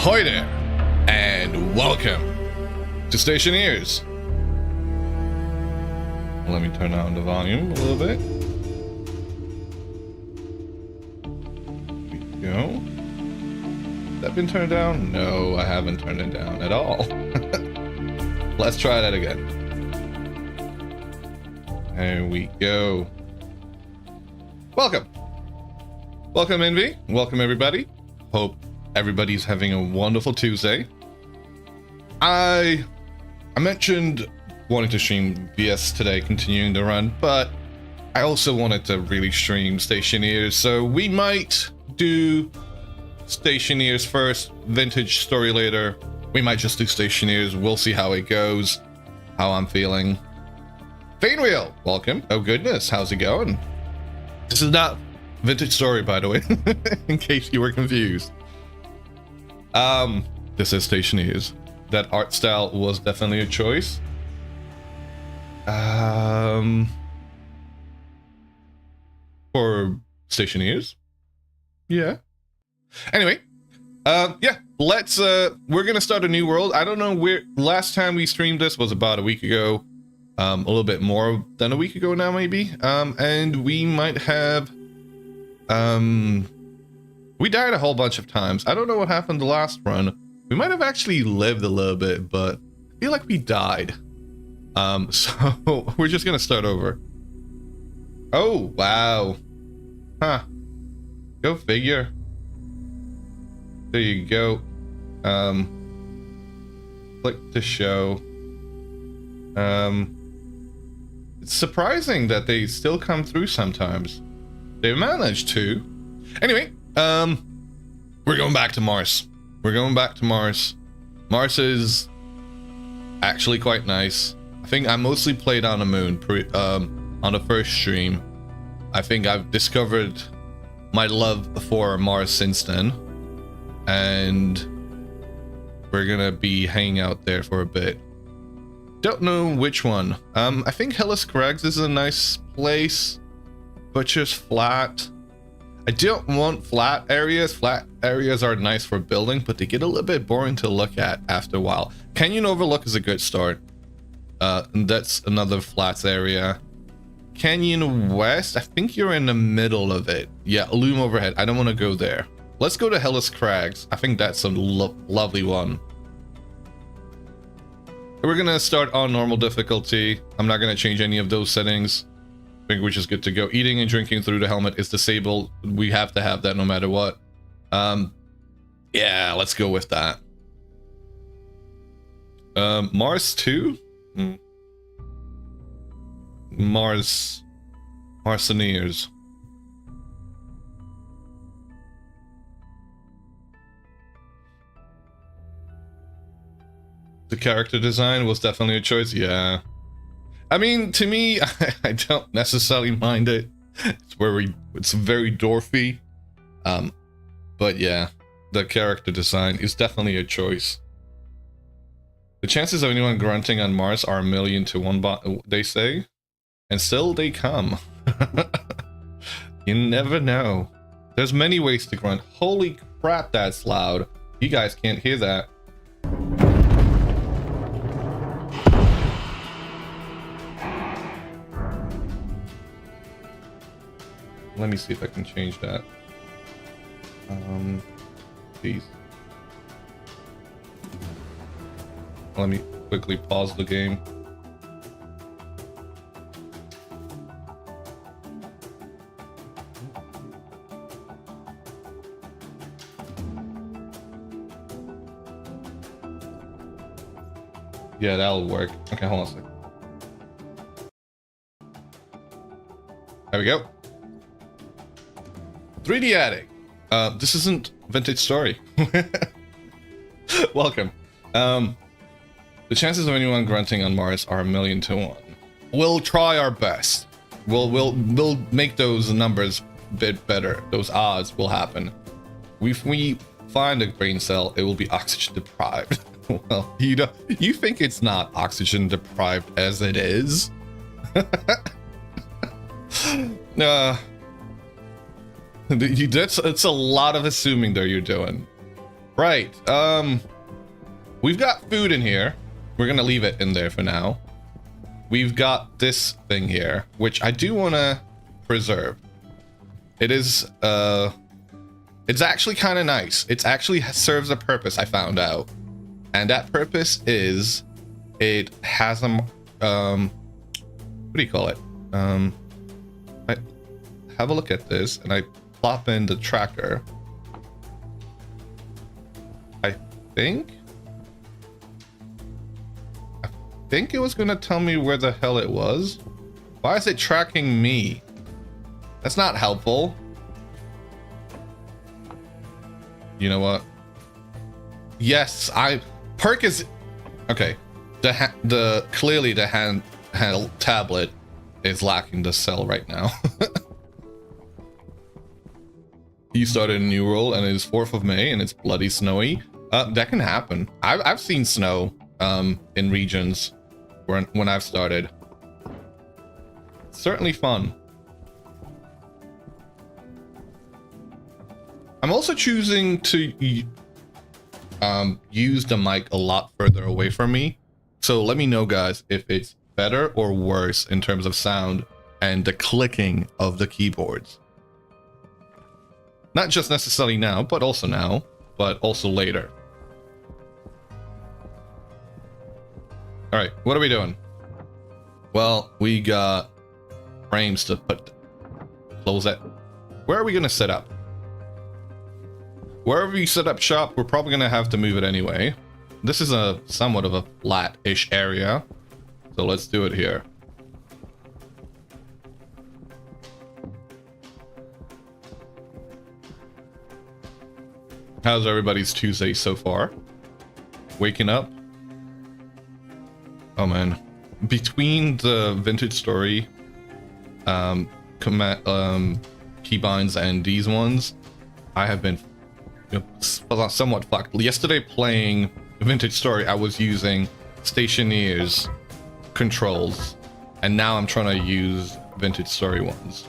Ahoy there, and welcome to Stationeers. Let me turn down the volume a little bit. There we go. Has that been turned down? No, I haven't turned it down at all. Let's try that again. There we go. Welcome. Welcome, Envy. Welcome, everybody. Hope everybody's having a wonderful Tuesday. I mentioned wanting to stream BS today, continuing the run, but I also wanted to really stream Stationeers, so we might do Stationeers first, Vintage Story later. We might just do Stationeers. We'll see how it goes, how I'm feeling. Fainwheel, welcome. Oh goodness, how's it going? This is not Vintage Story, by the way, in case you were confused. This is Stationeers. That art style was definitely a choice. For Stationeers. Yeah. Anyway, yeah, let's, we're gonna start a new world. I don't know where, last time we streamed this was about a week ago. A little bit more than a week ago now, maybe. And we might have, we died a whole bunch of times. I don't know what happened the last run. We might have actually lived a little bit, but I feel like we died. So we're just gonna start over. Oh, wow. Huh. Go figure. There you go. Click to show. It's surprising that they still come through sometimes. They managed to. Anyway, we're going back to Mars. We're going back to Mars. Mars is actually quite nice. I think I mostly played on the moon on the first stream. I think I've discovered my love for Mars since then. And we're gonna be hanging out there for a bit. Don't know which one. I think Hellas Crags is a nice place, but just flat. I don't want flat areas. Flat areas are nice for building, but they get a little bit boring to look at after a while. Canyon Overlook is a good start. And that's another flats area. Canyon West, I think you're in the middle of it. Yeah, Loom Overhead. I don't want to go there. Let's go to Hellas Crags. I think that's a lovely one. We're gonna start on normal difficulty. I'm not gonna change any of those settings. I think we're just good to go. Eating and drinking through the helmet is disabled. We have to have that no matter what. Yeah, let's go with that. Mars 2? Marsoneers. The character design was definitely a choice, yeah. I mean, to me, I don't necessarily mind it. It's very dwarfy. But yeah, the character design is definitely a choice. The chances of anyone grunting on Mars are 1,000,000 to 1, they say. And still they come. You never know. There's many ways to grunt. Holy crap, that's loud. You guys can't hear that. Let me see if I can change that. Please. Let me quickly pause the game. Yeah, that'll work. Okay, hold on a second. There we go. 3D Attic. This isn't Vintage Story. Welcome. The chances of anyone grunting on Mars are 1,000,000 to 1. We'll try our best. We'll make those numbers a bit better. Those odds will happen. If we find a Braincell, it will be oxygen deprived. Well, you think it's not oxygen deprived as it is? It's a lot of assuming that you're doing. Right. We've got food in here. We're gonna leave it in there for now. We've got this thing here, which I do want to preserve. It is, it's actually kind of nice. It actually serves a purpose, I found out. And that purpose is, it has a, what do you call it? I have a look at this, and I plop in the tracker. I think it was gonna tell me where the hell it was. Why is it tracking me? That's not helpful. You know what? Yes, perk is okay. Clearly the handheld tablet is lacking the cell right now. You started a new role and it is 4th of May and it's bloody snowy. That can happen. I've seen snow in regions when I've started. It's certainly fun. I'm also choosing to use the mic a lot further away from me. So let me know, guys, if it's better or worse in terms of sound and the clicking of the keyboards. Not just necessarily now, but also now, but also later. All right, what are we doing? Well, we got frames to close it. Where are we gonna set up? Wherever you set up shop, we're probably gonna have to move it anyway. This is a somewhat of a flat-ish area, so let's do it here. How's everybody's Tuesday so far? Waking up? Oh man. Between the vintage story keybinds and these ones, I have been somewhat fucked. Yesterday playing vintage story, I was using Stationeer's controls, and now I'm trying to use vintage story ones.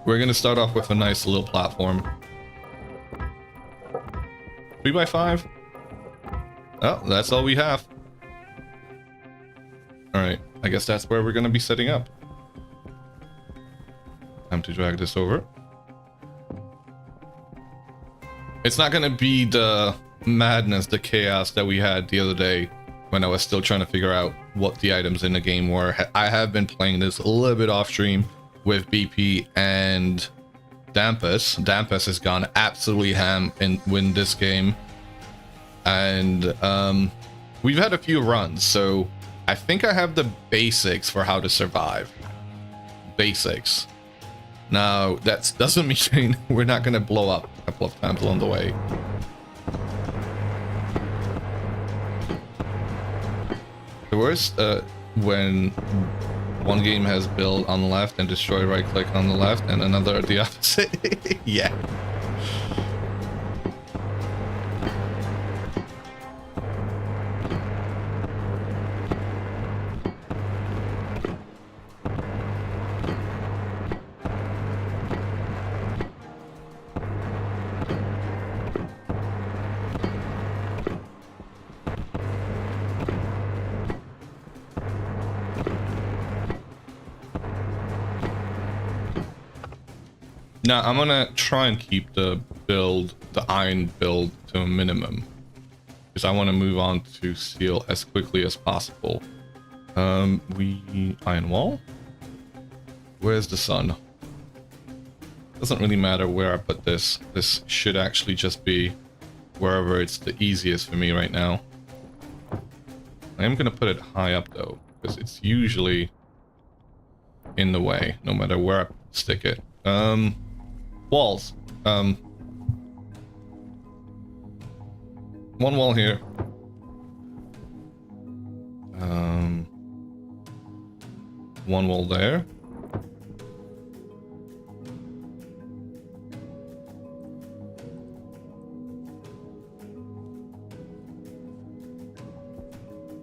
We're gonna start off with a nice little platform. 3x5? Oh, that's all we have. Alright, I guess that's where we're gonna be setting up. Time to drag this over. It's not gonna be the madness, the chaos that we had the other day when I was still trying to figure out what the items in the game were. I have been playing this a little bit off stream with BP and Dampus. Dampus has gone absolutely ham in this game. And we've had a few runs, so I think I have the basics for how to survive. Basics. Now, that doesn't mean we're not going to blow up a couple of times along the way. The worst, when one game has build on the left and destroy right click on the left and another the opposite. Yeah. Now, I'm gonna try and keep the iron build to a minimum, because I want to move on to steel as quickly as possible. Iron wall? Where's the sun? Doesn't really matter where I put this. This should actually just be wherever it's the easiest for me right now. I am gonna put it high up though, because it's usually in the way, no matter where I stick it. Walls. One wall here. One wall there.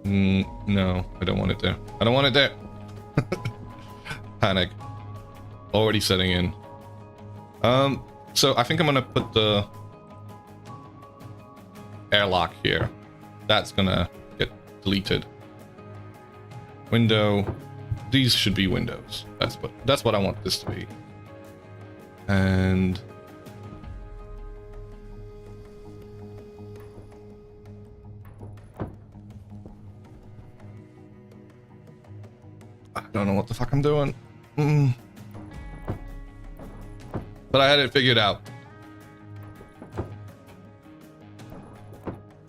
No, I don't want it there. I don't want it there. Panic. already setting in. So I think I'm gonna put the airlock here. That's gonna get deleted. Window. These should be windows. That's what I want this to be. And I don't know what the fuck I'm doing. But I had it figured out.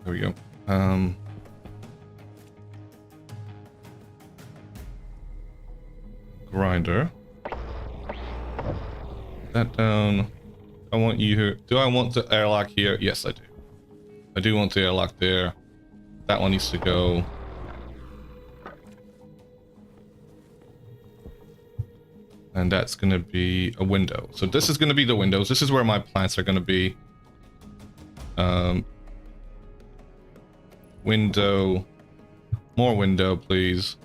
There we go. Grinder. Put that down. I want you here. Do I want the airlock here? Yes, I do. I do want the airlock there. That one needs to go. And that's going to be a window. So this is going to be the windows. This is where my plants are going to be. Window. More window, please.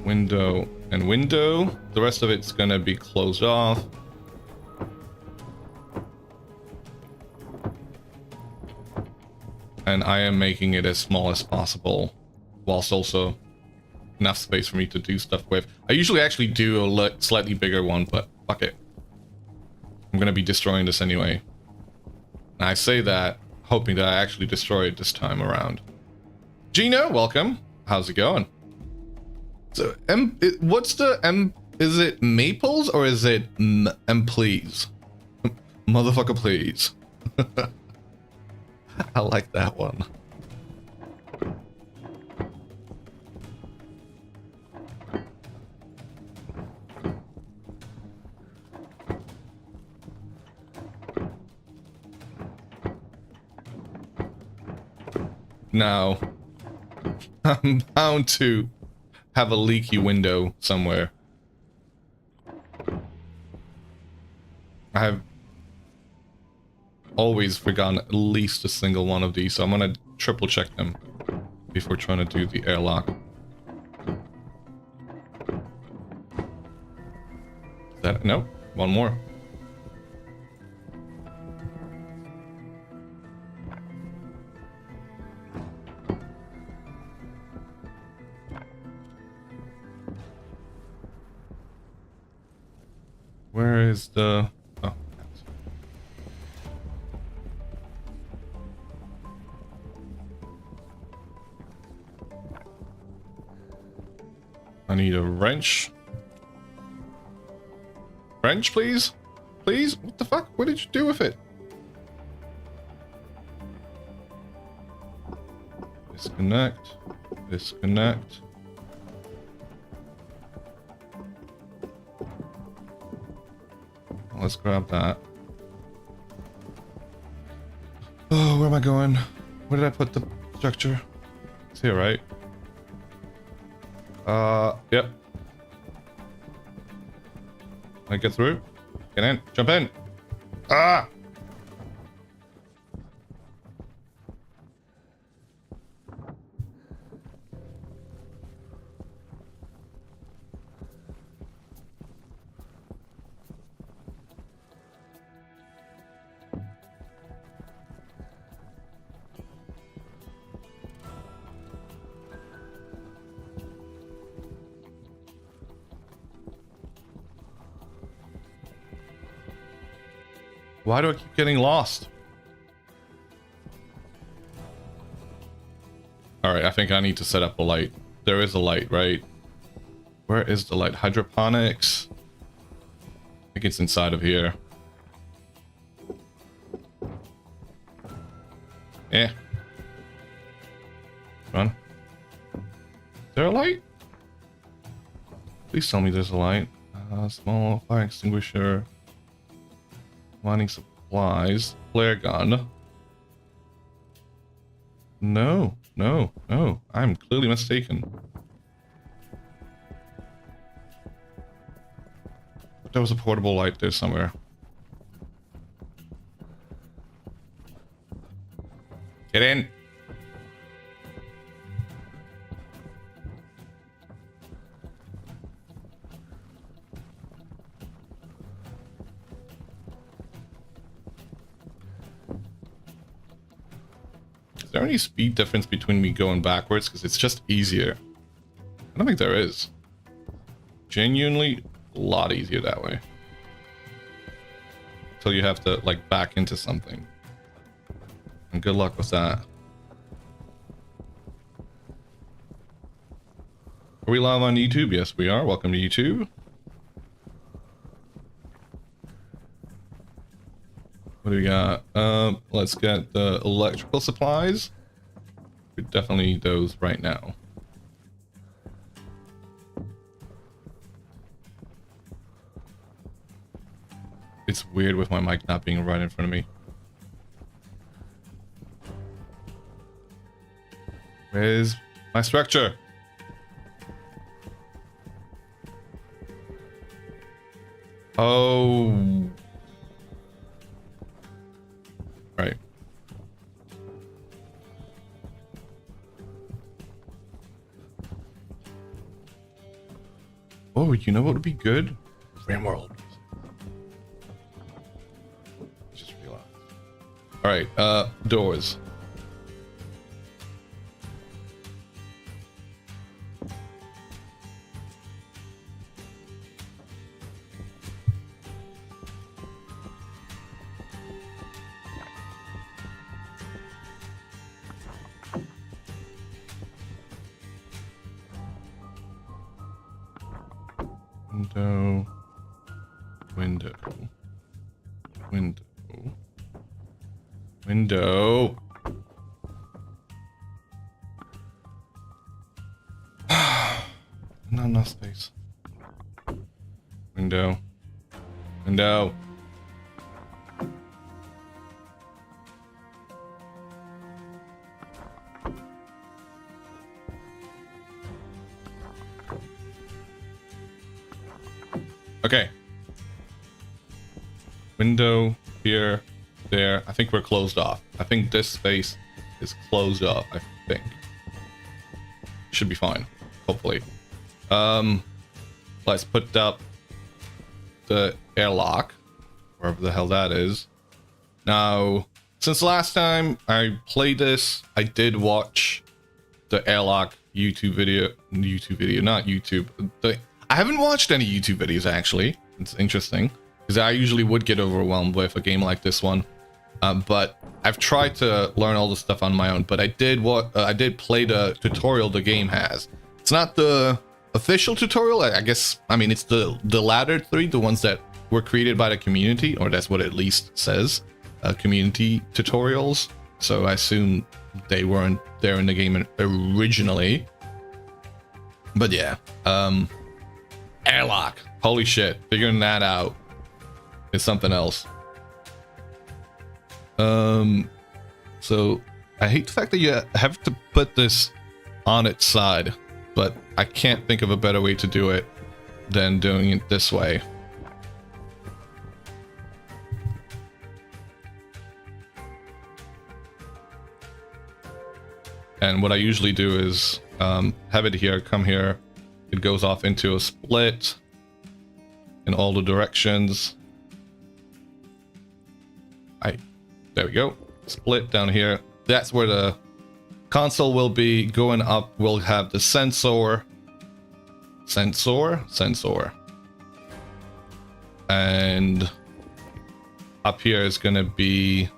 Window and window. The rest of it's going to be closed off. And I am making it as small as possible, whilst also enough space for me to do stuff with. I usually actually do a slightly bigger one, but fuck it. I'm gonna be destroying this anyway. And I say that, hoping that I actually destroy it this time around. Gino, welcome. How's it going? So, what's the M? Is it Maples or is it M please? Motherfucker, please. I like that one. Now, I'm bound to have a leaky window somewhere. I have always forgotten at least a single one of these, so I'm gonna triple check them before trying to do the airlock. Is that no? One more. Where is the... Oh. I need a wrench. Wrench, please? Please? What the fuck? What did you do with it? Disconnect. Disconnect. Let's grab that. Oh, where am I going? Where did I put the structure? It's here, right? Yep. Can I get through? Get in. Jump in. Ah! Why do I keep getting lost? Alright, I think I need to set up a light. There is a light, right? Where is the light? Hydroponics? I think it's inside of here. Eh. Run. Is there a light? Please tell me there's a light. Small fire extinguisher. Mining supplies. Flare gun. No, no, no. I'm clearly mistaken. But there was a portable light there somewhere. Get in. Is there any speed difference between me going backwards? Because it's just easier. I don't think there is. Genuinely a lot easier that way. Until you have to like back into something. And good luck with that. Are we live on YouTube? Yes, we are. Welcome to YouTube. What do we got? Let's get the electrical supplies. We definitely need those right now. It's weird with my mic not being right in front of me. Where's my structure? Oh. Right. Oh, you know what would be good? Braincell. Just realized. Alright, doors. Window, window, window, window. Not enough space. Window, window. Okay. Window here, there. I think we're closed off. I think this space is closed off. I think should be fine. Hopefully. Let's put up the airlock, wherever the hell that is. Now, since last time I played this, I did watch the airlock YouTube video. Not YouTube. I haven't watched any YouTube videos, actually. It's interesting, because I usually would get overwhelmed with a game like this one. But I've tried to learn all the stuff on my own, but I did play the tutorial the game has. It's not the official tutorial, I guess. I mean, it's the latter three, the ones that were created by the community, or that's what it at least says, community tutorials. So I assume they weren't there in the game originally. But yeah, airlock. Holy shit. Figuring that out is something else. So I hate the fact that you have to put this on its side, but I can't think of a better way to do it than doing it this way. And what I usually do is have it here, come here. It goes off into a split in all the directions. There we go. Split down here. That's where the console will be. Going up, we'll have the sensor. And up here is going to be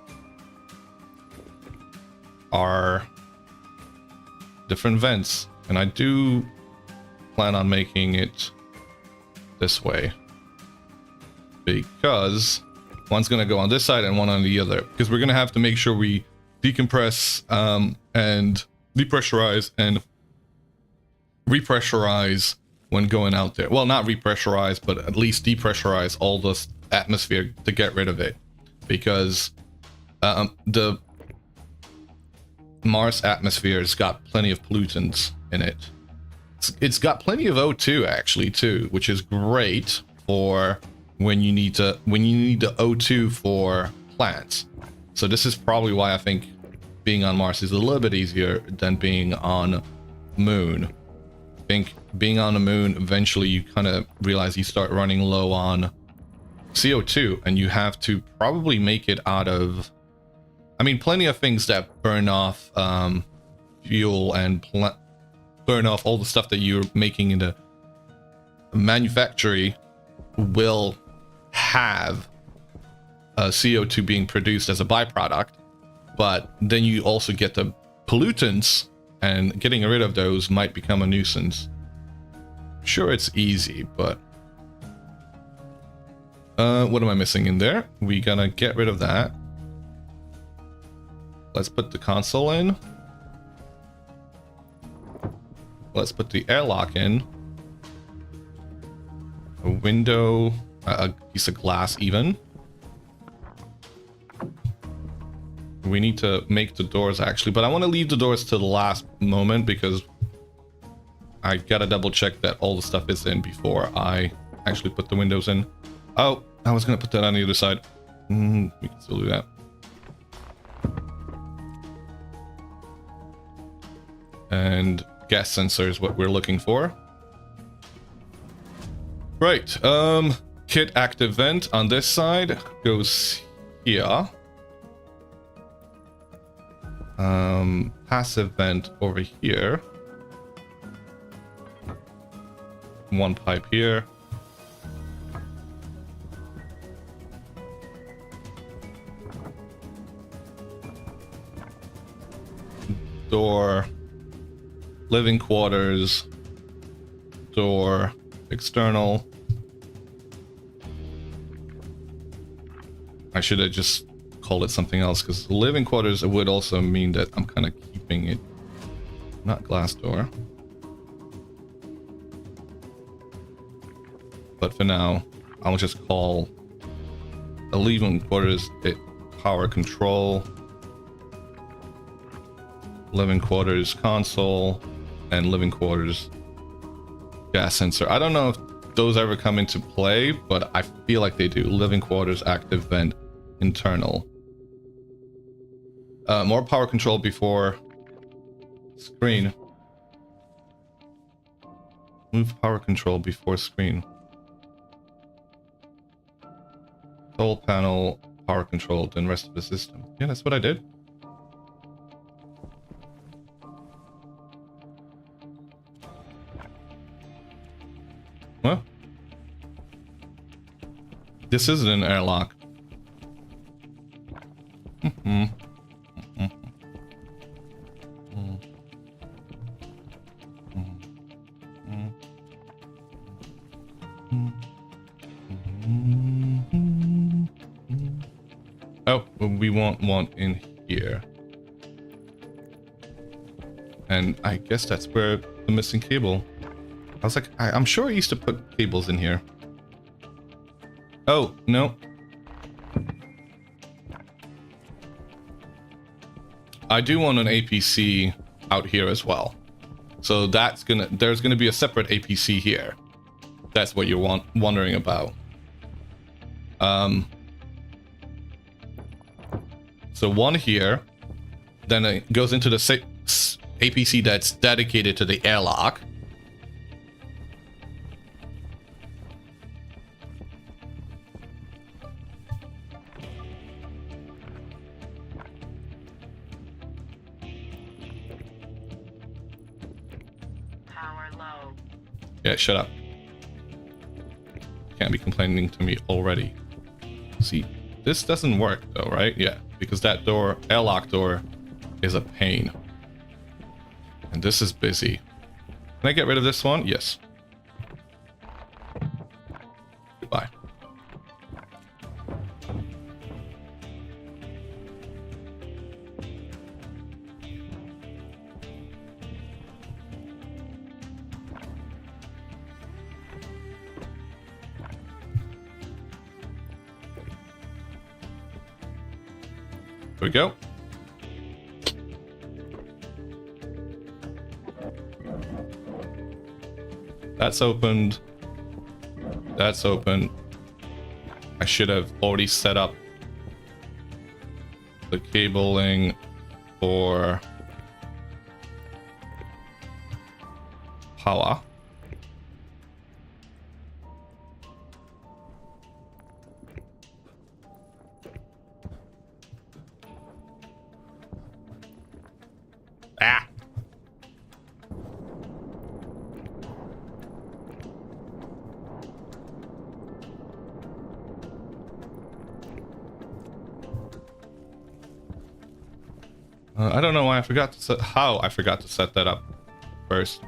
our different vents. And I do plan on making it this way, because one's going to go on this side and one on the other, because we're going to have to make sure we decompress and depressurize and repressurize when going out there. Well, not repressurize, but at least depressurize all this atmosphere to get rid of it, because the Mars atmosphere has got plenty of pollutants in it. It's got plenty of O2 actually too, which is great for when you need the O2 for plants. So this is probably why I think being on Mars is a little bit easier than being on Moon. I think being on the Moon, eventually you kind of realize you start running low on CO2, and you have to probably make it out of I mean, plenty of things that burn off fuel and burn off all the stuff that you're making in the manufactory will have CO2 being produced as a byproduct, but then you also get the pollutants, and getting rid of those might become a nuisance. Sure, it's easy, but what am I missing in there? We gonna get rid of that. Let's put the console in. Let's put the airlock in. A window, a piece of glass even. We need to make the doors actually, but I want to leave the doors to the last moment because I gotta double check that all the stuff is in before I actually put the windows in. Oh, I was gonna put that on the other side. We can still do that. And gas sensor is what we're looking for. Right, kit active vent on this side goes here. Passive vent over here. One pipe here. Door. Living quarters. Door. External. I should have just called it something else, because living quarters would also mean that I'm kind of keeping it not glass door. But for now, I'll just call the living quarters it power control, living quarters console, and living quarters gas sensor. I don't know if those ever come into play, but I feel like they do. Living quarters active vent internal. More power control before screen. Move power control before screen. Control panel, power control, then rest of the system. Yeah, that's what I did. Well, this isn't an airlock. Oh, we want one in here. And I guess that's where the missing cable. I was like, I'm sure I used to put cables in here. Oh, no. I do want an APC out here as well. So there's gonna be a separate APC here. That's what you're wondering about. So one here, then it goes into the APC that's dedicated to the airlock. Power low. Yeah, shut up. Can't be complaining to me already. See, this doesn't work though, right? Yeah, because that door, airlock door, is a pain. And this is busy. Can I get rid of this one? Yes. Goodbye. There we go. That's opened. That's open. I should have already set up the cabling for power. I don't know why I forgot to set, how I forgot to set that up first.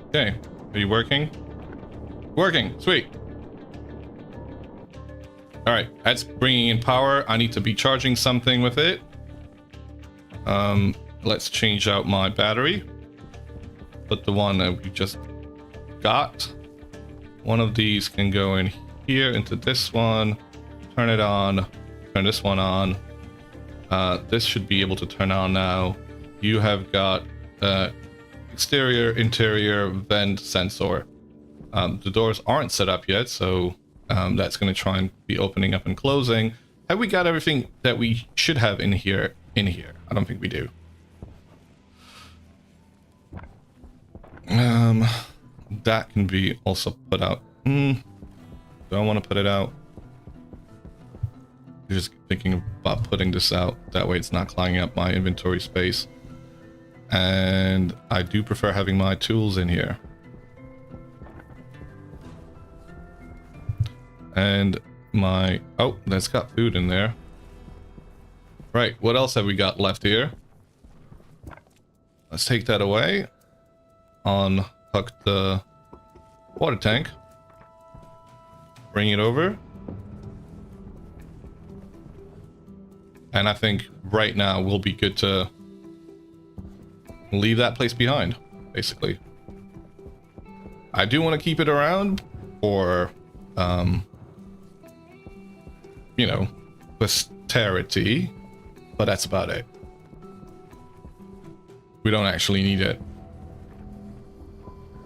Okay, are you working? Working, sweet. All right, that's bringing in power. I need to be charging something with it. Let's change out my battery. Put the one that we just got. One of these can go in here into this one. Turn it on. Turn this one on. This should be able to turn on now. You have got exterior, interior, vent sensor. The doors aren't set up yet, so that's going to try and be opening up and closing. Have we got everything that we should have in here? I don't think we do. That can be also put out. Do I want to put it out? Just thinking about putting this out. That way it's not clogging up my inventory space. And I do prefer having my tools in here. And my... oh, that's got food in there. Right, what else have we got left here? Let's take that away. Unhook the water tank. Bring it over. And I think right now we'll be good to leave that place behind, basically. I do want to keep it around for, you know, posterity, but that's about it. We don't actually need it.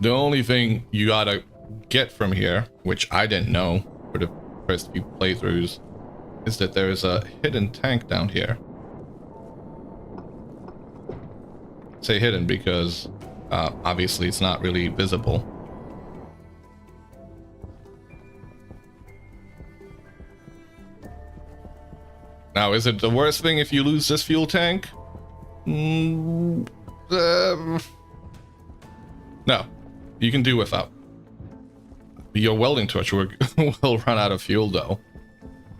The only thing you gotta get from here, which I didn't know for the first few playthroughs, is that there is a hidden tank down here. I say hidden because obviously it's not really visible. Now, is it the worst thing if you lose this fuel tank? No, you can do without. Your welding torch will run out of fuel though.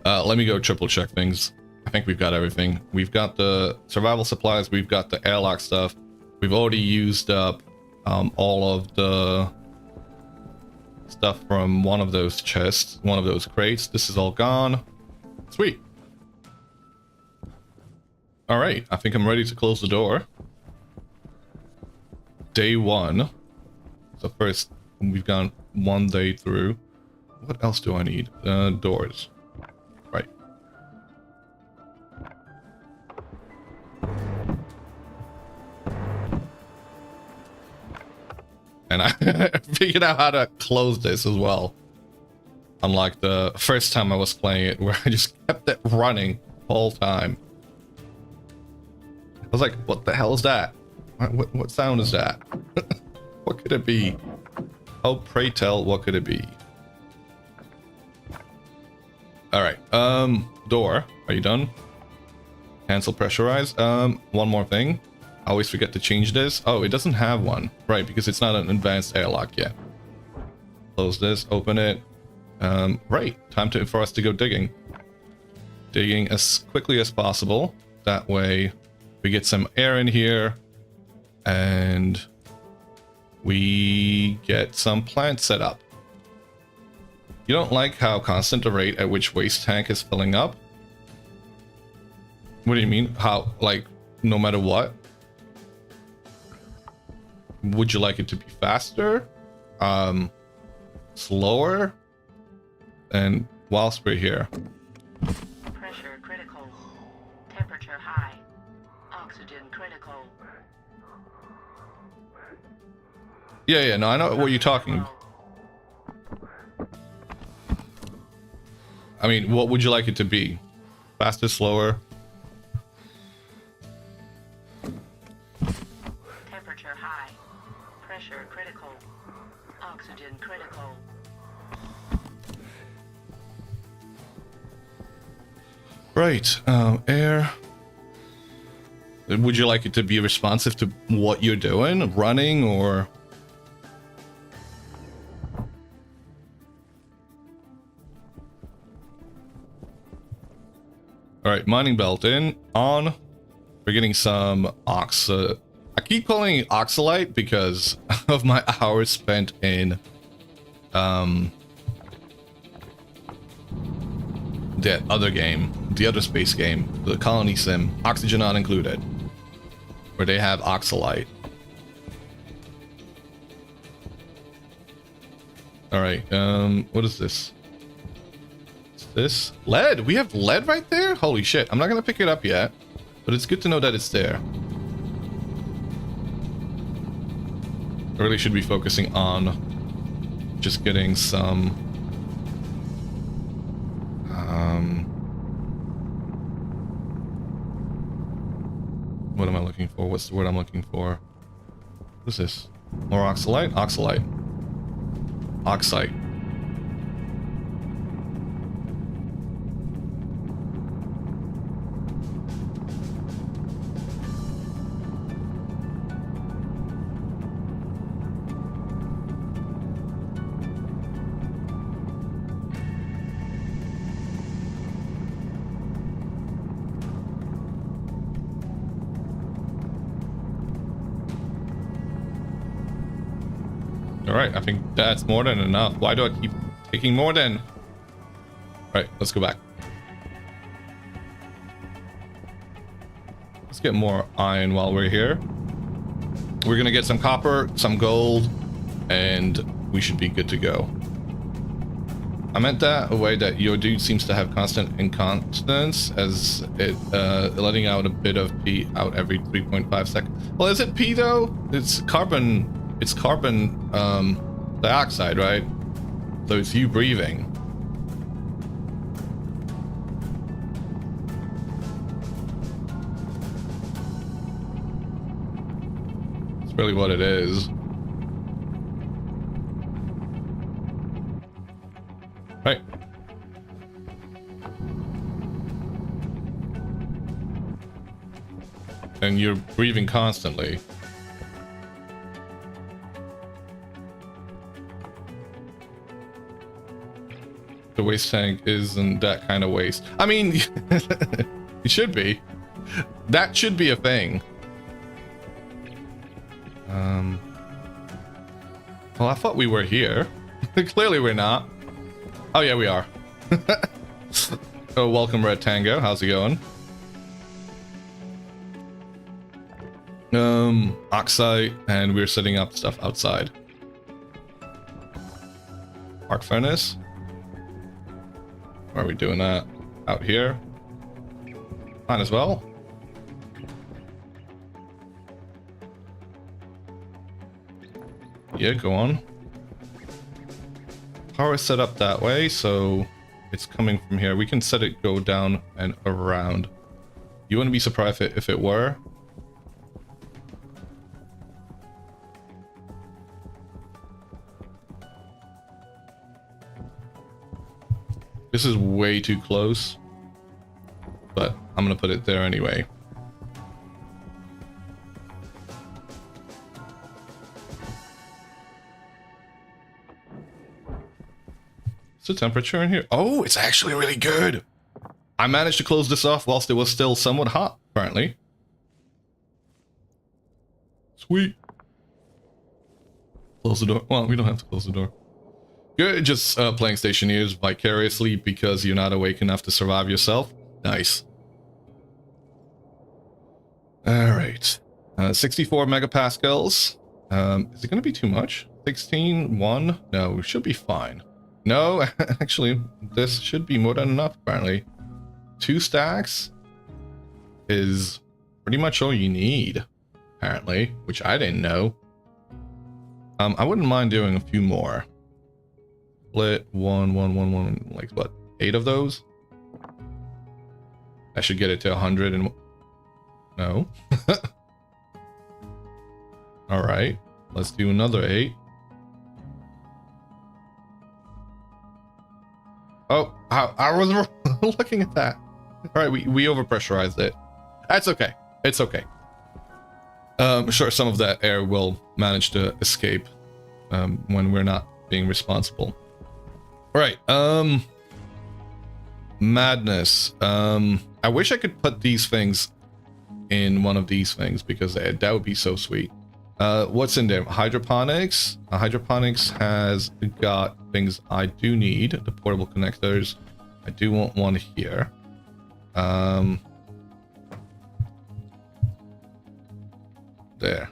Let me go triple check things. I think we've got everything. We've got the survival supplies. We've got the airlock stuff. We've already used up all of the stuff from one of those chests, one of those crates. This is all gone. Sweet. All right, I think I'm ready to close the door. Day one. So first, we've gone one day through. What else do I need? Doors. Right. And I figured out how to close this as well. Unlike the first time I was playing it, where I just kept it running the whole time. I was like, what the hell is that? What sound is that? What could it be? Oh, pray tell, what could it be? Alright, door. Are you done? Cancel pressurize. One more thing. I always forget to change this. Oh, it doesn't have one. Right, because it's not an advanced airlock yet. Close this, open it. Right, time for us to go digging. Digging as quickly as possible. That way we get some air in here. And we get some plants set up. You don't like how constant the rate at which waste tank is filling up? What do you mean? How, like, no matter what? Would you like it to be faster? Slower? And whilst we're here. Pressure critical. Temperature high. Oxygen critical. Yeah, no, I know what you're talking. I mean, what would you like it to be? Faster, slower? Temperature high. Pressure critical. Oxygen critical. Right, air. Would you like it to be responsive to what you're doing, running, or? All right, mining belt in, on. We're getting some I keep calling it oxalite because of my hours spent in the other game, the other space game, the colony sim, oxygen not included, where they have oxalite. All right, what is this? What's this? Lead. We have lead right there. Holy shit! I'm not gonna pick it up yet, but it's good to know that it's there. I really should be focusing on just getting some what am I looking for? What's the word I'm looking for? What is this? More oxalite? Oxalite. Oxite. Alright, I think that's more than enough. Why do I keep taking more than? Alright, let's go back. Let's get more iron while we're here. We're gonna get some copper, some gold, and we should be good to go. I meant that a way that your dude seems to have constant incontinence, as it letting out a bit of pee out every 3.5 seconds. Well, is it pee though? It's carbon. It's carbon dioxide, right? So it's you breathing. It's really what it is. Right. And you're breathing constantly. The waste tank isn't that kind of waste. I mean, it should be. That should be a thing. Well, I thought we were here. Clearly we're not. Oh yeah, we are. Oh, welcome Red Tango. How's it going? Oxide, and we're setting up stuff outside. Arc furnace. Why are we doing that? Out here? Fine as well. Yeah, go on. Power is set up that way, so it's coming from here. We can set it go down and around. You wouldn't be surprised if it were. This is way too close, but I'm gonna put it there anyway. What's the temperature in here? Oh, it's actually really good. I managed to close this off whilst it was still somewhat hot, apparently. Sweet. Close the door. Well, we don't have to close the door. Good, just playing Stationeers vicariously because you're not awake enough to survive yourself. Nice. Alright. 64 megapascals. Is it going to be too much? 16, 1? No, we should be fine. No, actually, this should be more than enough, apparently. 2 stacks is pretty much all you need, apparently, which I didn't know. I wouldn't mind doing a few more. Split 1, 1, 1, 1, like what, 8 of those? I should get it to 100 and no. All right, let's do another 8. Oh, I was looking at that. All right, we overpressurized it. That's okay. It's okay. Sure, some of that air will manage to escape when we're not being responsible. All right. Madness. I wish I could put these things in one of these things because that would be so sweet. What's in there? Hydroponics. Hydroponics has got things I do need. The portable connectors. I do want one here. There.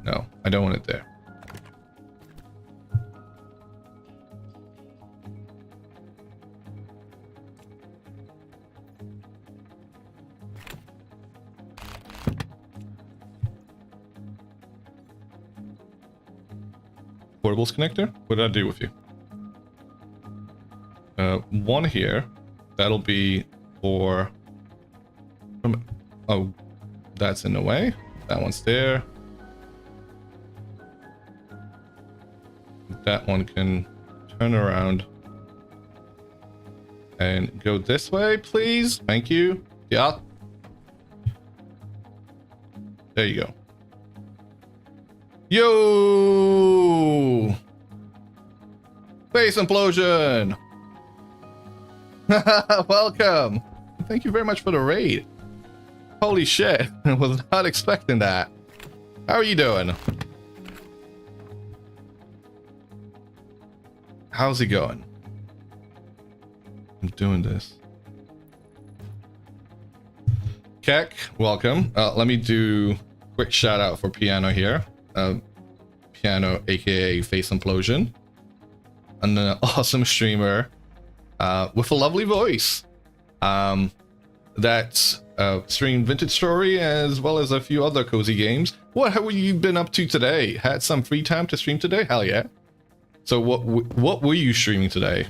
No, I don't want it there. Portables connector? What did I do with you? One here. That'll be for... Oh, that's in the way. That one's there. That one can turn around and go this way, please. Thank you. Yeah. There you go. Yo! Space implosion! Welcome! Thank you very much for the raid. Holy shit, I was not expecting that. How are you doing? How's it going? I'm doing this. Keck, welcome. Let me do a quick shout out for Piano here. Piano, aka Face Implosion. An awesome streamer with a lovely voice. That streamed Vintage Story as well as a few other cozy games. What have you been up to today? Had some free time to stream today? Hell yeah. So what were you streaming today?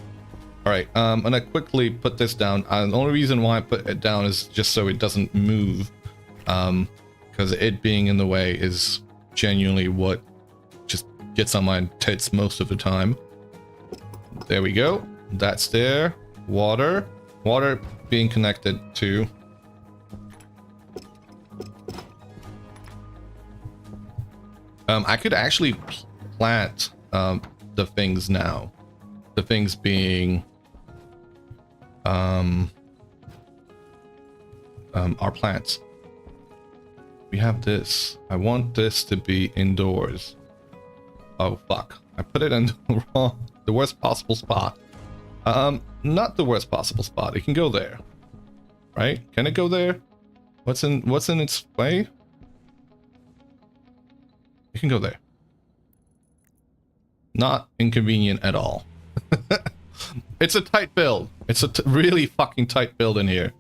All right, I'm gonna quickly put this down. The only reason why I put it down is just so it doesn't move, because it being in the way is genuinely what just gets on my tits most of the time. There we go. That's there. Water being connected to. I could actually plant the things now. The things being our plants. We have this. I want this to be indoors. Oh fuck. I put it in the worst possible spot. Not the worst possible spot. It can go there. Right? Can it go there? What's in its way? It can go there. Not inconvenient at all. It's a tight build. It's a really fucking tight build in here.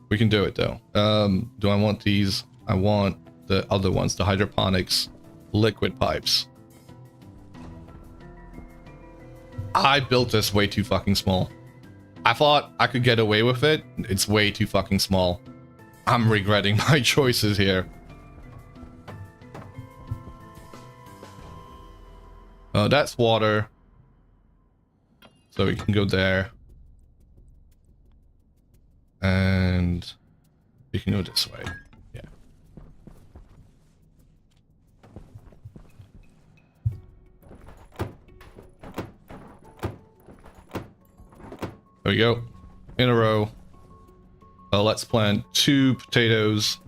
We can do it though. Do I want these? I want the other ones, the hydroponics liquid pipes. I built this way too fucking small. I thought I could get away with it. It's way too fucking small. I'm regretting my choices here. That's water. So we can go there. And we can go this way. Yeah. There we go. In a row. Let's plant 2 potatoes.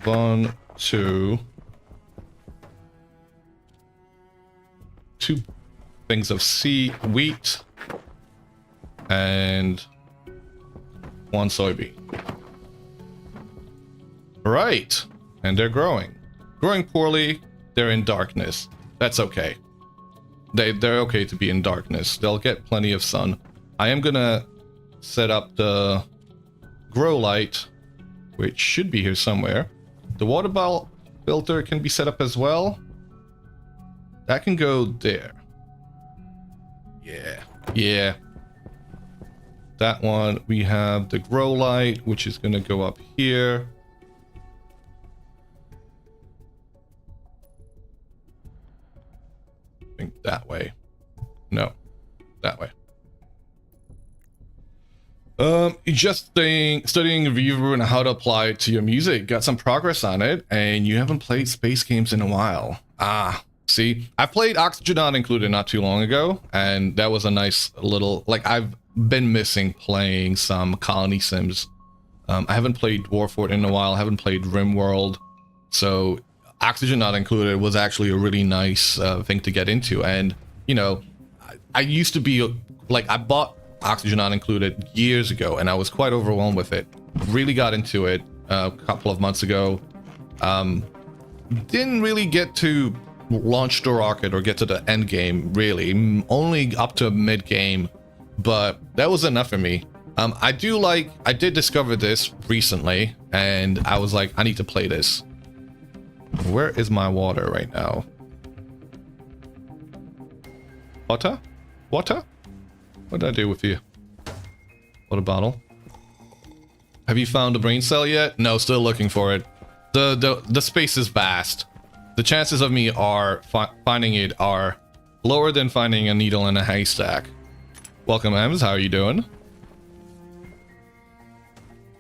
1, 2. 2 things of wheat. And 1 soybean. Right. And they're growing. Growing poorly. They're in darkness. That's okay. They're okay to be in darkness. They'll get plenty of sun. I am gonna set up the grow light, which should be here somewhere. The water bottle filter can be set up as well. That can go there. Yeah. That one, we have the grow light, which is gonna go up here. I think that way. No, that way. Just studying Reaver and how to apply it to your music. Got some progress on it, and you haven't played space games in a while. Ah, see, I played Oxygen Not Included not too long ago, and that was a nice little, like, I've been missing playing some colony sims. I haven't played Dwarf Fort in a while. I haven't played RimWorld, so Oxygen Not Included was actually a really nice thing to get into. And you know, I used to be like, I bought Oxygen Not Included years ago, and I was quite overwhelmed with it. Really got into it a couple of months ago. Didn't really get to launch the rocket or get to the end game, really. Only up to mid game, but that was enough for me. I did discover this recently, and I was like, I need to play this. Where is my water right now? Water? Water? What did I do with you? Water bottle. Have you found the Braincell yet? No, still looking for it. The space is vast. The chances of me finding it are lower than finding a needle in a haystack. Welcome, Ems. How are you doing?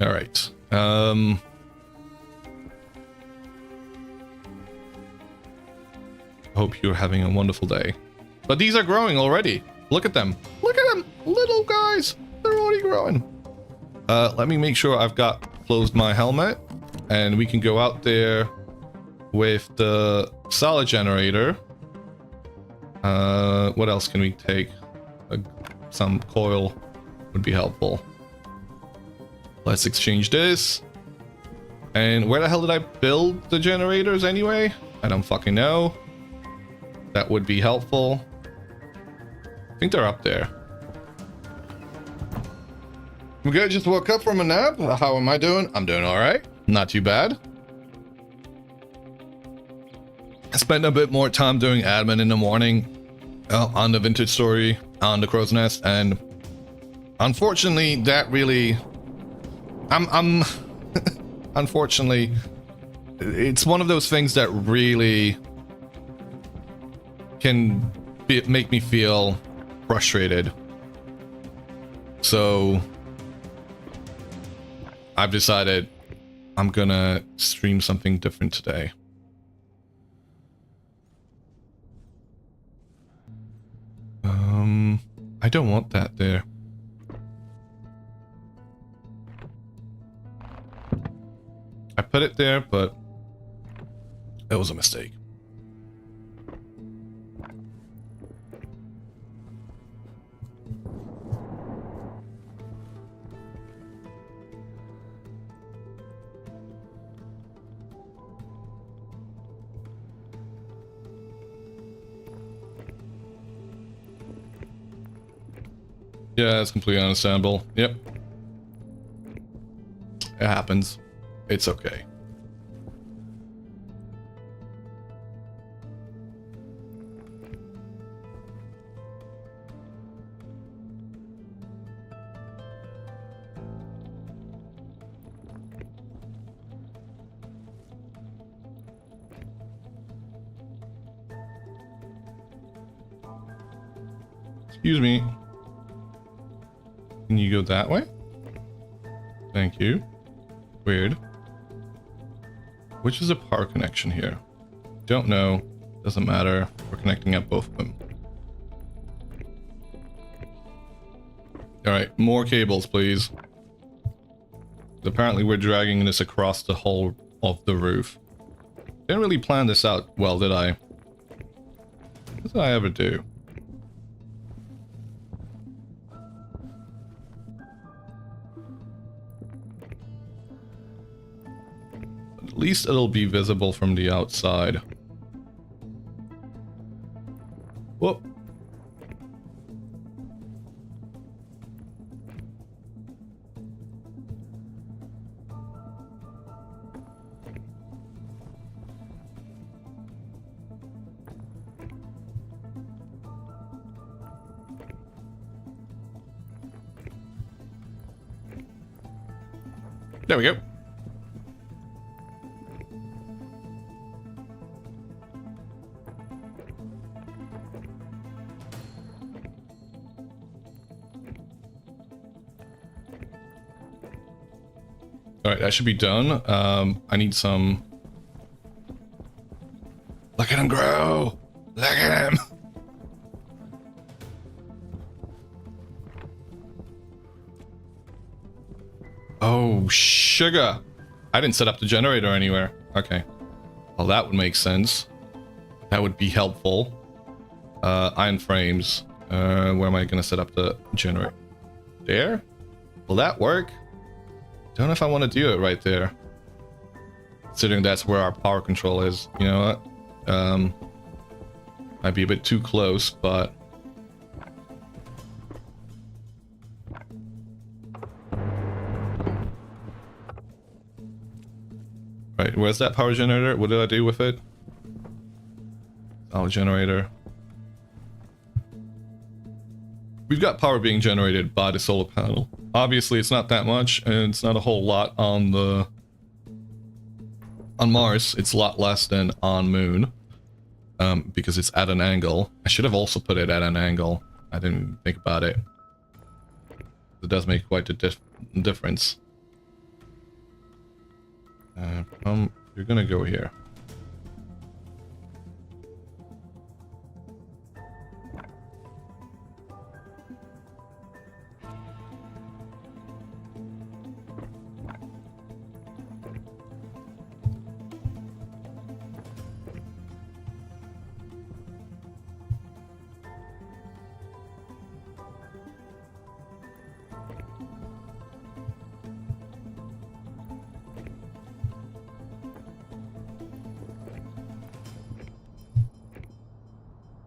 All right. Hope you're having a wonderful day. But these are growing already. Look at them. Look at them. Little guys. They're already growing. Let me make sure I've closed my helmet. And we can go out there with the solid generator. What else can we take? Some coil would be helpful. Let's exchange this. And where the hell did I build the generators anyway? I don't fucking know. That would be helpful. I think they're up there. I'm good. Just woke up from a nap. How am I doing? I'm doing all right. Not too bad. I spent a bit more time doing admin in the morning on the Vintage Story on the Crow's Nest, and unfortunately, that really, I'm unfortunately, it's one of those things that really can make me feel frustrated. So I've decided I'm gonna stream something different today. I don't want that there. I put it there, but it was a mistake. Yeah, that's completely understandable. Yep. It happens. It's okay. Excuse me. Can you go that way? Thank you. Weird. Which is a power connection here? Don't know. Doesn't matter. We're connecting up both of them. Alright, more cables, please. Apparently we're dragging this across the whole of the roof. Didn't really plan this out well, did I? What did I ever do? At least it'll be visible from the outside. Whoop. There we go. Alright, that should be done. I need some... Look at him grow! Look at him! Oh, sugar! I didn't set up the generator anywhere. Okay. Well, that would make sense. That would be helpful. Iron frames. Where am I going to set up the generator? There? Will that work? Don't know if I want to do it right there. Considering that's where our power control is. You know what? Might be a bit too close, but... Right, where's that power generator? What did I do with it? Power generator. We've got power being generated by the solar panel. Obviously, it's not that much, and it's not a whole lot on the... On Mars, it's a lot less than on Moon. Because it's at an angle. I should have also put it at an angle. I didn't even think about it. It does make quite a difference. You're gonna go here.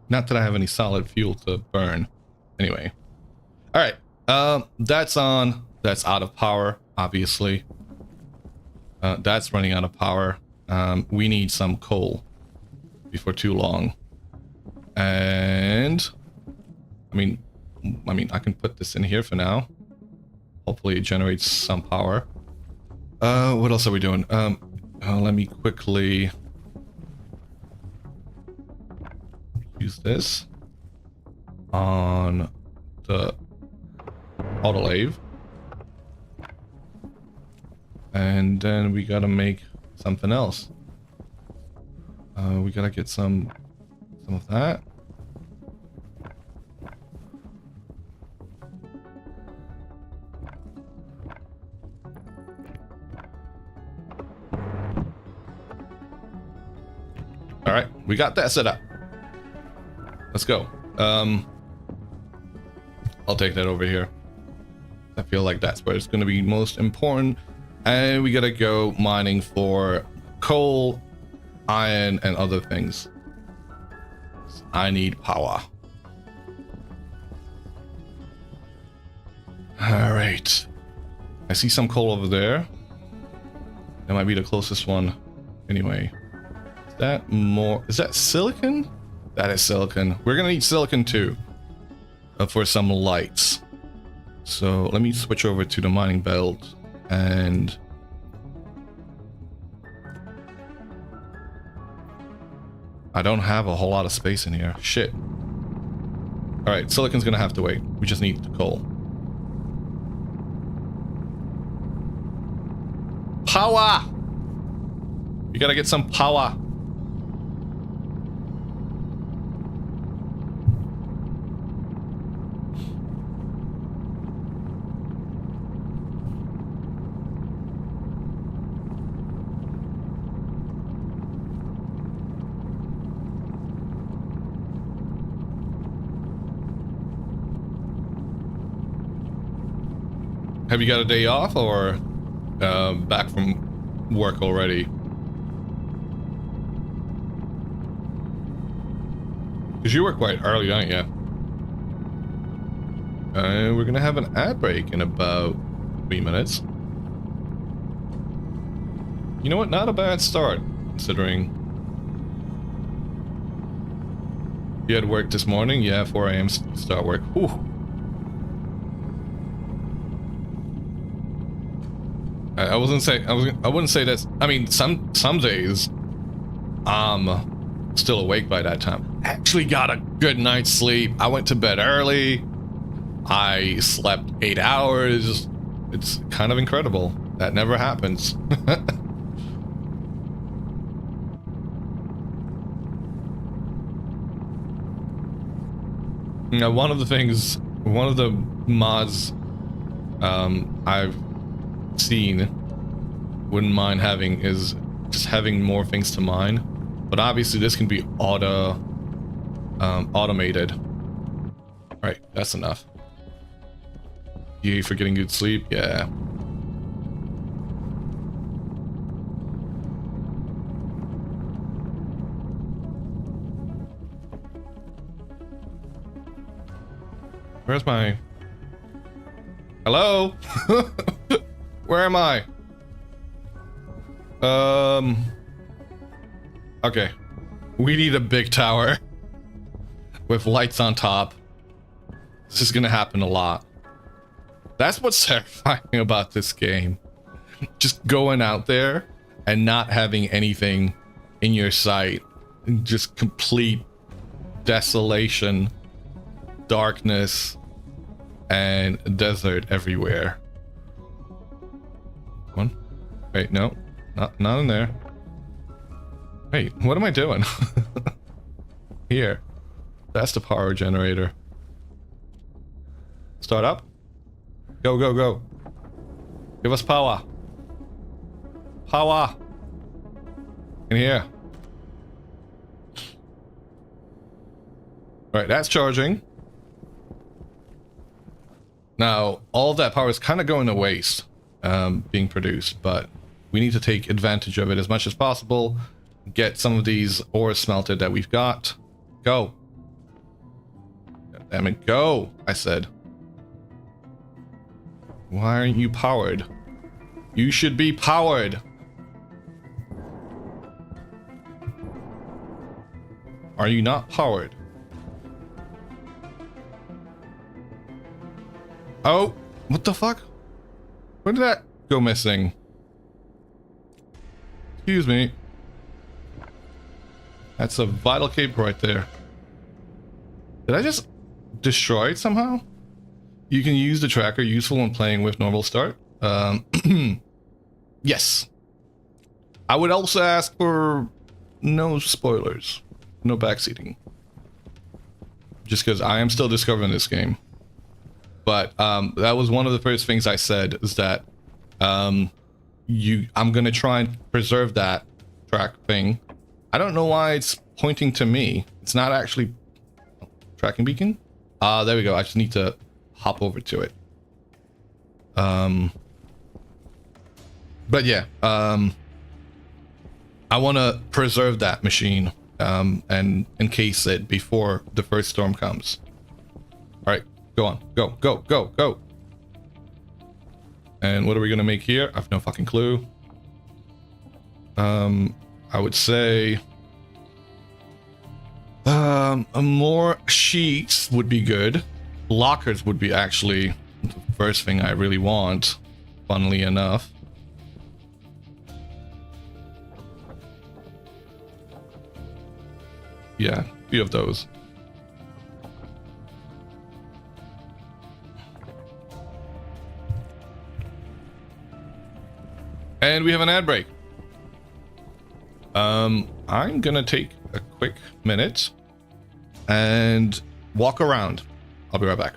Not that I have any solid fuel to burn. Anyway. Alright. That's on. That's out of power, obviously. That's running out of power. We need some coal before too long. And... I mean, I can put this in here for now. Hopefully it generates some power. What else are we doing? Let me quickly... use this on the autolave, and then we gotta make something else. We gotta get some of that. All right, we got that set up. Let's go. I'll take that over here. I feel like that's where it's going to be most important. And we gotta go mining for coal, iron, and other things. I need power. All right. I see some coal over there. That might be the closest one. Anyway. Is that more... Is that silicon? That is silicon. We're gonna need silicon too. For some lights. So let me switch over to the mining belt and... I don't have a whole lot of space in here. Shit. Alright, silicon's gonna have to wait. We just need the coal. Power! You gotta get some power. Have you got a day off or back from work already? Because you work quite early, don't you? We're gonna have an ad break in about 3 minutes. You know what? Not a bad start, considering you had work this morning. Yeah, 4 a.m. start work. Whew. I wouldn't say that's... I mean, some days I'm still awake by that time. Actually got a good night's sleep. I went to bed early. I slept 8 hours. It's kind of incredible. That never happens. Now, one of the mods I've seen wouldn't mind having is just having more things to mine, but obviously this can be automated. Right, that's enough. Yay for getting good sleep, yeah. Where's my... Hello? Where am I? Okay. We need a big tower with lights on top. This is gonna happen a lot. That's what's terrifying about this game. Just going out there and not having anything in your sight. Just complete desolation, darkness, and desert everywhere. One. Wait, no. Not in there. Wait, what am I doing? Here. That's the power generator. Start up. Go, go, go. Give us power. Power. In here. Alright, that's charging. Now, all of that power is kind of going to waste being produced, but we need to take advantage of it as much as possible. Get some of these ores smelted that we've got. Go. God damn it, go, I said. Why aren't you powered? You should be powered. Are you not powered? Oh, what the fuck? When did that go missing? Excuse me. That's a vital cape right there. Did I just destroy it somehow? You can use the tracker, useful when playing with normal start. Yes. I would also ask for no spoilers, no backseating. Just because I am still discovering this game. But that was one of the first things I said, is that I'm gonna try and preserve that track thing. I don't know why it's pointing to me. It's not actually tracking beacon. There we go. I just need to hop over to it. But yeah, I want to preserve that machine and encase it before the first storm comes. All right, go on, go, go, go, go. And what are we gonna make here? I have no fucking clue. I would say more sheets would be good. Lockers would be actually the first thing I really want, funnily enough. Yeah, a few of those. And we have an ad break. I'm gonna take a quick minute and walk around. I'll be right back.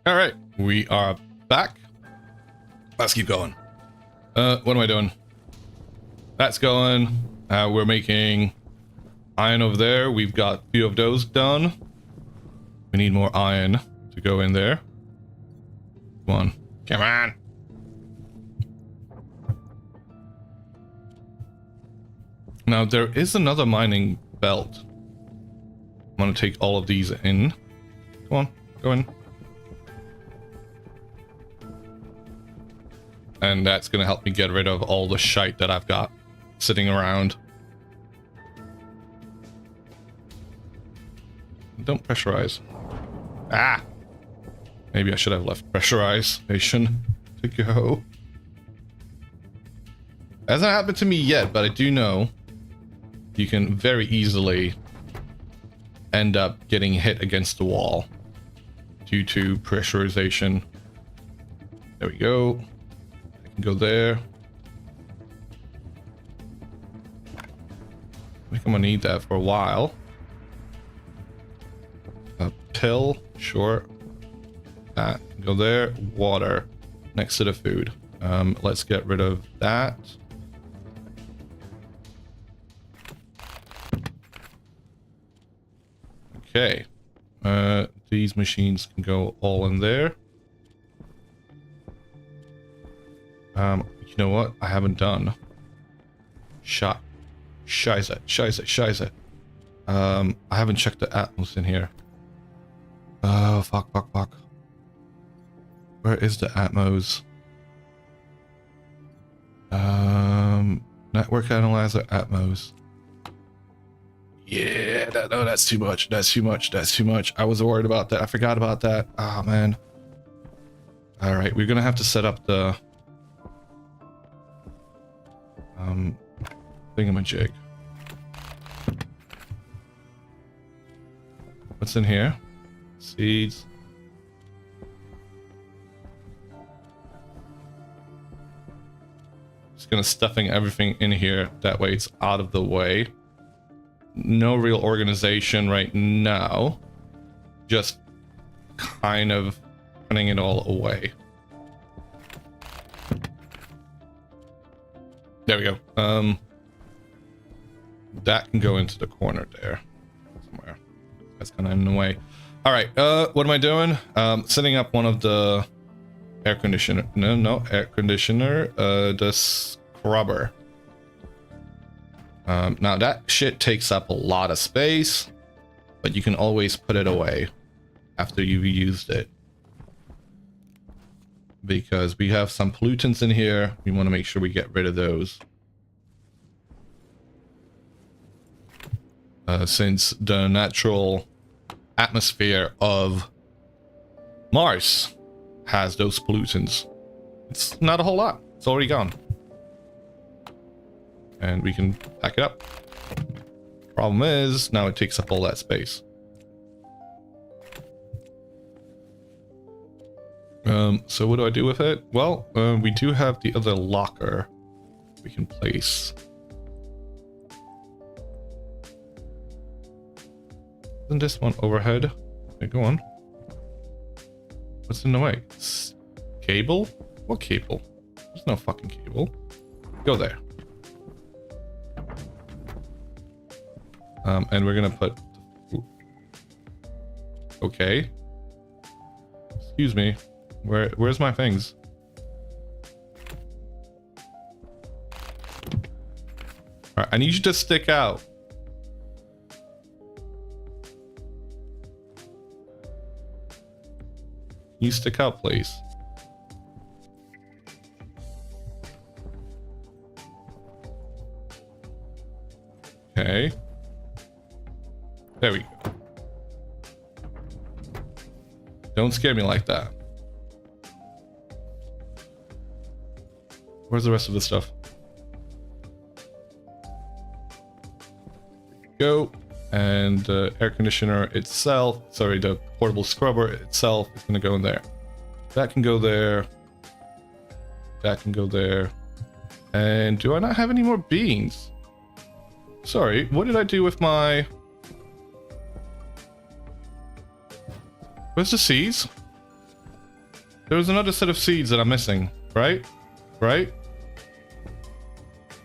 All right, we are back. Let's keep going. What am I doing? That's going. We're making iron over there. We've got a few of those done. We need more iron to go in there. Come on. Come on. Now, there is another mining belt. I'm going to take all of these in. Come on, go in. And that's going to help me get rid of all the shite that I've got sitting around. Don't pressurize. Ah! Maybe I should have left pressurization to go. Hasn't happened to me yet, but I do know you can very easily end up getting hit against the wall due to pressurization. There we go. I can go there. I think I'm gonna need that for a while. A pill, sure. Go there. Water next to the food. Let's get rid of that. Okay. These machines can go all in there. You know what? I haven't done. Scheiße. I haven't checked the Atmos in here. Oh, fuck. Where is the Atmos? Network analyzer Atmos. Yeah, no, that's too much. That's too much. I was worried about that. I forgot about that. Oh, man. All right, we're gonna have to set up the thingamajig. What's in here? Seeds. Just gonna stuffing everything in here. That way it's out of the way. No real organization right now. Just kind of putting it all away. There we go. That can go into the corner there somewhere. That's kind of in the way. All right. What am I doing? Setting up one of the air conditioner. No air conditioner. The scrubber. Now that shit takes up a lot of space, but you can always put it away after you've used it. Because we have some pollutants in here. We want to make sure we get rid of those. Since the natural atmosphere of Mars has those pollutants. It's not a whole lot. It's already gone. And we can pack it up. Problem is, now it takes up all that space. So what do I do with it? Well, we do have the other locker we can place. Isn't this one overhead? Okay, go on. What's in the way? Cable? What cable? There's no fucking cable. Go there. And we're gonna put... Okay. Excuse me. Where's my things? Alright, I need you to stick out. You stick out, please. Okay. There we go. Don't scare me like that. Where's the rest of the stuff? Go. And the air conditioner itself, sorry, the portable scrubber itself is going to go in there. That can go there. That can go there. And do I not have any more beans? Sorry, what did I do with my... Where's the seeds? There was another set of seeds that I'm missing, right? Right?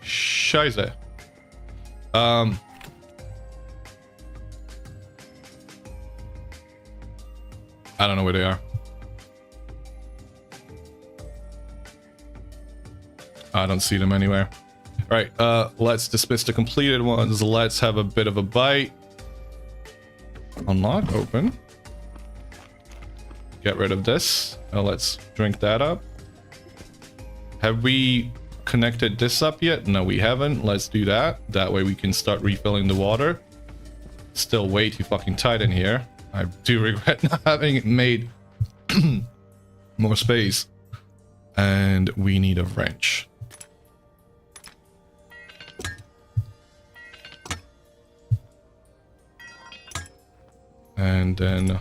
Scheiße. I don't know where they are. I don't see them anywhere. All right, let's dismiss the completed ones. Let's have a bit of a bite. Unlock, open. Get rid of this. Let's drink that up. Have we connected this up yet? No, we haven't. Let's do that. That way we can start refilling the water. Still way too fucking tight in here. I do regret not having made more space. And we need a wrench. And then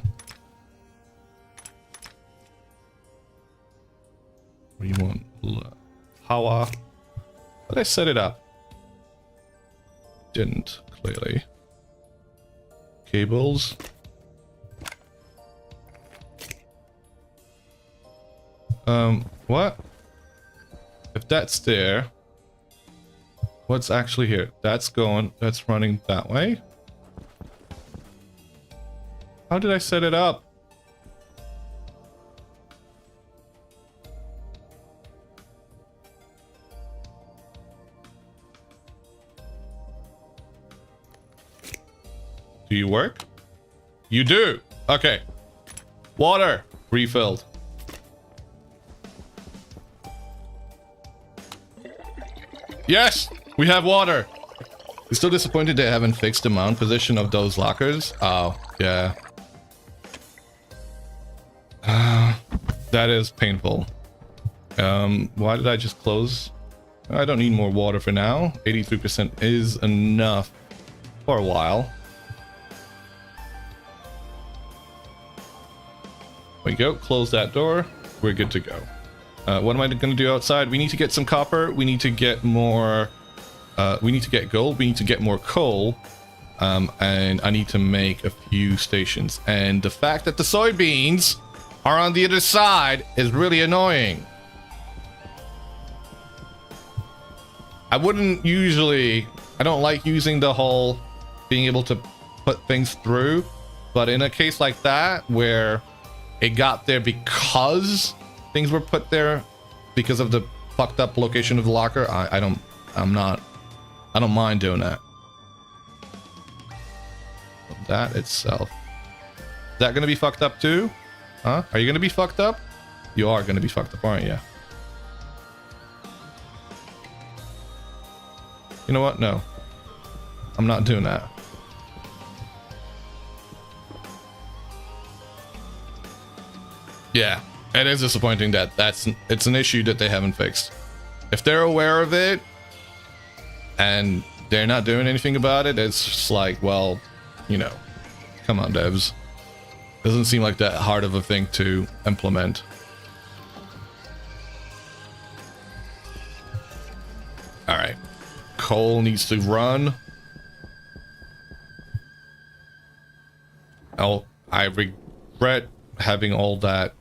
what do you want? Power. But I set it up. Didn't, clearly. Cables. What? If that's there, what's actually here? That's going, that's running that way. How did I set it up? Do you work? You do. Okay. Water refilled. Yes, we have water. I'm still disappointed they haven't fixed the mount position of those lockers. Oh, yeah. That is painful. Why did I just close? I don't need more water for now. 83% is enough for a while. There we go. Close that door. We're good to go. What am I going to do outside? We need to get some copper. We need to get more... we need to get gold. We need to get more coal. And I need to make a few stations. And the fact that the soybeans are on the other side is really annoying. I wouldn't usually... I don't like using the whole being able to put things through. But in a case like that, where it got there because things were put there because of the fucked up location of the locker, I don't mind doing that. That itself. Is that gonna be fucked up too? Huh? Are you gonna be fucked up? You are gonna be fucked up, aren't you? You know what? No. I'm not doing that. Yeah, it is disappointing that it's an issue that they haven't fixed. If they're aware of it and they're not doing anything about it, it's just like, well, you know, come on, devs. Doesn't seem like that hard of a thing to implement. All right, coal needs to run. I regret having all that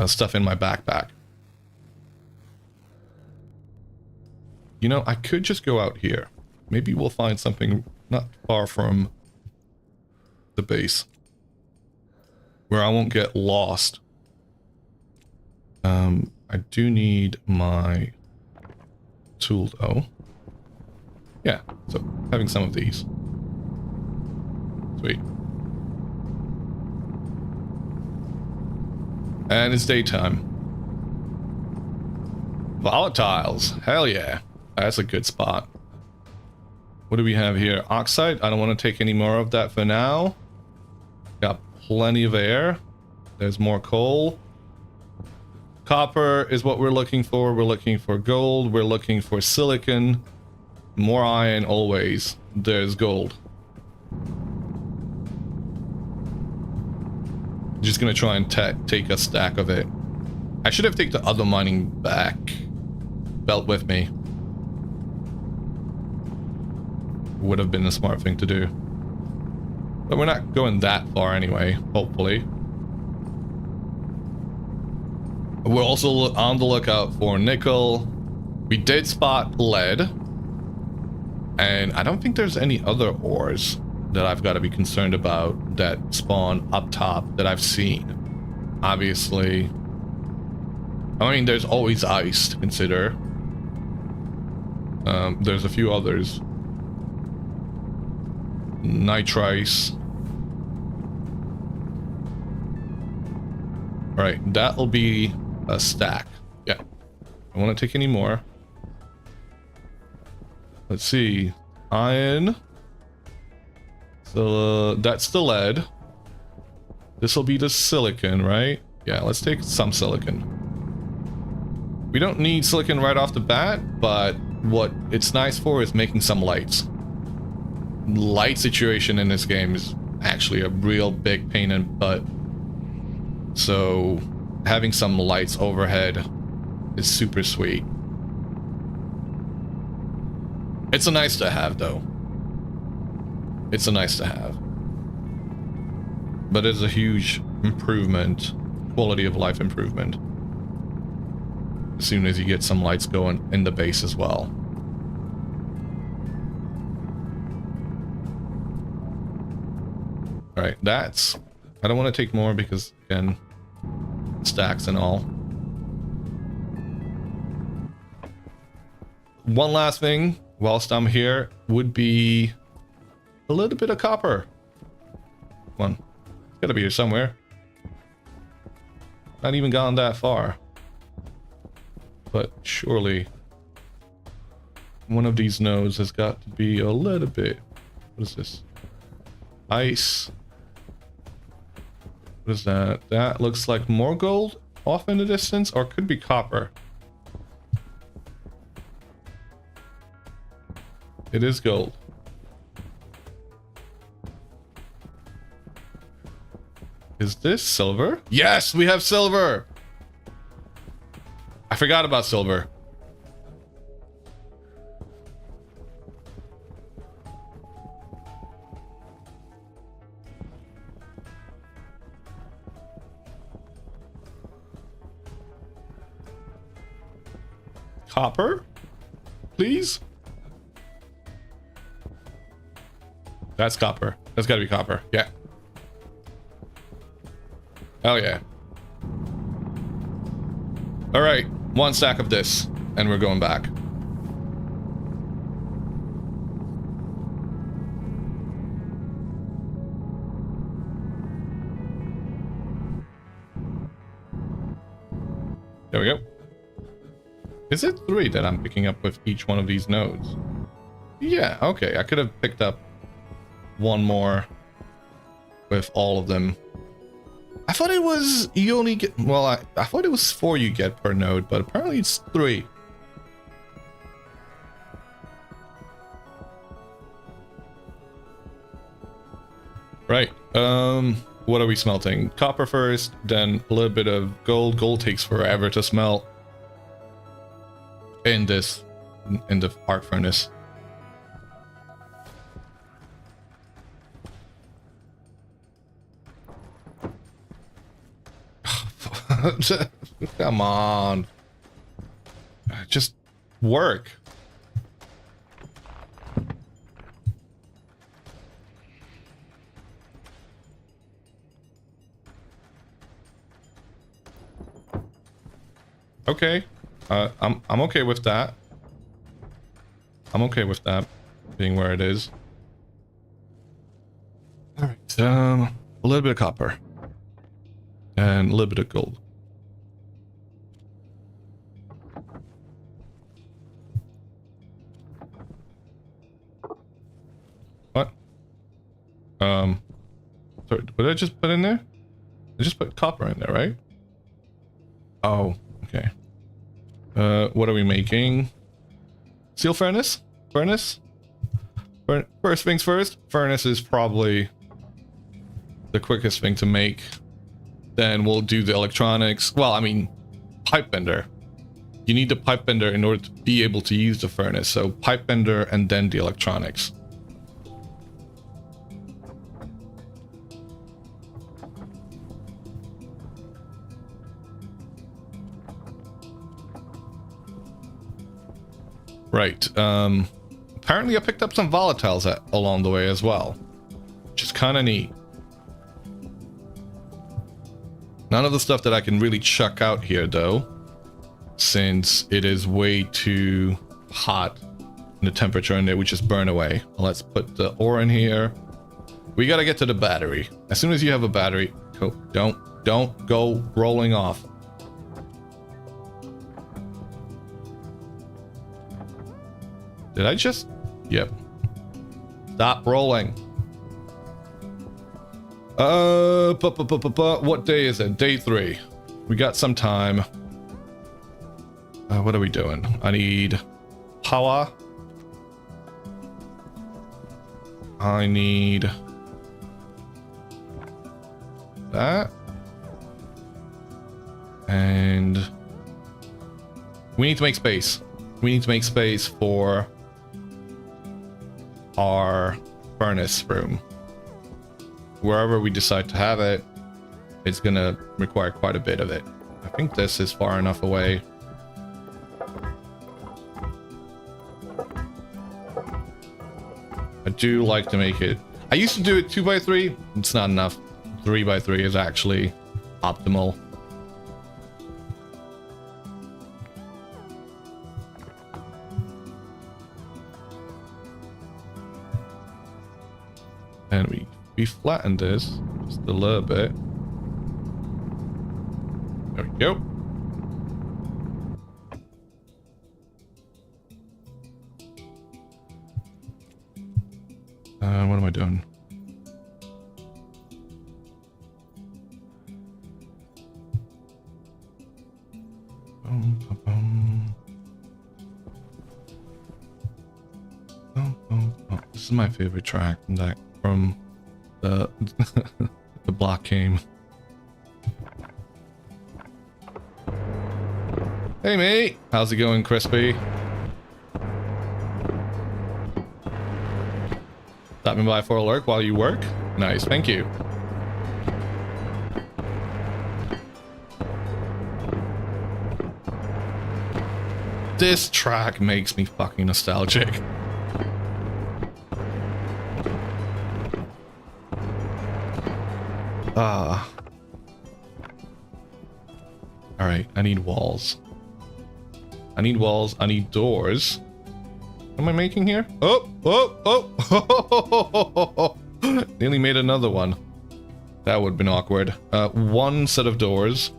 stuff in my backpack. You know, I could just go out here. Maybe we'll find something not far from the base where I won't get lost. I do need my tool though. Yeah, so having some of these. Sweet. And it's daytime. Volatiles. Hell yeah. That's a good spot. What do we have here? Oxide. I don't want to take any more of that for now. Got plenty of air. There's more coal. Copper is what we're looking for. We're looking for gold. We're looking for silicon. More iron always. There's gold. Just gonna try and take a stack of it. I should have taken the other mining belt with me. Would have been the smart thing to do. But we're not going that far anyway, hopefully. We're also on the lookout for nickel. We did spot lead. And I don't think there's any other ores that I've got to be concerned about that spawn up top that I've seen. Obviously. I mean, there's always ice to consider. There's a few others. Nitrice. Alright, that'll be a stack. Yeah. I don't want to take any more. Let's see. Iron. So that's the lead. This will be the silicon, right? Yeah, let's take some silicon. We don't need silicon right off the bat, but what it's nice for is making some lights. Light situation in this game is actually a real big pain in the butt. So having some lights overhead is super sweet. It's a nice to have though. It's a nice to have. But it's a huge improvement, quality of life improvement. As soon as you get some lights going in the base as well. Alright, that's... I don't want to take more because, again, stacks and all. One last thing, whilst I'm here, would be a little bit of copper. Come on. It's gotta be here somewhere. Not even gone that far. But surely one of these nodes has got to be a little bit... What is this? Ice. What is that? That looks like more gold off in the distance, or could be copper. It is gold. Is this silver? Yes, we have silver! I forgot about silver. Copper? Please? That's copper. That's gotta be copper. Yeah. Hell yeah. Alright, one stack of this, and we're going back. There we go. Is it 3 that I'm picking up with each one of these nodes? Yeah, okay. I could have picked up one more with all of them. I thought it was you only get... Well, I thought it was 4 you get per node, but apparently it's 3. Right. What are we smelting? Copper first, then a little bit of gold. Gold takes forever to smelt. In the arc furnace. Come on. Just work. Okay. I'm okay with that. I'm okay with that being where it is. All right. A little bit of copper and a little bit of gold. What? Sorry, what did I just put in there? I just put copper in there, right? Oh, okay. What are we making? Steel furnace? Furnace? First things first, furnace is probably the quickest thing to make. Then we'll do the electronics. Well, I mean, pipe bender. You need the pipe bender in order to be able to use the furnace. So pipe bender and then the electronics. Right. Apparently I picked up some volatiles along the way as well, which is kind of neat. None of the stuff that I can really chuck out here, though, since it is way too hot in the temperature in there, we just burn away. Let's put the ore in here. We gotta get to the battery. As soon as you have a battery, don't go rolling off. Did I just? Yep. Stop rolling. What day is it? Day 3. We got some time. What are we doing? I need power. I need that. And we need to make space. We need to make space for our furnace room. Wherever we decide to have it, it's gonna require quite a bit of it. I think this is far enough away. I do like to make it. I used to do it 2x3. It's not enough. 3x3 is actually optimal. And we flattened this just a little bit. There we go. What am I doing? This is my favorite track from the the block game. Hey mate, how's it going, Crispy? Stopping by for a lurk while you work? Nice, thank you. This track makes me fucking nostalgic. Alright, I need walls. I need walls, I need doors. What am I making here? Oh! Nearly made another one. That would have been awkward. One set of doors.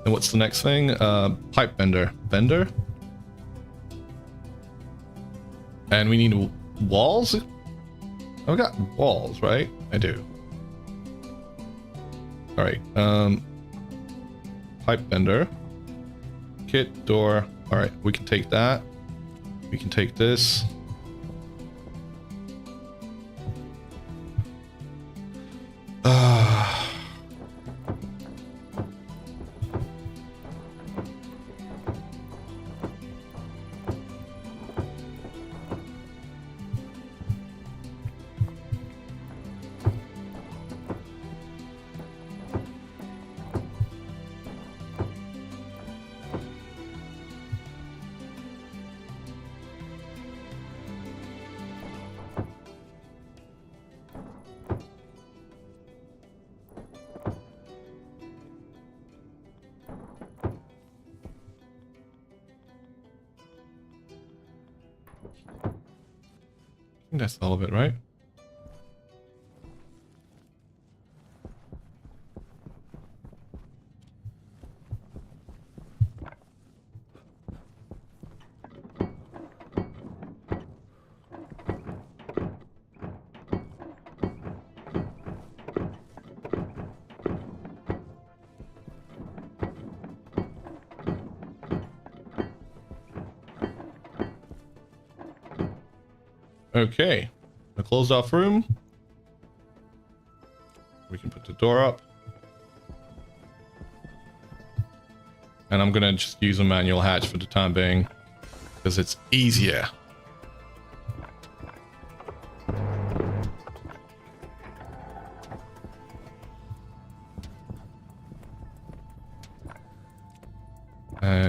And what's the next thing? Pipe bender. Bender? And we need walls? I've got walls, right? I do. Alright, pipe bender. Kit, door. Alright, we can take that. We can take this. I think that's all of it, right? Okay, a closed off room. We can put the door up. And I'm gonna just use a manual hatch for the time being, because it's easier.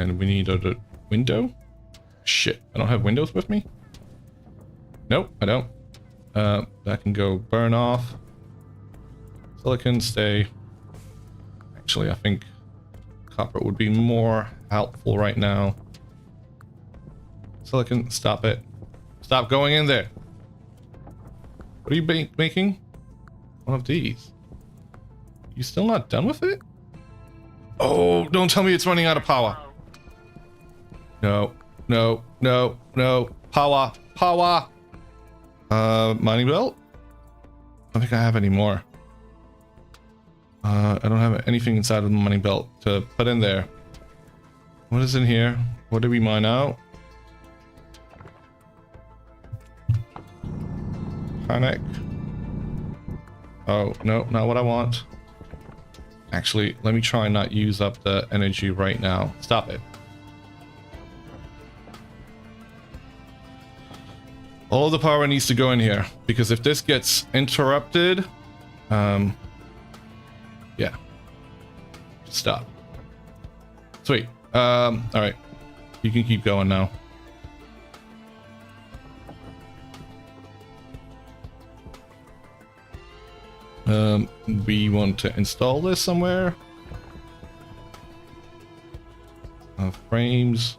And we need a window. Shit, I don't have windows with me? Nope, I don't. That can go burn off. Silicon, stay. Actually, I think copper would be more helpful right now. Silicon, stop it. Stop going in there. What are you making? One of these. You still not done with it? Oh, don't tell me it's running out of power. No, no, no, no. Power, power. Mining belt? I don't think I have any more. I don't have anything inside of the mining belt to put in there. What is in here? What did we mine out? Panic. Oh, no, not what I want. Actually, let me try and not use up the energy right now. Stop it. All the power needs to go in here, because if this gets interrupted, yeah. Stop. Sweet. Alright. You can keep going now. We want to install this somewhere. Frames.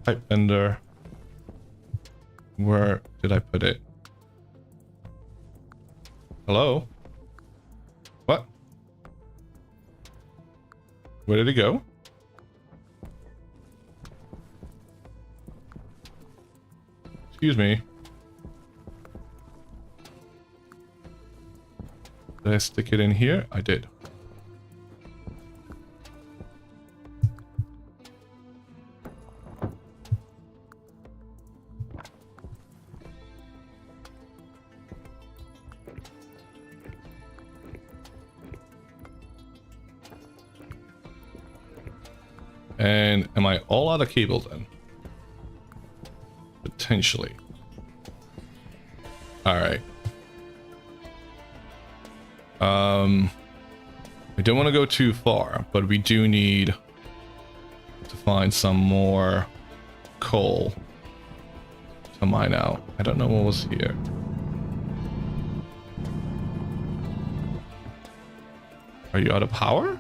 Pipe bender. Where did I put it? Hello? What? Where did it go? Excuse me. Did I stick it in here? I did. And am I all out of cable then? Potentially. Alright. I don't want to go too far, but we do need to find some more coal to mine out. I don't know what was here. Are you out of power?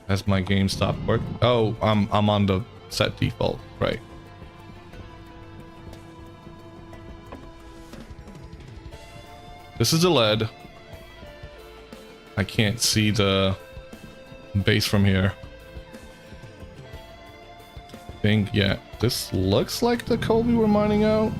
Has my game stopped working? Oh, I'm on the set default, right? This is the lead. I can't see the base from here. I think, yeah, this looks like the coal we were mining out.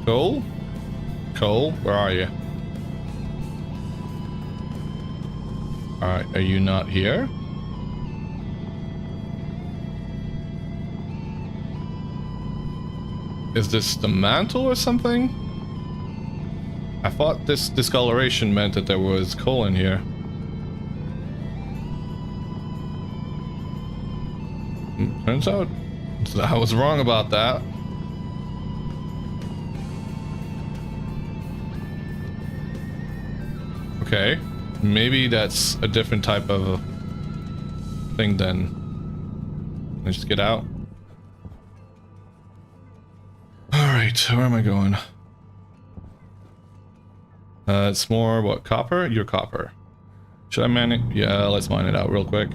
Cole? Cole, where are you? Alright, are you not here? Is this the mantle or something? I thought this discoloration meant that there was coal in here. Turns out I was wrong about that. Okay, maybe that's a different type of thing then. Let's just get out. Alright, where am I going? It's more, what, copper? You're copper. Should I mine it? Yeah, let's mine it out real quick.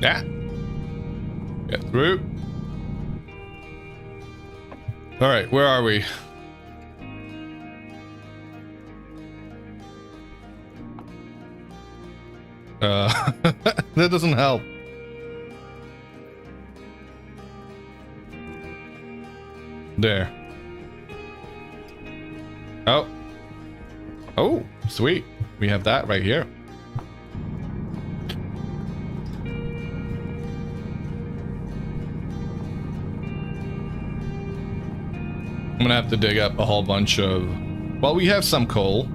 Yeah. Get through. All right, where are we? That doesn't help. There. Oh. Oh, sweet. We have that right here. I'm gonna have to dig up a whole bunch of... Well, we have some coal.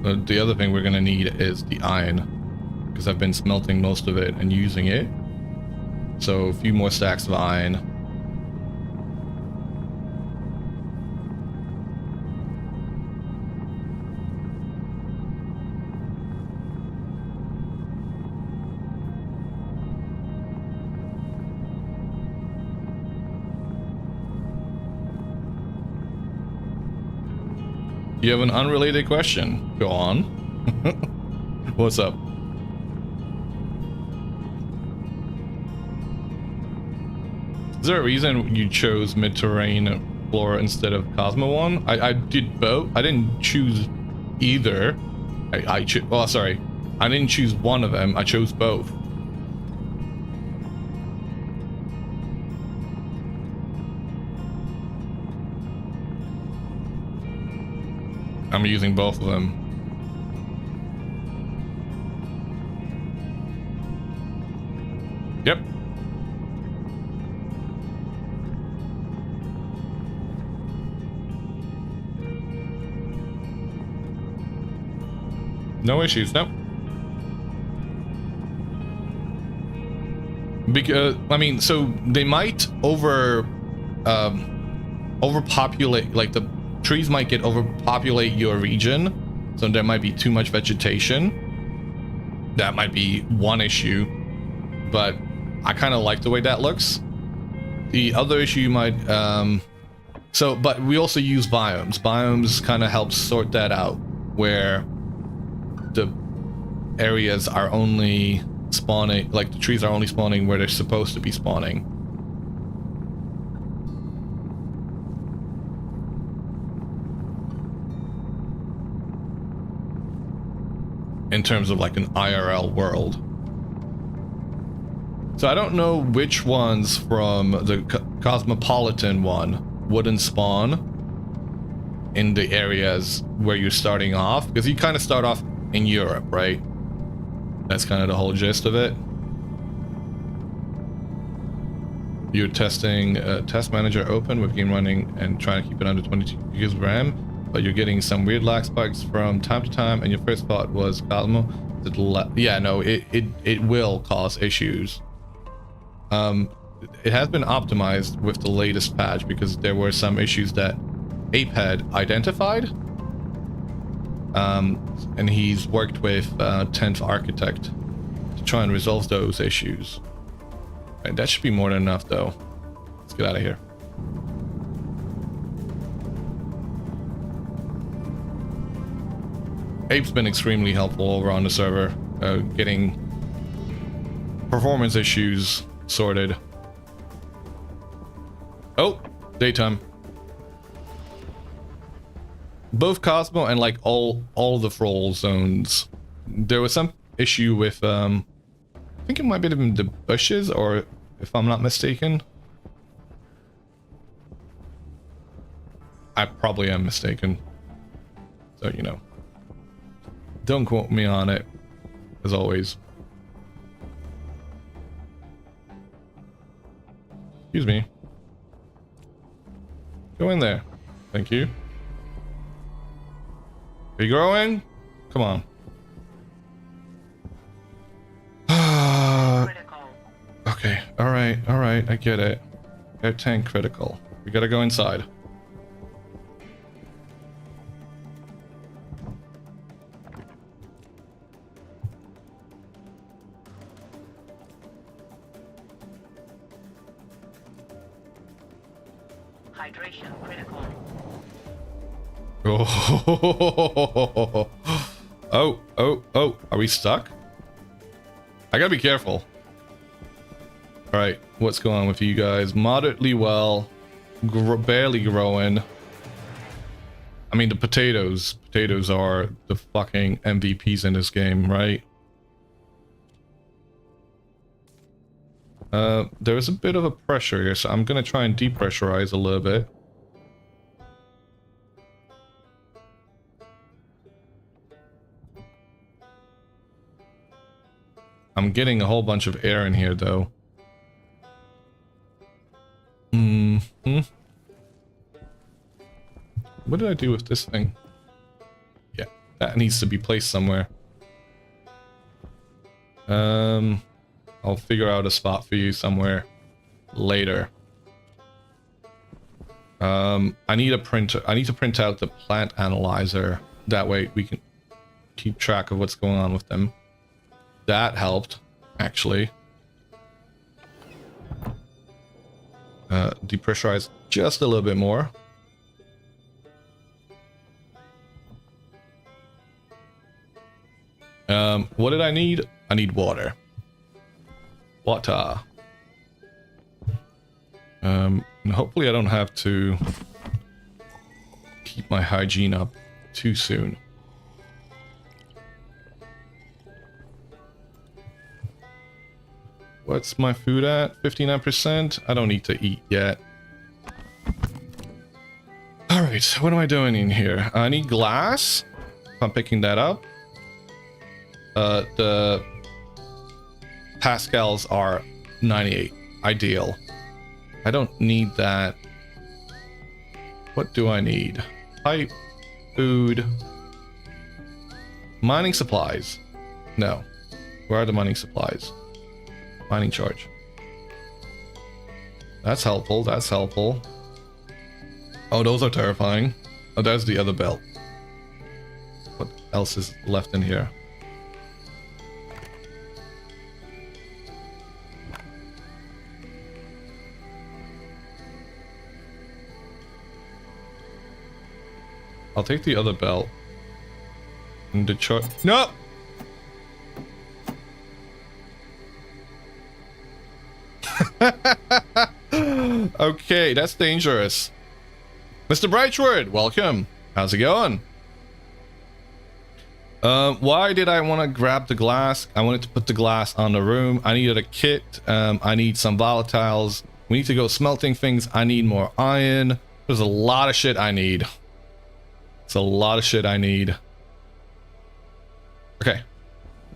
The other thing we're gonna need is the iron. Because I've been smelting most of it and using it. So a few more stacks of iron. You have an unrelated question. Go on. What's up? Is there a reason you chose mid-terrain Flora instead of Cosmo one? I did both. I didn't choose either. Well, sorry. I didn't choose one of them. I chose both. I'm using both of them. Yep. No issues, no. Because, I mean, so they might overpopulate, like the trees might get overpopulate your region, so there might be too much vegetation. That might be one issue, but I kind of like the way that looks. The other issue you might, but we also use biomes. Biomes kind of help sort that out, where the areas are only spawning, like the trees are only spawning where they're supposed to be spawning. In terms of like an IRL world. So I don't know which ones from the Cosmopolitan one wouldn't spawn in the areas where you're starting off, because you kind of start off in Europe, right? That's kind of the whole gist of it. You're testing test manager open with game running and trying to keep it under 22 gigs of RAM, but you're getting some weird lag spikes from time to time, and your first thought was Cosmo. Yeah, no, it will cause issues. It has been optimized with the latest patch because there were some issues that Ape had identified. And he's worked with 10th Architect to try and resolve those issues. And that should be more than enough, though. Let's get out of here. Ape's been extremely helpful over on the server, getting performance issues sorted. Oh, daytime. Both Cosmo and like all the Froll zones, there was some issue with I think it might be the bushes, or if I'm not mistaken. I probably am mistaken. So, you know, don't quote me on it, as always. Excuse me. Go in there. Thank you. Are you growing? Come on. Okay, alright, I get it. Air tank critical. We gotta go inside. Hydration critical. Oh, are we stuck? I gotta be careful. All right, what's going on with you guys? Moderately well, barely growing. I mean, the potatoes are the fucking MVPs in this game, right? There is a bit of a pressure here, so I'm gonna try and depressurize a little bit. I'm getting a whole bunch of air in here, though. What did I do with this thing? Yeah, that needs to be placed somewhere. I'll figure out a spot for you somewhere later. I need a printer. I need to print out the plant analyzer. That way we can keep track of what's going on with them. That helped, actually. Depressurize just a little bit more. What did I need? I need water. Water. And hopefully I don't have to keep my hygiene up too soon. What's my food at? 59%? I don't need to eat yet. Alright, what am I doing in here? I need glass. I'm picking that up. The Pascals are 98. Ideal. I don't need that. What do I need? Pipe, food, mining supplies. No. Where are the mining supplies? Mining charge. That's helpful. That's helpful. Oh, those are terrifying. Oh, there's the other belt. What else is left in here? I'll take the other belt. And the chart. No! Okay, that's dangerous. Mr. Brightward, welcome. How's it going? Why did I want to grab the glass? I wanted to put the glass on the room. I needed a kit. I need some volatiles. We need to go smelting things. I need more iron. There's a lot of shit I need. It's a lot of shit I need. Okay.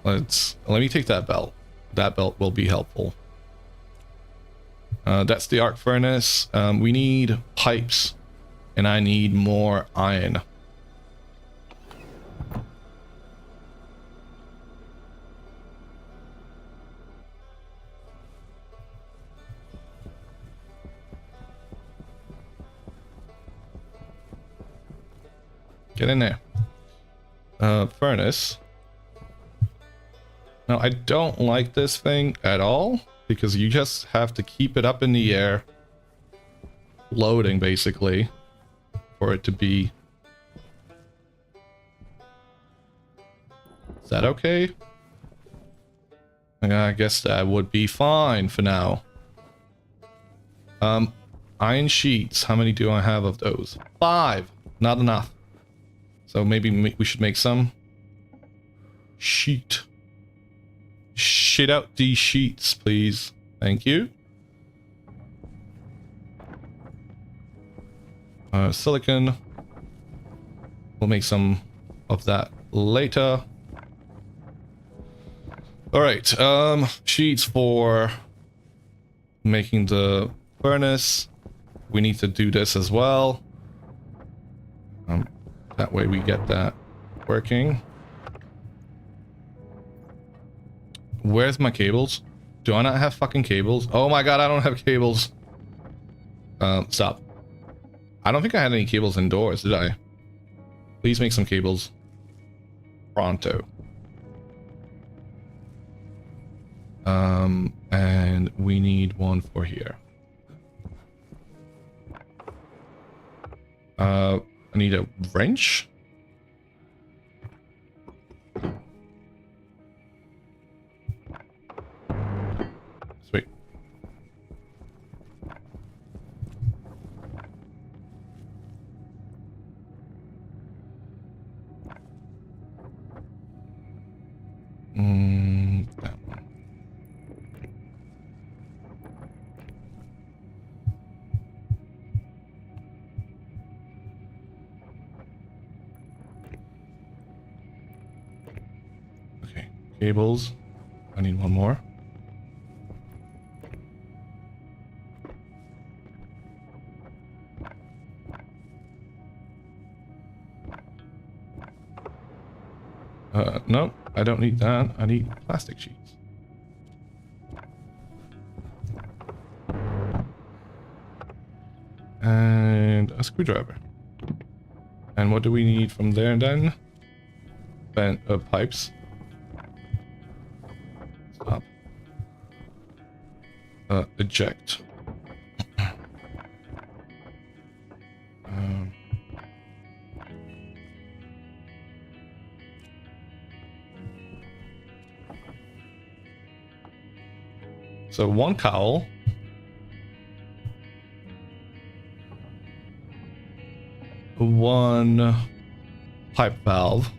Let me take that belt. That belt will be helpful. That's the arc furnace. We need pipes. And I need more iron. Get in there. Furnace. Now, I don't like this thing at all, because you just have to keep it up in the air, loading, basically, for it to be... Is that okay? I guess that would be fine for now. Iron sheets. How many do I have of those? 5. Not enough. So maybe we should make some. Sheet. Shit out these sheets, please. Thank you. Silicon. We'll make some of that later. Alright, sheets for making the furnace. We need to do this as well. That way we get that working. Where's my cables? Do I not have fucking cables? Oh my god, I don't have cables. Stop. I don't think I had any cables indoors, did I? Please make some cables. Pronto. And we need one for here. I need a wrench. Sweet. cables. I need one more. No, I don't need that. I need plastic sheets. And a screwdriver. And what do we need from there then? Pipes. Stop. Eject. So one cowl. One pipe valve.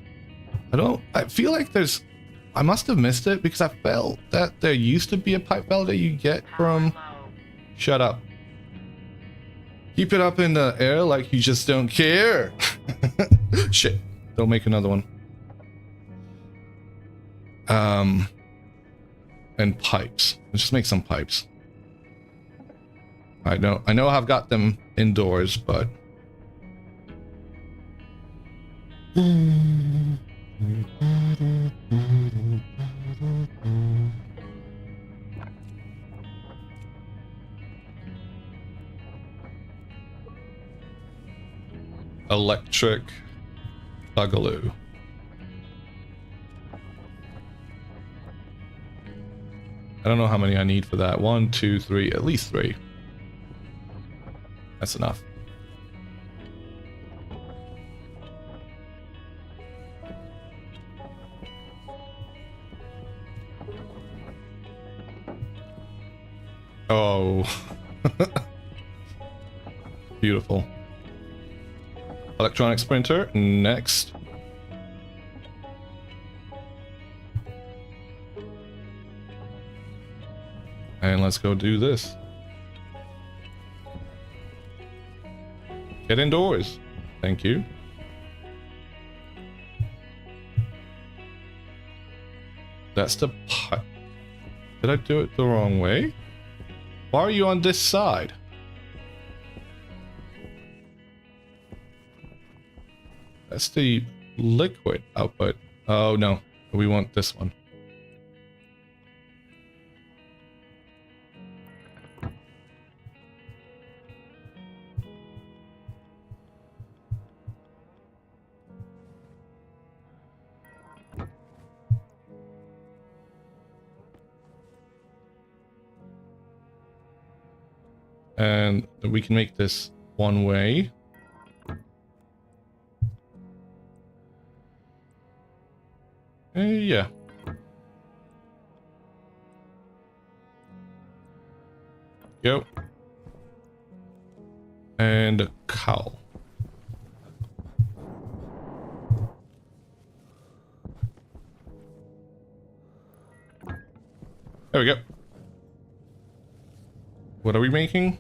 I feel like I must have missed it because I felt that there used to be a pipe valve that you get from... Shut up. Keep it up in the air like you just don't care. Shit. Don't make another one. And pipes. Let's just make some pipes. I know I've got them indoors, but... Electric Bugaloo. I don't know how many I need for that. 1, 2, 3, at least 3. That's enough. Oh. Beautiful. Electronics printer, next. And let's go do this. Get indoors. Thank you. That's the pipe. Did I do it the wrong way? Why are you on this side? That's the liquid output. Oh no, we want this one. And we can make this one way. Yeah. Go. And a cowl. There we go. What are we making?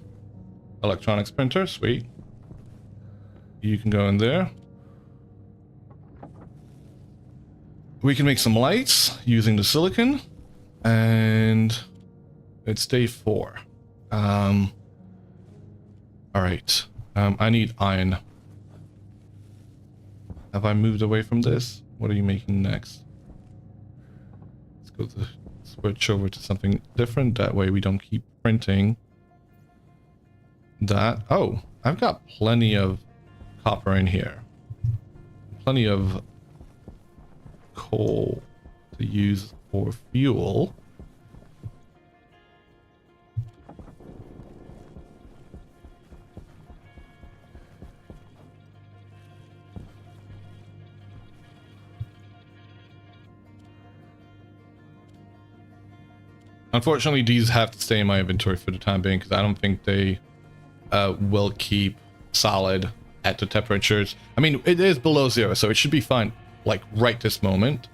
Electronics printer, sweet. You can go in there. We can make some lights using the silicon, and it's day 4. All right. I need iron. Have I moved away from this? What are you making next? Let's go to switch over to something different. That way we don't keep printing that. Oh, I've got plenty of copper in here. Plenty of coal to use for fuel. Unfortunately, these have to stay in my inventory for the time being because I don't think they will keep solid at the temperatures. I mean, it is below 0, so it should be fine, like right this moment.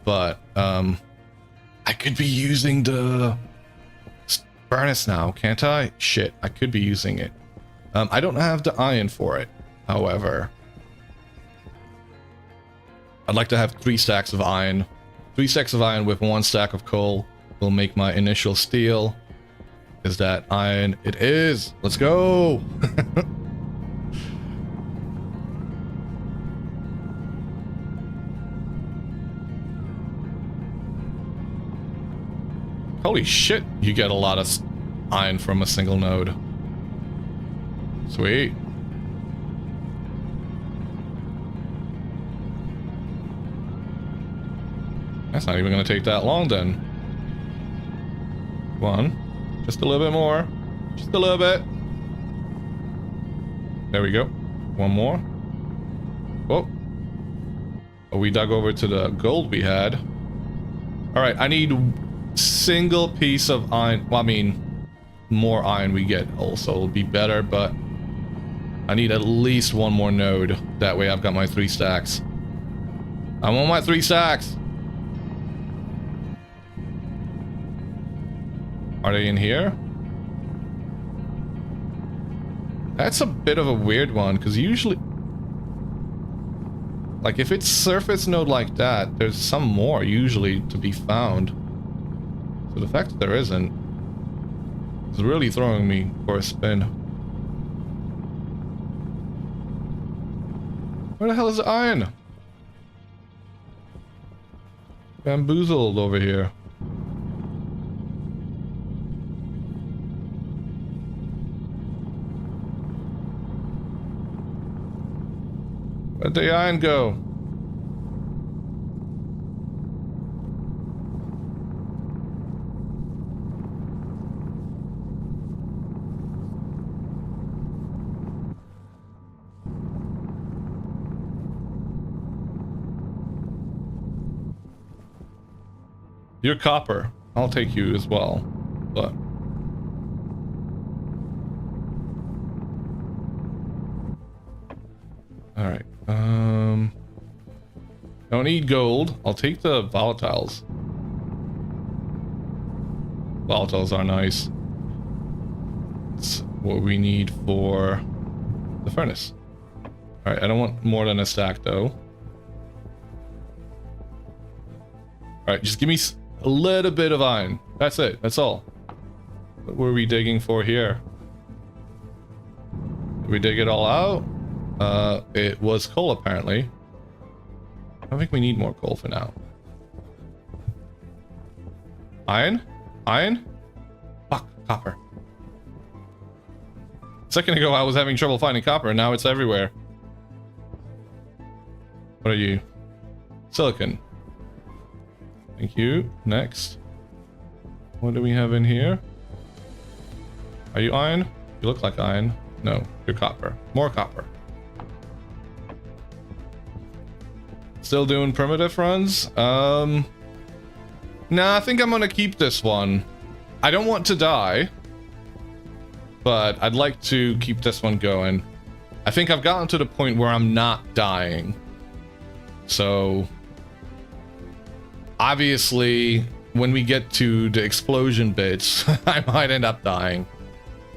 But I could be using the furnace now, can't I? Shit, I could be using it. I don't have the iron for it, however. I'd like to have 3 stacks of iron, 3 stacks of iron with 1 stack of coal will make my initial steel. Is that iron? It is. Let's go. Holy shit, you get a lot of iron from a single node. Sweet. That's not even going to take that long then. Come on. Just a little bit more. Just a little bit. There we go. One more. Whoa. Oh, we dug over to the gold we had. Alright, I need single piece of iron. Well, I mean, more iron we get also will be better, but I need at least one more node. That way I've got my 3 stacks. I want my 3 stacks. Are they in here? That's a bit of a weird one, because usually... like, if it's surface node like that, there's some more usually to be found. So the fact that there isn't is really throwing me for a spin. Where the hell is the iron? Bamboozled over here. Where'd the iron go? You're copper. I'll take you as well, but... alright, don't need gold. I'll take the volatiles. Volatiles are nice. It's what we need for the furnace. Alright, I don't want more than a stack though. Alright, just give me a little bit of iron. That's it. That's all. What were we digging for here? Did we dig it all out? It was coal apparently. I don't think we need more coal for now. Iron? Iron? Fuck, copper. A second ago I was having trouble finding copper and now it's everywhere. What are you? Silicon. Thank you. Next. What do we have in here? Are you iron? You look like iron. No, you're copper. More copper. Still doing primitive runs? Nah, I think I'm gonna keep this one. I don't want to die, but I'd like to keep this one going. I think I've gotten to the point where I'm not dying. So, obviously, when we get to the explosion bits, I might end up dying.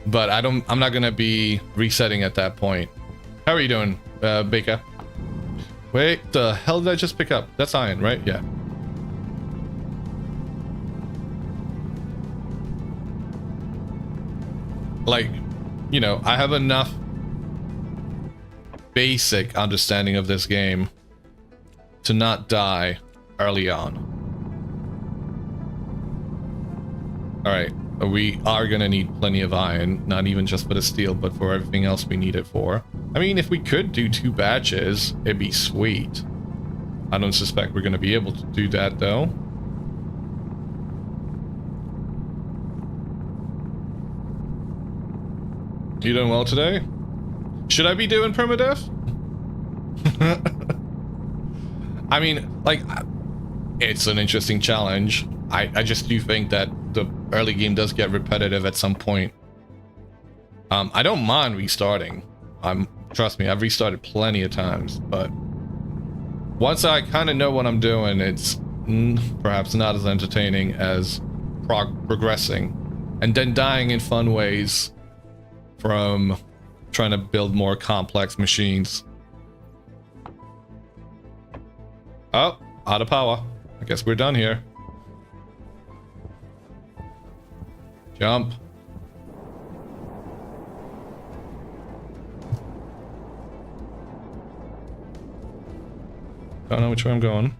But I'm not gonna be resetting at that point. How are you doing, Baker? Wait, the hell did I just pick up? That's iron, right? Yeah. Like, you know, I have enough basic understanding of this game to not die early on. Alright, we are gonna need plenty of iron, not even just for the steel, but for everything else we need it for. I mean, if we could do 2 batches, it'd be sweet. I don't suspect we're gonna be able to do that, though. You doing well today? Should I be doing primitive? I mean, like, it's an interesting challenge. I just do think that the early game does get repetitive at some point. I don't mind restarting. Trust me, I've restarted plenty of times, but once I kind of know what I'm doing, it's perhaps not as entertaining as progressing and then dying in fun ways from trying to build more complex machines. Oh, out of power. I guess we're done here. Jump. Don't know which way I'm going.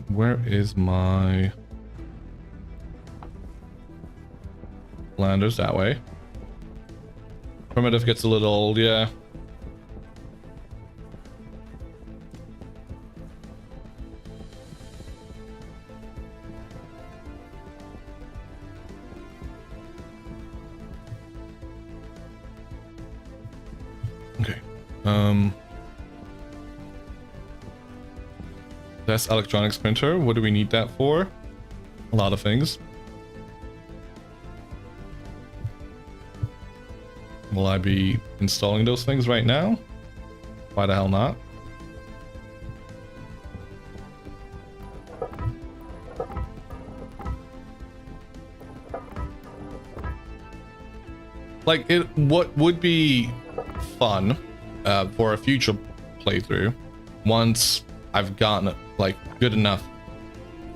Where is my... Landers that way. Primitive gets a little old, yeah. Okay. That's electronics printer. What do we need that for? A lot of things. Will I be installing those things right now? Why the hell not? Like, what would be fun for a future playthrough, once I've gotten like good enough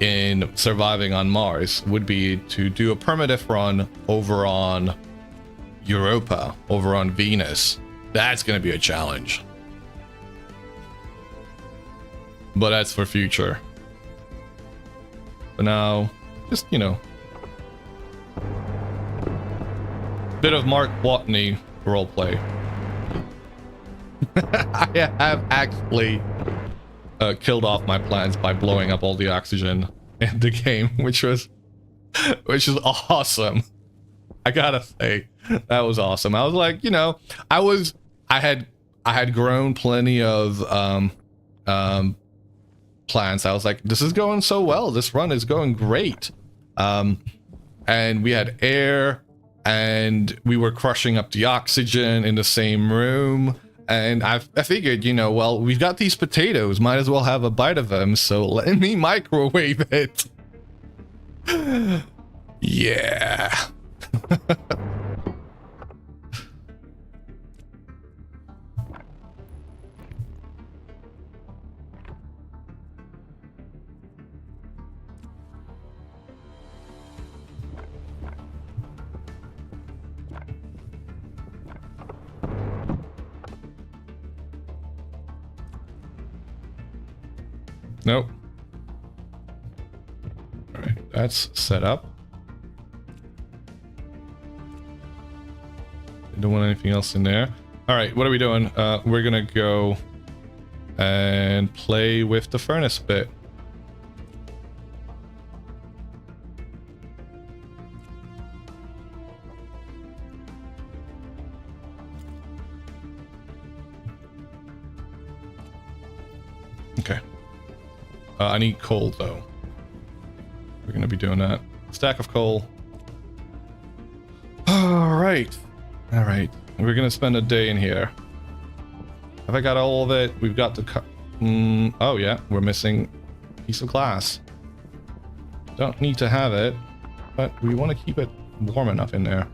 in surviving on Mars, would be to do a permadeath run over on Europa, over on Venus. That's gonna be a challenge, but that's for future. But now, just, you know, bit of Mark Watney roleplay. I have actually killed off my plans by blowing up all the oxygen in the game, which is awesome. I gotta say, that was awesome. I was like, you know, I had grown plenty of plans. I was like, this is going so well. This run is going great. And we had air, and we were crushing up the oxygen in the same room. And I figured, you know, well, we've got these potatoes, might as well have a bite of them, so let me microwave it. Yeah. Nope. All right, that's set up. Don't want anything else in there. All right, what are we doing? We're gonna go and play with the furnace bit. Okay. I need coal though. We're gonna be doing that. Stack of coal. All right. All right. We're gonna spend a day in here. Have I got all of it? We've got the oh yeah, we're missing a piece of glass. Don't need to have it, but we want to keep it warm enough in there.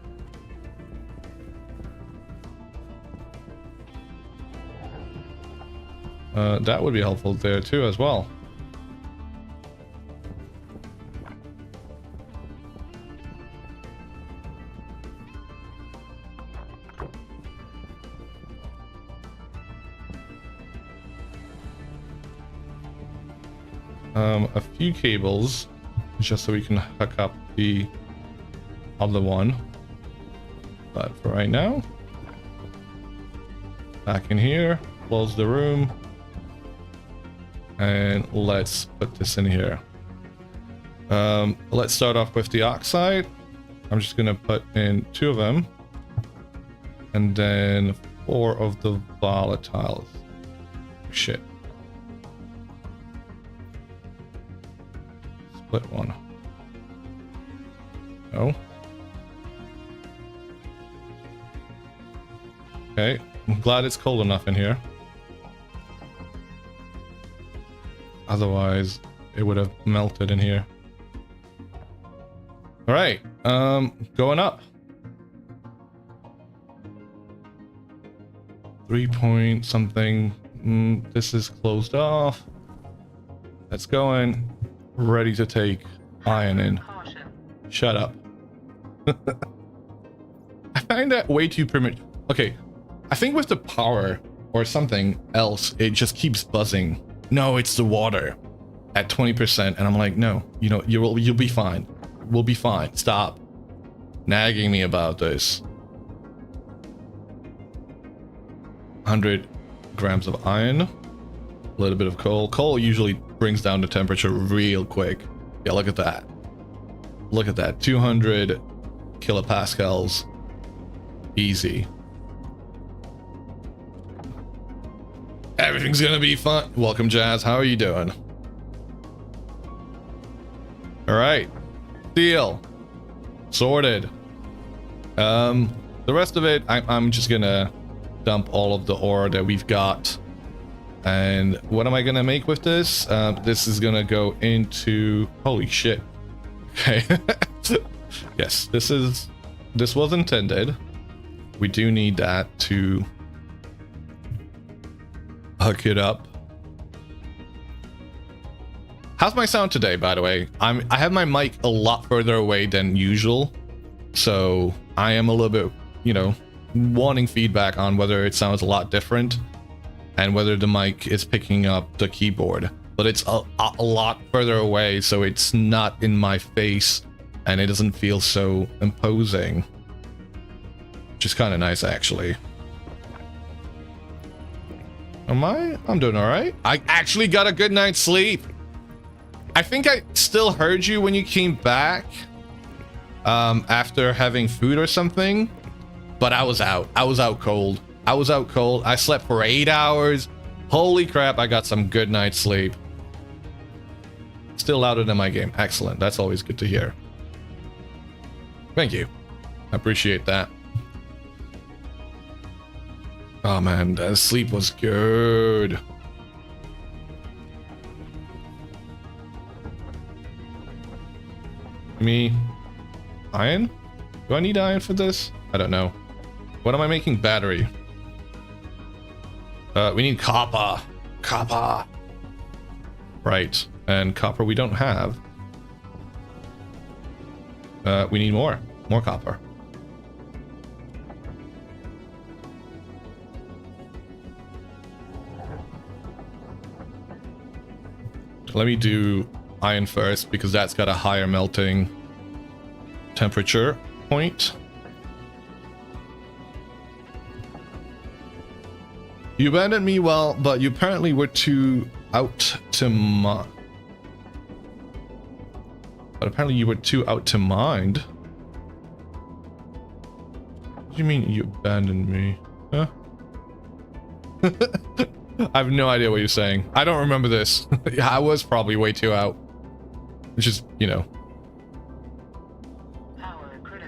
That would be helpful there too as well. A few cables just so we can hook up the other one, but for right now, back in here, close the room, and let's put this in here. Let's start off with the oxide. I'm just gonna put in 2 of them, and then 4 of the volatiles. Shit. Split one. No. Okay, I'm glad it's cold enough in here. Otherwise, it would have melted in here. All right, going up. 3 point something This is closed off. Let's go in. Ready to take iron in. Caution. Shut up. I find that way too primitive. Okay, I think with the power or something else, it just keeps buzzing. No, it's the water at 20%, and I'm like, no, you know, you'll be fine. We'll be fine. Stop nagging me about this. 100 grams of iron, a little bit of coal. Coal usually brings down the temperature real quick. Yeah, look at that. Look at that. 200 kilopascals. Easy. Everything's gonna be fun. Welcome, Jazz. How are you doing? All right. Deal. Sorted. The rest of it, I'm just gonna dump all of the ore that we've got. And what am I gonna make with this? This is gonna go into... Holy shit. Okay. Yes, this was intended. We do need that to hook it up. How's my sound today, by the way? I have my mic a lot further away than usual, so I am a little bit, you know, wanting feedback on whether it sounds a lot different and whether the mic is picking up the keyboard. But it's a lot further away, so it's not in my face and it doesn't feel so imposing. Which is kind of nice, actually. I'm doing all right. I actually got a good night's sleep. I think I still heard you when you came back after having food or something, but I was out. I was out cold. I slept for 8 hours. Holy crap, I got some good night's sleep. Still louder than my game. Excellent. That's always good to hear. Thank you. I appreciate that. Oh man, that sleep was good. Me, iron? Do I need iron for this? I don't know. What am I making? Battery. We need copper. Copper. Right, and copper we don't have. We need more copper. Let me do iron first because that's got a higher melting temperature point. You abandoned me, well, but you apparently were too out to mind. But apparently you were too out to mind. What do you mean you abandoned me? Huh? I have no idea what you're saying. I don't remember this. I was probably way too out. Which is, you know.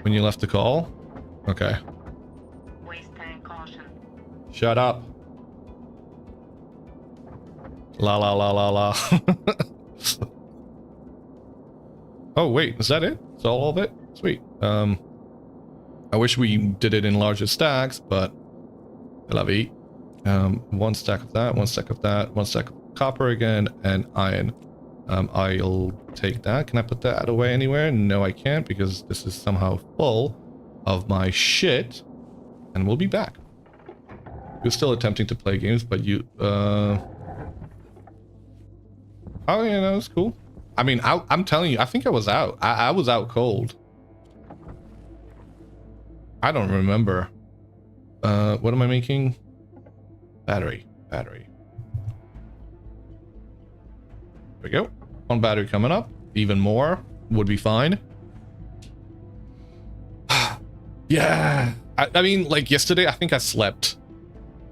When you left the call? Okay. Waste tank caution. Shut up. La la la la la. Oh wait, is that it? Is that all of it? Sweet. I wish we did it in larger stacks, but I love it. One stack of that, one stack of that, one stack of copper again, and iron. I'll take that. Can I put that away anywhere? No, I can't because this is somehow full of my shit. And we'll be back. You're still attempting to play games, but you, oh yeah, no, it's cool. I mean, I'm telling you, I think I was out. I was out cold. I don't remember. What am I making? Battery. There we go. One battery coming up. Even more would be fine. Yeah. I mean, like yesterday, I think I slept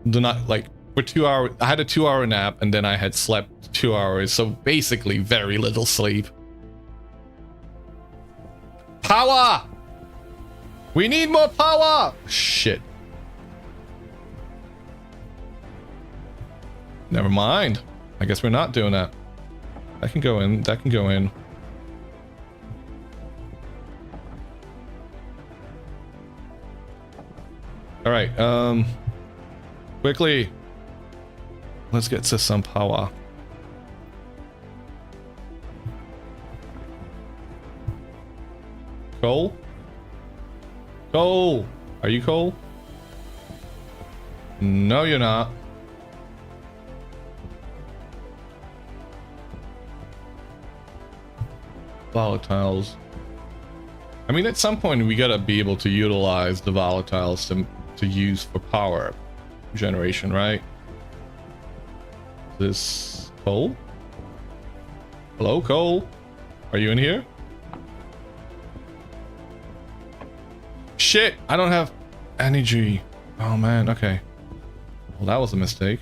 the night, like for 2 hours. I had a 2-hour nap and then I had slept 2 hours. So basically very little sleep. Power! We need more power! Shit. Never mind. I guess we're not doing that. That can go in. That can go in. All right. Quickly. Let's get to some power. Coal? Coal! Are you coal? No, you're not. Volatiles. I mean, at some point we gotta be able to utilize the volatiles to use for power generation, right? This coal? Hello, coal? Are you in here? Shit! I don't have energy. Oh man, okay. Well, that was a mistake.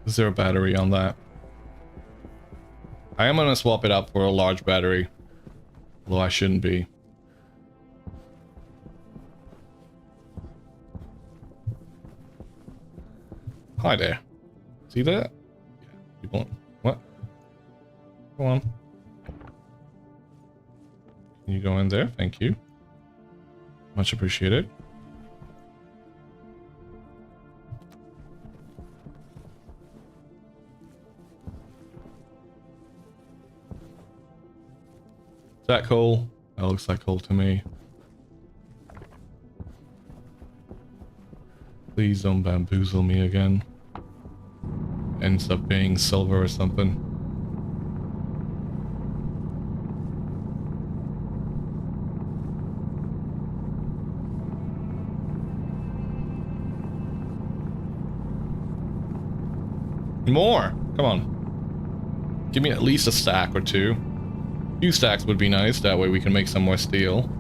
Is there a battery on that? I am gonna swap it out for a large battery. Although I shouldn't be. Hi there. See that? Yeah. People. What? Go on. Can you go in there? Thank you. Much appreciated. Is that coal? That looks like coal to me. Please don't bamboozle me again. Ends up being silver or something. More! Come on. Give me at least a stack or two. A few stacks would be nice, that way we can make some more steel.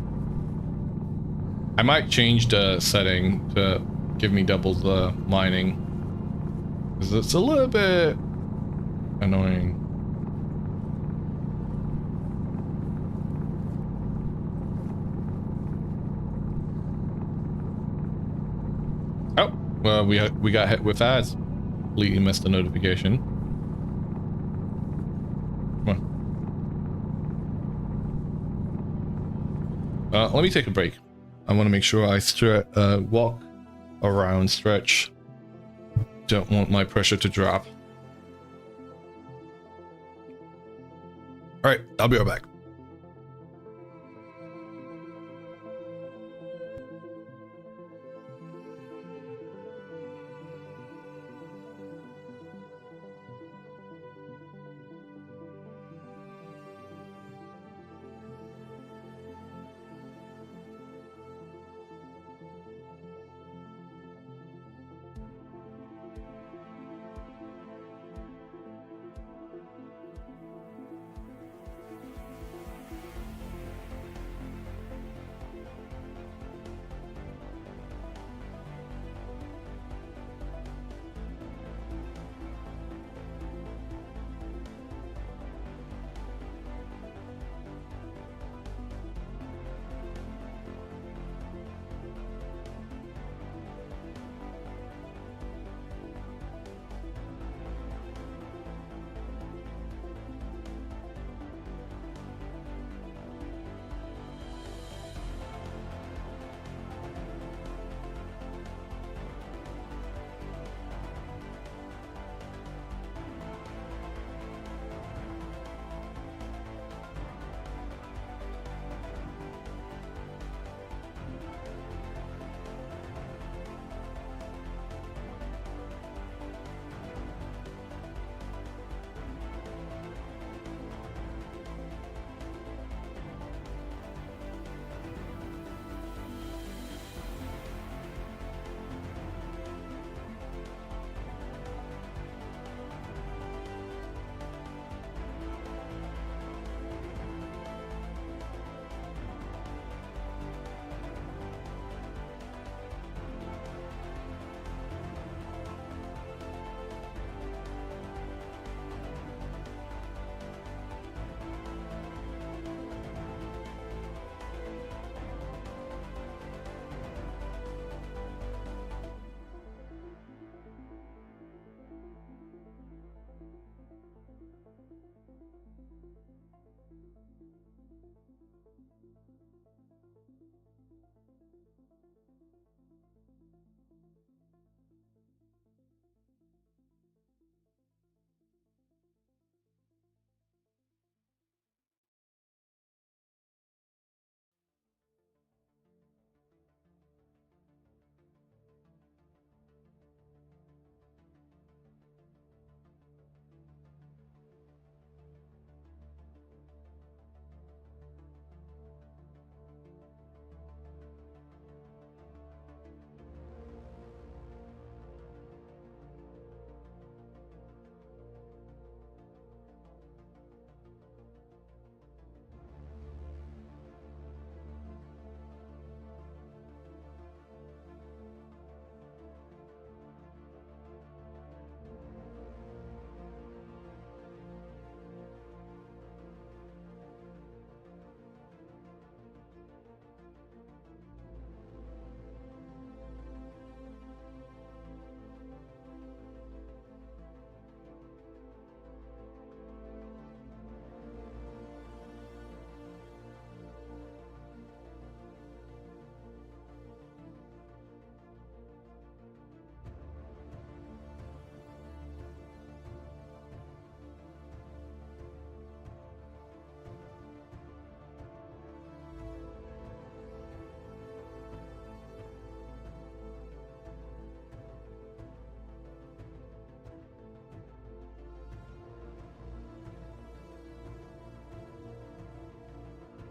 I might change the setting to give me double the mining. Because it's a little bit annoying. Oh, well, we got hit with ads. Completely missed the notification. Come on. Let me take a break. I want to make sure I walk around, stretch. Don't want my pressure to drop. Alright, I'll be right back.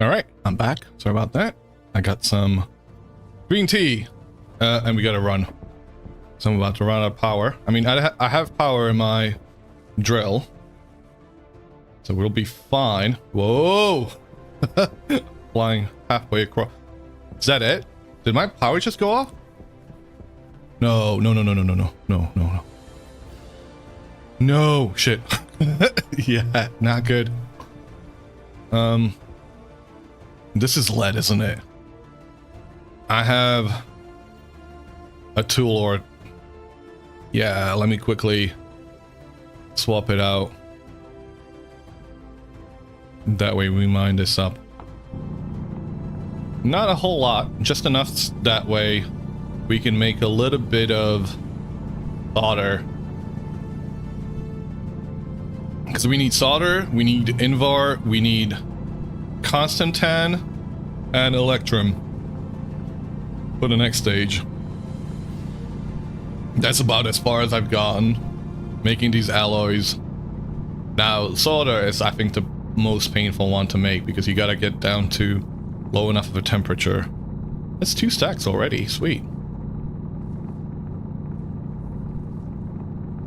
All right, I'm back. Sorry about that. I got some green tea, and we gotta run. So I'm about to run out of power. I mean, I have power in my drill, so we'll be fine. Whoa! Flying halfway across. Is that it? Did my power just go off? No, no, no, no, no, no, no, no, no, no. No, shit. Yeah, not good. This is lead, isn't it? I have a tool or... Yeah, let me quickly swap it out. That way we mine this up. Not a whole lot, just enough that way we can make a little bit of solder. Because we need solder, we need Invar, we need Constantan, and Electrum for the next stage. That's about as far as I've gotten, making these alloys. Now, solder is, I think, the most painful one to make, because you gotta get down to low enough of a temperature. That's 2 stacks already, sweet.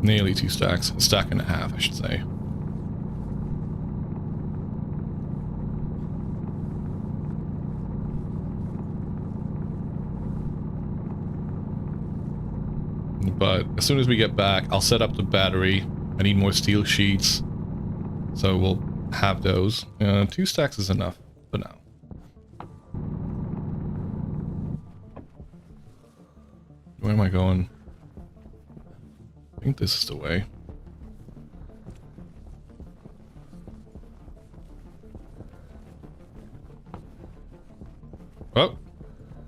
Nearly 2 stacks, a stack and a half, I should say. But as soon as we get back, I'll set up the battery. I need more steel sheets, so we'll have those. 2 stacks is enough for now. Where am I going? I think this is the way. Oh,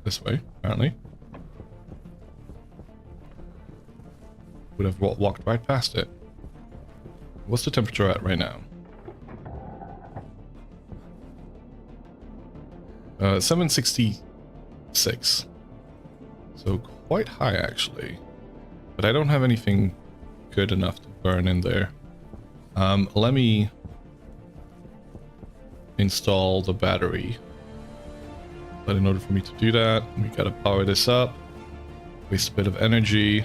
this way, apparently. Would have walked right past it. What's the temperature at right now? 766. So quite high actually. But I don't have anything good enough to burn in there. Let me install the battery. But in order for me to do that, we gotta power this up. Waste a bit of energy.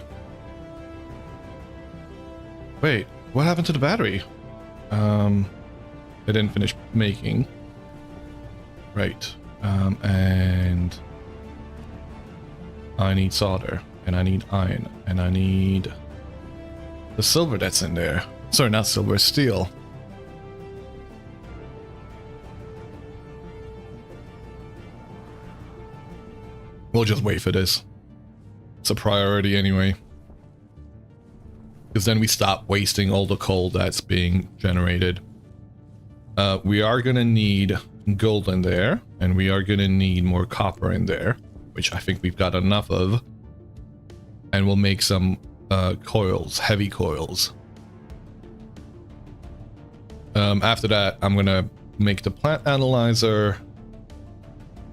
Wait, what happened to the battery? I didn't finish making. Right. And I need solder, and I need iron, and I need the silver that's in there. Sorry, not silver, steel. We'll just wait for this. It's a priority anyway. Because then we stop wasting all the coal that's being generated. We are going to need gold in there, and we are going to need more copper in there, which I think we've got enough of. And we'll make some coils, heavy coils. After that, I'm going to make the plant analyzer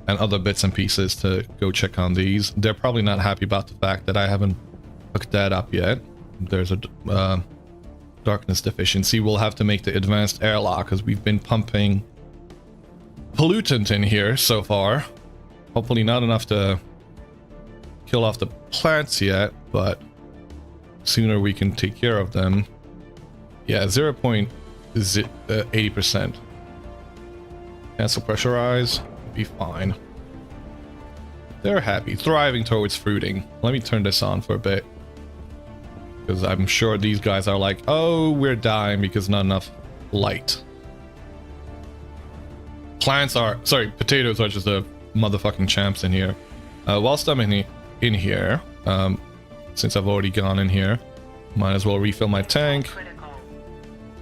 and other bits and pieces to go check on these. They're probably not happy about the fact that I haven't hooked that up yet. There's a darkness deficiency. We'll have to make the advanced airlock because we've been pumping pollutant in here so far. Hopefully not enough to kill off the plants yet, but sooner we can take care of them. Yeah, 0.80%. Cancel pressurize. Be fine. They're happy, thriving towards fruiting. Let me turn this on for a bit. Because I'm sure these guys are like, oh, we're dying because not enough light. Potatoes are just the motherfucking champs in here. Whilst I'm in here, since I've already gone in here, might as well refill my tank.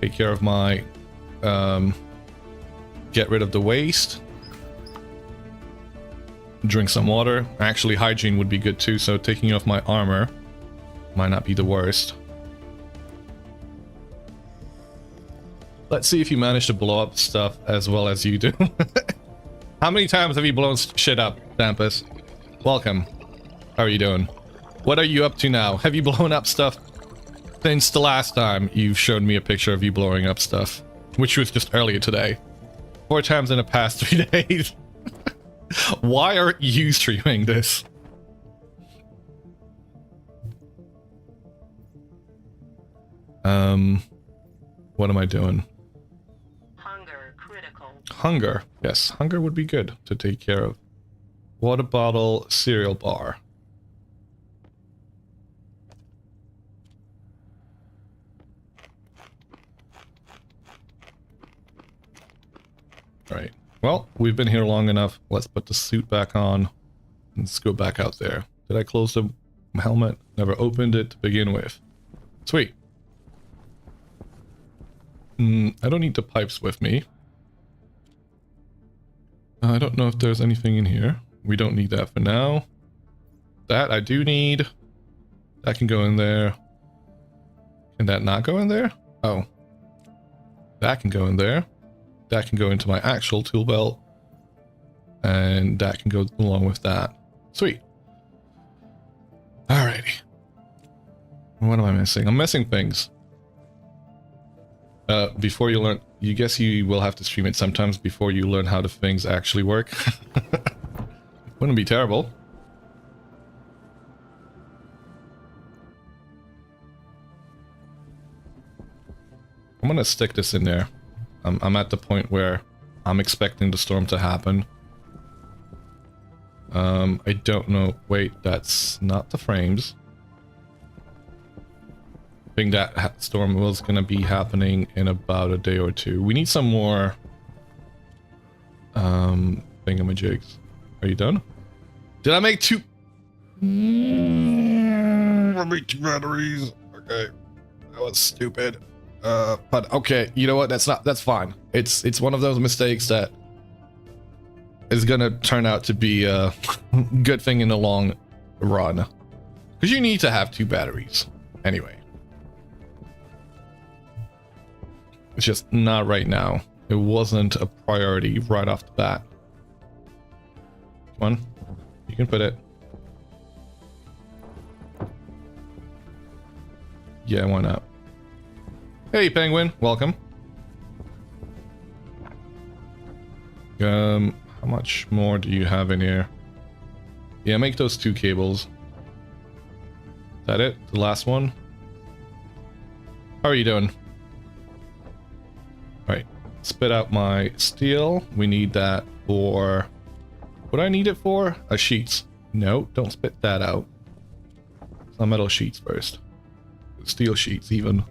Take care of my, get rid of the waste. Drink some water. Actually, hygiene would be good too, so taking off my armor might not be the worst. Let's see if you manage to blow up stuff as well as you do. How many times have you blown shit up, Dampus? Welcome. How are you doing? What are you up to now? Have you blown up stuff since the last time you showed me a picture of you blowing up stuff? Which was just earlier today. 4 times in the past 3 days. Why aren't you streaming this? What am I doing? Hunger critical. Hunger. Yes, hunger would be good to take care of. Water bottle, cereal bar. Right. Well, we've been here long enough. Let's put the suit back on. Let's go back out there. Did I close the helmet? Never opened it to begin with. Sweet. I don't need the pipes with me. I don't know if there's anything in here. We don't need that for now. That I do need. That can go in there. Can that not go in there? Oh. That can go in there. That can go into my actual tool belt. And that can go along with that. Sweet. Alrighty. What am I missing? I'm missing things. Before you learn... You guess you will have to stream it sometimes before you learn how the things actually work. Wouldn't be terrible. I'm gonna stick this in there. I'm at the point where I'm expecting the storm to happen. I don't know. Wait, that's not the frames. I think that storm was gonna be happening in about a day or two. We need some more thingamajigs. Are you done? Did I make 2? I made 2 batteries. Okay, that was stupid. But okay, you know what? That's fine. It's one of those mistakes that is gonna turn out to be a good thing in the long run. Because you need to have 2 batteries. Anyway. It's just not right now. It wasn't a priority right off the bat. Come on. You can put it. Yeah, why not? Hey, Penguin. Welcome. How much more do you have in here? Yeah, make those 2 cables. Is that it? The last one? How are you doing? Right. Spit out my steel. We need that for... What do I need it for? Sheets. No, don't spit that out. Some metal sheets first. Steel sheets, even.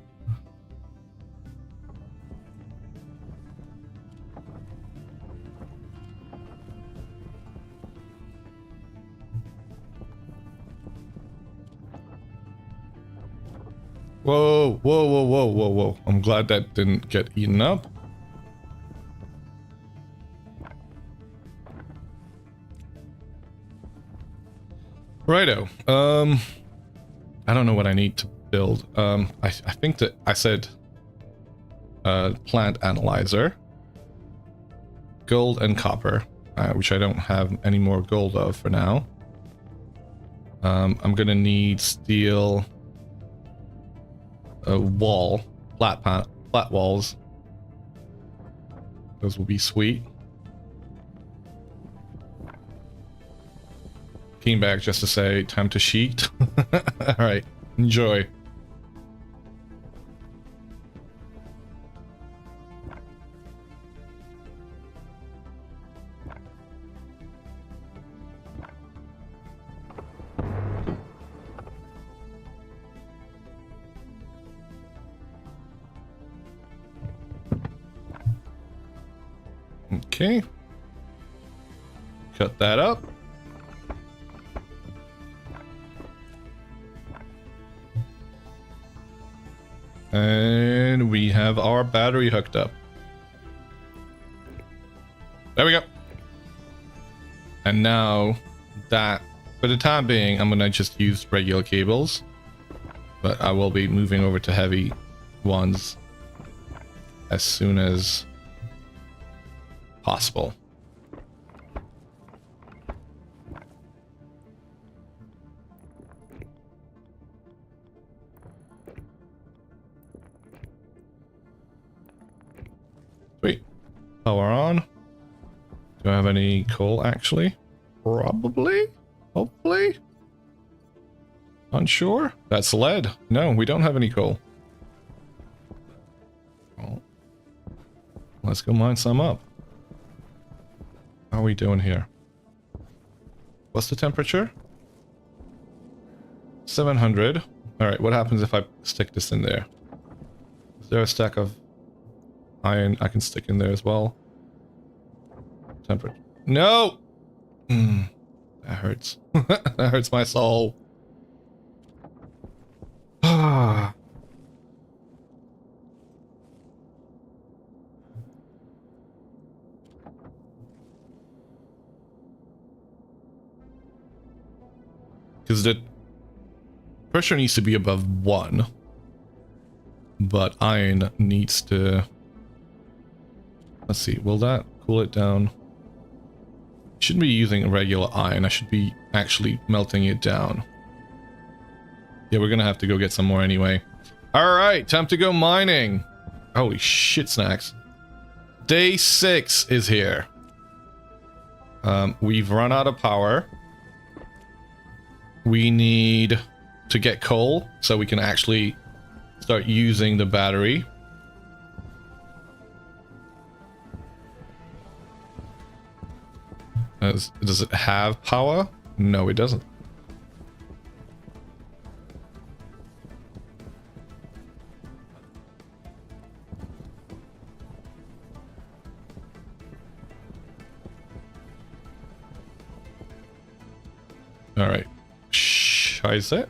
Whoa, whoa, whoa, whoa, whoa, whoa. I'm glad that didn't get eaten up. Righto. I don't know what I need to build. I think that I said plant analyzer, gold and copper, which I don't have any more gold of for now. I'm gonna need steel. A wall, flat walls. Those will be sweet. Came back just to say time to sheet. All right, enjoy. Okay. Cut that up. And we have our battery hooked up. There we go. And now that, for the time being, I'm gonna just use regular cables, but I will be moving over to heavy ones as soon as possible. Sweet. Power on. Do I have any coal actually? Probably? Hopefully? Unsure? That's lead. No, we don't have any coal. Well, let's go mine some up. How are we doing here? What's the temperature? 700. Alright, what happens if I stick this in there? Is there a stack of iron I can stick in there as well? Temperature. No! That hurts. That hurts my soul. Ah. Because the pressure needs to be above 1. But iron needs to... Let's see, will that cool it down? Shouldn't be using regular iron, I should be actually melting it down. Yeah, we're gonna have to go get some more anyway. Alright, time to go mining. Holy shit snacks. Day 6 is here. We've run out of power. We need to get coal so we can actually start using the battery. Does it have power? No, it doesn't. Alright. Scheiße.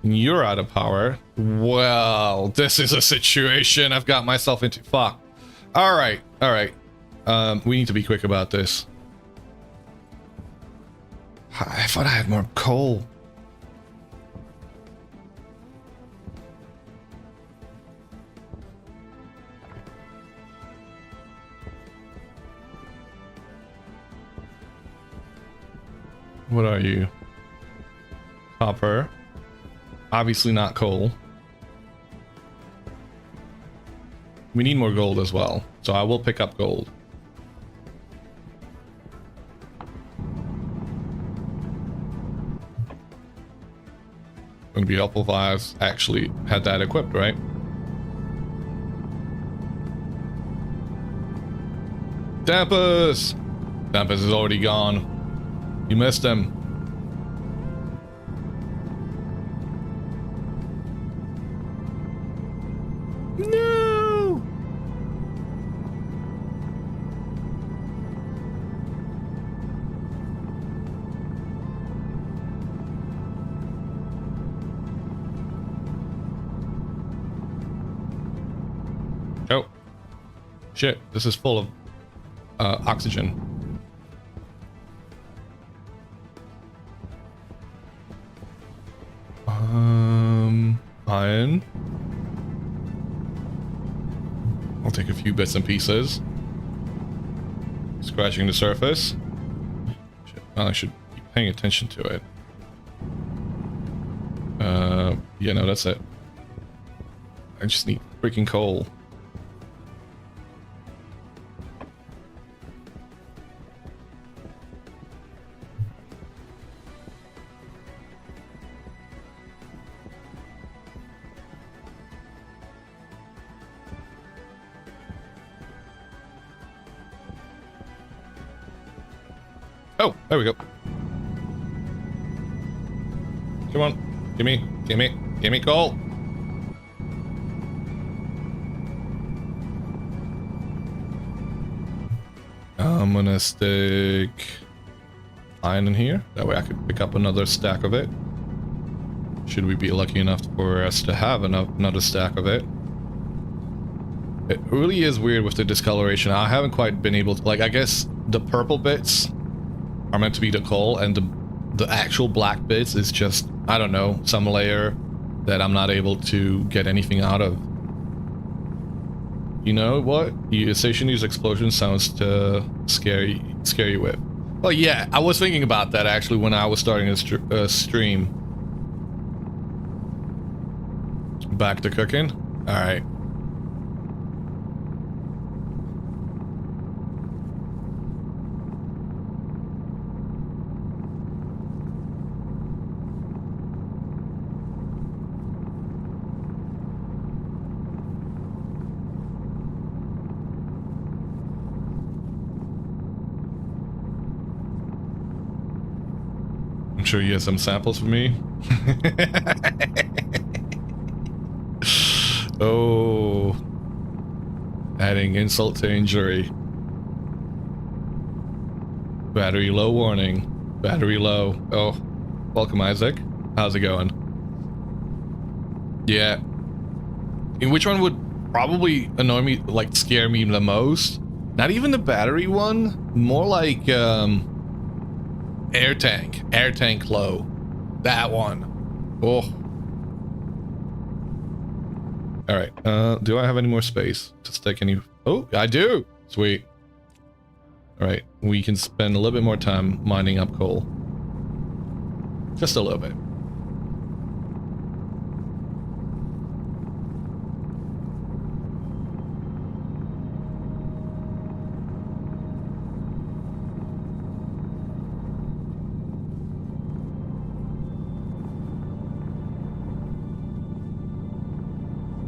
You're out of power. Well, this is a situation I've got myself into. Fuck. Alright, alright. We need to be quick about this. I thought I had more coal. What are you? Copper. Obviously not coal. We need more gold as well, so I will pick up gold. Would be helpful if I actually had that equipped, right? Dampus! Dampus is already gone. You missed him. No! Oh. Shit, this is full of oxygen. Iron. I'll take a few bits and pieces. Scratching the surface. Shit, well, I should be paying attention to it. Yeah, no, that's it. I just need freaking coal. Oh, there we go. Come on. Give me coal. I'm gonna stick iron in here. That way I can pick up another stack of it. Should we be lucky enough for us to have another stack of it. It really is weird with the discoloration. I haven't quite been able to, like, I guess the purple bits are meant to be the coal, and the actual black bits is just, I don't know, some layer that I'm not able to get anything out of. You know what? Stationeer's explosion sounds to scare you with. Well, yeah, I was thinking about that actually when I was starting a stream. Back to cooking. All right. sure you have some samples for me. Oh, adding insult to injury. Battery low warning. Battery low. Oh, welcome Isaac. How's it going? Yeah. And which one would probably annoy me, like scare me the most? Not even the battery one, more like air tank low. That one. Oh. All right. Do I have any more space to stick any? Oh, I do. Sweet. All right. We can spend a little bit more time mining up coal. Just a little bit.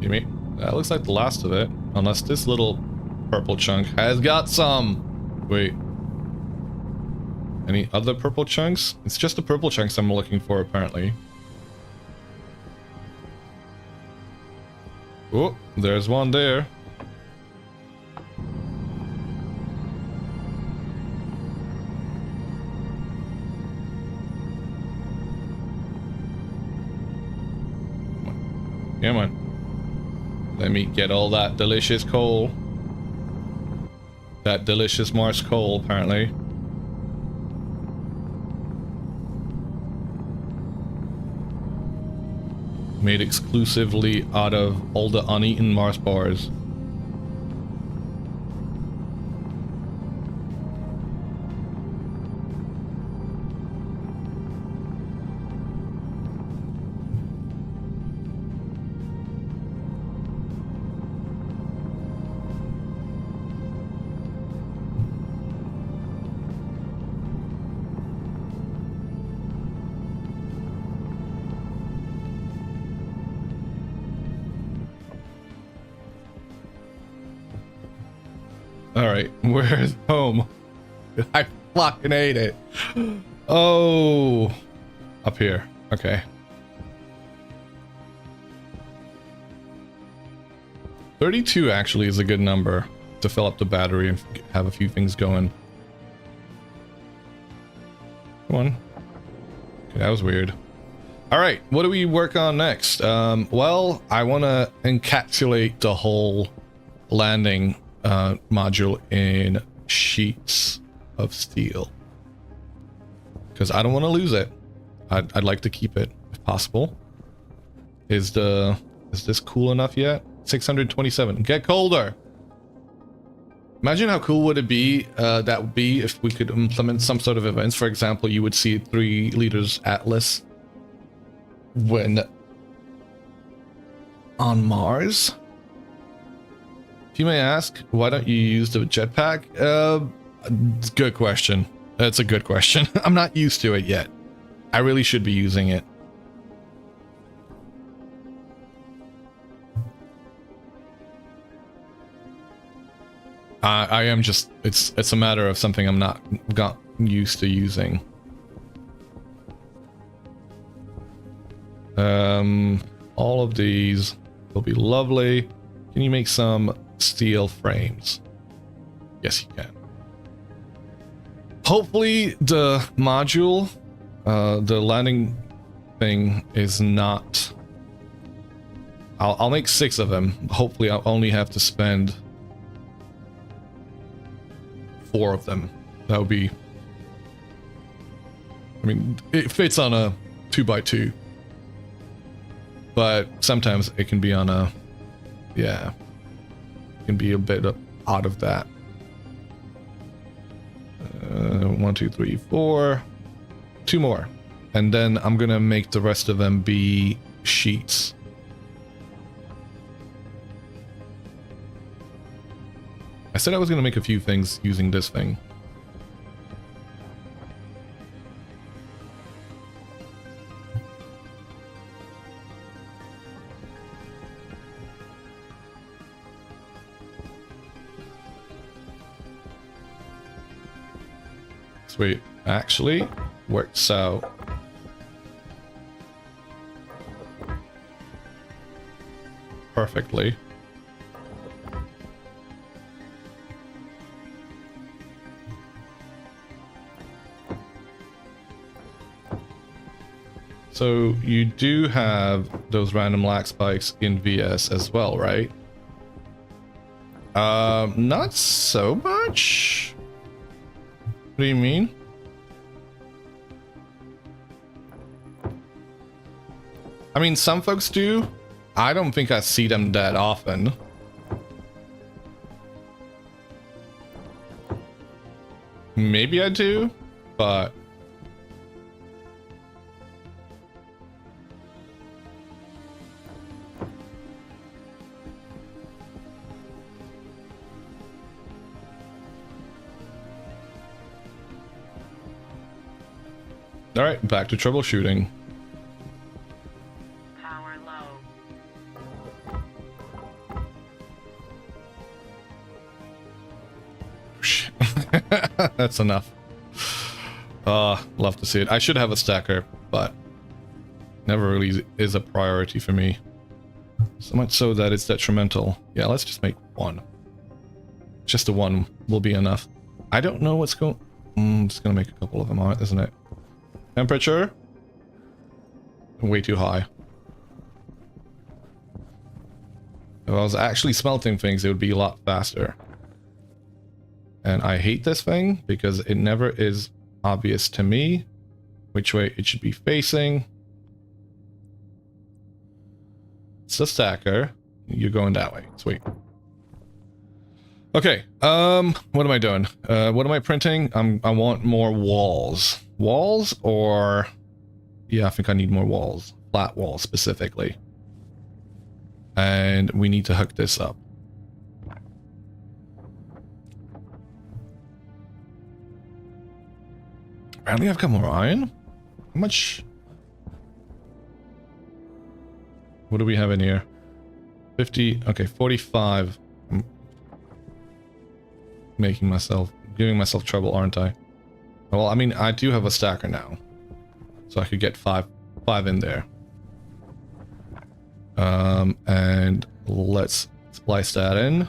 You mean? That looks like the last of it. Unless this little purple chunk has got some. Wait. Any other purple chunks? It's just the purple chunks I'm looking for, apparently. Oh, there's one there. Come on. Let me get all that delicious coal. That delicious Mars coal, apparently. Made exclusively out of all the uneaten Mars bars. Alright, where's home? I fucking hate it. Oh, up here. Okay. 32 actually is a good number to fill up the battery and have a few things going. Come on. Okay, that was weird. Alright, what do we work on next? Well, I want to encapsulate the whole landing module in sheets of steel, because I don't want to lose it. I'd like to keep it if possible. Is this cool enough yet? 627. Get colder. Imagine how cool would it be that would be if we could implement some sort of events. For example, you would see 3 liters Atlas when on Mars. If you may ask, why don't you use the jetpack? Good question. That's a good question. I'm not used to it yet. I really should be using it. I am just, it's a matter of something I'm not got used to using. All of these will be lovely. Can you make some steel frames? Yes, you can. Hopefully the module, the landing thing is not... I'll make 6 of them. Hopefully I'll only have to spend 4 of them. That would be... I mean, it fits on a 2x2. But sometimes it can be on a... Yeah. It can be a bit out of that. 1, 2, 3, 4. 2 more. And then I'm gonna make the rest of them be sheets. I said I was gonna make a few things using this thing. Sweet. Actually, works out perfectly. So you do have those random lag spikes in VS as well, right? Not so much. What do you mean? I mean, some folks do. I don't think I see them that often. Maybe I do, but... Alright, back to troubleshooting. Power low. That's enough. Love to see it. I should have a stacker, but never really is a priority for me. So much so that it's detrimental. Yeah, let's just make one. Just the one will be enough. I don't know what's going... I'm just gonna make a couple of them, isn't it? Temperature? Way too high. If I was actually smelting things, it would be a lot faster. And I hate this thing because it never is obvious to me which way it should be facing. It's the stacker. You're going that way. Sweet. Okay, what am I doing? What am I printing? I want more walls. Walls or... Yeah, I think I need more walls. Flat walls specifically. And we need to hook this up. Apparently I've got more iron? How much? What do we have in here? 50, okay, 45. I'm giving myself trouble, aren't I? Well, I mean, I do have a stacker now. So I could get five in there. And let's splice that in.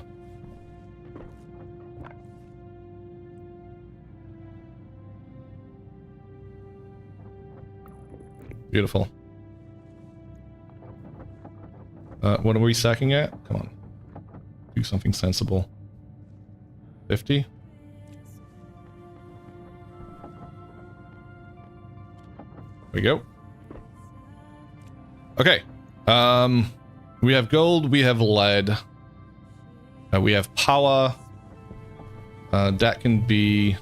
Beautiful. What are we stacking at? Come on. Do something sensible. 50? There we go. Okay. We have gold, we have lead. We have power. That can be...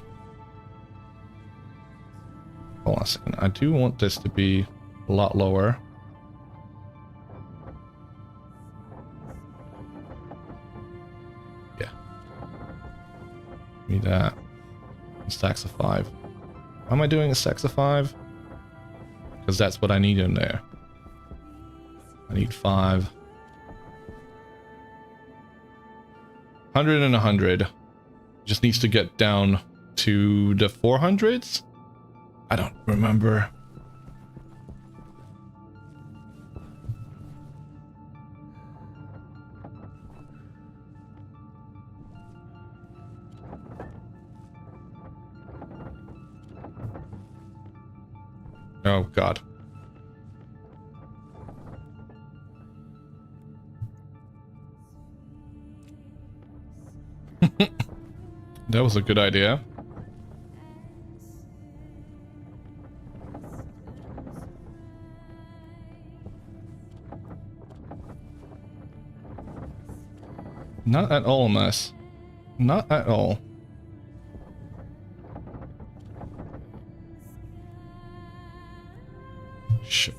Hold on a second. I do want this to be a lot lower. Yeah. Give me that. Stacks of 5. Why am I doing a stacks of 5? Because that's what I need in there. I need 5. 100 and 100. Just needs to get down to the 400s? I don't remember. Oh, God. That was a good idea. Not at all a mess. Not at all. Shit.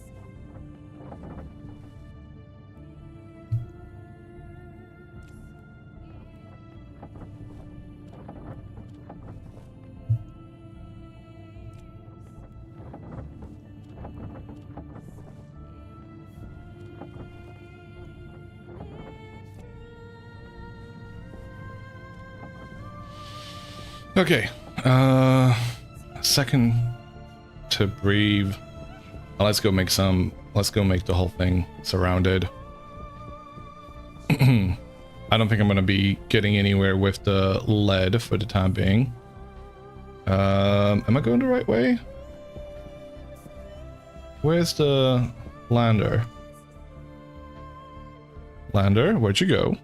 Okay, second to breathe. Let's go make the whole thing surrounded. I don't think I'm going to be getting anywhere with the lead for the time being. Am I going the right way? Where's the lander? Lander, where'd you go?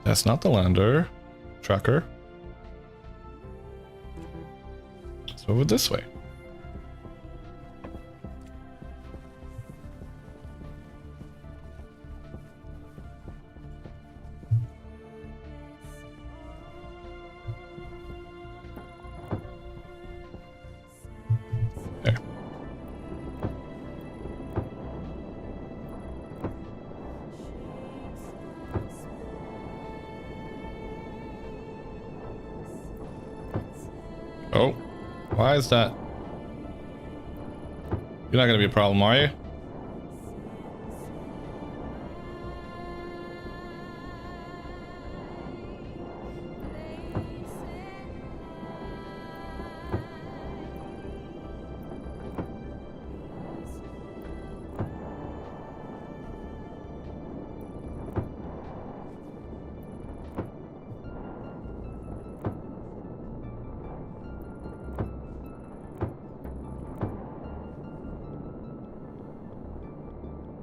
That's not the lander. Tracker. It's over this way. There. Oh, why is that? You're not gonna be a problem, are you?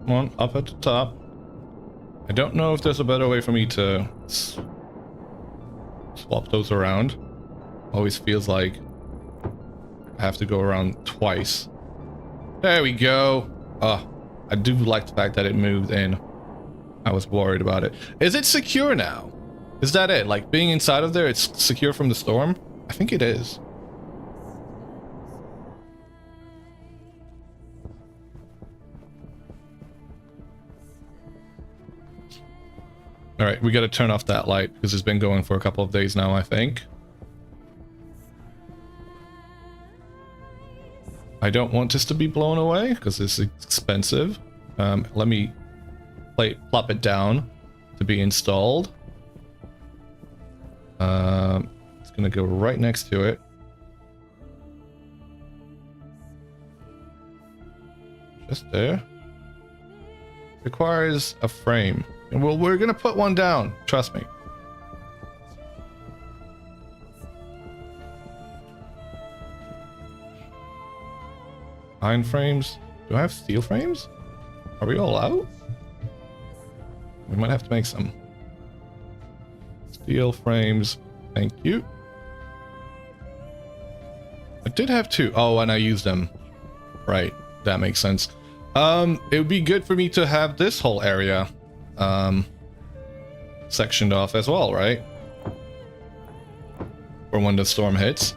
Come on, up at the top. I don't know if there's a better way for me to swap those around. Always feels like I have to go around twice. There we go. Oh, I do like the fact that it moved in. I was worried about it. Is it secure now? Is that it? Like being inside of there, it's secure from the storm? I think it is. All right, we got to turn off that light because it's been going for a couple of days now, I think. I don't want this to be blown away because it's expensive. Let me plop it down to be installed. It's going to go right next to it. Just there. Requires a frame. And we're gonna put one down, trust me. Iron frames. Do I have steel frames? Are we all out? We might have to make some. Steel frames. Thank you. I did have two. Oh, and I used them. Right. That makes sense. It would be good for me to have this whole area sectioned off as well, right? For when the storm hits.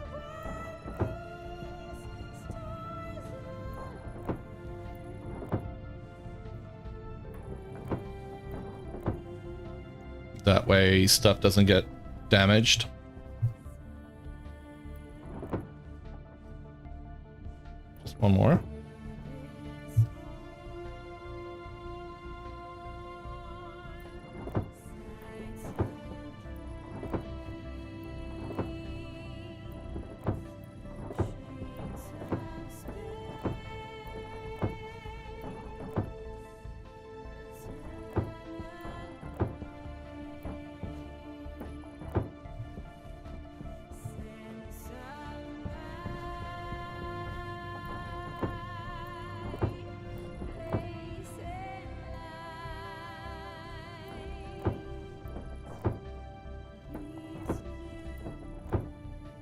That way stuff doesn't get damaged. Just one more.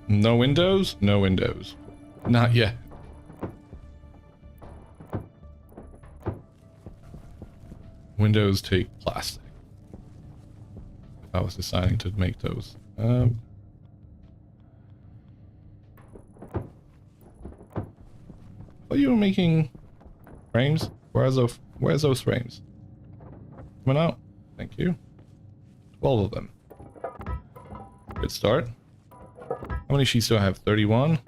No windows? No windows. Not yet. Windows take plastic. If I was deciding to make those. I thought you were making frames? Where's those frames? Coming out. Thank you. 12 of them. Good start. How many sheets do I have? 31?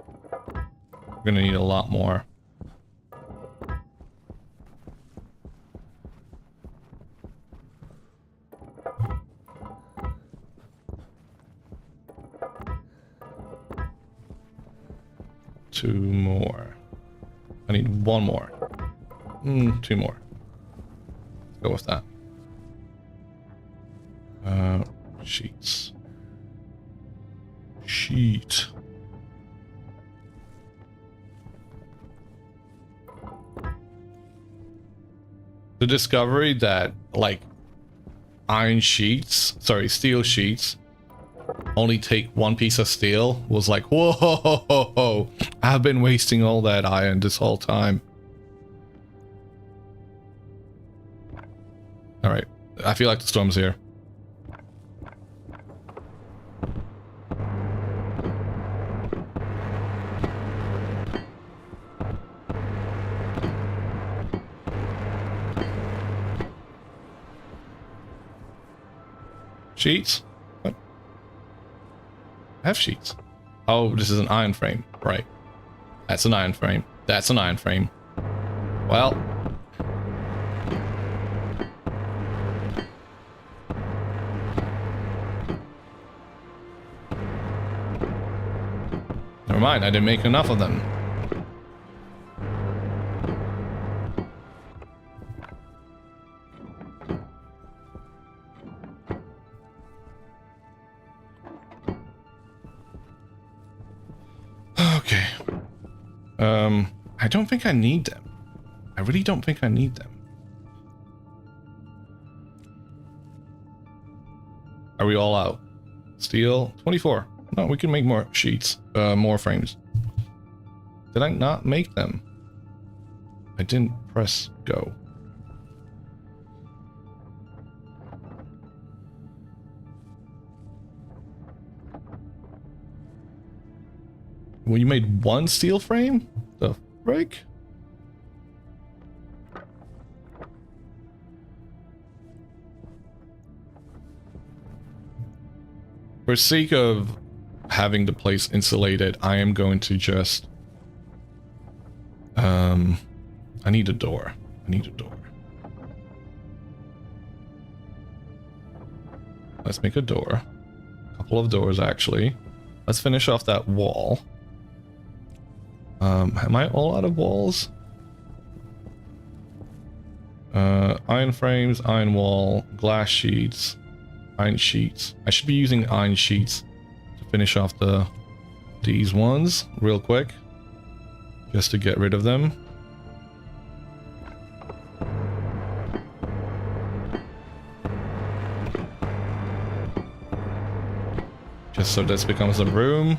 We're gonna need a lot more. 2 more. I need 1 more. 2 more. Let's go with that. Sheets. Sheet. The discovery that, like, steel sheets only take 1 piece of steel was like, whoa, I've been wasting all that iron this whole time. All right, I feel like the storm's here. Sheets? What? I have sheets. Oh, this is an iron frame. Right. That's an iron frame. That's an iron frame. Well. Never mind, I didn't make enough of them. Okay. I don't think I need them. I really don't think I need them. Are we all out? Steel, 24. No, we can make more sheets, more frames. Did I not make them? I didn't press go. Well, you made 1 steel frame? The frick? For sake of having the place insulated, I am going to just... I need a door. I need a door. Let's make a door. A couple of doors, actually. Let's finish off that wall. Am I all out of walls? Iron frames, iron wall, glass sheets, iron sheets. I should be using iron sheets to finish off these ones real quick, just to get rid of them. Just so this becomes a room.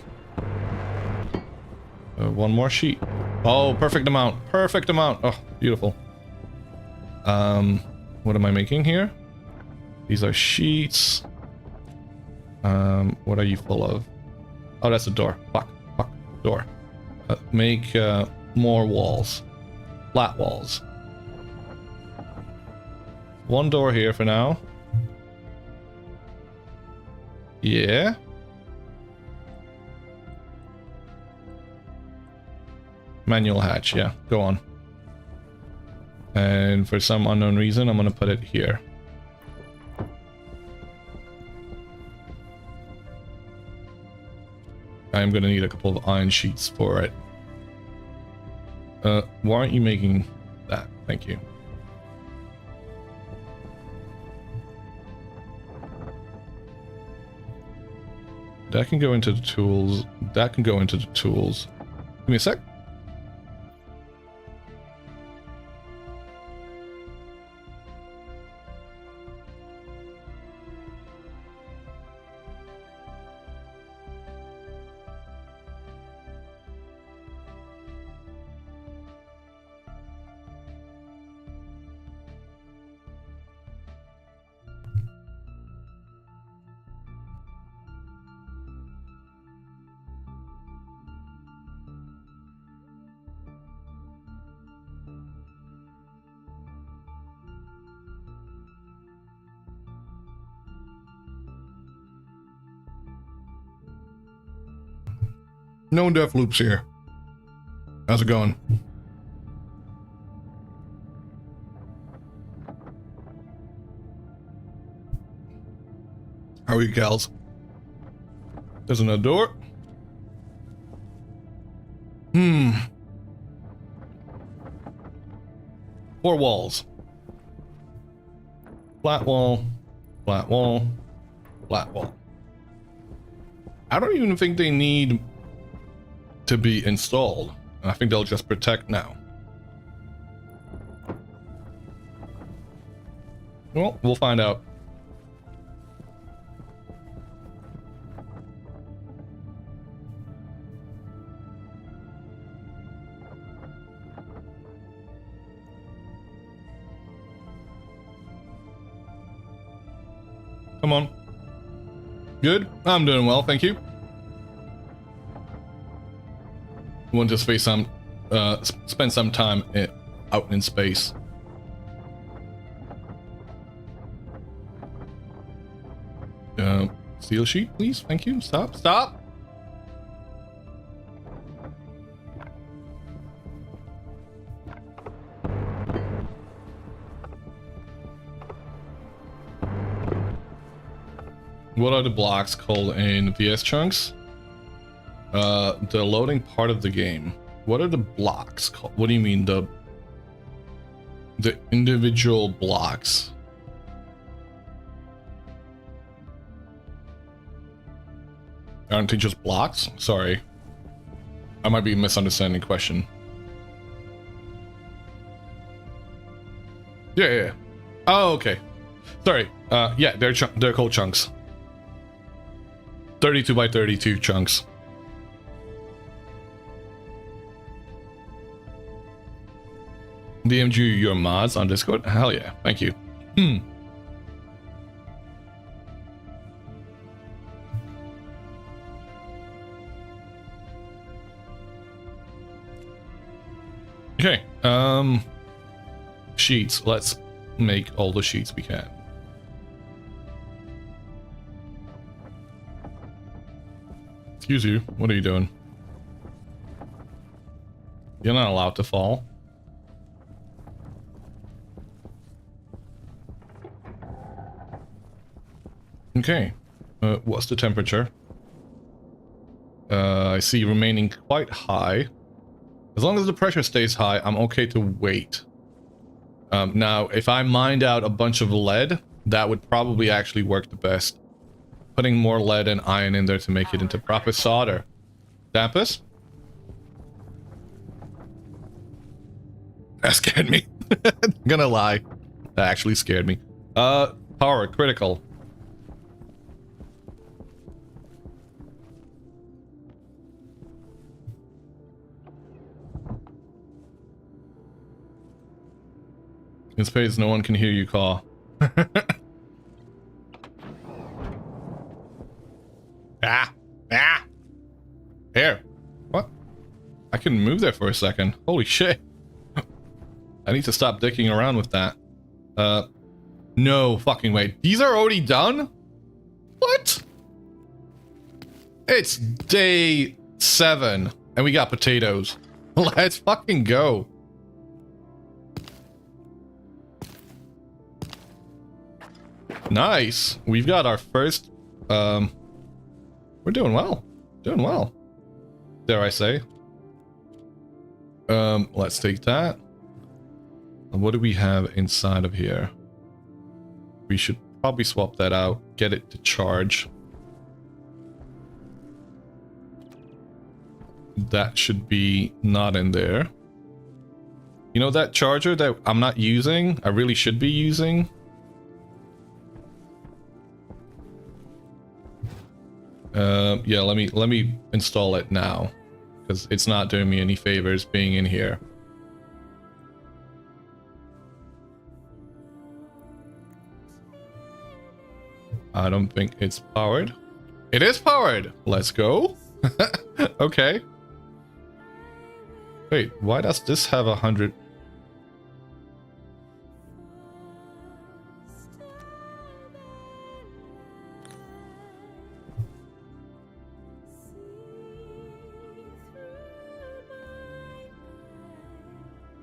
1 more sheet. Oh, perfect amount. Perfect amount. Oh, beautiful. What am I making here? These are sheets. What are you full of? Oh, that's a door. Fuck. Fuck. Door. Make more walls. Flat walls. 1 door here for now. Yeah. Manual hatch, yeah, go on. And for some unknown reason, I'm gonna put it here. I'm gonna need a couple of iron sheets for it. Why aren't you making that? Thank you. That can go into the tools. That can go into the tools. Give me a sec. No death loops here. How's it going? How are you, gals? There's another door. Four walls. Flat wall. Flat wall. Flat wall. I don't even think they need to be installed. I think they'll just protect now. Well, we'll find out. Come on. Good? I'm doing well, thank you. Want to spend some time out in space. Steel sheet, please. Thank you. Stop. Stop. What are the blocks called in VS chunks? The loading part of the game. What are the blocks called? What do you mean the individual blocks? Aren't they just blocks? Sorry. I might be misunderstanding the question. Yeah. Oh, okay. Sorry. Yeah, they're called chunks. 32 by 32 chunks. DMG your mods on Discord? Hell yeah, thank you. Okay, sheets. Let's make all the sheets we can. Excuse you, what are you doing? You're not allowed to fall. Okay, what's the temperature? I see remaining quite high. As long as the pressure stays high, I'm okay to wait. Now, if I mined out a bunch of lead, that would probably actually work the best. Putting more lead and iron in there to make it into proper solder. Dampus? That scared me. I'm gonna lie. That actually scared me. Power, critical. In space, no one can hear you call. Here. What? I couldn't move there for a second. Holy shit. I need to stop dicking around with that. No fucking way. These are already done? What? It's day 7 and we got potatoes. Let's fucking go. Nice. We've got our first, we're doing well. Doing well. Dare I say. Let's take that. And what do we have inside of here? We should probably swap that out. Get it to charge. That should be not in there. You know that charger that I'm not using? I really should be using? Yeah, let me install it now, because it's not doing me any favors being in here. I don't think it's powered. It is powered! Let's go! Okay. Wait, why does this have 100?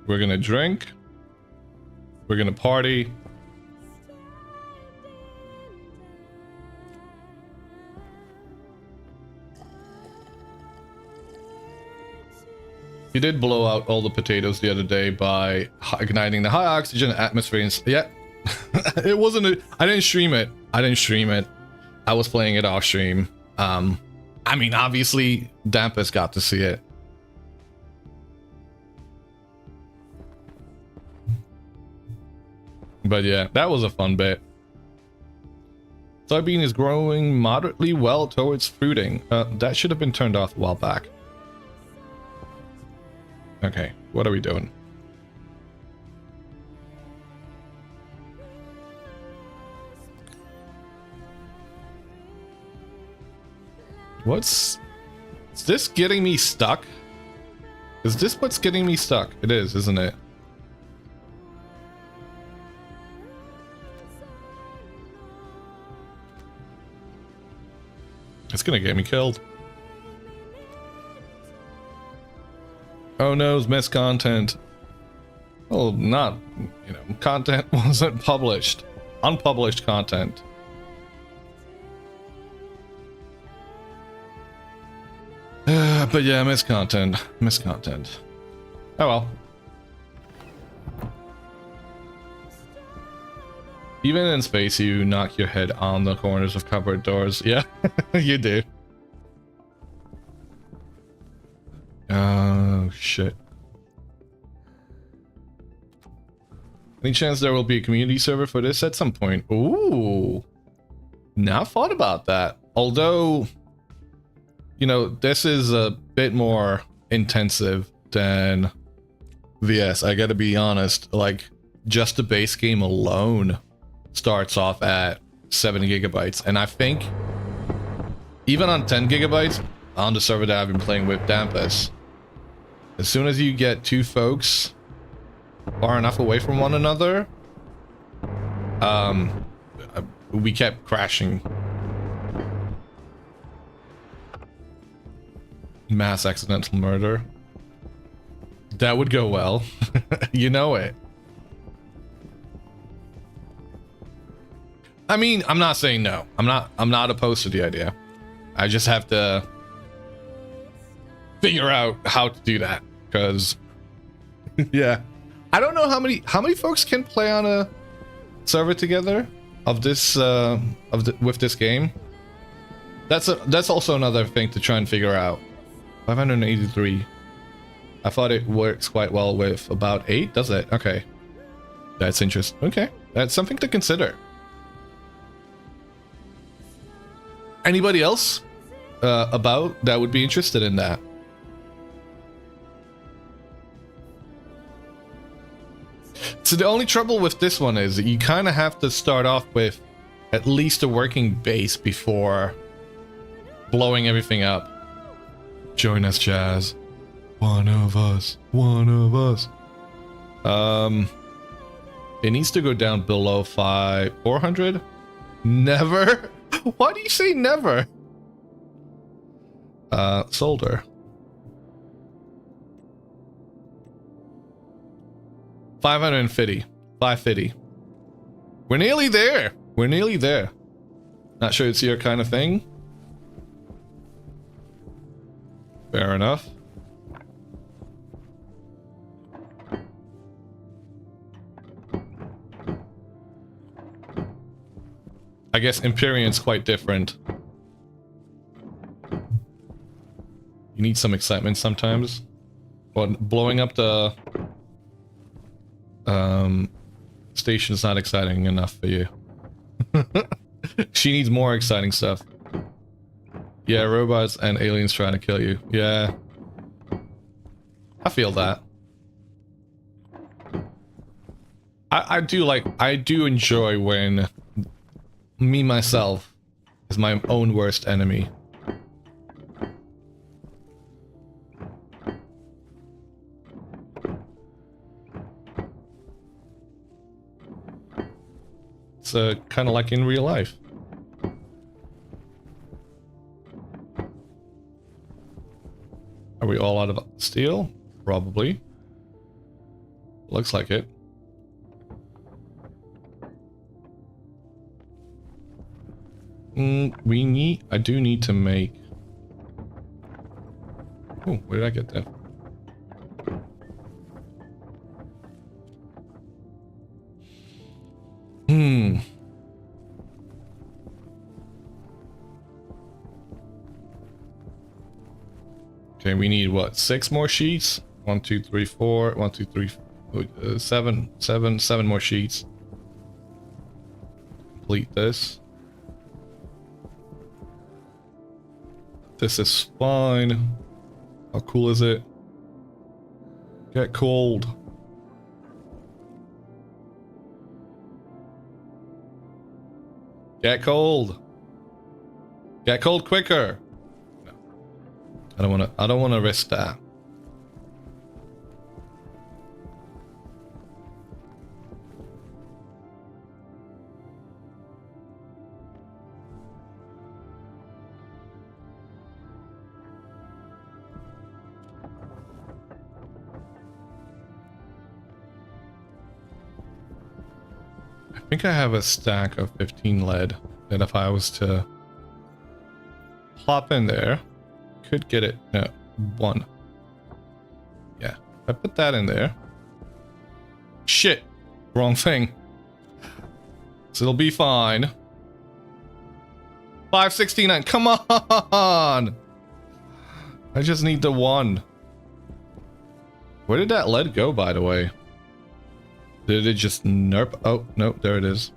We're gonna drink. We're gonna party. You did blow out all the potatoes the other day by igniting the high oxygen atmosphere. Yeah, it wasn't. I didn't stream it. I was playing it off stream. I mean, obviously, Dampus got to see it. But yeah, that was a fun bit. Soybean is growing moderately well towards fruiting. That should have been turned off a while back. Okay, what are we doing? Is this getting me stuck? Is this what's getting me stuck? It is, isn't it? It's gonna get me killed. Oh no, it's missed content. Well, not, you know, content wasn't published. Unpublished content. But yeah, missed content. Oh well. Even in space, you knock your head on the corners of cupboard doors. Yeah, you do. Oh, shit. Any chance there will be a community server for this at some point? Ooh. Not thought about that. Although, you know, this is a bit more intensive than VS. I gotta be honest. Like, just the base game alone starts off at 7 gigabytes. And I think even on 10 gigabytes on the server that I've been playing with, Dampus, as soon as you get two folks far enough away from one another, we kept crashing. Mass accidental murder. That would go well. You know it. I mean, I'm not saying no. I'm not opposed to the idea. I just have to figure out how to do that, because yeah, I don't know how many folks can play on a server together of this with this game. That's also another thing to try and figure out. 583. I thought it works quite well with about 8, does it? Okay. That's interesting. Okay. That's something to consider. Anybody else about that would be interested in that? So the only trouble with this one is that you kind of have to start off with at least a working base before blowing everything up. Join us, Jazz. One of us. It needs to go down below 400. Never. Why do you say never? Solder. 550. 550. We're nearly there. Not sure it's your kind of thing. Fair enough. I guess Empyrean's quite different. You need some excitement sometimes. But blowing up the station's not exciting enough for you. She needs more exciting stuff. Yeah, robots and aliens trying to kill you. Yeah. I feel that. I do enjoy when me myself is my own worst enemy. It's kind of like in real life. Are we all out of steel? Probably. Looks like it. I do need to make... Oh, where did I get that? Okay, we need what? 6 more sheets? 1, 2, 3, 4. 1, 2, 3, 7 more sheets. Complete this. This is fine. How cool is it? Get cold. Get cold. Get cold quicker. No. I don't wanna risk that. I think I have a stack of 15 lead that if I was to plop in there, could get it. No, 1. Yeah, if I put that in there. Shit, wrong thing. So it'll be fine. 569, come on! I just need the 1. Where did that lead go, by the way? Did it just nerp? Oh, nope, there it is.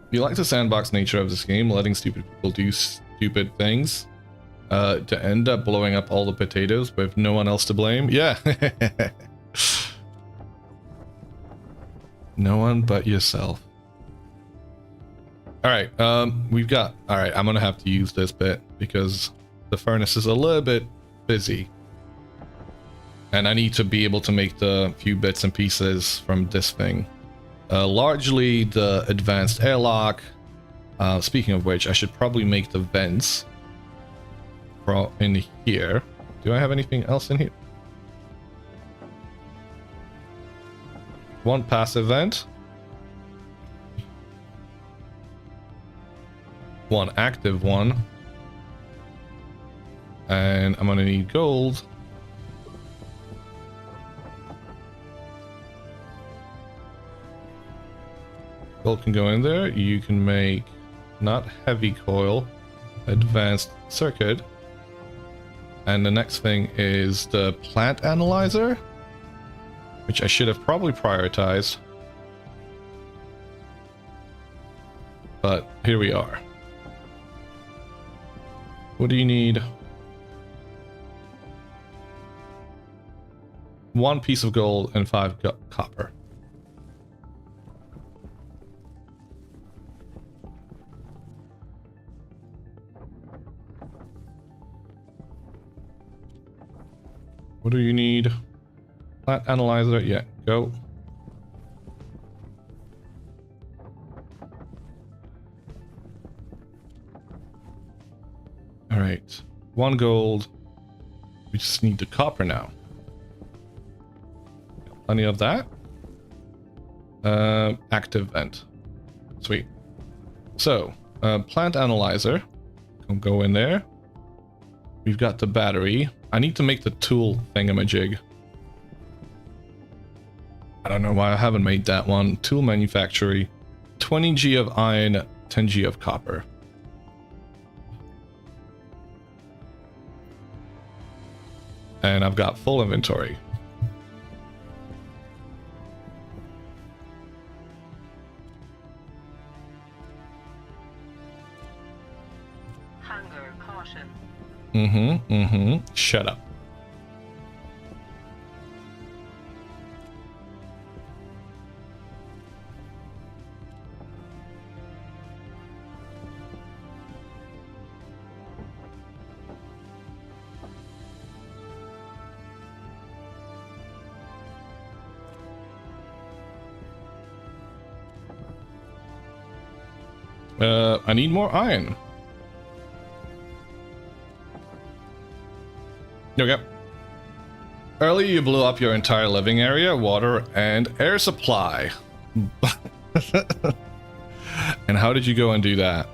You like the sandbox nature of this game, letting stupid people do stupid things to end up blowing up all the potatoes with no one else to blame? Yeah. No one but yourself. Alright, we've got... Alright, I'm gonna have to use this bit because the furnace is a little bit busy. And I need to be able to make the few bits and pieces from this thing. Largely the advanced airlock. Speaking of which, I should probably make the vents in here. Do I have anything else in here? 1 passive vent. 1 active one. And I'm gonna need gold. Gold can go in there. You can make not heavy coil, advanced circuit. And the next thing is the plant analyzer, which I should have probably prioritized. But here we are. What do you need? 1 piece of gold and 5 copper. What do you need? Plant analyzer, yeah, go. All right, 1 gold. We just need the copper now. Plenty of that. Active vent. Sweet. So, plant analyzer. Can go in there. We've got the battery. I need to make the tool thingamajig. I don't know why I haven't made that one. Tool manufacturing. 20G of iron, 10G of copper. And I've got full inventory. Hunger caution. Shut up. I need more iron. Okay. Earlier you blew up your entire living area, water, and air supply. And how did you go and do that?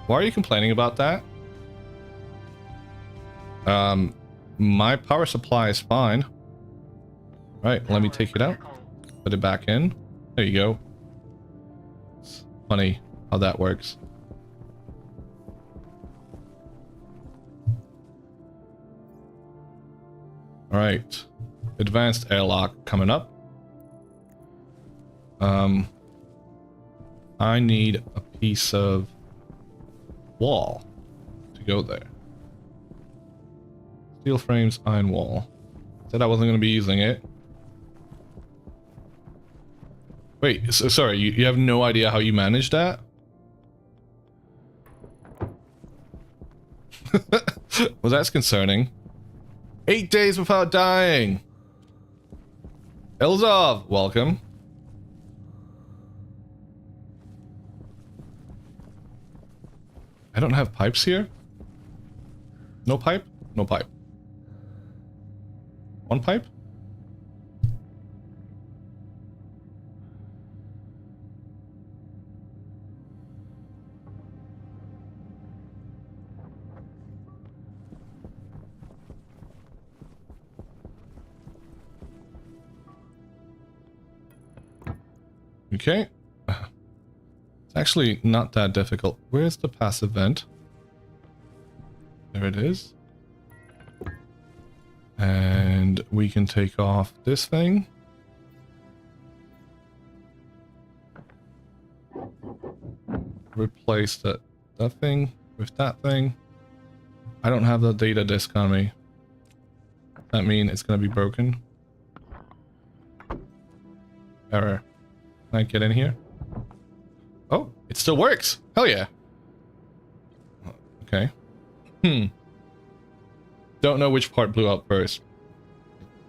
Why are you complaining about that? My power supply is fine. Right, let me take it out. Put it back in. There you go. It's funny. how that works. All right, advanced airlock coming up. I need a piece of wall to go there. Steel frames, iron wall. Said I wasn't going to be using it. Wait, so sorry, you have no idea how you managed that? Well, that's concerning. 8 days without dying. Elzov, welcome. I don't have pipes here. No pipe? No pipe. One pipe? Okay. It's actually not that difficult. Where's the passive vent? There it is. And we can take off this thing. Replace that thing with that thing. I don't have the data disk on me. Does that mean it's going to be broken? Error. Can I get in here? Oh, it still works. Hell yeah. Okay. Don't know which part blew out first.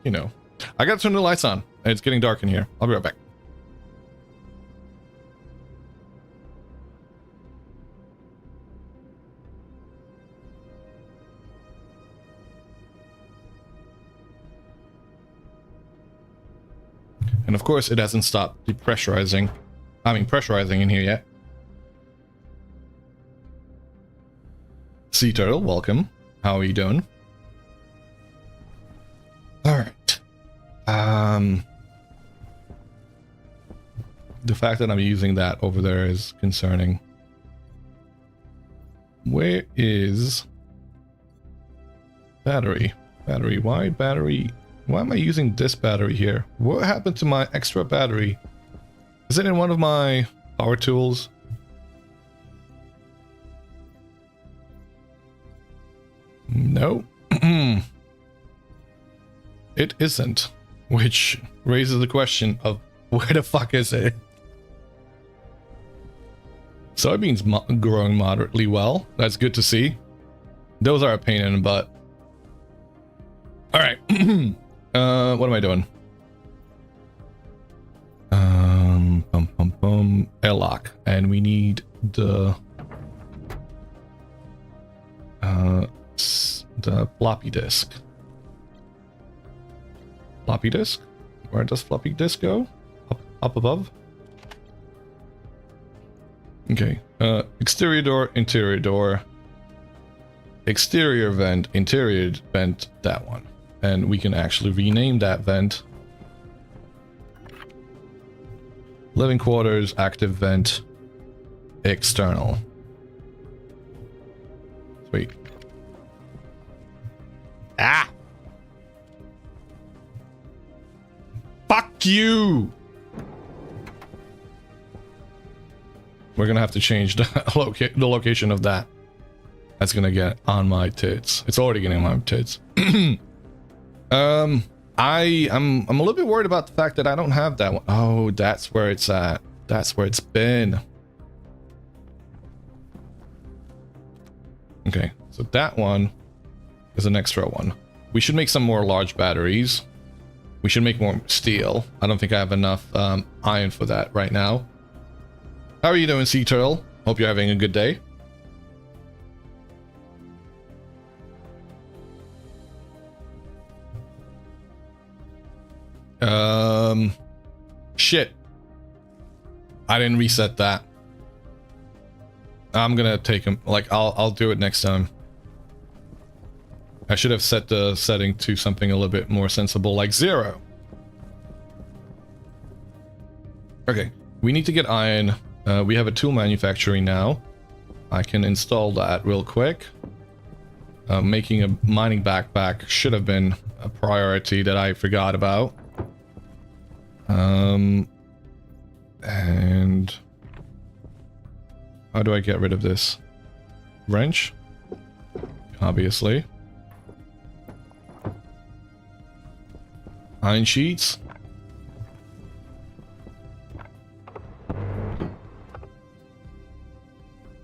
You know. I gotta turn the lights on. It's getting dark in here. I'll be right back. And of course, it hasn't stopped depressurizing. Pressurizing in here yet. Sea Turtle, welcome. How are you doing? Alright. The fact that I'm using that over there is concerning. Where is battery? Battery, why battery? Why am I using this battery here? What happened to my extra battery? Is it in one of my power tools? No. It isn't. Which raises the question of where the fuck is it? Soybeans growing moderately well. That's good to see. Those are a pain in the butt. Alright. What am I doing? Airlock. And we need the floppy disk. Floppy disk? Where does floppy disk go? Up above? Okay. Exterior door, interior door. Exterior vent, interior vent, that one. And we can actually rename that vent. Living quarters, active vent, external. Sweet. Ah! Fuck you! We're gonna have to change the location of that. That's gonna get on my tits. It's already getting on my tits. I'm a little bit worried about the fact that I don't have that one. Oh, that's where it's at. That's where it's been. Okay, so that one is an extra one. We should make some more large batteries. We should make more steel. I don't think I have enough iron for that right now. How are you doing, Sea Turtle? Hope you're having a good day. Shit. I didn't reset that. I'm gonna take him. Like, I'll do it next time. I should have set the setting to something a little bit more sensible, like 0. Okay, we need to get iron We have a tool manufacturing now. I can install that real quick. Making a mining backpack should have been a priority that I forgot about. And how do I get rid of this? Wrench? Obviously. Iron sheets.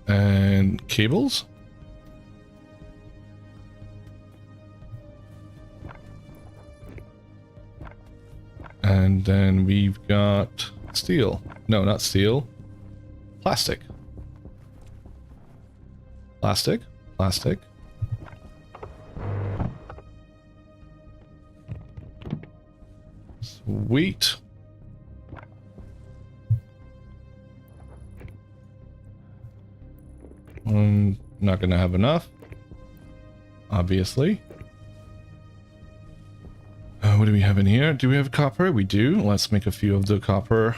And cables. And then we've got steel. No, not steel. Plastic. Plastic. Plastic. Sweet. I'm not gonna have enough. Obviously. What do we have in here? Do we have copper? We do. Let's make a few of the copper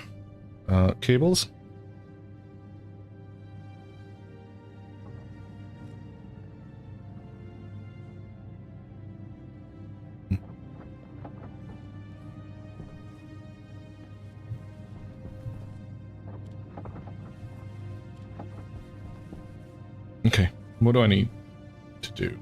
cables. Okay, what do I need to do?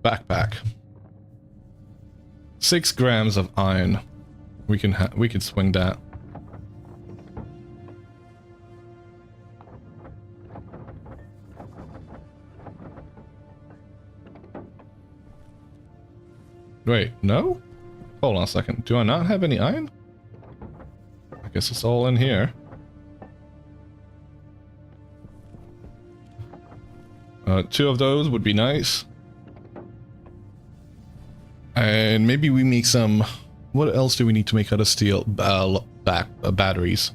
Backpack. 6 grams of iron. We can swing that. Wait, no? Hold on a second. Do I not have any iron? I guess it's all in here. Two of those would be nice. And maybe we make some... What else do we need to make out of steel? Batteries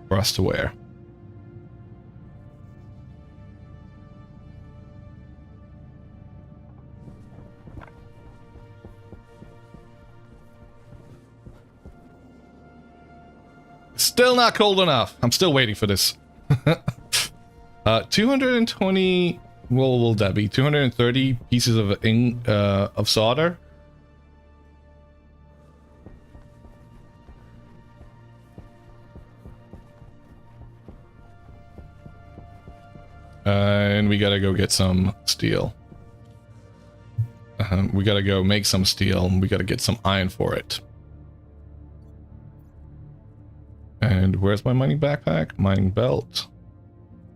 for us to wear. Still not cold enough. I'm still waiting for this. 220... What will that be? 230 pieces of solder? And we gotta go get some steel. We gotta go make some steel, and we gotta get some iron for it. And where's my mining backpack? Mining belt.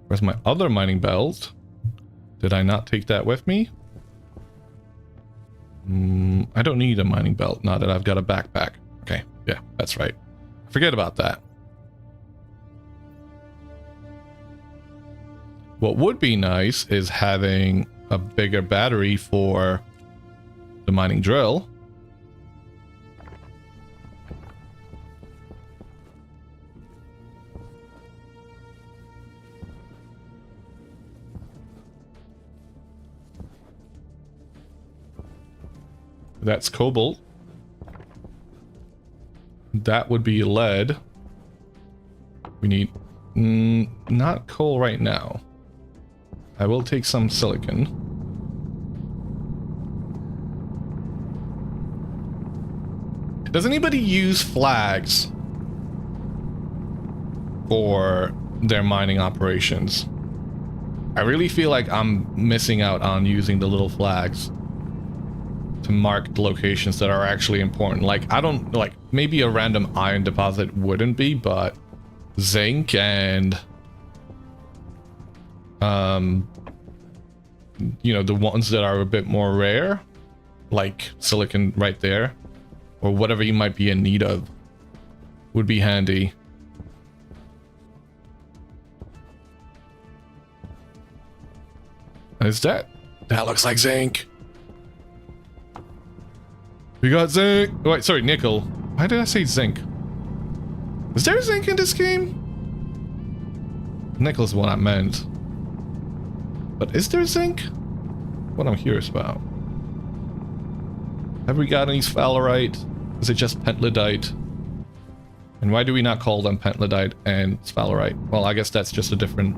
Where's my other mining belt? Did I not take that with me? I don't need a mining belt now that I've got a backpack. Okay, yeah, that's right. Forget about that. What would be nice is having a bigger battery for the mining drill. That's cobalt. That would be lead. We need not coal right now. I will take some silicon. Does anybody use flags for their mining operations? I really feel like I'm missing out on using the little flags to mark the locations that are actually important. Like, I don't, like, maybe a random iron deposit wouldn't be, but zinc and you know, the ones that are a bit more rare, like silicon right there, or whatever you might be in need of, would be handy. Is that looks like zinc. We got zinc. Oh, wait, sorry, nickel. Why did I say zinc? Is there zinc in this game? Nickel's what I meant. But is there zinc? What I'm curious about. Have we got any sphalerite? Is it just pentlandite? And why do we not call them pentlandite and sphalerite? Well, I guess that's just a different...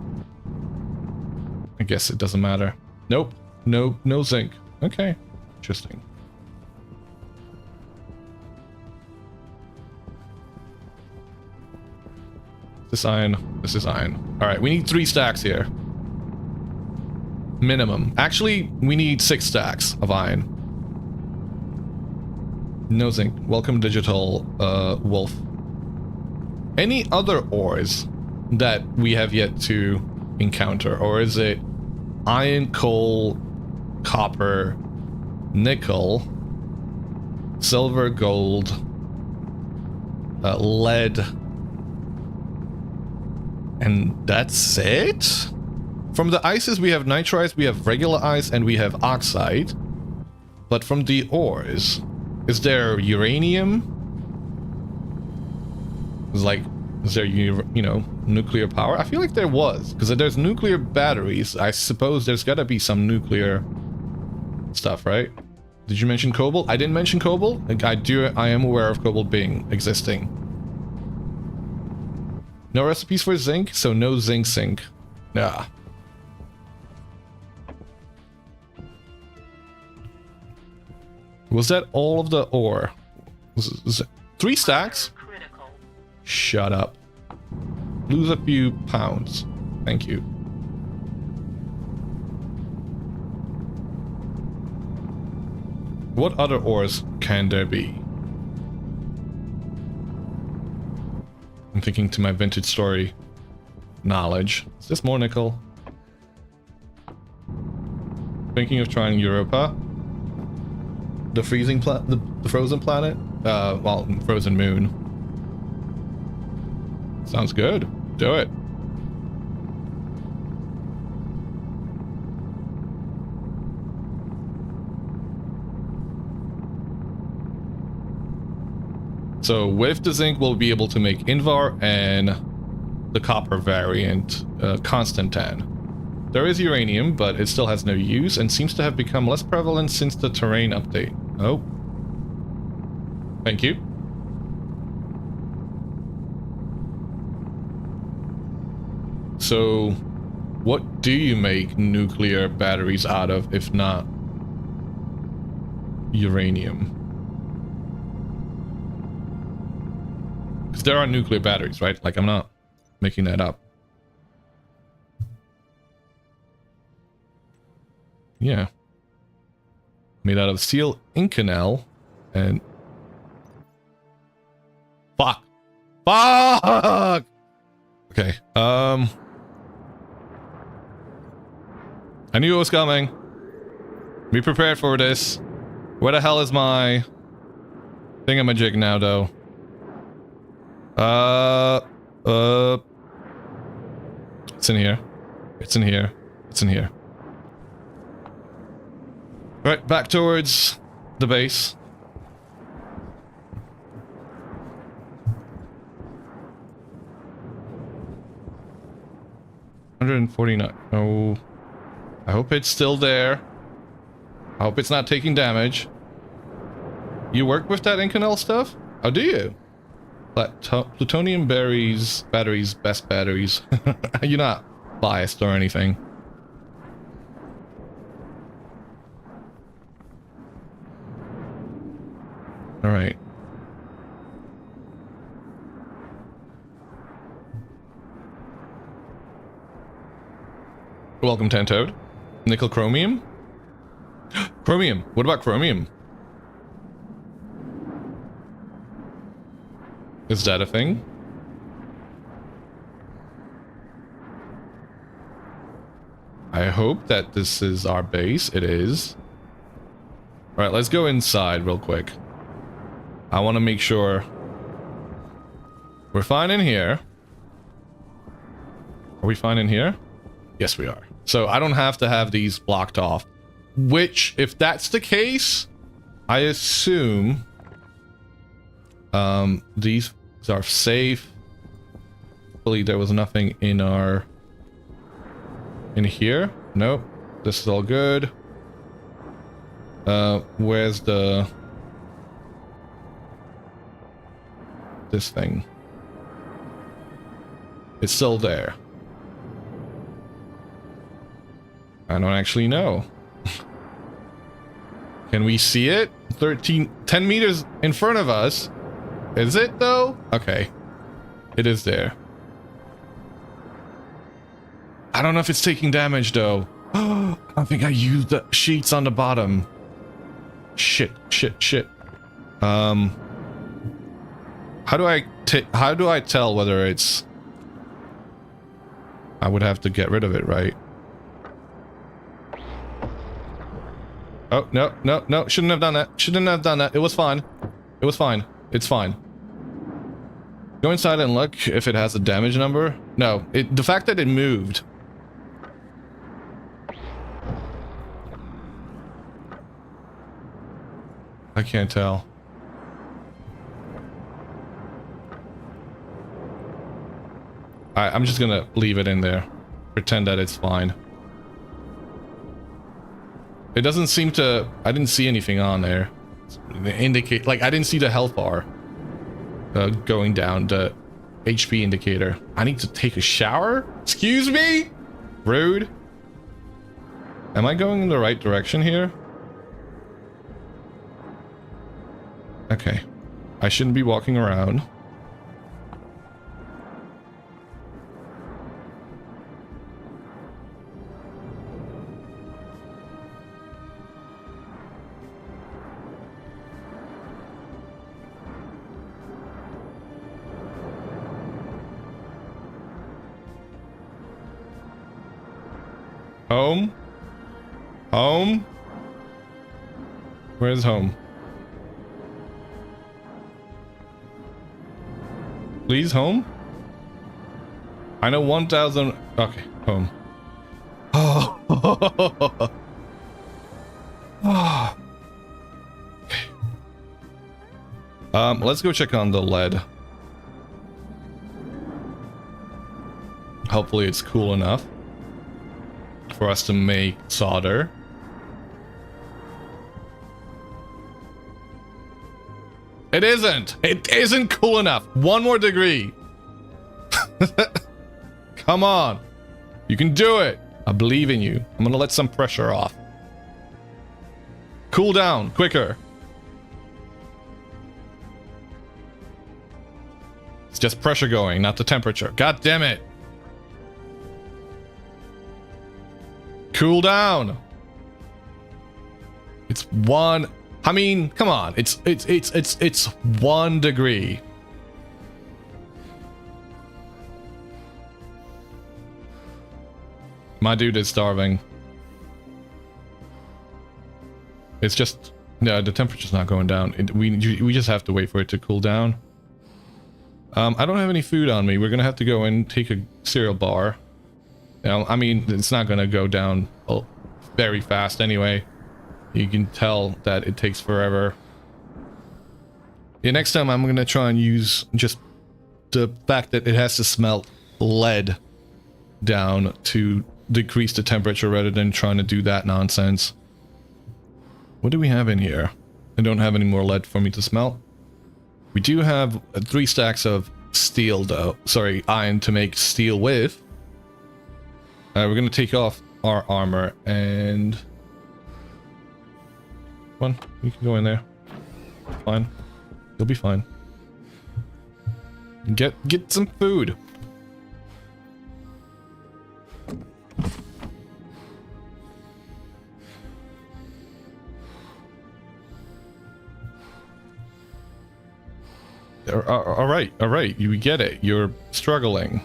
I guess it doesn't matter. Nope. No zinc. Okay. Interesting. This iron. This is iron. Alright, we need 3 stacks here. Minimum. Actually, we need 6 stacks of iron. No zinc. Welcome digital wolf. Any other ores that we have yet to encounter? Or is it iron, coal, copper, nickel, silver, gold, lead, and that's it? From the ices we have nitrites, we have regular ice, and we have oxide. But from the ores, is there uranium? Is there, you know, nuclear power? I feel like there was, because there's nuclear batteries. I suppose there's gotta be some nuclear stuff, right? Did you mention cobalt? I didn't mention cobalt. I am aware of cobalt existing. No recipes for zinc, so no zinc. Nah. Was that all of the ore? Was it 3 stacks? Shut up. Lose a few pounds. Thank you. What other ores can there be? I'm thinking to my vintage story knowledge. Is this more nickel? Thinking of trying Europa. The freezing the frozen planet? Well, frozen moon. Sounds good. Do it. So with the zinc, we'll be able to make Invar and the copper variant, Constantan. There is uranium, but it still has no use and seems to have become less prevalent since the terrain update. Oh. Thank you. So, what do you make nuclear batteries out of, if not uranium? Because there are nuclear batteries, right? Like, I'm not making that up. Yeah. Made out of steel inconel and... Fuck! Fuck! Okay, I knew it was coming. Be prepared for this. Where the hell is my thingamajig now, though? It's in here. It's in here. It's in here. Right, back towards the base. $149. Oh. I hope it's still there. I hope it's not taking damage. You work with that Inconel stuff? How do you? Plutonium batteries, best batteries. You're not biased or anything. Alright. Welcome, Tantoad. Nickel chromium? Chromium! What about chromium? Is that a thing? I hope that this is our base. It is. Alright, let's go inside real quick. I want to make sure we're fine in here. Are we fine in here? Yes, we are. So I don't have to have these blocked off. Which, if that's the case, I assume these are safe. Hopefully there was nothing in here. Nope. This is all good. Where's this thing? It's still there. I don't actually know. Can we see it? 10 meters in front of us. Is it though? Okay. It is there. I don't know if it's taking damage though. I don't think I used the sheets on the bottom. Shit. How do I tell whether it's... I would have to get rid of it, right? Oh, no. Shouldn't have done that. It was fine. It's fine. Go inside and look if it has a damage number. No, the fact that it moved. I can't tell. I'm just gonna leave it in there. Pretend that it's fine. It doesn't seem to... I didn't see anything on there. Indicate... Like, I didn't see the health bar going down, the HP indicator. I need to take a shower? Excuse me? Rude. Am I going in the right direction here? Okay. I shouldn't be walking around. Home? Home? Where's home? Please, home? I know 1,000... Okay, home. Oh. Oh. Okay. Let's go check on the lead. Hopefully it's cool enough for us to make solder. It isn't! It isn't cool enough! 1 more degree! Come on! You can do it! I believe in you. I'm gonna let some pressure off. Cool down, quicker! It's just pressure going, not the temperature. God damn it! Cool down! It's 1... I mean, come on. It's 1 degree. My dude is starving. It's just... No, the temperature's not going down. We just have to wait for it to cool down. I don't have any food on me. We're gonna have to go and take a cereal bar. Now, I mean, it's not gonna go down very fast anyway. You can tell that it takes forever. Yeah, next time I'm gonna try and use just the fact that it has to smelt lead down to decrease the temperature rather than trying to do that nonsense. What do we have in here? I don't have any more lead for me to smelt. We do have 3 stacks of steel though. Sorry, iron to make steel with. We're gonna take off our armor and... Come on, you can go in there. Fine. You'll be fine. Get some food. All right. You get it. You're struggling.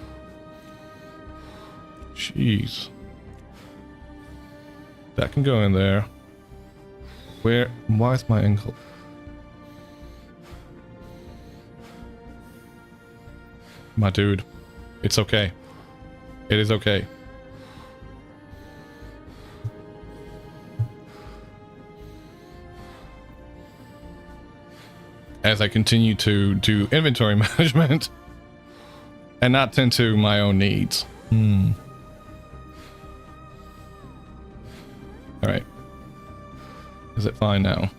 Jeez. That can go in there. Why is my ankle? My dude. It's okay. It is okay. as I continue to do inventory management and not tend to my own needs. All right. Is it fine now?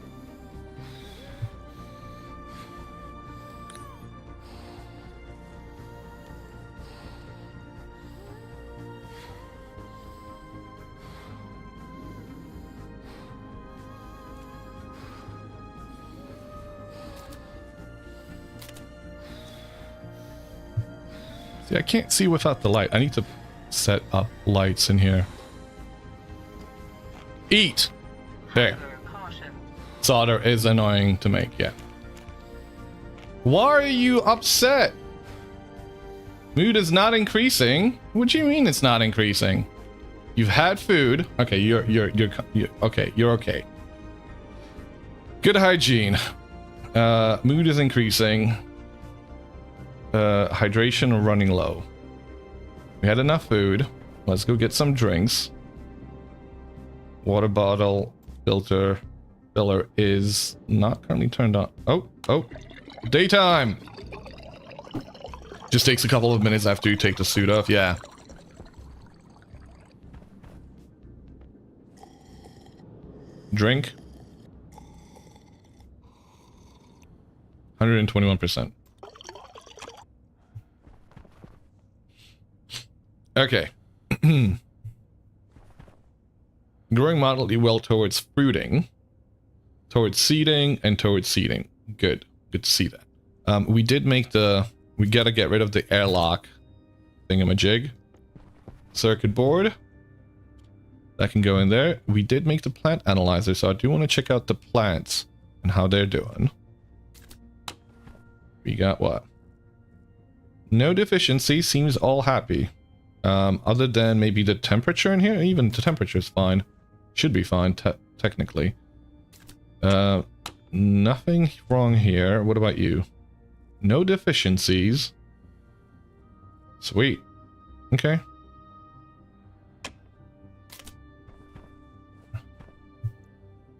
See, I can't see without the light. I need to set up lights in here. Eat! There. Solder is annoying to make, yeah. Why are you upset? Mood is not increasing. What do you mean it's not increasing? You've had food. Okay, you're okay. You're okay. Good hygiene. Mood is increasing. Hydration running low. We had enough food. Let's go get some drinks. Water bottle filler is not currently turned on. Oh, daytime. Just takes a couple of minutes after you take the suit off. Yeah. Drink. 121%. Okay. Growing moderately well towards fruiting, towards seeding, and towards seeding. Good. Good to see that. We did make we gotta get rid of the airlock thingamajig. Circuit board. That can go in there. We did make the plant analyzer, so I do want to check out the plants and how they're doing. We got what? No deficiency, seems all happy. Other than maybe the temperature in here. Even the temperature is fine. Should be fine, technically. Nothing wrong here. What about you? No deficiencies. Sweet. Okay.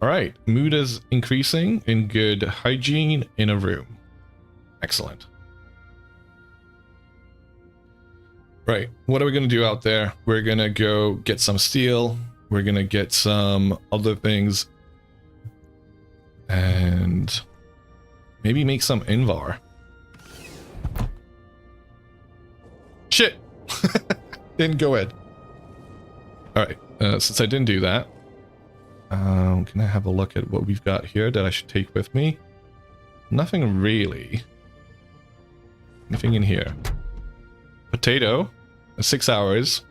Alright, mood is increasing in good hygiene in a room. Excellent. Right, what are we going to do out there? We're going to go get some steel. We're going to get some other things. And maybe make some Invar. Shit! Didn't go in. Alright, since I didn't do that, can I have a look at what we've got here that I should take with me? Nothing really. Nothing in here. Potato. 6 hours.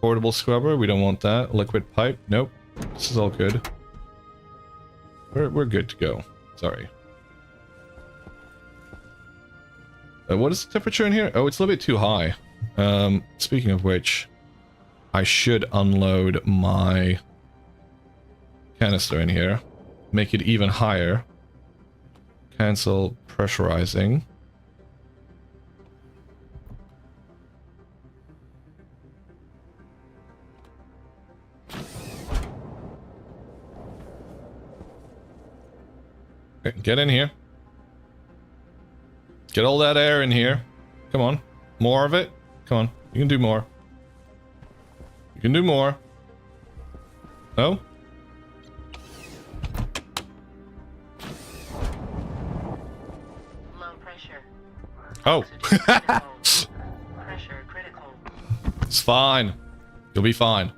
Portable scrubber. We don't want that. Liquid pipe. Nope. This is all good. We're good to go. Sorry. What is the temperature in here? Oh, it's a little bit too high. Speaking of which, I should unload my canister in here. Make it even higher. Cancel pressurizing. Okay, get in here. Get all that air in here. Come on. More of it. Come on. You can do more. You can do more. Oh? Low pressure. Oh. Pressure critical. It's fine. You'll be fine.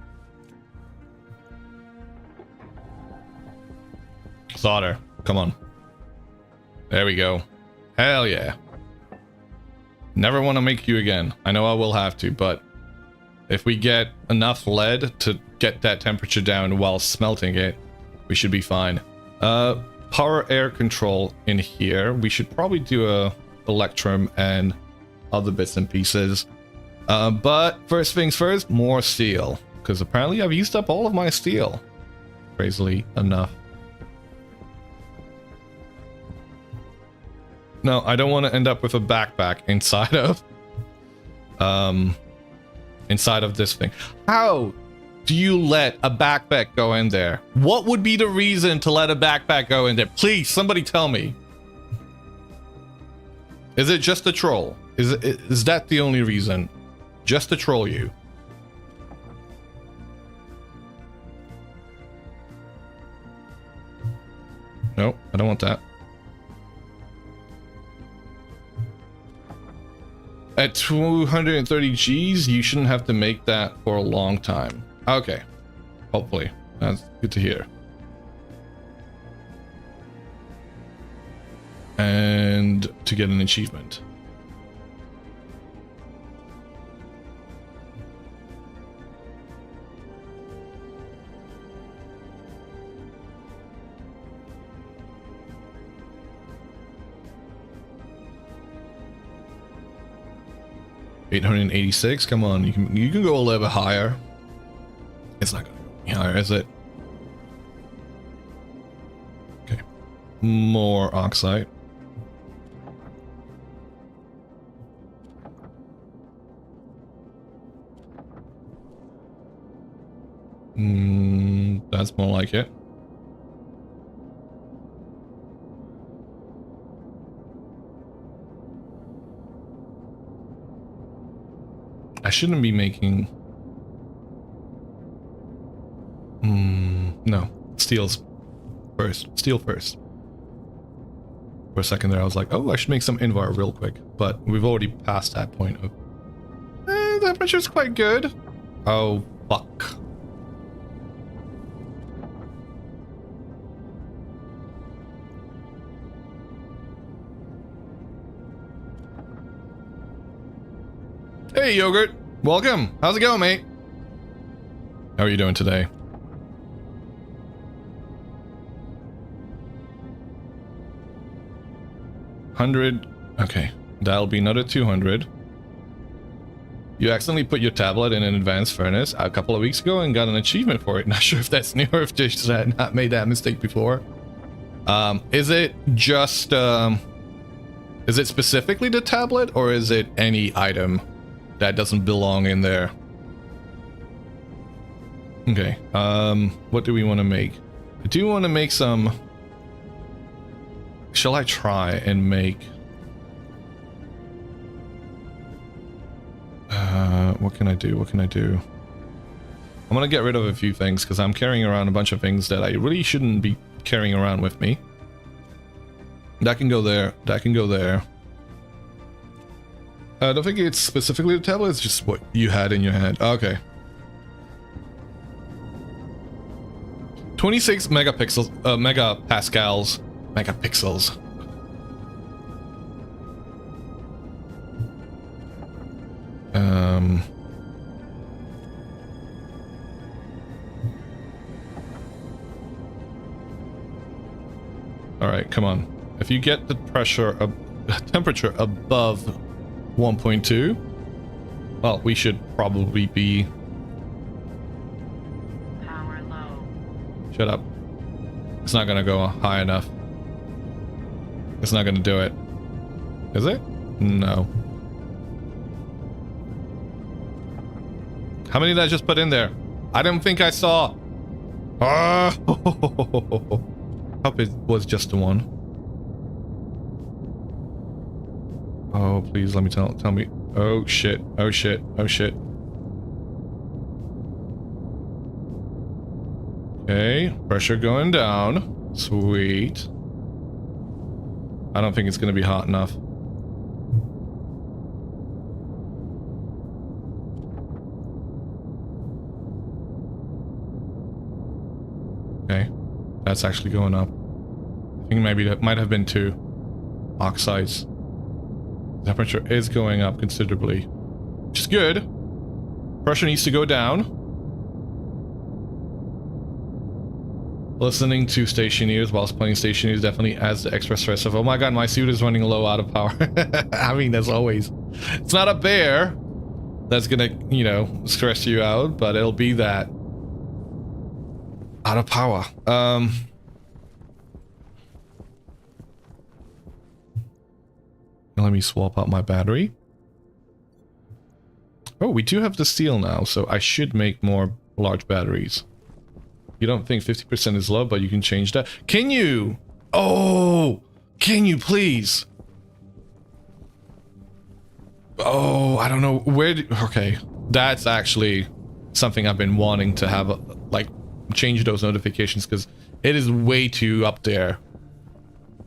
Solder. Come on. There we go. Hell yeah. Never want to make you again. I know I will have to, but if we get enough lead to get that temperature down while smelting it, we should be fine. Power air control in here. We should probably do a electrum and other bits and pieces. But first things first, more steel. Because apparently I've used up all of my steel. Crazily enough. No, I don't want to end up with a backpack inside of this thing. How do you let a backpack go in there? What would be the reason to let a backpack go in there? Please, somebody tell me. Is it just a troll? Is that the only reason? Just to troll you? Nope, I don't want that. At 230 Gs, you shouldn't have to make that for a long time. Okay, hopefully. That's good to hear. And to get an achievement. $886. Come on, you can go a little bit higher. It's not gonna go any higher, is it? Okay, more oxide. That's more like it. I shouldn't be making... no. Steel's first. Steel first. For a second there I was like, oh, I should make some Invar real quick. But we've already passed that point of... the temperature's quite good. Oh, fuck. Hey, Yogurt. Welcome. How's it going, mate? How are you doing today? $100. Okay. That'll be another 200. You accidentally put your tablet in an advanced furnace a couple of weeks ago and got an achievement for it. Not sure if that's new or if just had not made that mistake before. Is it just, is it specifically the tablet or is it any item that doesn't belong in there? Okay, what do we want to make? I do want to make some... Shall I try and make... what can I do? What can I do? I'm gonna get rid of a few things because I'm carrying around a bunch of things that I really shouldn't be carrying around with me. That can go there. That can go there. I don't think it's specifically the tablet, it's just what you had in your hand. Okay. 26 megapixels, megapascals, megapixels. All right, come on. If you get the pressure, temperature above 1.2, well, we should probably be... Power low. Shut up. It's not gonna go high enough. It's not gonna do it. Is it? No. How many did I just put in there? I don't think I saw. Ah! Hope it was just the one. Oh, please let me tell me. Oh shit. Oh shit. Oh shit. Okay, pressure going down. Sweet. I don't think it's gonna be hot enough. Okay, that's actually going up. I think maybe that might have been 2 oxides. Temperature is going up considerably, which is good. Pressure needs to go down. Listening to Stationeers whilst playing Stationeers definitely adds the extra stress of, oh my god, my suit is running low out of power. I mean, as always. It's not a bear that's gonna, you know, stress you out, but it'll be that. Out of power. Let me swap out my battery. Oh, we do have the steel now, so I should make more large batteries. You don't think 50% is low, but you can change that. Can you? Oh, can you please? Oh, I don't know where. Okay, that's actually something I've been wanting to have, like, change those notifications because it is way too up there.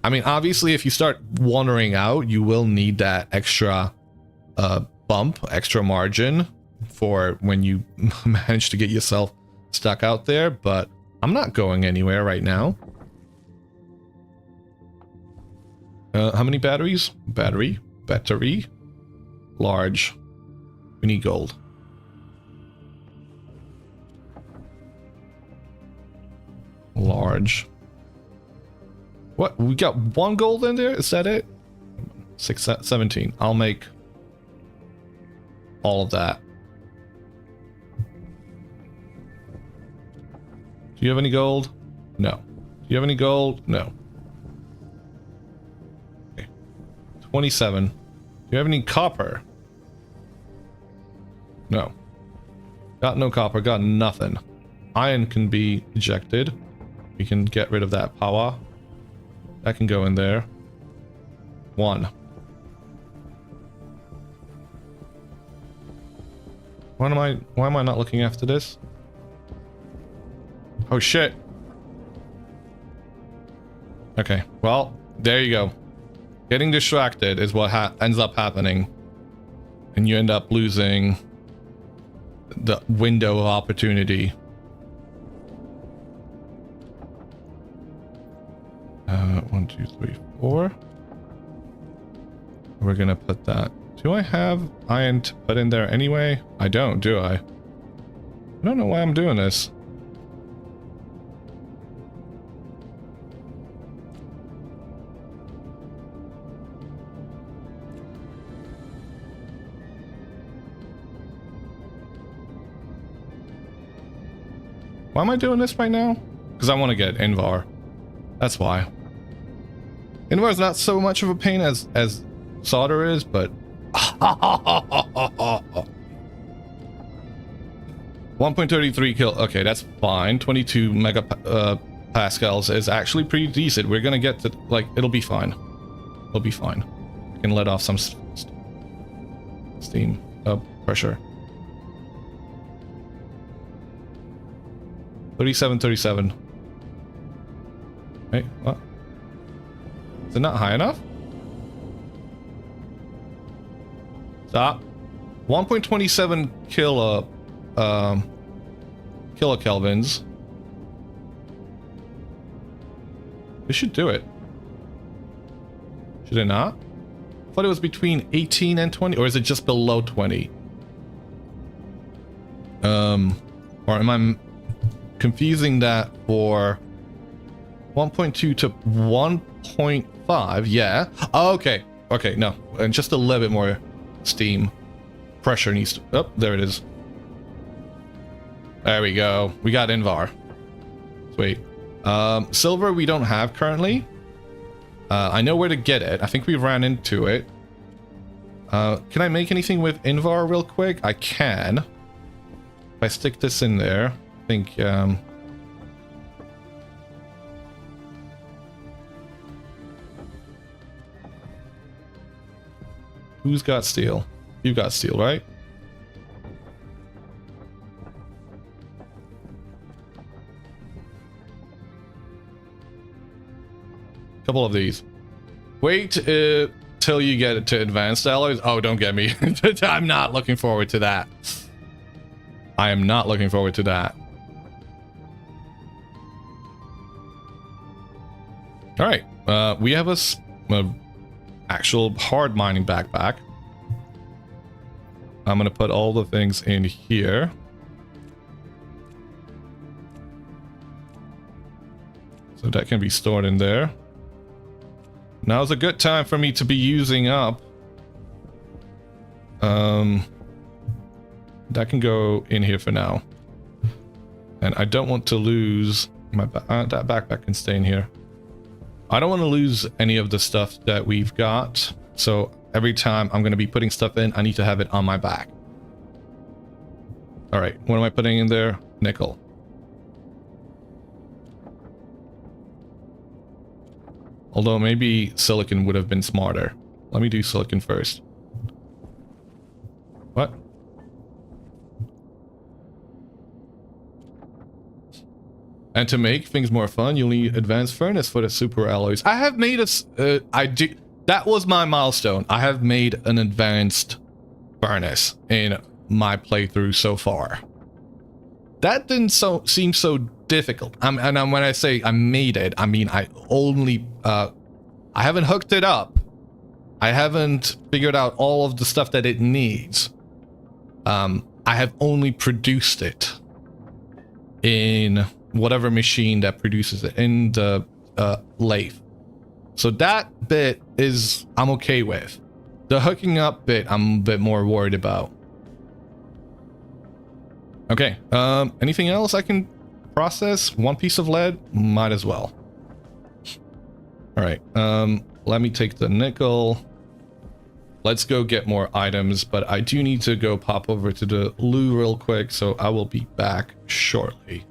I mean, obviously, if you start wandering out, you will need that extra bump, extra margin for when you manage to get yourself stuck out there, but I'm not going anywhere right now. How many batteries? Battery. Large. We need gold. Large. What? We got 1 gold in there? Is that it? 17. I'll make all of that. Do you have any gold? No. Do you have any gold? No. Okay. 27. Do you have any copper? No. Got no copper, got nothing. Iron can be ejected. We can get rid of that power. That can go in there. 1. Why am I not looking after this? Oh shit. Okay, well, there you go. Getting distracted is what ends up happening. And you end up losing the window of opportunity. 1, 2, 3, 4. We're gonna put that. Do I have iron to put in there anyway? I don't, do I? I don't know why I'm doing this. Why am I doing this right now? Because I want to get Invar. That's why. Invar is not so much of a pain as solder is, but 1.33 kill. Okay, that's fine. 22 megapascals is actually pretty decent. We're gonna get to, like, it'll be fine. It'll be fine. I can let off some steam pressure. 37. Wait, what? Is it not high enough? Stop. 1.27 kilokelvins. This should do it. Should it not? I thought it was between 18 and 20, or is it just below 20? Or am I confusing that for 1.2 to 1.5? Yeah. Oh, okay. Okay, no. And just a little bit more steam. Pressure needs to... Oh, there it is. There we go. We got Invar. Sweet. Silver we don't have currently. I know where to get it. I think we ran into it. Can I make anything with Invar real quick? I can. If I stick this in there, I think... Who's got steel? You got steel, right? Couple of these. Wait till you get it to advanced alloys. Oh, don't get me. I'm not looking forward to that. I am not looking forward to that. All right. We have a actual hard mining backpack. I'm gonna put all the things in here. So that can be stored in there. Now's a good time for me to be using up. That can go in here for now. And I don't want to lose my that backpack can stay in here. I don't want to lose any of the stuff that we've got. So every time I'm going to be putting stuff in, I need to have it on my back. All right, what am I putting in there? Nickel. Although maybe silicon would have been smarter. Let me do silicon first. What? And to make things more fun, you'll need advanced furnace for the super alloys. I have made a... that was my milestone. I have made an advanced furnace in my playthrough so far. That didn't seem so difficult. And when I say I made it, I mean I only... I haven't hooked it up. I haven't figured out all of the stuff that it needs. I have only produced it in whatever machine that produces it, in the lathe. So that bit is I'm okay with. The hooking up bit I'm a bit more worried about. Okay, anything else I can process? One piece of lead? Might as well. Alright, let me take the nickel. Let's go get more items, but I do need to go pop over to the loo real quick, so I will be back shortly.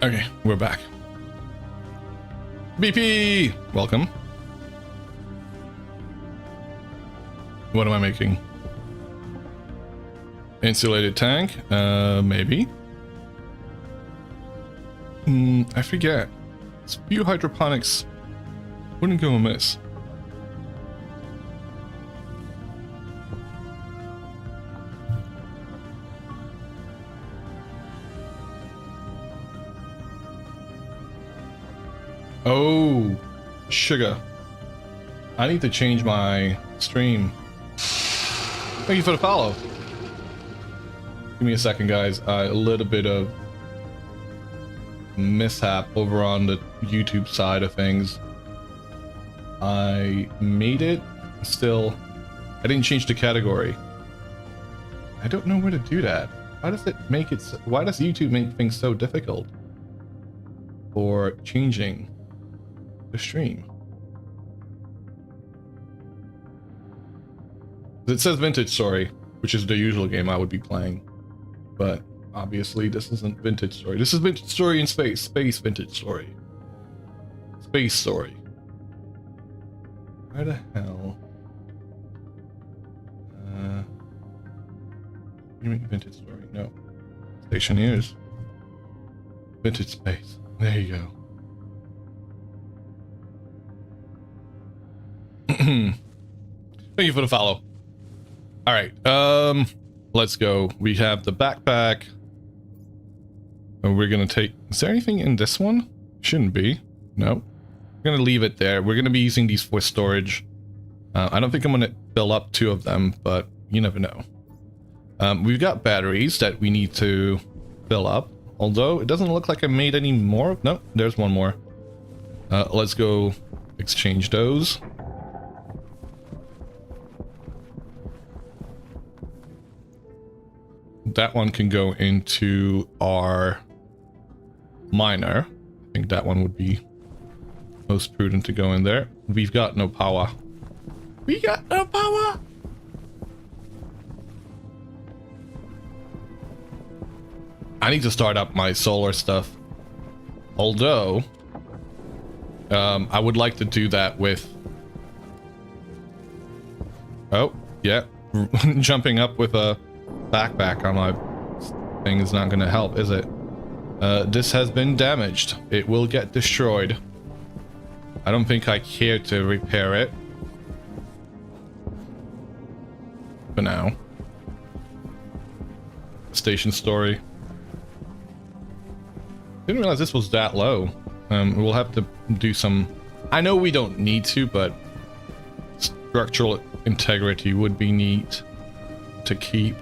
Okay, we're back. BP! Welcome. What am I making? Insulated tank? Maybe. I forget. Spew hydroponics wouldn't go amiss. Oh, sugar. I need to change my stream. Thank you for the follow. Give me a second, guys. A little bit of mishap over on the YouTube side of things. I made it. Still, I didn't change the category. I don't know where to do that. Why does it make it? Why does YouTube make things so difficult for changing the stream? It says Vintage Story, which is the usual game I would be playing, but obviously this isn't Vintage Story. This is Vintage Story in space. Space Vintage Story. Space Story. Where the hell? You mean Vintage Story? No. Stationeers. Vintage Space. There you go. Thank you for the follow. All right, let's go. We have the backpack, and we're gonna take. Is there anything in this one? Shouldn't be. No. We're gonna leave it there. We're gonna be using these for storage. I don't think I'm gonna fill up 2 of them, but you never know. We've got batteries that we need to fill up. Although it doesn't look like I made any more. No, there's one more. Let's go exchange those. That one can go into our miner. I think that one would be most prudent to go in there. We've got no power. We got no power! I need to start up my solar stuff. Although, I would like to do that with... Oh, yeah. Jumping up with a backpack on my thing is not going to help, is it? This has been damaged. It will get destroyed. I don't think I care to repair it. For now. Station story. Didn't realize this was that low. We'll have to do some... I know we don't need to, but structural integrity would be neat to keep.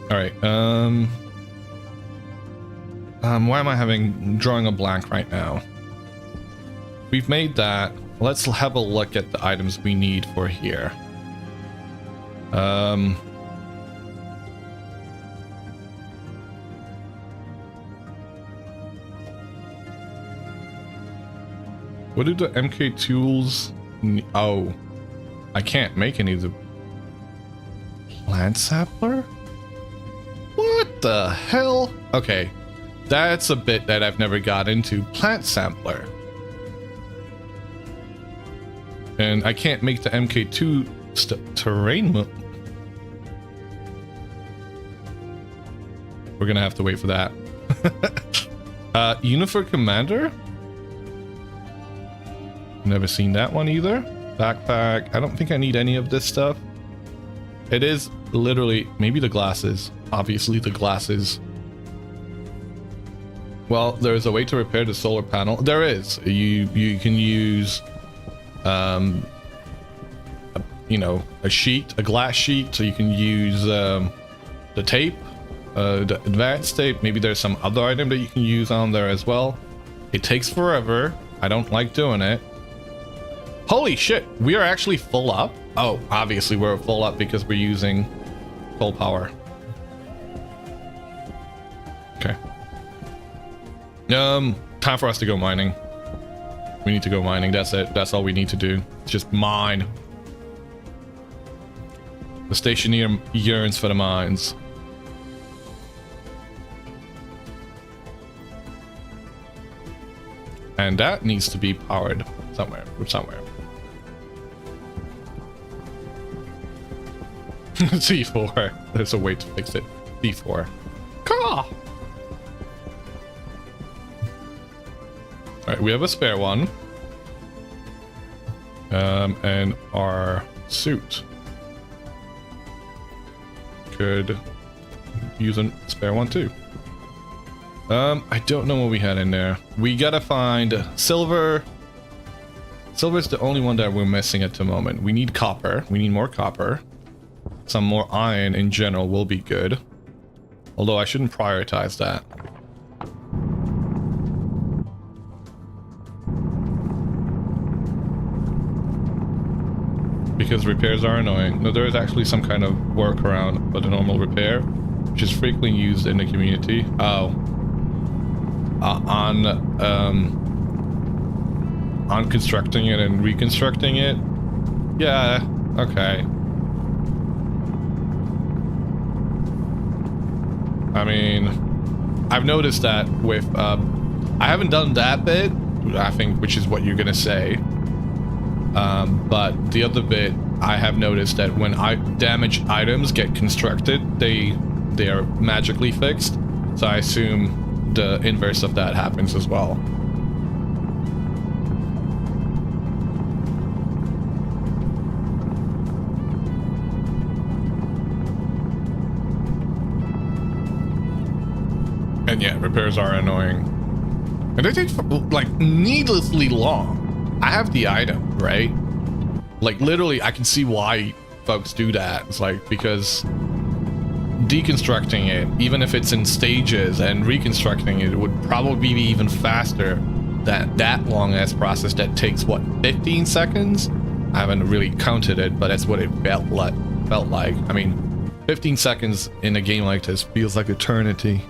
Alright, why am I drawing a blank right now? We've made that. Let's have a look at the items we need for here. What do the MK tools... Oh, I can't make any of the... Plant sampler? What the hell? Okay, that's a bit that I've never got into. Plant sampler. And I can't make the MK2 terrain... We're gonna have to wait for that. Uniform Commander? Never seen that one either. Backpack. I don't think I need any of this stuff. It is literally... Maybe the glasses. Obviously the glasses. Well, there's a way to repair the solar panel. There is. You can use... you know, a sheet. A glass sheet. So you can use the tape. The advanced tape. Maybe there's some other item that you can use on there as well. It takes forever. I don't like doing it. Holy shit, we are actually full up. Oh, obviously we're full up because we're using full power. Okay. Time for us to go mining. We need to go mining, that's it. That's all we need to do. Just mine. The Stationeer yearns for the mines. And that needs to be powered somewhere. C4. There's a way to fix it. C4. Caw! Alright, we have a spare one. And our suit could use a spare one too. I don't know what we had in there. We gotta find silver Silver is the only one that we're missing at the moment. We need copper. We need more copper. Some more iron in general will be good. Although I shouldn't prioritize that. Because repairs are annoying. No, there is actually some kind of workaround for the normal repair, which is frequently used in the community. Oh. On constructing it and reconstructing it. Yeah, okay. I mean, I've noticed that with, I haven't done that bit, I think, which is what you're gonna say. But the other bit, I have noticed that when damaged items get constructed, they are magically fixed. So I assume the inverse of that happens as well. And yeah, repairs are annoying. And they take, like, needlessly long. I have the item, right? Like, literally, I can see why folks do that. It's like, because deconstructing it, even if it's in stages, and reconstructing it would probably be even faster than that long-ass process that takes, what, 15 seconds? I haven't really counted it, but that's what it felt like. I mean, 15 seconds in a game like this feels like eternity.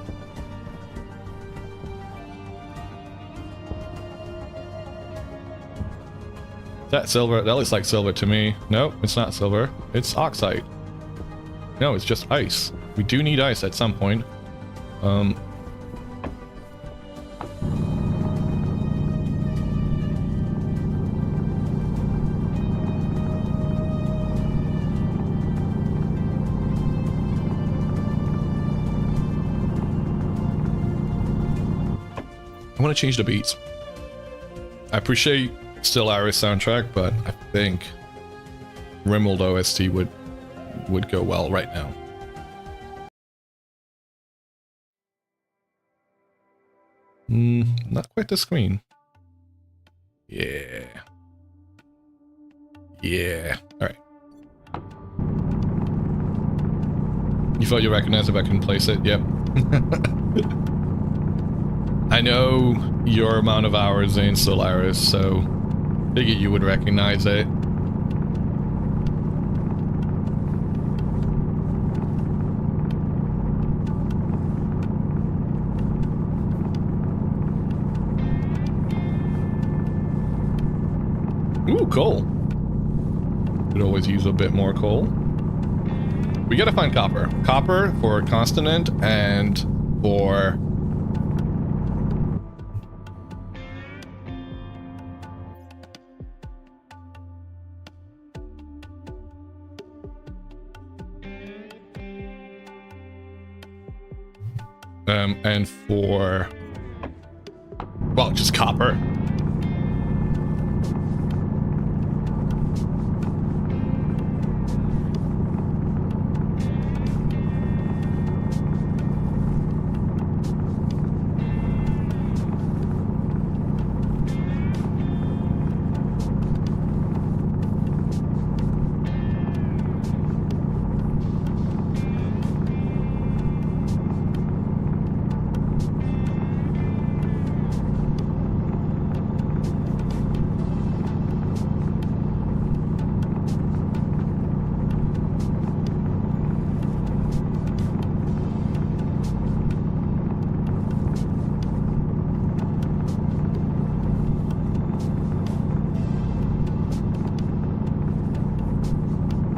That silver, that looks like silver to me. No, it's not silver. It's oxide. No, it's just ice. We do need ice at some point. I want to change the beats. I appreciate Stellaris soundtrack, but I think Rimworld OST would go well right now. Not quite the screen. Yeah. Yeah. All right. You thought you recognized if I can place it? Yep. I know your amount of hours in Stellaris, so figured you would recognize it. Ooh, coal. Could always use a bit more coal. We gotta find copper. Copper for Consonant and for... and for... well, just copper.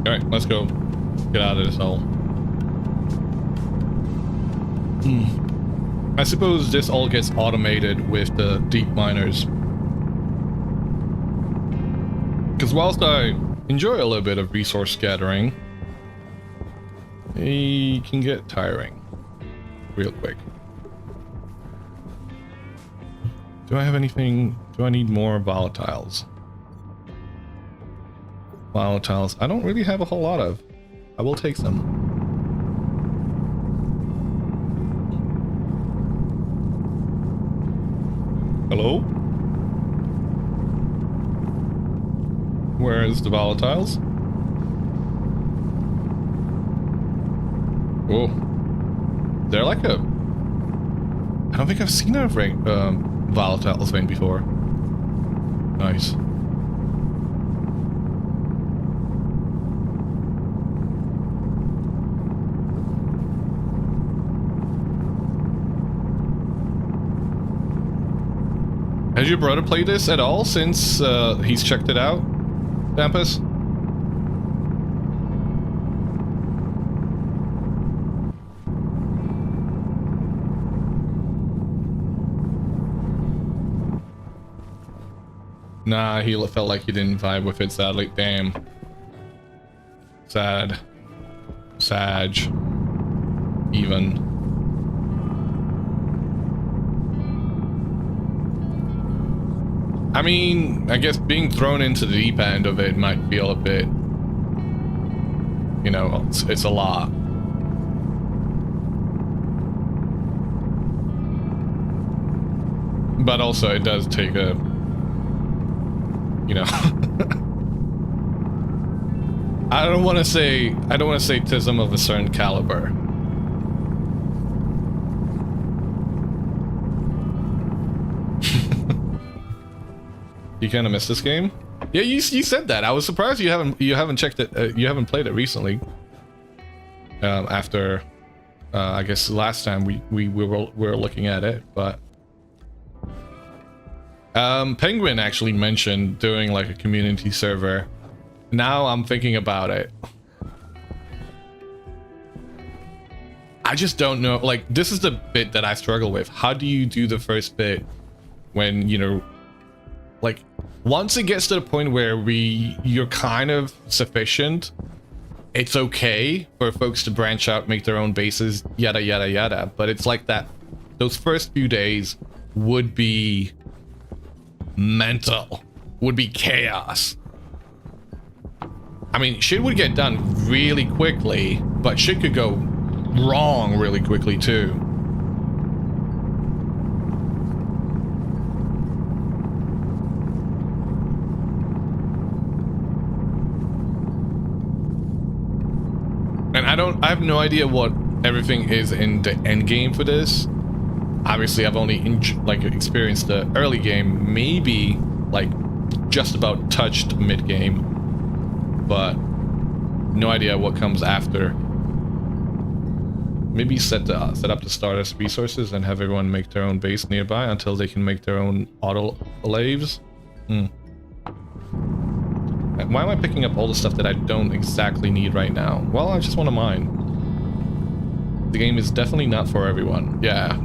Alright, let's go. Get out of this hole. I suppose this all gets automated with the deep miners. Because whilst I enjoy a little bit of resource gathering, it can get tiring real quick. Do I have anything? Do I need more volatiles? Volatiles. I don't really have a whole lot of. I will take some. Hello? Where's the volatiles? Oh. They're like a... I don't think I've seen a volatiles vein before. Nice. Has your brother played this at all since he's checked it out, Dampus? Nah, he felt like he didn't vibe with it, sadly. Damn. Sad. Sag. Even. I mean, I guess being thrown into the deep end of it might feel a bit... You know, it's a lot. But also, it does take a... You know... I don't want to say tism of a certain caliber. You kind of missed this game? Yeah, you said that. I was surprised you haven't checked it. You haven't played it recently. After, I guess last time we were looking at it, but Penguin actually mentioned doing like a community server. Now I'm thinking about it. I just don't know. Like, this is the bit that I struggle with. How do you do the first bit when, you know, like, once it gets to the point where you're kind of sufficient, it's okay for folks to branch out, make their own bases, yada yada yada. But it's like that, those first few days would be mental, would be chaos. I mean, shit would get done really quickly, but shit could go wrong really quickly too. And I have no idea what everything is in the end game for this. Obviously, I've only experienced the early game, maybe like just about touched mid game, but no idea what comes after. Maybe set up the starters resources and have everyone make their own base nearby until they can make their own autolaves. Why am I picking up all the stuff that I don't exactly need right now? Well, I just want to mine. The game is definitely not for everyone. Yeah.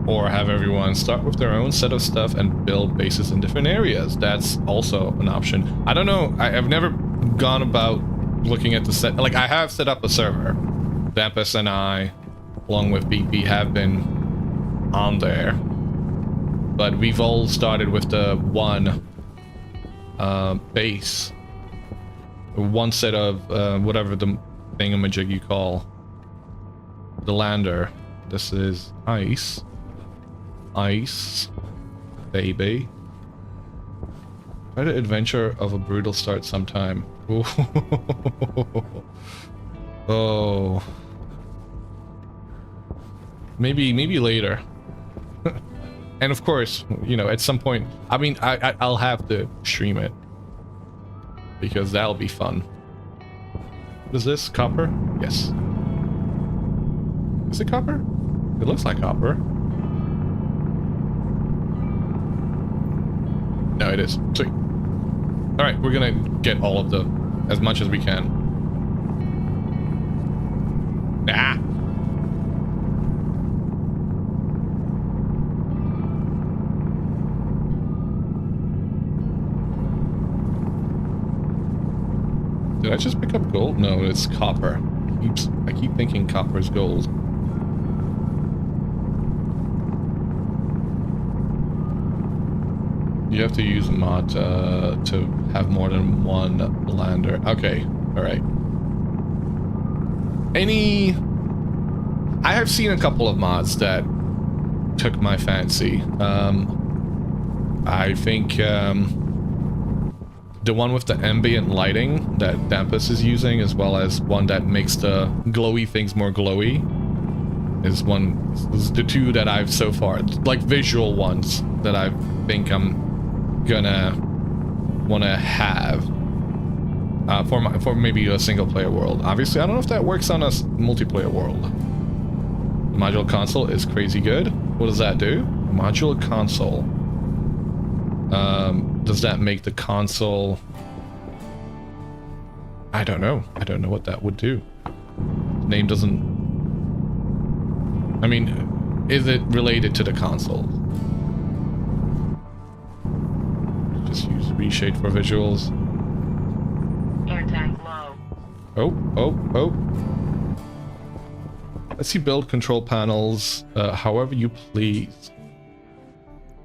Or have everyone start with their own set of stuff and build bases in different areas. That's also an option. I don't know. I've never gone about looking at the set. Like, I have set up a server. Dampus and I, along with BP, have been on there. But we've all started with the one base. One set of whatever the thingamajig you call the lander. This is ice. Ice. Baby. Try the adventure of a brutal start sometime. Oh. Maybe later. And of course, you know, at some point, I mean, I'll have to stream it. Because that'll be fun. What is this? Copper? Yes. Is it copper? It looks like copper. No, it is. Sweet. Alright, we're gonna get all of as much as we can. Ah! Did I just pick up gold? No, it's copper. I keep thinking copper is gold. You have to use a mod to have more than one lander. Okay, alright. Any... I have seen a couple of mods that took my fancy. I think the one with the ambient lighting that Dampus is using, as well as one that makes the glowy things more glowy, is the two that I've so far, like visual ones that I think I'm gonna wanna have for maybe a single player world. Obviously, I don't know if that works on a multiplayer world. The modular console is crazy good. What does that do? Modular console. Does that make the console... I don't know. I don't know what that would do. The name doesn't... I mean, is it related to the console? Just use reshade for visuals. Air tank low. Oh. Let's see, build control panels, however you please.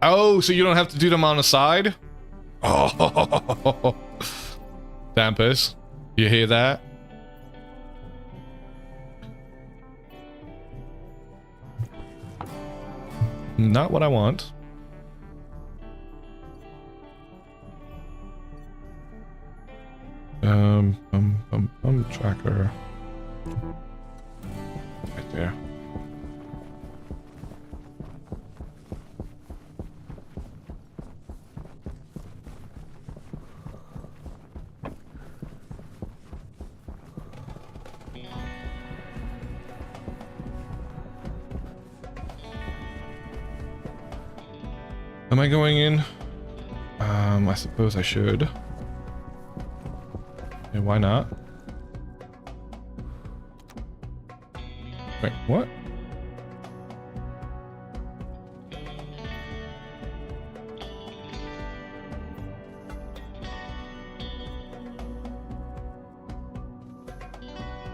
Oh, so you don't have to do them on the side? Oh, Dampus, you hear that? Not what I want. Tracker. Right there. Am I going in? I suppose I should. Yeah, why not? Wait, what?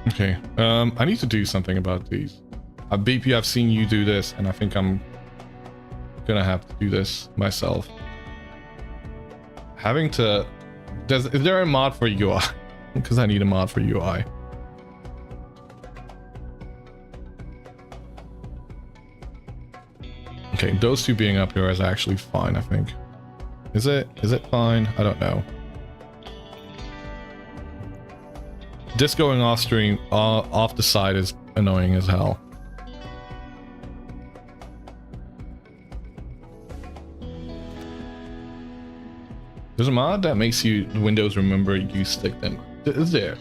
Okay, I need to do something about these. BP, I've seen you do this, and I think I'm gonna have to do this myself. Having to... is there a mod for UI? Because I need a mod for UI. Okay, those two being up here is actually fine, I think. Is it? Is it fine? I don't know. This going off stream, off the side is annoying as hell. There's a mod that makes you Windows remember you stick them. Is there?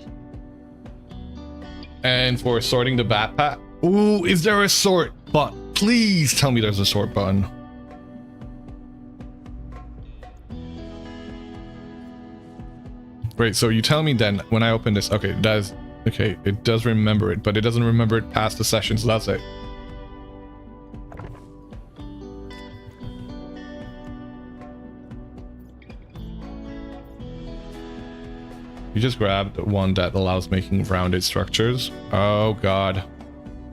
And for sorting the backpack. Ooh, is there a sort button? Please tell me there's a sort button. Great, so you tell me then when I open this. Okay, it does remember it, but it doesn't remember it past the sessions, does it? You just grabbed one that allows making rounded structures. Oh god.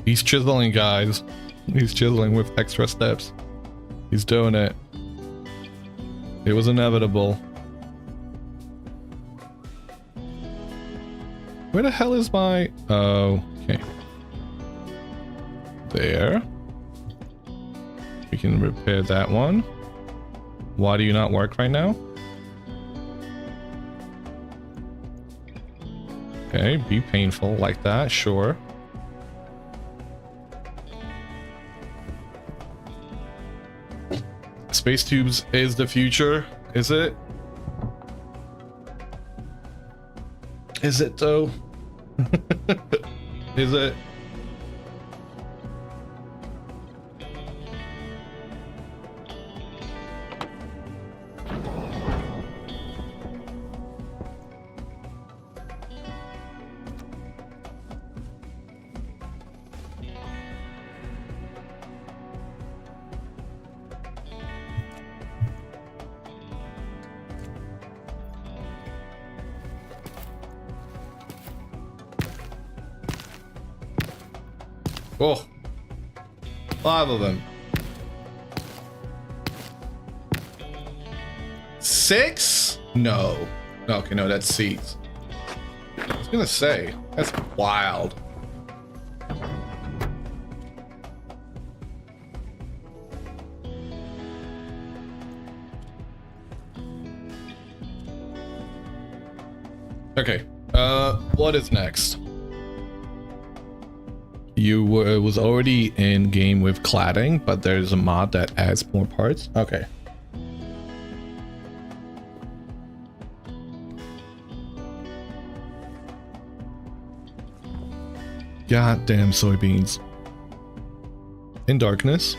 He's chiseling, guys. He's chiseling with extra steps. He's doing it. It was inevitable. Where the hell is my... Oh, okay. There. We can repair that one. Why do you not work right now? Okay, be painful like that, sure. Space tubes is the future, is it? Is it though? Is it? Oh, 5 of them. 6? No. Okay, no, that's seeds. I was gonna say, that's wild. Okay. What is next? You was already in game with cladding, but there's a mod that adds more parts. Okay. Goddamn soybeans. In darkness.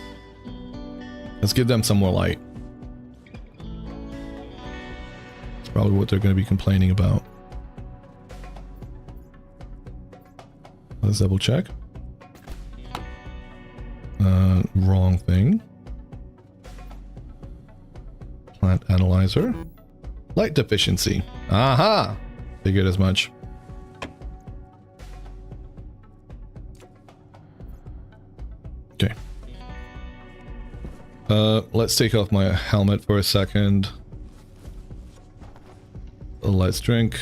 Let's give them some more light. It's probably what they're going to be complaining about. Let's double check. Wrong thing. Plant analyzer. Light deficiency. Aha! Figured as much. Okay. Let's take off my helmet for a second. Let's drink.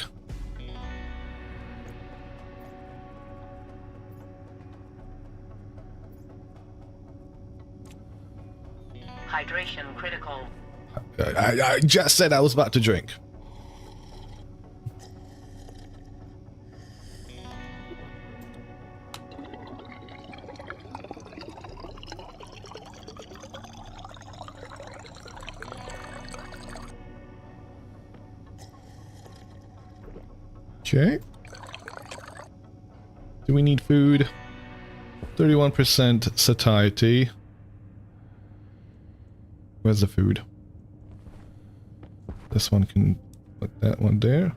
Hydration critical. I just said I was about to drink. Okay. Do we need food? 31% satiety. Where's the food? This one can put that one there.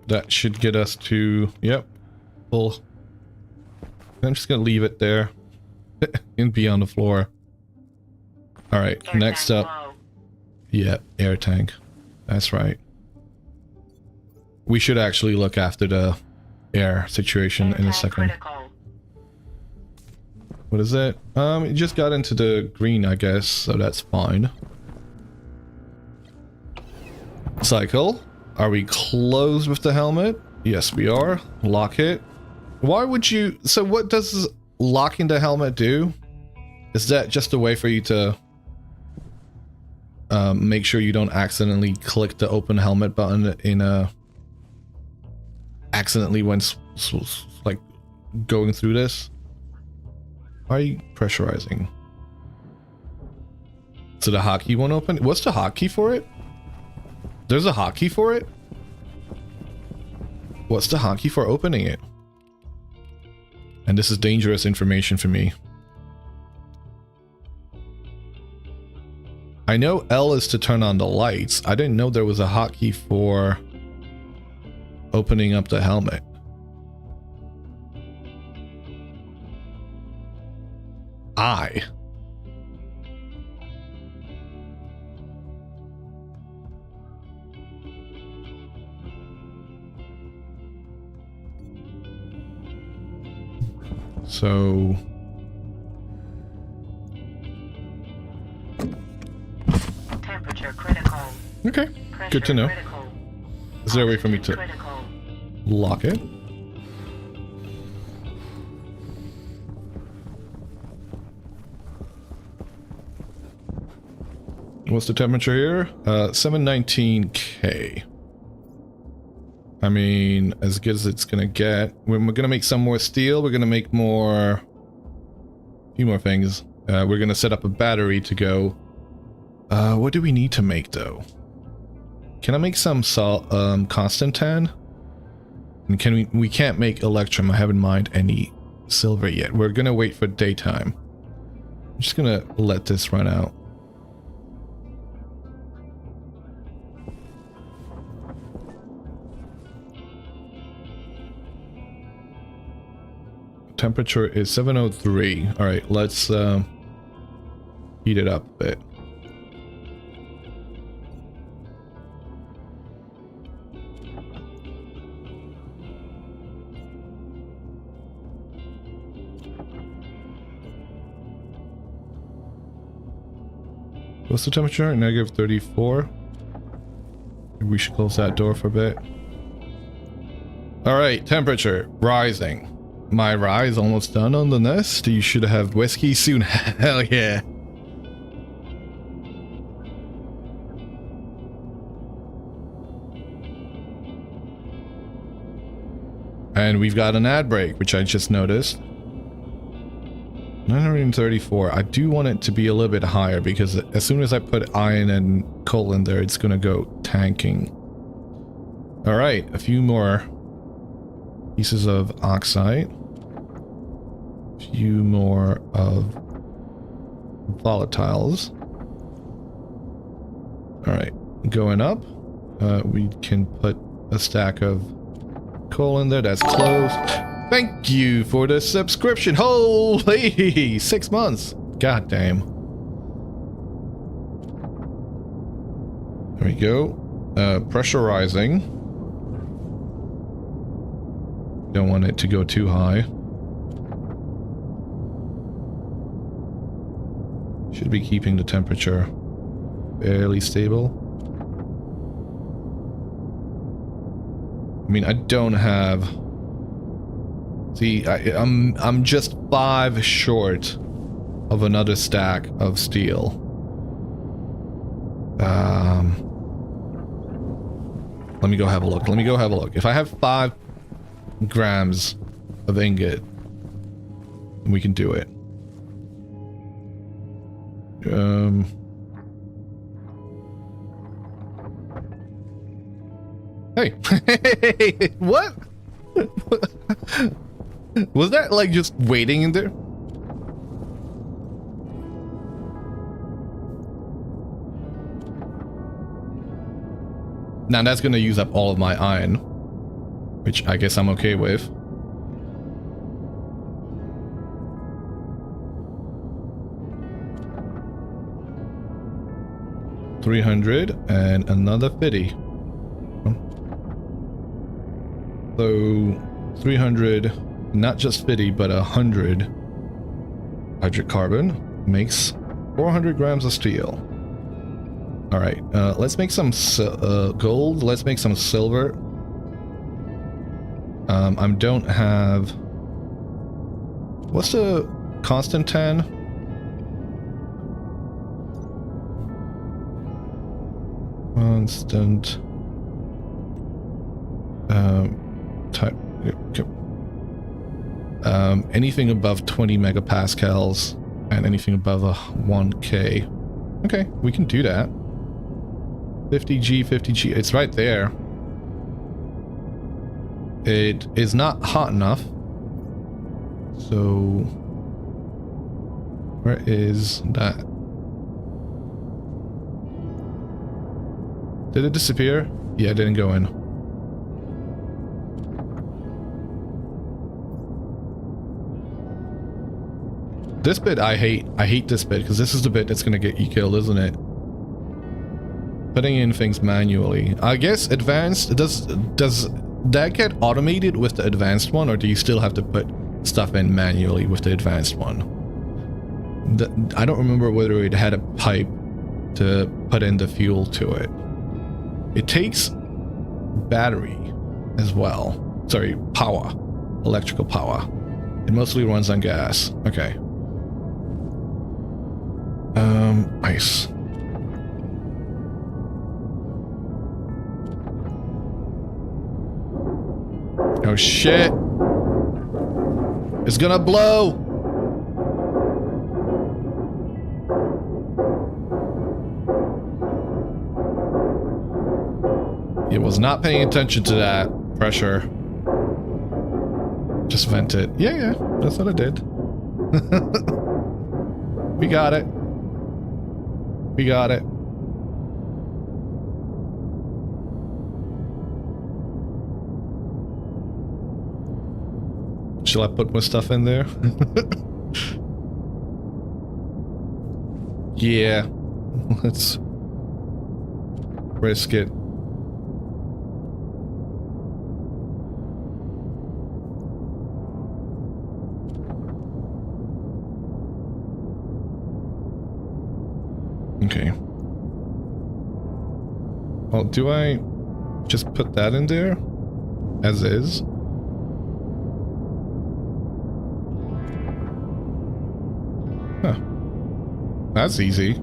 That should get us to, yep, full. I'm just gonna leave it there and be on the floor. All right, Air next tank up. low. Yep, air tank. That's right. We should actually look after the air situation Air in a tank second. critical. What is it? It just got into the green, I guess, so that's fine. Cycle. Are we closed with the helmet? Yes, we are. Lock it. Why would you... So what does locking the helmet do? Is that just a way for you to make sure you don't accidentally click the open helmet button in a... accidentally when like going through this? Why are you pressurizing? So the hotkey won't open? What's the hotkey for it? There's a hotkey for it? What's the hotkey for opening it? And this is dangerous information for me. I know L is to turn on the lights. I didn't know there was a hotkey for opening up the helmet. I. So Temperature critical. okay, Pressure good to know. critical. Is there a way for me Oxygen to critical. lock it? What's the temperature here? 719K. I mean, as good as it's gonna get. We're gonna make some more steel. We're gonna make more... a few more things. We're gonna set up a battery to go. What do we need to make, though? Can I make some Constantan? And can we can't make Electrum. I have in mind any silver yet. We're gonna wait for daytime. I'm just gonna let this run out. Temperature is 703. All right, let's heat it up a bit. What's the temperature? Negative 34. Maybe we should close that door for a bit. All right, temperature rising. My rise almost done on the nest. You should have whiskey soon. Hell yeah. And we've got an ad break, which I just noticed. 934. I do want it to be a little bit higher because as soon as I put iron and coal in there, it's gonna go tanking. Alright, a few more pieces of oxide. A few more of volatiles. Alright, going up. We can put a stack of coal in there. That's closed. Thank you for the subscription. Holy 6 months. God damn. There we go. Pressurizing. Don't want it to go too high. Should be keeping the temperature fairly stable. I mean, I don't have... See, I'm just 5 short of another stack of steel. Let me go have a look. Let me go have a look. If I have 5 grams of ingot, we can do it. Hey. What? Was that like just waiting in there? Now that's gonna use up all of my iron, which I guess I'm okay with. $300 and another 50. So 300, not just 50, but 100 hydrocarbon makes 400 grams of steel. All right, let's make some gold. Let's make some silver. I don't have... What's the constant 10? Constant... type... anything above 20 megapascals and anything above a 1K. Okay, we can do that. 50G, 50G, it's right there. It is not hot enough. So... where is that? Did it disappear? Yeah, it didn't go in. This bit I hate. I hate this bit because this is the bit that's gonna get you killed, isn't it? Putting in things manually. I guess advanced, does that get automated with the advanced one, or do you still have to put stuff in manually with the advanced one? I don't remember whether it had a pipe to put in the fuel to it. It takes battery as well. Sorry, power. Electrical power. It mostly runs on gas. Okay. Ice. Oh shit! It's gonna blow! It was not paying attention to that pressure. Just vent it. Yeah, that's what I did. We got it. We got it. Shall I put more stuff in there? Yeah. Let's risk it. Okay. Well, do I just put that in there? As is? Huh. That's easy.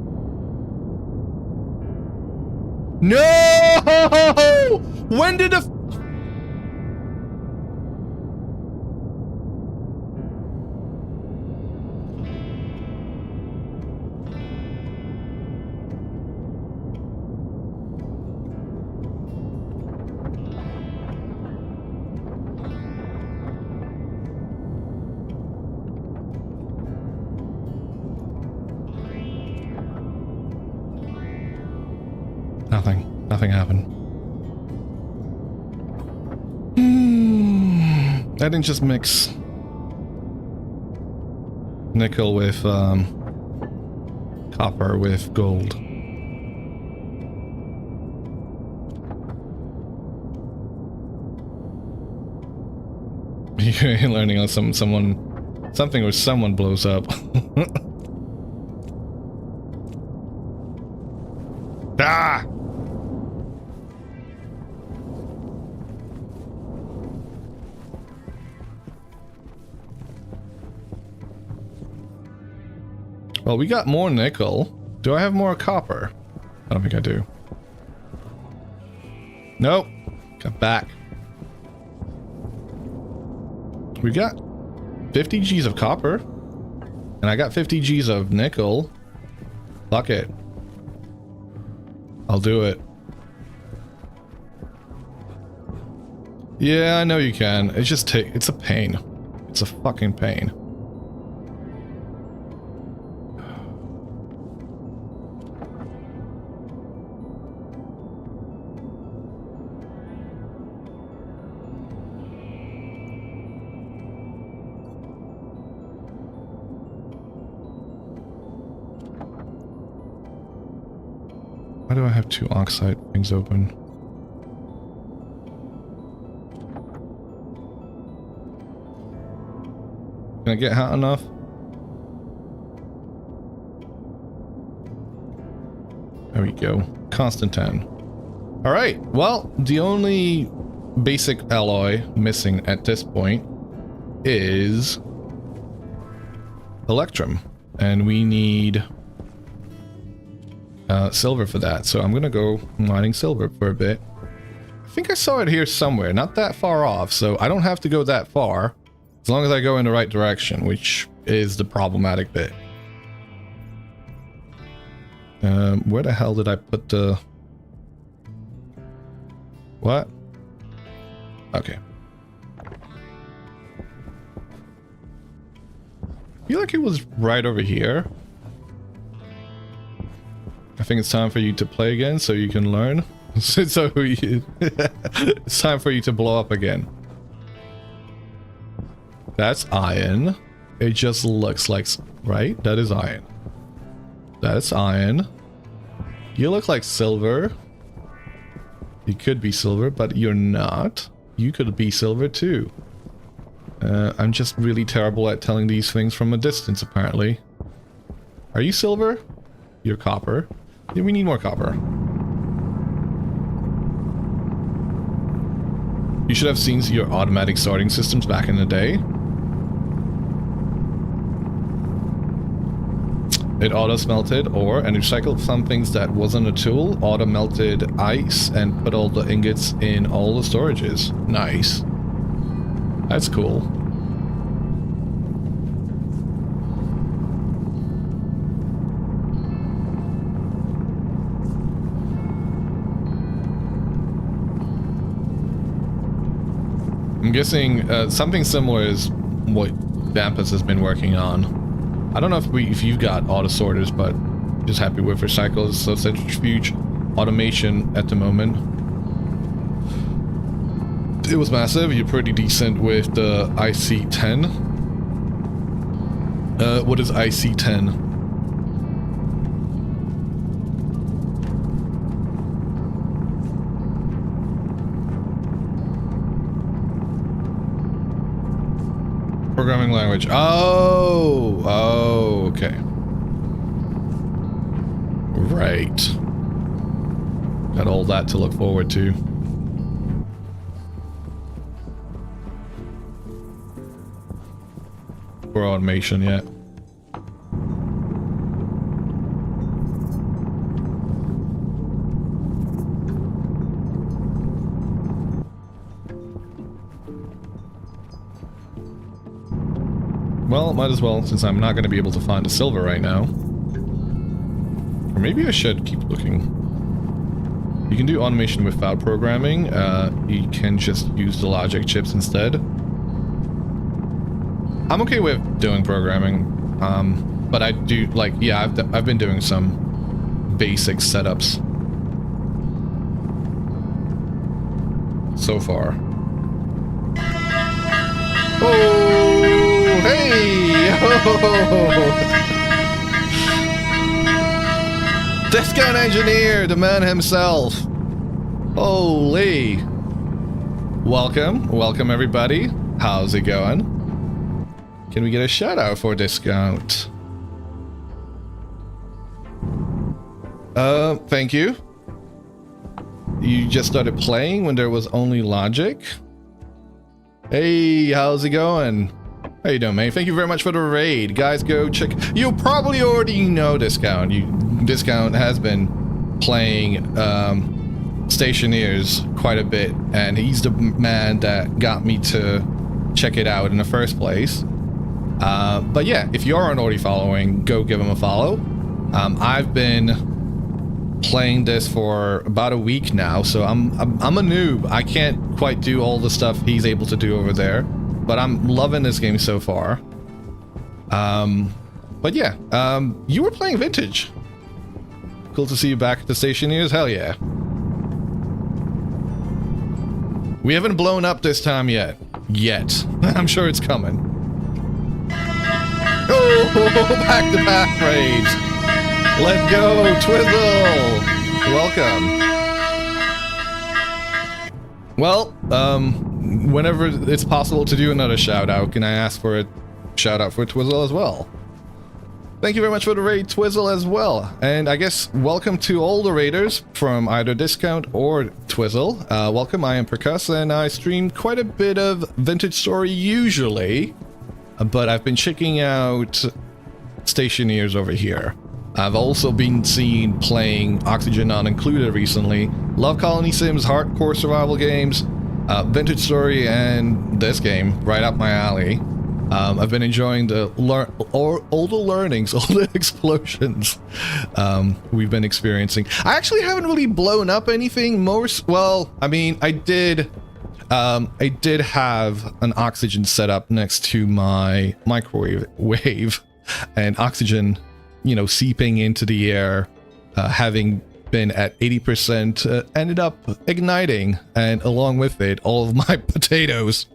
No! When did the... Nothing. Nothing happened. I didn't just mix nickel with copper with gold. You're learning on something where someone blows up. Ah! Well, we got more nickel. Do I have more copper? I don't think I do. Nope. Got back. We got 50 G's of copper. And I got 50 G's of nickel. Fuck it. I'll do it. Yeah, I know you can. It's just it's a pain. It's a fucking pain. Why do I have two oxide things open? Can I get hot enough? There we go. Constantine. Alright, well, the only basic alloy missing at this point is Electrum. And we need silver for that, so I'm gonna go mining silver for a bit. I think I saw it here somewhere, not that far off, so I don't have to go that far as long as I go in the right direction, which is the problematic bit. Where the hell did I put the... What? Okay. I feel like it was right over here. I think it's time for you to play again so you can learn. So it's time for you to blow up again. That's iron. It just looks like... Right? That is iron. That's iron. You look like silver. You could be silver, but you're not. You could be silver too. I'm just really terrible at telling these things from a distance, apparently. Are you silver? You're copper. Yeah, we need more copper. You should have seen your automatic sorting systems back in the day. It auto-smelted ore and recycled some things that wasn't a tool, auto-melted ice, and put all the ingots in all the storages. Nice. That's cool. I'm guessing something similar is what Vampus has been working on. I don't know if you've got auto sorters, but just happy with recycles, so centrifuge automation at the moment. It was massive. You're pretty decent with the IC10. What is IC10? Programming language. Oh, okay. Right. Got all that to look forward to. For automation yet. Well, might as well, since I'm not going to be able to find a silver right now. Or maybe I should keep looking. You can do automation without programming. You can just use the logic chips instead. I'm okay with doing programming. But I do, like, yeah, I've been doing some basic setups. so far. Oh, hey! Oh. Discount engineer, the man himself. Holy. Welcome everybody. How's it going? Can we get a shout out for discount? Thank you. You just started playing when there was only logic? Hey, how's it going? How you doing, man? Thank you very much for the raid. Guys, go check. You probably already know Discount. Discount has been playing Stationeers quite a bit, and he's the man that got me to check it out in the first place. But yeah, if you aren't already following, go give him a follow. I've been playing this for about a week now, so I'm a noob. I can't quite do all the stuff he's able to do over there, but I'm loving this game so far. But yeah, you were playing Vintage. Cool to see you back at the Stationeers. Hell yeah. We haven't blown up this time yet. I'm sure it's coming. Oh, back-to-back raids. Let's go, Twizzle! Welcome. Well, whenever it's possible to do another shout-out, can I ask for a shout-out for Twizzle as well? Thank you very much for the raid, Twizzle, as well. And I guess welcome to all the raiders from either Discount or Twizzle. Welcome, I am Percuss, and I stream quite a bit of Vintage Story usually, but I've been checking out Stationeers over here. I've also been seen playing Oxygen Not Included recently. Love Colony Sims, hardcore survival games, Vintage Story, and this game, right up my alley. I've been enjoying all the learnings, all the explosions we've been experiencing. I actually haven't really blown up anything. Well, I mean, I did have an oxygen set up next to my microwave, and oxygen, you know, seeping into the air, having been at 80%, ended up igniting, and along with it, all of my potatoes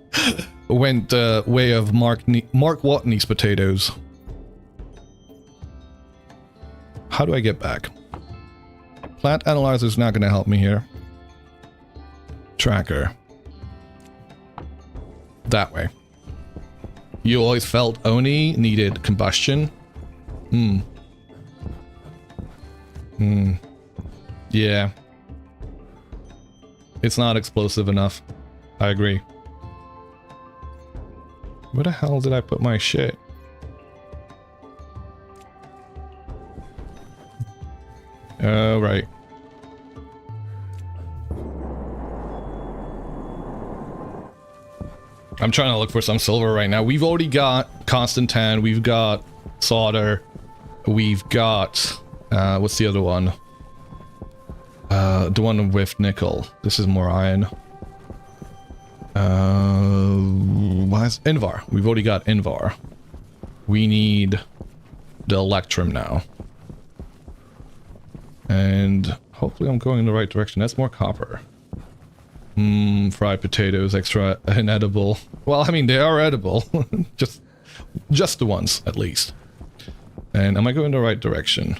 went the way of Mark Watney's potatoes. How do I get back? Plant analyzer is not going to help me here. Tracker. That way. You always felt Oni needed combustion? Yeah. It's not explosive enough. I agree. Where the hell did I put my shit? Oh, right. I'm trying to look for some silver right now. We've already got constant tan, we've got solder, we've got what's the other one? The one with nickel. This is more iron. Why is Invar? We've already got Invar. We need the Electrum now. And hopefully I'm going in the right direction. That's more copper. Fried potatoes, extra inedible. Well, I mean, they are edible. just the ones, at least. And am I going in the right direction?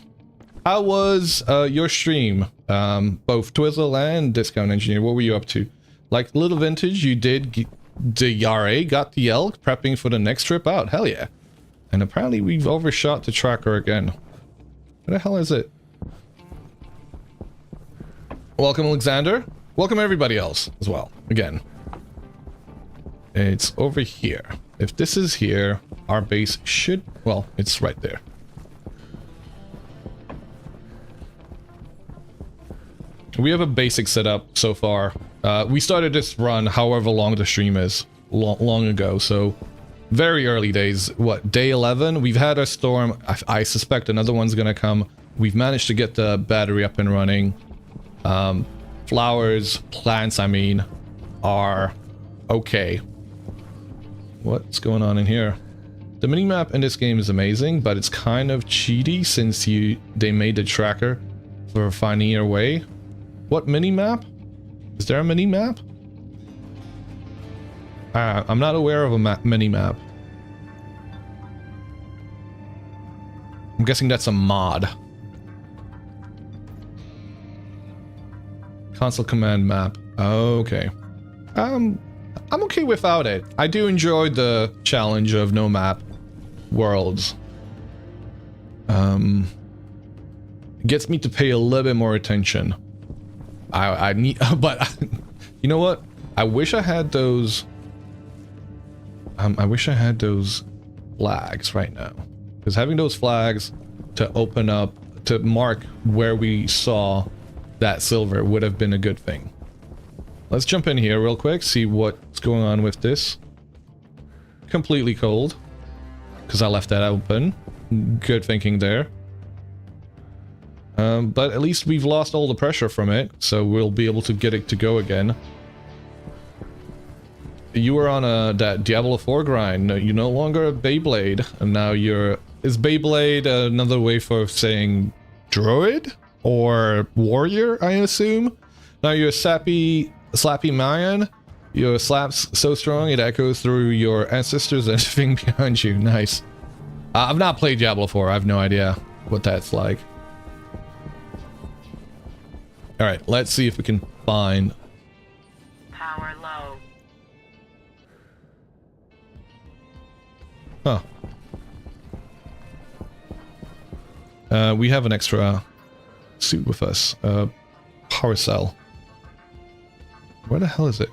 How was your stream? Both Twizzle and Discount Engineer, what were you up to? Like Little Vintage, you did the Yare, got the elk, prepping for the next trip out. Hell yeah. And apparently we've overshot the tracker again. Where the hell is it? Welcome, Alexander. Welcome everybody else as well. Again. It's over here. If this is here, our base should... Well, it's right there. We have a basic setup so far. We started this run however long the stream is, long ago, so very early days. What, day 11? We've had a storm. I suspect another one's gonna come. We've managed to get the battery up and running. Plants, I mean, are okay. What's going on in here? The minimap in this game is amazing, but it's kind of cheaty since they made the tracker for finding your way. What minimap? Is there a minimap? I'm not aware of a mini-map. I'm guessing that's a mod. Console command map. Okay. I'm okay without it. I do enjoy the challenge of no map worlds. It gets me to pay a little bit more attention. I need, but you know what? I wish I had those. I wish I had those flags right now, because having those flags to open up, to mark where we saw that silver would have been a good thing. Let's jump in here real quick, see what's going on with this. Completely cold, because I left that open. Good thinking there. But at least we've lost all the pressure from it, so we'll be able to get it to go again. You were on that Diablo 4 grind. No, you're no longer a Beyblade, and now you're... Is Beyblade another way for saying druid? Or warrior, I assume? Now you're a slappy Mayan. Your slap's so strong it echoes through your ancestors and everything behind you. Nice. I've not played Diablo 4. I have no idea what that's like. Alright, let's see if we can find... Power low. Huh. We have an extra suit with us. Power cell. Where the hell is it?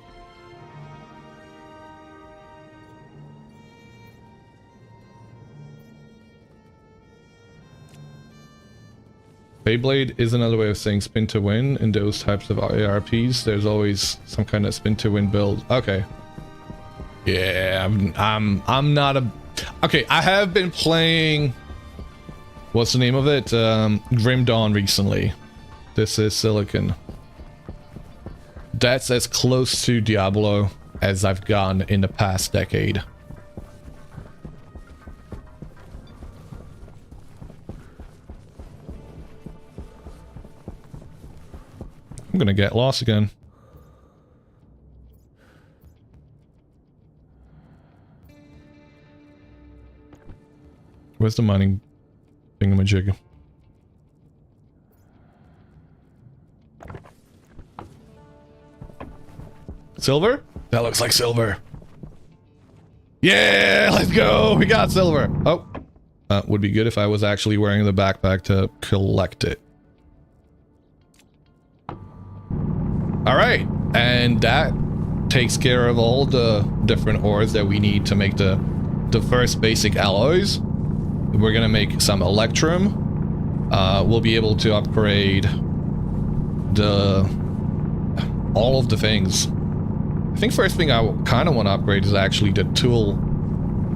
Beyblade is another way of saying spin to win. In those types of ARPs, there's always some kind of spin to win build. Okay. Yeah, I'm not a... Okay, I have been playing... What's the name of it? Grim Dawn recently. This is Silicon. That's as close to Diablo as I've gone in the past decade. I'm gonna get lost again. Where's the mining thingamajig? Silver? That looks like silver. Yeah, let's go! We got silver! Oh. Would be good if I was actually wearing the backpack to collect it. Alright, and that takes care of all the different ores that we need to make the first basic alloys. We're gonna make some electrum. We'll be able to upgrade all of the things. I think first thing I kind of want to upgrade is actually the tool.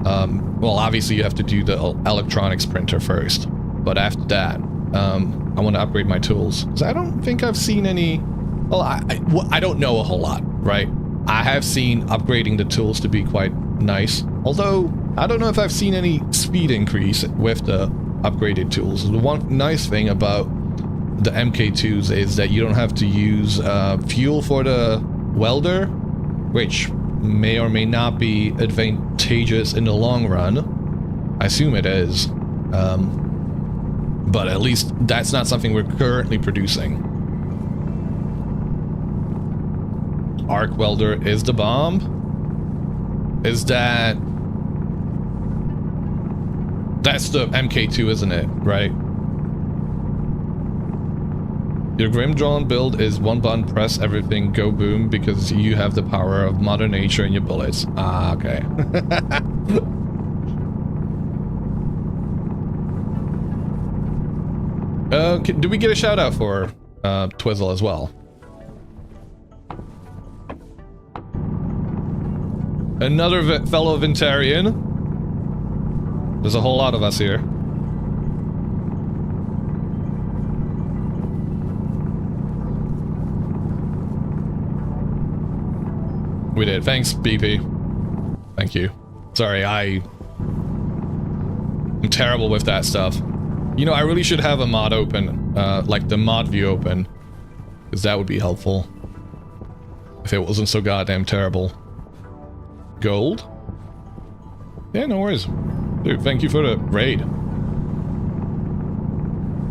Well, obviously you have to do the electronics printer first, but after that, I want to upgrade my tools, because I don't think I've seen any... Well, I don't know a whole lot, right? I have seen upgrading the tools to be quite nice, although I don't know if I've seen any speed increase with the upgraded tools. The one nice thing about the MK2s is that you don't have to use fuel for the welder, which may or may not be advantageous in the long run. I assume it is. But at least that's not something we're currently producing. Arc welder is the bomb. Is that... That's the MK2, isn't it? Right? Your Grim Dawn build is one button press everything go boom because you have the power of Mother Nature in your bullets. Ah, okay. Do we get a shout out for Twizzle as well? Another fellow Ventarian. There's a whole lot of us here. We did. Thanks, BP. Thank you. Sorry, I'm terrible with that stuff. You know, I really should have a mod open, like the mod view open, because that would be helpful if it wasn't so goddamn terrible. gold. Yeah, no worries. Dude, thank you for the raid.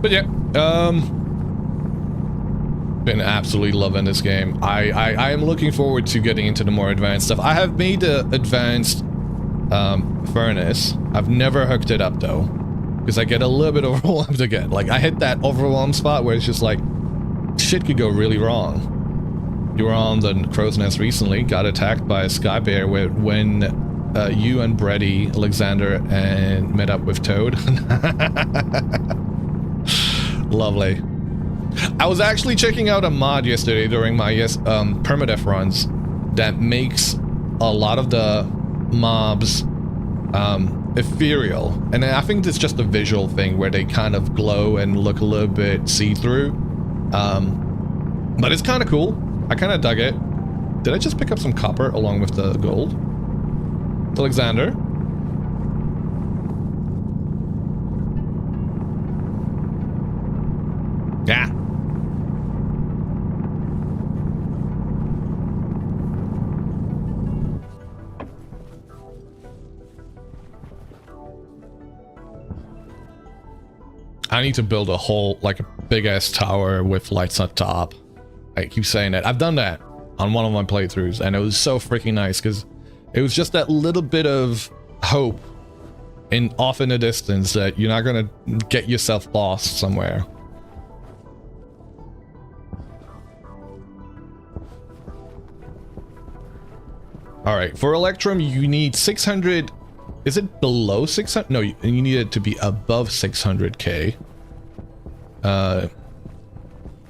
But yeah, been absolutely loving this game. I am looking forward to getting into the more advanced stuff. I have made the advanced furnace. I've never hooked it up though, because I get a little bit overwhelmed again. Like, I hit that overwhelmed spot where it's just like, shit could go really wrong. You were on the Crow's Nest recently, got attacked by a sky bear when you and Brady, Alexander, and met up with Toad. Lovely. I was actually checking out a mod yesterday during my permadeath runs that makes a lot of the mobs ethereal, and I think it's just a visual thing where they kind of glow and look a little bit see-through. But it's kind of cool. I kind of dug it. Did I just pick up some copper along with the gold? Alexander. Yeah. I need to build a whole, like, a big-ass tower with lights on top. I keep saying that. I've done that on one of my playthroughs, and it was so freaking nice, because it was just that little bit of hope off in the distance that you're not gonna get yourself lost somewhere. Alright, for Electrum, you need 600... Is it below 600? No, you need it to be above 600k.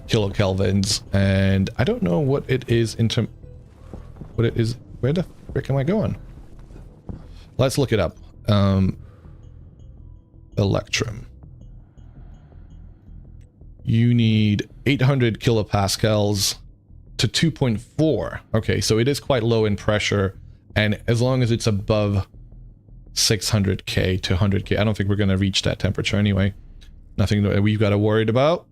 Kilokelvins, and I don't know what it is in term... What it is... Where the frick am I going? Let's look it up. Electrum. You need 800 kilopascals to 2.4. Okay, so it is quite low in pressure, and as long as it's above 600k to 100k, I don't think we're going to reach that temperature anyway. Nothing that we've got to worry about.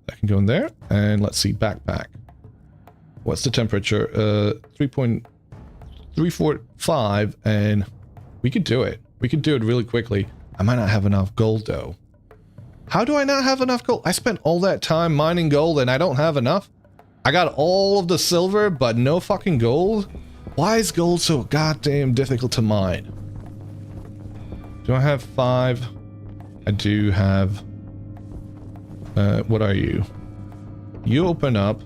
I can go in there, and let's see, backpack. What's the temperature? 3.345, and we could do it. We could do it really quickly. I might not have enough gold, though. How do I not have enough gold? I spent all that time mining gold, and I don't have enough? I got all of the silver, but no fucking gold? Why is gold so goddamn difficult to mine? Do I have 5? I do have... what are you? You open up.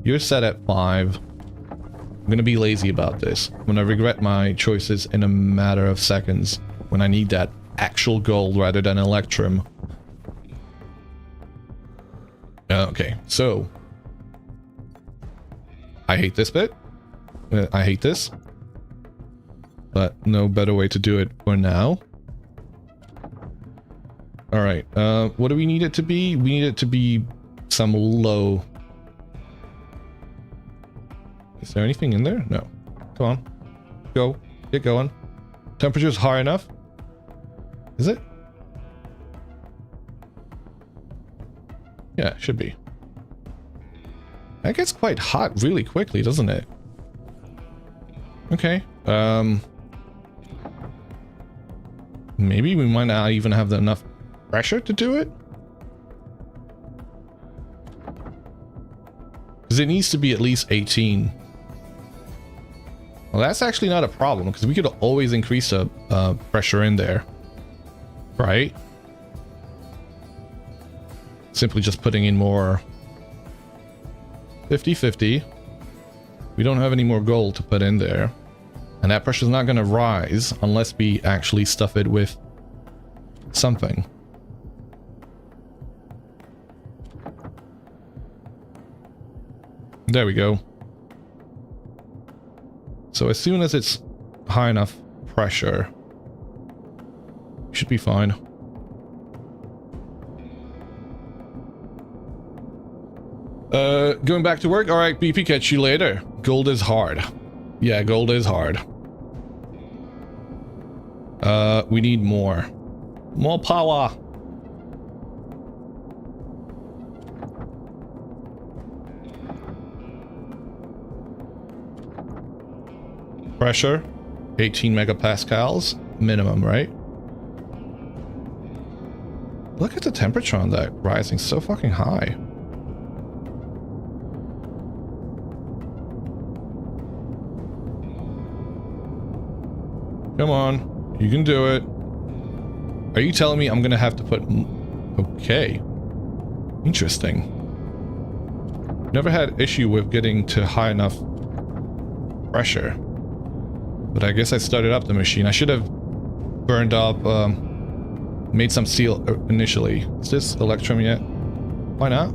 You're set at 5. I'm gonna be lazy about this. I'm gonna regret my choices in a matter of seconds when I need that actual gold rather than Electrum. Okay, so... I hate this bit. I hate this. But no better way to do it for now. Alright, what do we need it to be? We need it to be some low... Is there anything in there? No. Come on. Go. Get going. Temperature's high enough? Is it? Yeah, it should be. That gets quite hot really quickly, doesn't it? Okay. Maybe we might not even have enough pressure to do it? Because it needs to be at least 18. Well, that's actually not a problem, because we could always increase the pressure in there. Right? Simply just putting in more 50-50. We don't have any more gold to put in there. And that pressure's not going to rise unless we actually stuff it with something. There we go. So as soon as it's high enough pressure, we should be fine. Going back to work? Alright, BP, catch you later. Gold is hard. Yeah, gold is hard. We need more. More power. Pressure, 18 megapascals minimum, right? Look at the temperature on that rising so fucking high. Come on, you can do it. Are you telling me I'm gonna have to put... Okay. Interesting. Never had issue with getting to high enough pressure. But I guess I started up the machine. I should have burned up, made some steel initially. Is this Electrum yet? Why not?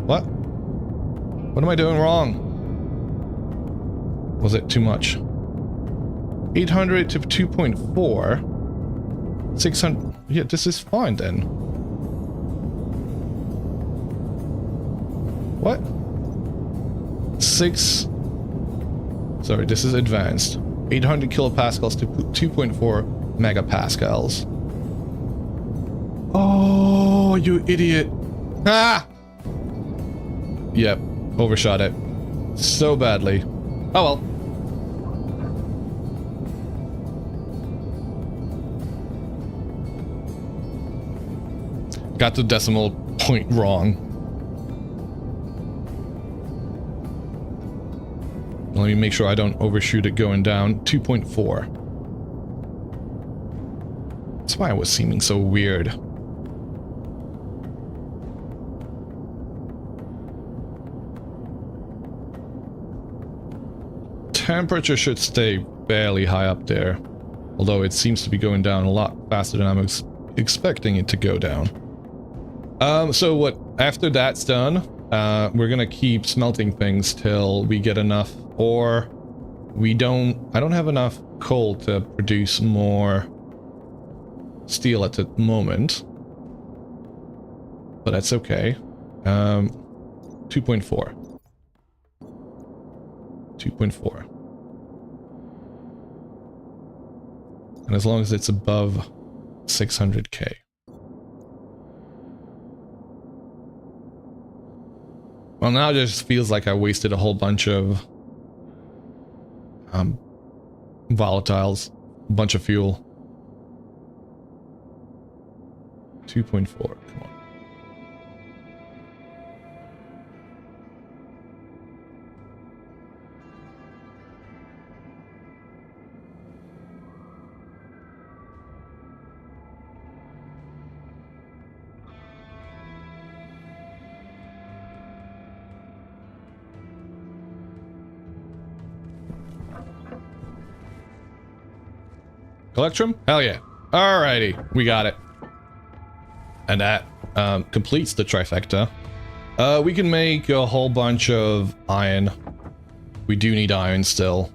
What? What am I doing wrong? Was it too much? 800 to 2.4. 600. Yeah, this is fine then. What? 6. Sorry, this is advanced. 800 kilopascals to 2.4 megapascals. Oh, you idiot. Ah! Yep, overshot it. So badly. Oh well. Got the decimal point wrong. Let me make sure I don't overshoot it going down. 2.4. That's why it was seeming so weird. Temperature should stay fairly high up there. Although it seems to be going down a lot faster than I'm expecting it to go down. So what, after that's done, we're gonna keep smelting things till we get enough, or I don't have enough coal to produce more steel at the moment. But that's okay. 2.4. 2.4. And as long as it's above 600k. Well, now it just feels like I wasted a whole bunch of volatiles, a bunch of fuel. 2.4, come on. Electrum? Hell yeah. Alrighty, we got it. And that completes the trifecta. We can make a whole bunch of iron. We do need iron still.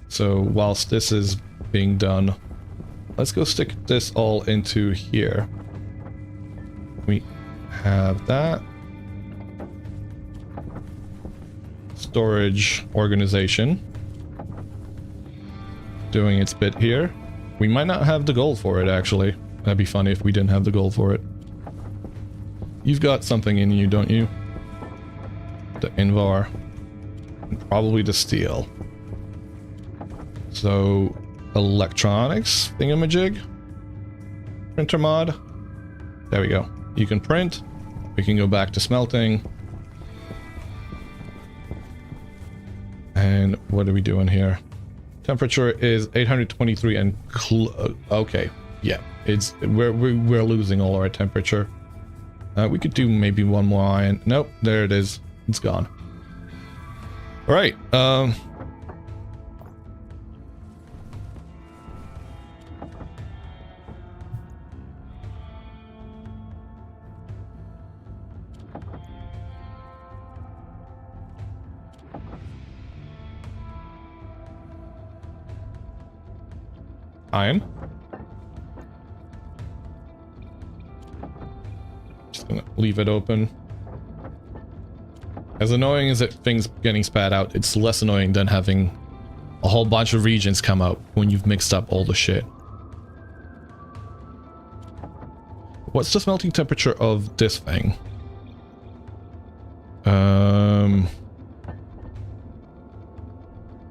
So whilst this is being done, let's go stick this all into here. We have that. Storage organization. Doing its bit here. We might not have the gold for it, actually. That'd be funny if we didn't have the gold for it. You've got something in you, don't you? The Invar. And probably the steel. So, electronics thingamajig? Printer mod? There we go. You can print. We can go back to smelting. And what are we doing here? Temperature is 823 and okay, yeah, we're losing all our temperature. We could do maybe one more iron. Nope, there it is. It's gone. All right. Iron. Just gonna leave it open. As annoying as things getting spat out, it's less annoying than having a whole bunch of regions come out when you've mixed up all the shit. What's the smelting temperature of this thing?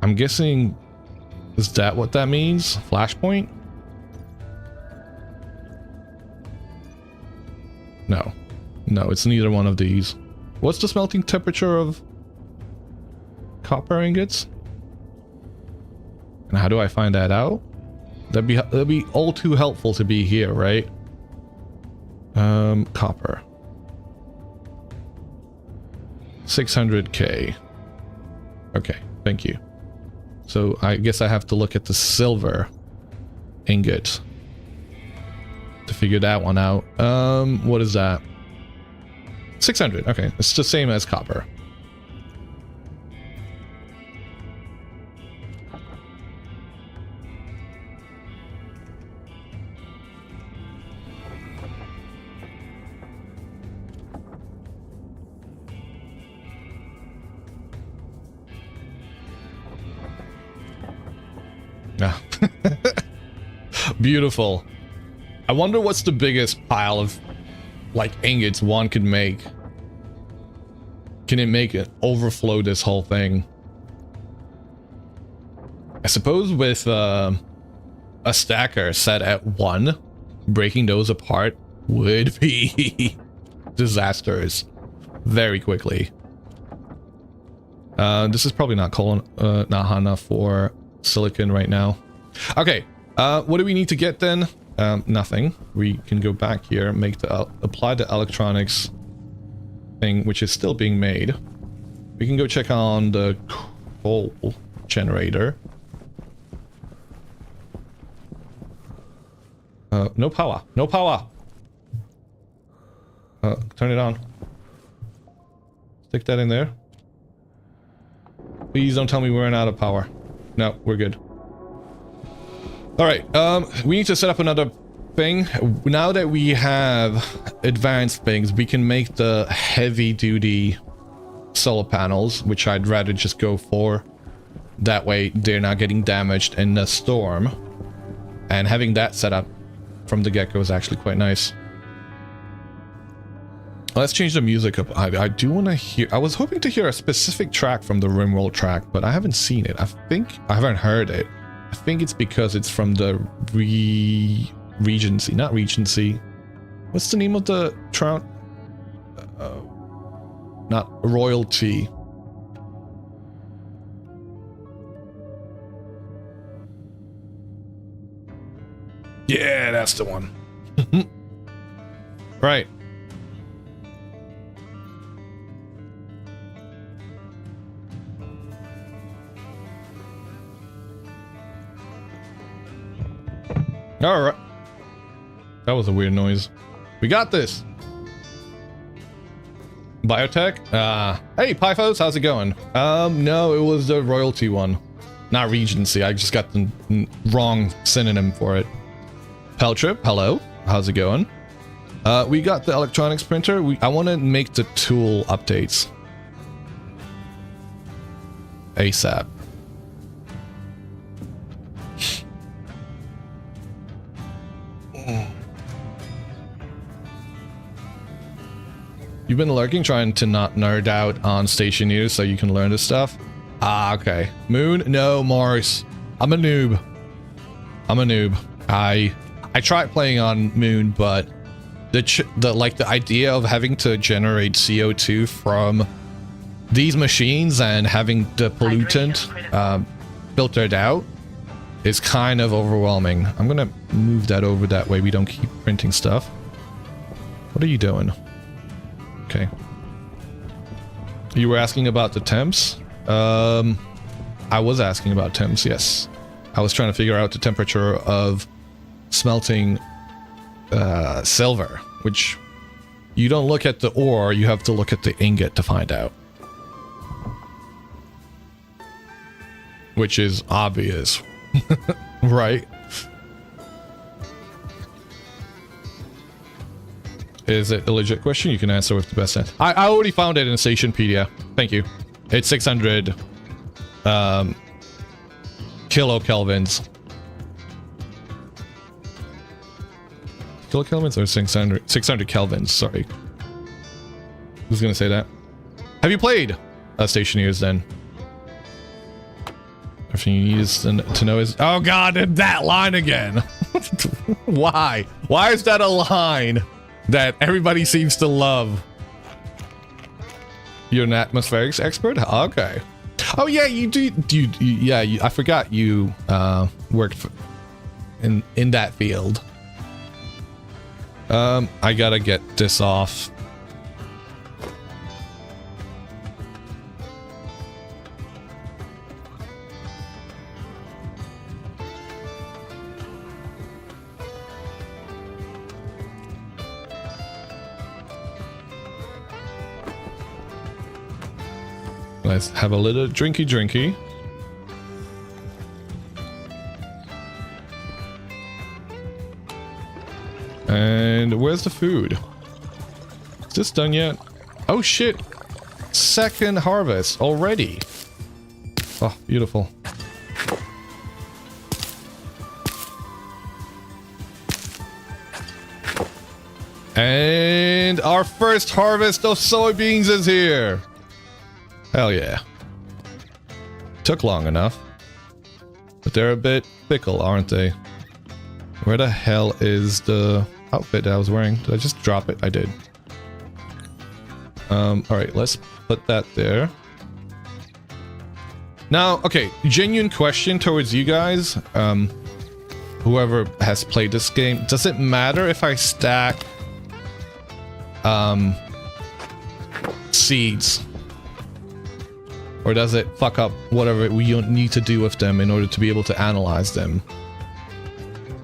I'm guessing, is that what that means? Flashpoint? No. No, it's neither one of these. What's the smelting temperature of copper ingots? And how do I find that out? That'd be all too helpful to be here, right? Copper. 600k. Okay, thank you. So I guess I have to look at the silver ingot to figure that one out. What is that? 600. Okay, it's the same as copper. Beautiful. I wonder what's the biggest pile of like ingots one could make. Can it make it overflow this whole thing? I suppose with a stacker set at 1, breaking those apart would be disastrous very quickly. This is probably not hot enough for silicon right now. Okay, what do we need to get then? Nothing. We can go back here, make the apply the electronics thing, which is still being made. We can go check on the coal generator. No power. No power. Turn it on. Stick that in there. Please don't tell me we're out of power. No, we're good. Alright, we need to set up another thing. Now that we have advanced things, we can make the heavy-duty solar panels, which I'd rather just go for. That way, they're not getting damaged in the storm. And having that set up from the get-go is actually quite nice. Let's change the music up. I do want to hear... I was hoping to hear a specific track from the RimWorld track, but I haven't seen it. I haven't heard it. I think it's because it's from the Regency. Not Regency. What's the name of the trout? Not Royalty. Yeah, that's the one. Right. Alright. That was a weird noise. We got this. Biotech? Hey, Pyphos, how's it going? No, it was the Royalty one. Not Regency, I just got the wrong synonym for it. Peltrip, hello. How's it going? We got the electronics printer. I want to make the tool updates. ASAP. You've been lurking, trying to not nerd out on Stationeer so you can learn this stuff? Ah, okay. Moon? No, Mars. I'm a noob. I'm a noob. I tried playing on Moon, but the idea of having to generate CO2 from these machines and having the pollutant filtered out is kind of overwhelming. I'm gonna move that over that way we don't keep printing stuff. What are you doing? Okay. You were asking about the temps? I was asking about temps, yes. I was trying to figure out the temperature of smelting silver, which you don't look at the ore, you have to look at the ingot to find out. Which is obvious, right? Is it a legit question? You can answer with the best answer. I already found it in Stationpedia. Thank you. It's 600 kilokelvins. Kilokelvins or 600 kelvins, sorry. Who's gonna say that? Have you played Stationeers then? everything you need to know is... Oh god, that line again! Why? Why is that a line that everybody seems to love? You're an atmospherics expert? Okay. Oh yeah, you do. I forgot you worked in that field. I gotta get this off. Let's have a little drinky. And where's the food? Is this done yet? Oh shit! Second harvest already. Oh, beautiful. And our first harvest of soybeans is here. Hell yeah. Took long enough. But they're a bit fickle, aren't they? Where the hell is the outfit that I was wearing? Did I just drop it? I did. Alright, let's put that there. Now, okay, genuine question towards you guys. Whoever has played this game. Does it matter if I stack seeds? Or does it fuck up whatever we need to do with them in order to be able to analyze them?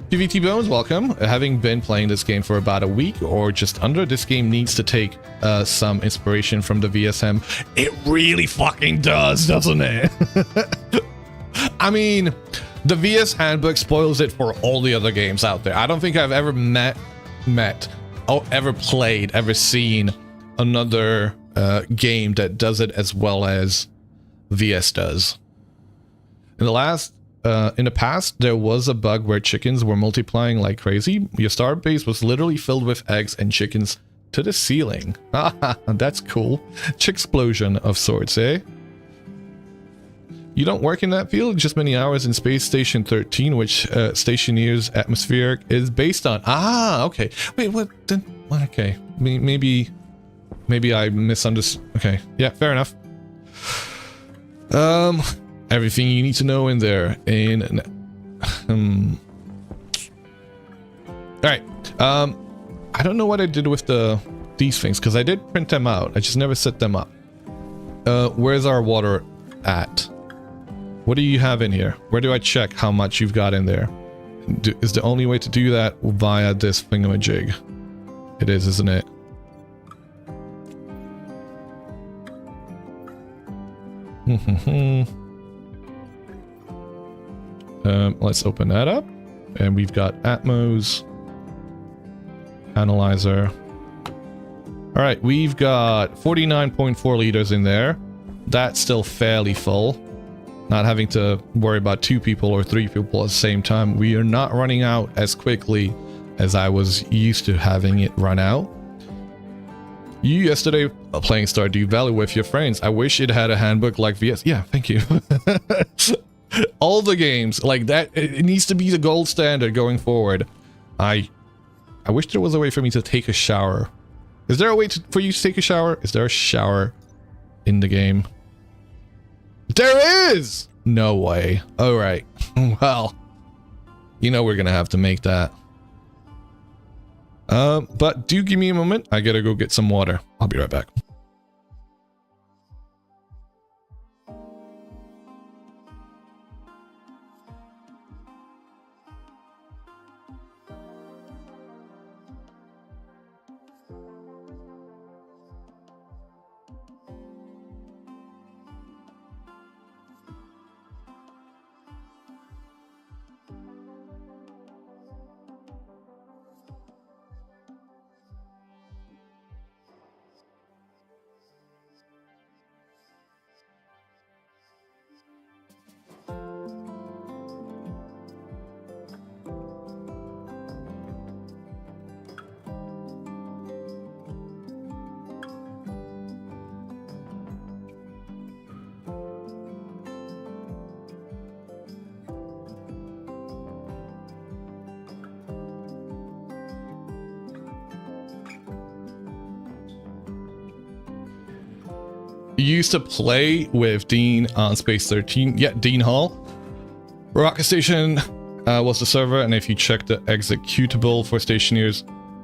PVT Bones, welcome. Having been playing this game for about a week or just under, this game needs to take some inspiration from the VSM. It really fucking does, doesn't it? I mean, the VS Handbook spoils it for all the other games out there. I don't think I've ever ever played, ever seen another game that does it as well as VS does. In the past, there was a bug where chickens were multiplying like crazy. Your star base was literally filled with eggs and chickens to the ceiling. That's cool. Chicksplosion of sorts, eh? You don't work in that field? Just many hours in Space Station 13, which Stationeer's atmospheric is based on. Ah, okay. Wait, what? Okay, maybe I misunderstood. Okay, yeah, fair enough. Everything you need to know in there. Alright. I don't know what I did with these things, because I did print them out. I just never set them up. Where's our water at? What do you have in here? Where do I check how much you've got in there? Is the only way to do that via this thingamajig? It is, isn't it? Let's open that up. And we've got Atmos. Analyzer. Alright, we've got 49.4 liters in there. That's still fairly full. Not having to worry about 2 people or 3 people at the same time. We are not running out as quickly as I was used to having it run out. You yesterday playing Stardew Valley with your friends. I wish it had a handbook like VS. Yeah, thank you. All the games like that, it needs to be the gold standard going forward. I wish there was a way for me to take a shower. Is there a way for you to take a shower? Is there a shower in the game? There is! No way. Alright. Well, you know we're gonna have to make that. But do give me a moment. I gotta go get some water. I'll be right back. used to play with Dean on Space 13. Yeah, Dean Hall. Rocket Station was the server, and if you check the executable for Stationeers,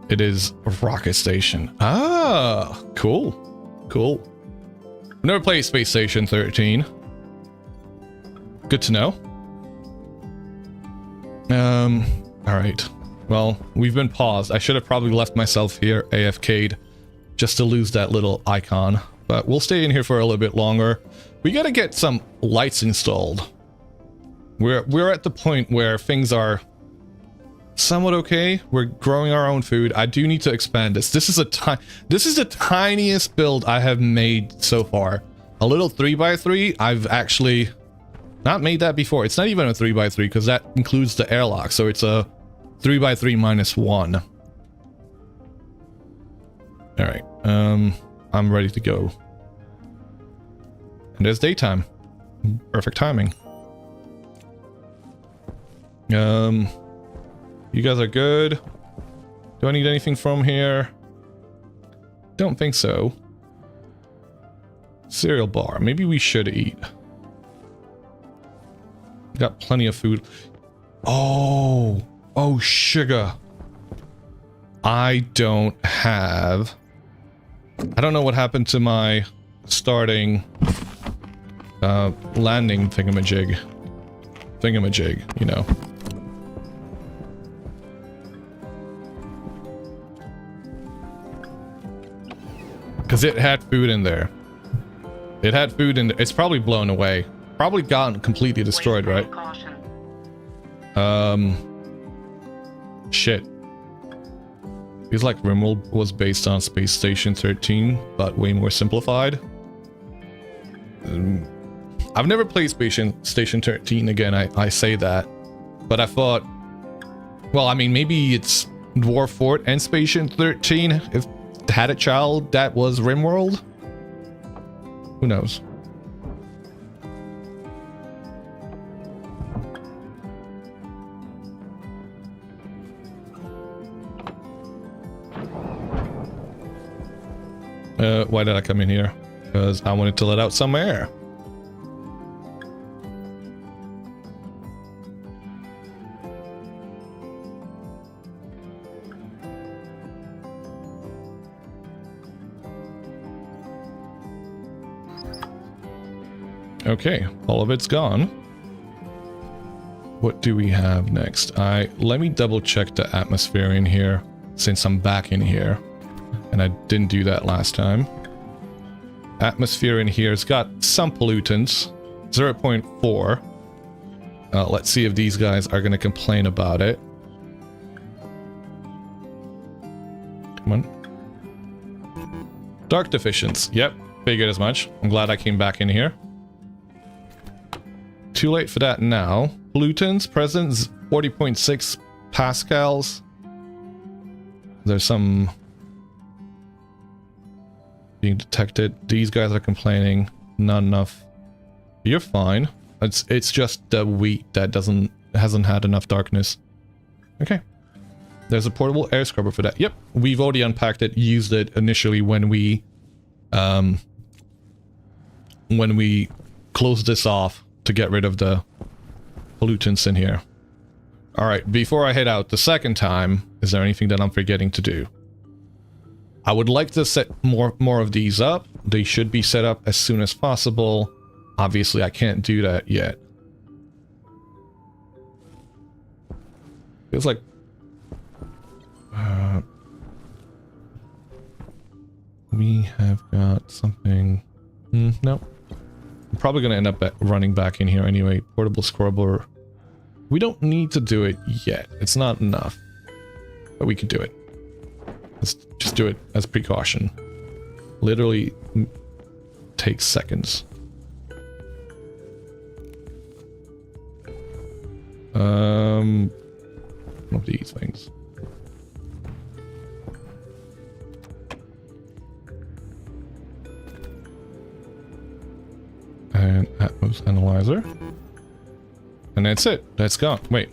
it is Rocket Station. Ah, cool. Cool. Never played Space Station 13. Good to know. Alright. Well, we've been paused. I should have probably left myself here AFK'd just to lose that little icon. But we'll stay in here for a little bit longer. We gotta get some lights installed. We're at the point where things are somewhat okay. We're growing our own food. I do need to expand this. This is the tiniest build I have made so far. A little 3x3. I've actually not made that before. It's not even a 3x3 because that includes the airlock. So it's a 3x3 minus 1. All right. I'm ready to go. And there's daytime. Perfect timing. You guys are good. Do I need anything from here? Don't think so. Cereal bar. Maybe we should eat. Got plenty of food. Oh, sugar. I don't know what happened to my starting landing thingamajig, you know. Because it had food in there. It had food in there. It's probably blown away. Probably gotten completely destroyed, right? Shit. Feels like Rimworld was based on Space Station 13, but way more simplified. I've never played Station 13 again, I say that. But I thought... Well, I mean, maybe it's Dwarf Fort and Station 13 if it had a child that was Rimworld? Who knows? Why did I come in here? Because I wanted to let out some air. Okay, all of it's gone. What do we have next? Let me double check the atmosphere in here since I'm back in here. And I didn't do that last time. Atmosphere in here has got some pollutants. 0.4. Let's see if these guys are going to complain about it. Come on. Dark deficiency. Yep, figured as much. I'm glad I came back in here. Too late for that now. Pollutants, presence 40.6 pascals. There's some being detected. These guys are complaining. Not enough. You're fine. It's just the wheat that hasn't had enough darkness. Okay. There's a portable air scrubber for that. Yep. We've already unpacked it, used it initially when we closed this off to get rid of the pollutants in here. Alright, before I head out the second time, is there anything that I'm forgetting to do? I would like to set more of these up. They should be set up as soon as possible. Obviously, I can't do that yet. Feels like... we have got something... no. I'm probably going to end up running back in here anyway. Portable scrubber. We don't need to do it yet. It's not enough. But we could do it. Let's just do it as precaution. Literally takes seconds. One of these things. And Atmos Analyzer. And that's it. That's gone. Wait.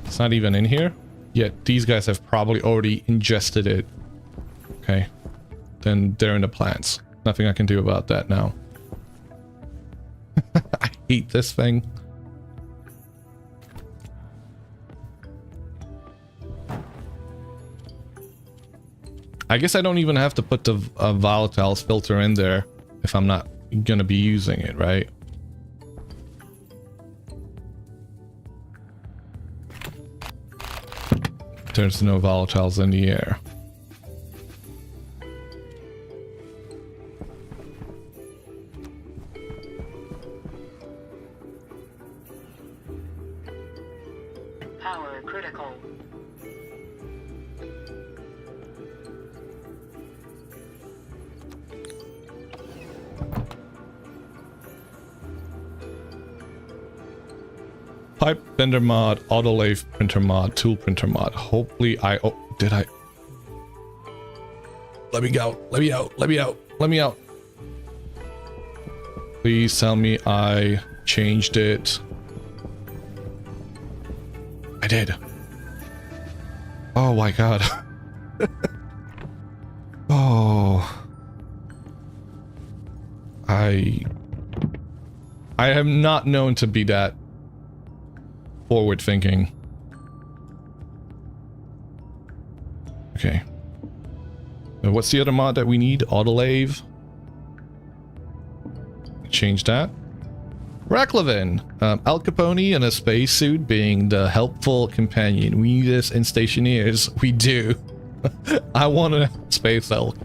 It's not even in here. Yet these guys have probably already ingested it. Okay. then they're in the plants. Nothing I can do about that now. I hate this thing. I guess I don't even have to put the volatiles filter in there if I'm not gonna be using it, right? There's no volatiles in the air. Power critical. Pipe bender mod, autolathe printer mod, tool printer mod. Hopefully oh, did I? Let me go. Let me out. Let me out. Let me out. Please tell me I changed it. I did. Oh my god. Oh. I am not known to be that forward thinking. Okay. Now what's the other mod that we need? Autolave. Change that. Raclavin. Al Capone in a spacesuit being the helpful companion. We need this in Stationeers. We do. I want a space elk.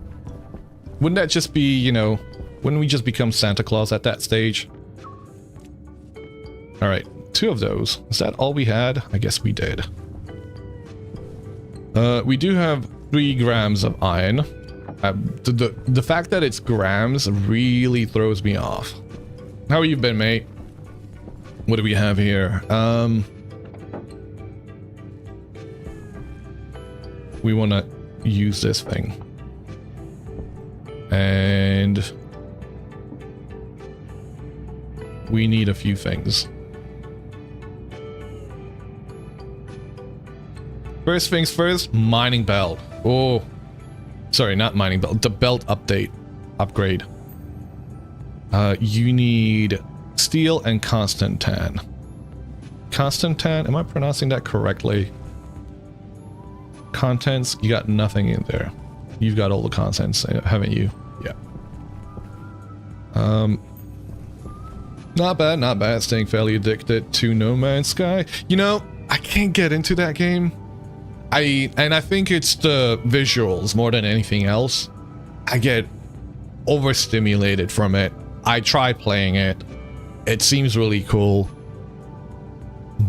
Wouldn't that just be, you know, wouldn't we just become Santa Claus at that stage? Alright. 2 of those. Is that all we had? I guess we did. We do have 3 grams of iron. The fact that it's grams really throws me off. How you been, mate? What do we have here? We want to use this thing. And we need a few things. First things first, mining belt. Oh, sorry, not mining belt. The belt update, upgrade. You need steel and constant tan. Constant tan, am I pronouncing that correctly? Contents, you got nothing in there. You've got all the contents, haven't you? Yeah. Not bad, not bad. Staying fairly addicted to No Man's Sky. You know, I can't get into that game. I think it's the visuals more than anything else. I get overstimulated from it. I tried playing it. It seems really cool.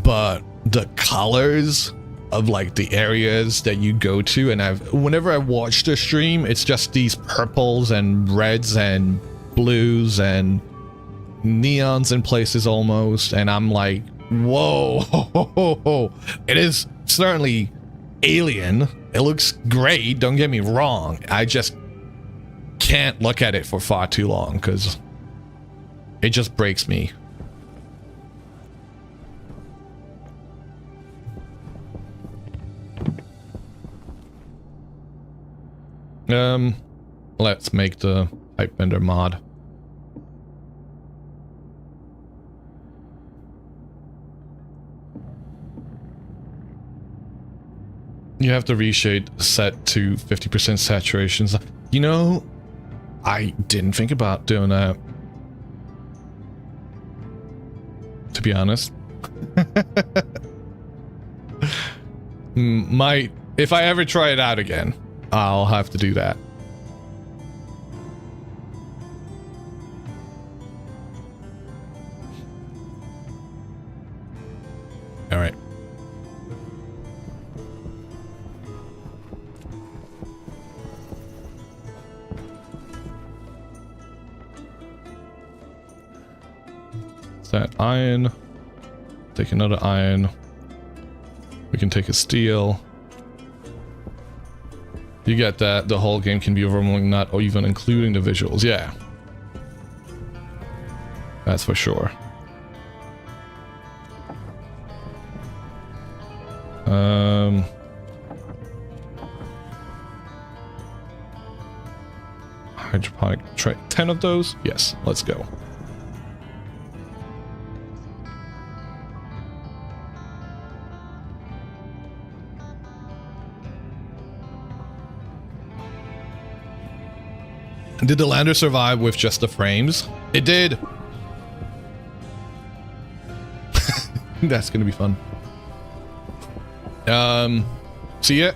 But the colors of like the areas that you go to, and whenever I watch the stream, it's just these purples and reds and blues and neons in places almost, and I'm like, whoa. It is certainly alien. It looks great, don't get me wrong. I just can't look at it for far too long because it just breaks me. Let's make the pipe bender mod. You have to reshade set to 50% saturation. You know, I didn't think about doing that, to be honest. If I ever try it out again, I'll have to do that. All right. That iron, take another iron, we can take a steel. You get that the whole game can be overwhelming, not even including the visuals. Yeah, that's for sure. hydroponic tray. 10 of those? Yes, let's go. Did the lander survive with just the frames? It did. That's gonna be fun. See it?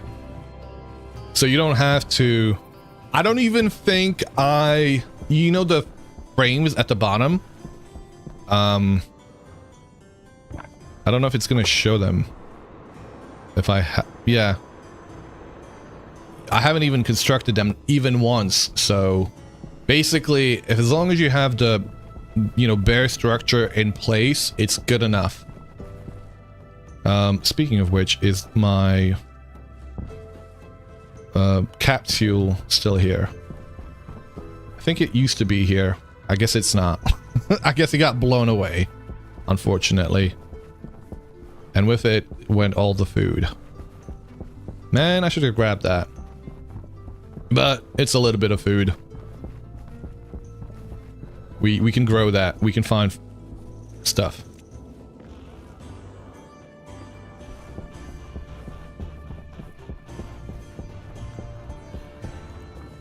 So you don't have to... I don't even think you know the frames at the bottom? I don't know if it's gonna show them. If yeah. I haven't even constructed them even once, so... Basically, if as long as you have the, you know, bare structure in place, it's good enough. Speaking of which, is my capsule still here? I think it used to be here. I guess it's not. I guess it got blown away, unfortunately. And with it went all the food. Man, I should have grabbed that. But it's a little bit of food. We can grow that. We can find stuff.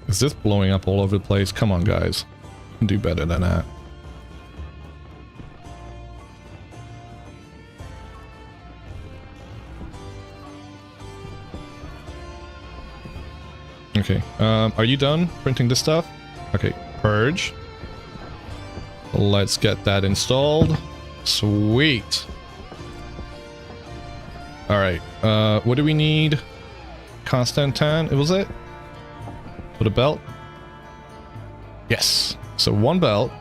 Is this blowing up all over the place? Come on, guys. You can do better than that. Okay. Are you done printing this stuff? Okay. Purge. Let's get that installed. Sweet. Alright. What do we need? Constantan, was it? For the belt? Yes. So one belt.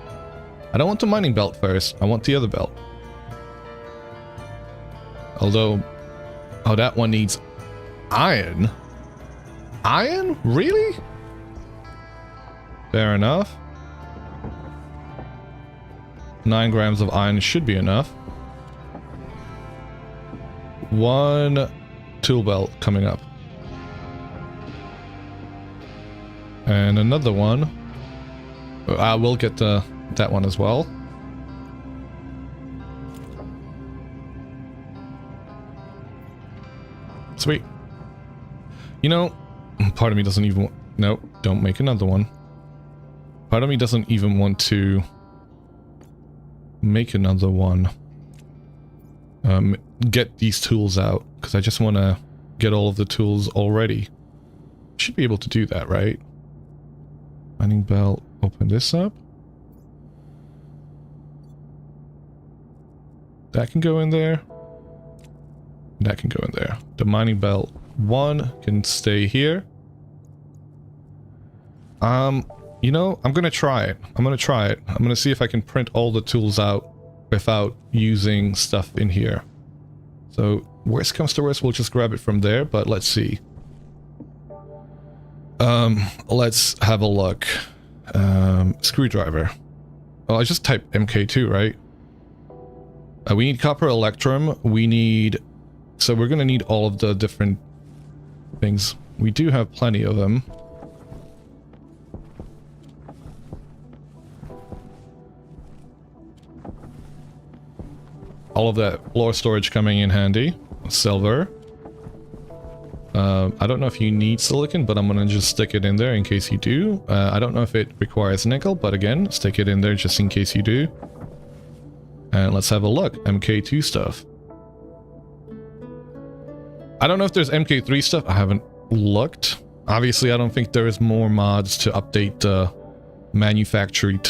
I don't want the mining belt first. I want the other belt. Although... Oh, that one needs iron. Iron? Really? Fair enough. 9 grams of iron should be enough. One tool belt coming up. And another one. I will get that one as well. Sweet. You know, part of me doesn't even... Nope, don't make another one. Part of me doesn't even want to make another one. Get these tools out, because I just want to get all of the tools already. Should be able to do that, right? Mining belt, open this up. That can go in there. That can go in there. The mining belt 1 can stay here. You know, I'm gonna try it. I'm gonna see if I can print all the tools out without using stuff in here. So, worst comes to worst, we'll just grab it from there, but let's see. Let's have a look. Screwdriver. Oh, I just typed MK2, right? We need copper electrum. We need... So we're gonna need all of the different things. We do have plenty of them. All of that floor storage coming in handy. Silver. I don't know if you need silicon, but I'm gonna just stick it in there in case you do. I don't know if it requires nickel, but again, stick it in there just in case you do. And let's have a look. MK2 stuff. I don't know if there's MK3 stuff. I haven't looked. Obviously, I don't think there is more mods to update the manufactured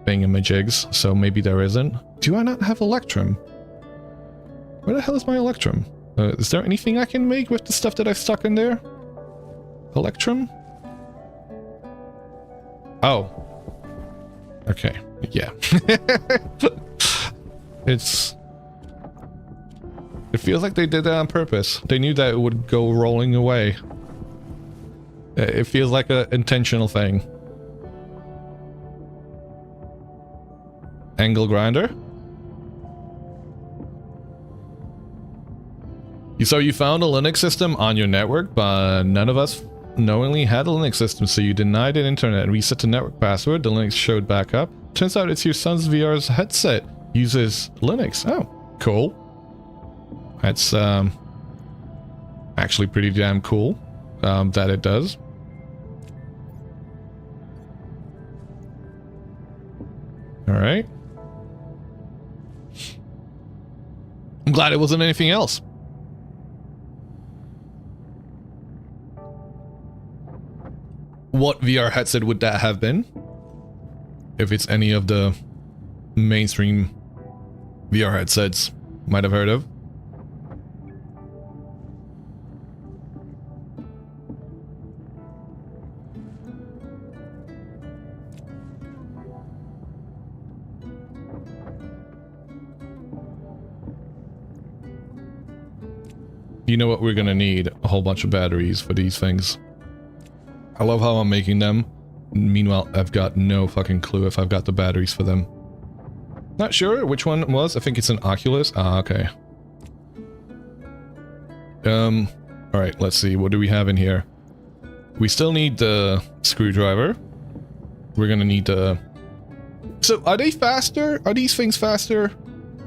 thingamajigs, so maybe there isn't. Do I not have Electrum? Where the hell is my Electrum? Is there anything I can make with the stuff that I've stuck in there? Electrum? Oh. Okay. Yeah. It feels like they did that on purpose. They knew that it would go rolling away. It feels like an intentional thing. Angle grinder. So you found a Linux system on your network, but none of us knowingly had a Linux system, so you denied an internet and reset the network password. The Linux showed back up. Turns out it's your son's VR's headset uses Linux. Oh, cool. That's actually pretty damn cool that it does. All right. I'm glad it wasn't anything else. What VR headset would that have been? If it's any of the mainstream VR headsets might have heard of. You know what we're gonna need? A whole bunch of batteries for these things. I love how I'm making them. Meanwhile, I've got no fucking clue if I've got the batteries for them. Not sure which one it was. I think it's an Oculus. Ah, okay. Alright, let's see. What do we have in here? We still need the screwdriver. We're gonna need the... So, are they faster? Are these things faster?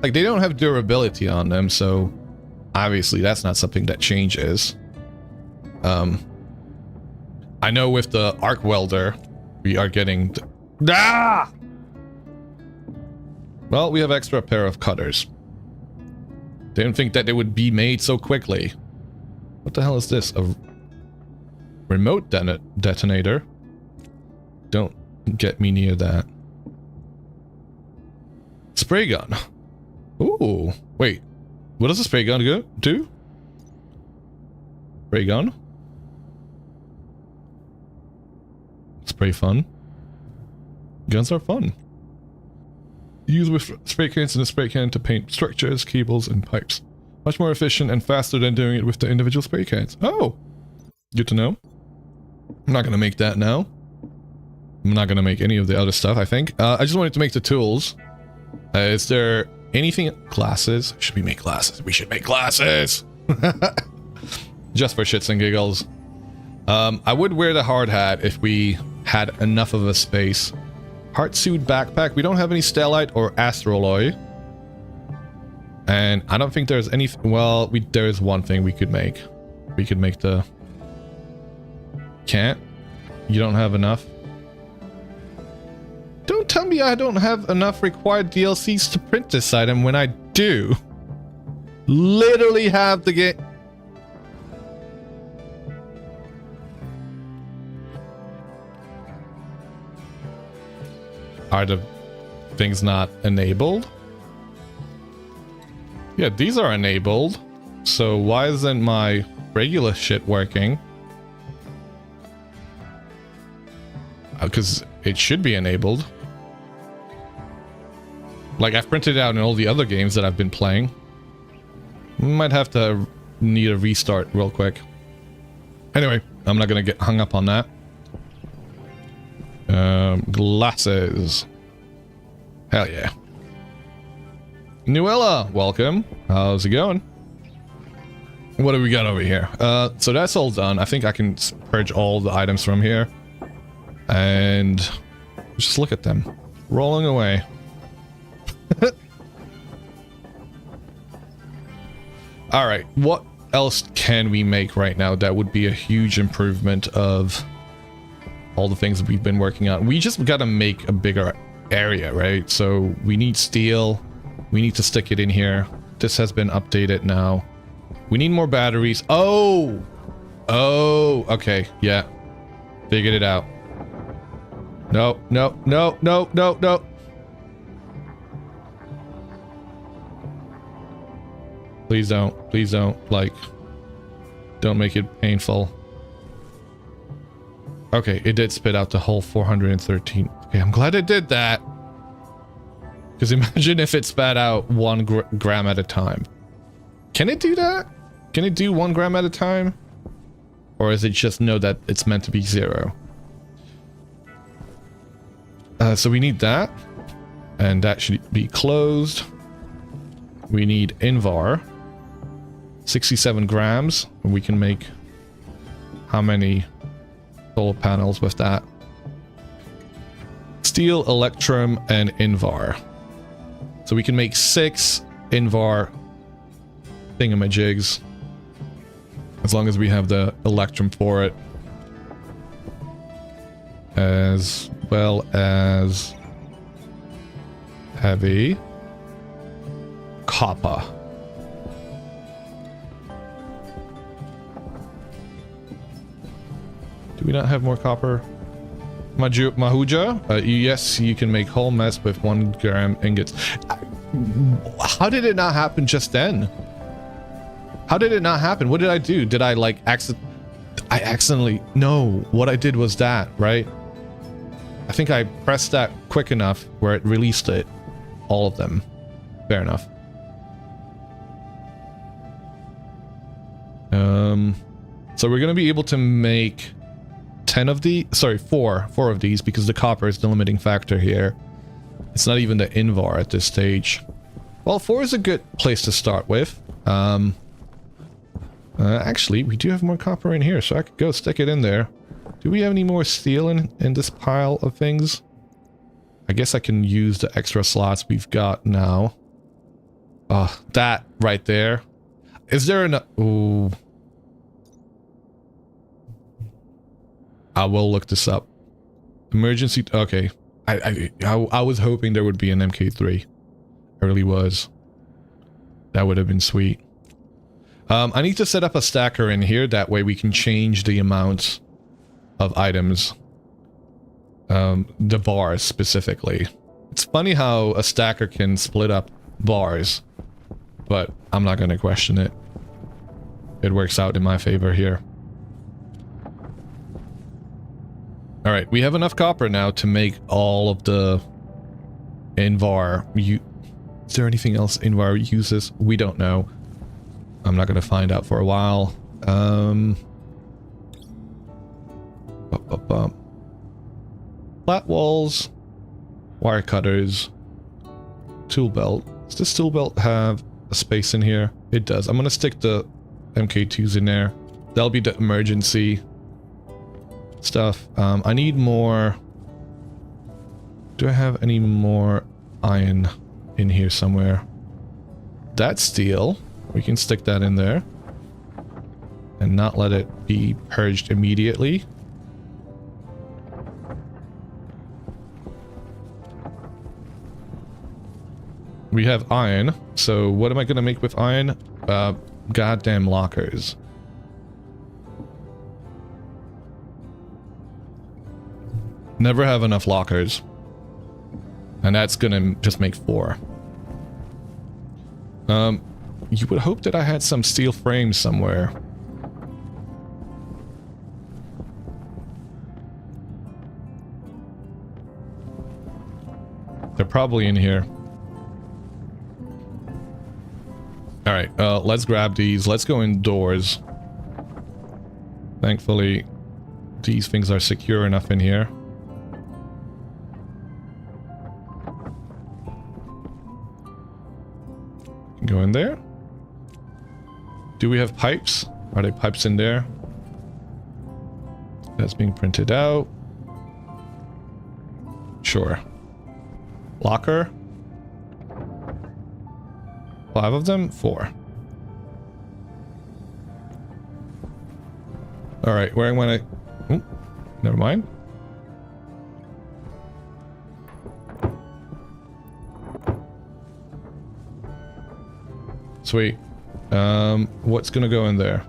Like, they don't have durability on them, so... Obviously, that's not something that changes. I know with the arc welder, we are getting... Ah! Well, we have extra pair of cutters. Didn't think that they would be made so quickly. What the hell is this? A remote detonator? Don't get me near that. Spray gun. Ooh, wait. What does a spray gun do? Spray gun? Spray fun. Guns are fun. Use with spray cans in a spray can to paint structures, cables, and pipes. Much more efficient and faster than doing it with the individual spray cans. Oh! Good to know. I'm not gonna make that now. I'm not gonna make any of the other stuff, I think. I just wanted to make the tools. Is there anything... Glasses? Should we make glasses? We should make glasses! Just for shits and giggles. I would wear the hard hat if we had enough of a space. Heart suit backpack. We don't have any stellite or astroloy. And I don't think there's any... Well, there is one thing we could make. We could make the... Can't? You don't have enough? Don't tell me I don't have enough required DLCs to print this item when I do. Literally have the game... Are the things not enabled? Yeah, these are enabled. So why isn't my regular shit working? Because it should be enabled. Like, I've printed it out in all the other games that I've been playing. Might have to need a restart real quick. Anyway, I'm not gonna get hung up on that. Glasses. Hell yeah. Nuella, welcome. How's it going? What do we got over here? So that's all done. I think I can purge all the items from here. And just look at them. Rolling away. Alright, what else can we make right now that would be a huge improvement of all the things that we've been working on? We just gotta make a bigger area, right? So we need steel. We need to stick it in here. This has been updated now. We need more batteries. Oh! Oh, okay, yeah. Figured it out. No, no, no, no, no, no. Please don't, like, don't make it painful. Okay, it did spit out the whole 413. Okay, I'm glad it did that. Because imagine if it spat out 1 gram at a time. Can it do that? Can it do 1 gram at a time? Or is it just know that it's meant to be 0? So we need that. And that should be closed. We need Invar. 67 grams. And we can make... How many? solar panels with that. Steel, electrum, and invar. So we can make 6 invar thingamajigs. As long as we have the electrum for it. As well as heavy copper. Do we not have more copper? Mahuja? Yes, you can make whole mess with 1 gram ingots. How did it not happen just then? How did it not happen? What did I do? Did I like I accidentally... No, what I did was that, right? I think I pressed that quick enough where it released it. All of them. Fair enough. So we're gonna be able to make 10 of the... Sorry, 4 of these because the copper is the limiting factor here. It's not even the invar at this stage. Well, 4 is a good place to start with. Actually, we do have more copper in here, so I could go stick it in there. Do we have any more steel in this pile of things? I guess I can use the extra slots we've got now. That right there. Is there an... Ooh. I will look this up. Emergency... Okay. I was hoping there would be an MK3. I really was. That would have been sweet. I need to set up a stacker in here. That way we can change the amount of items. The bars specifically. It's funny how a stacker can split up bars. But I'm not going to question it. It works out in my favor here. Alright, we have enough copper now to make all of the invar. Is there anything else invar uses? We don't know. I'm not going to find out for a while. Flat walls. Wire cutters. Tool belt. Does this tool belt have a space in here? It does. I'm going to stick the MK2s in there. That'll be the emergency stuff. I need more... Do I have any more iron in here somewhere? That's steel. We can stick that in there. And not let it be purged immediately. We have iron. So what am I going to make with iron? Goddamn lockers. Never have enough lockers. And that's gonna just make 4. You would hope that I had some steel frames somewhere. They're probably in here. Alright, let's grab these. Let's go indoors. Thankfully, these things are secure enough in here. Go in there. Do we have pipes? Are there pipes in there? That's being printed out. Sure. Locker. 5 of them? 4. Alright, where am I? Oh, never mind. Sweet. What's gonna go in there?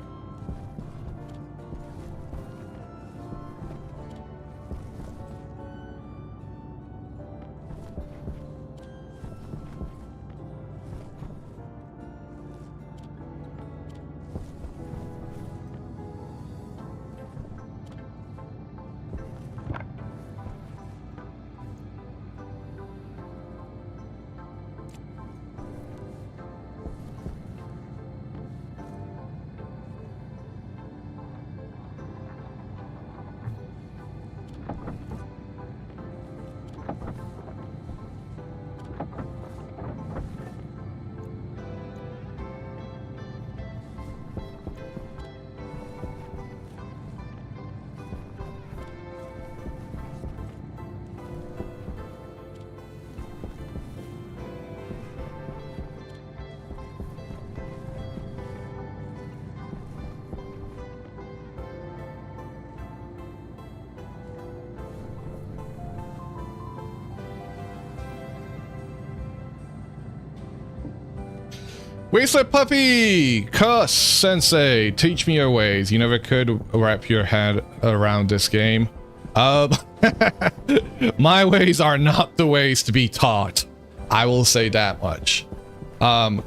Wasteland Puppy! Cuss, Sensei, teach me your ways. You never could wrap your head around this game. My ways are not the ways to be taught. I will say that much.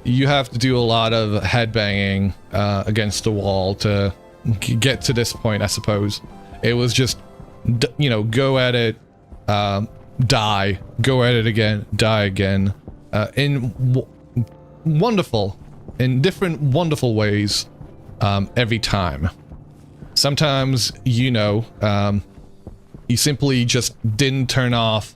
You have to do a lot of headbanging against the wall to get to this point, I suppose. It was just, you know, go at it, die, go at it again, die again, in different wonderful ways, every time. Sometimes, you know, you simply just didn't turn off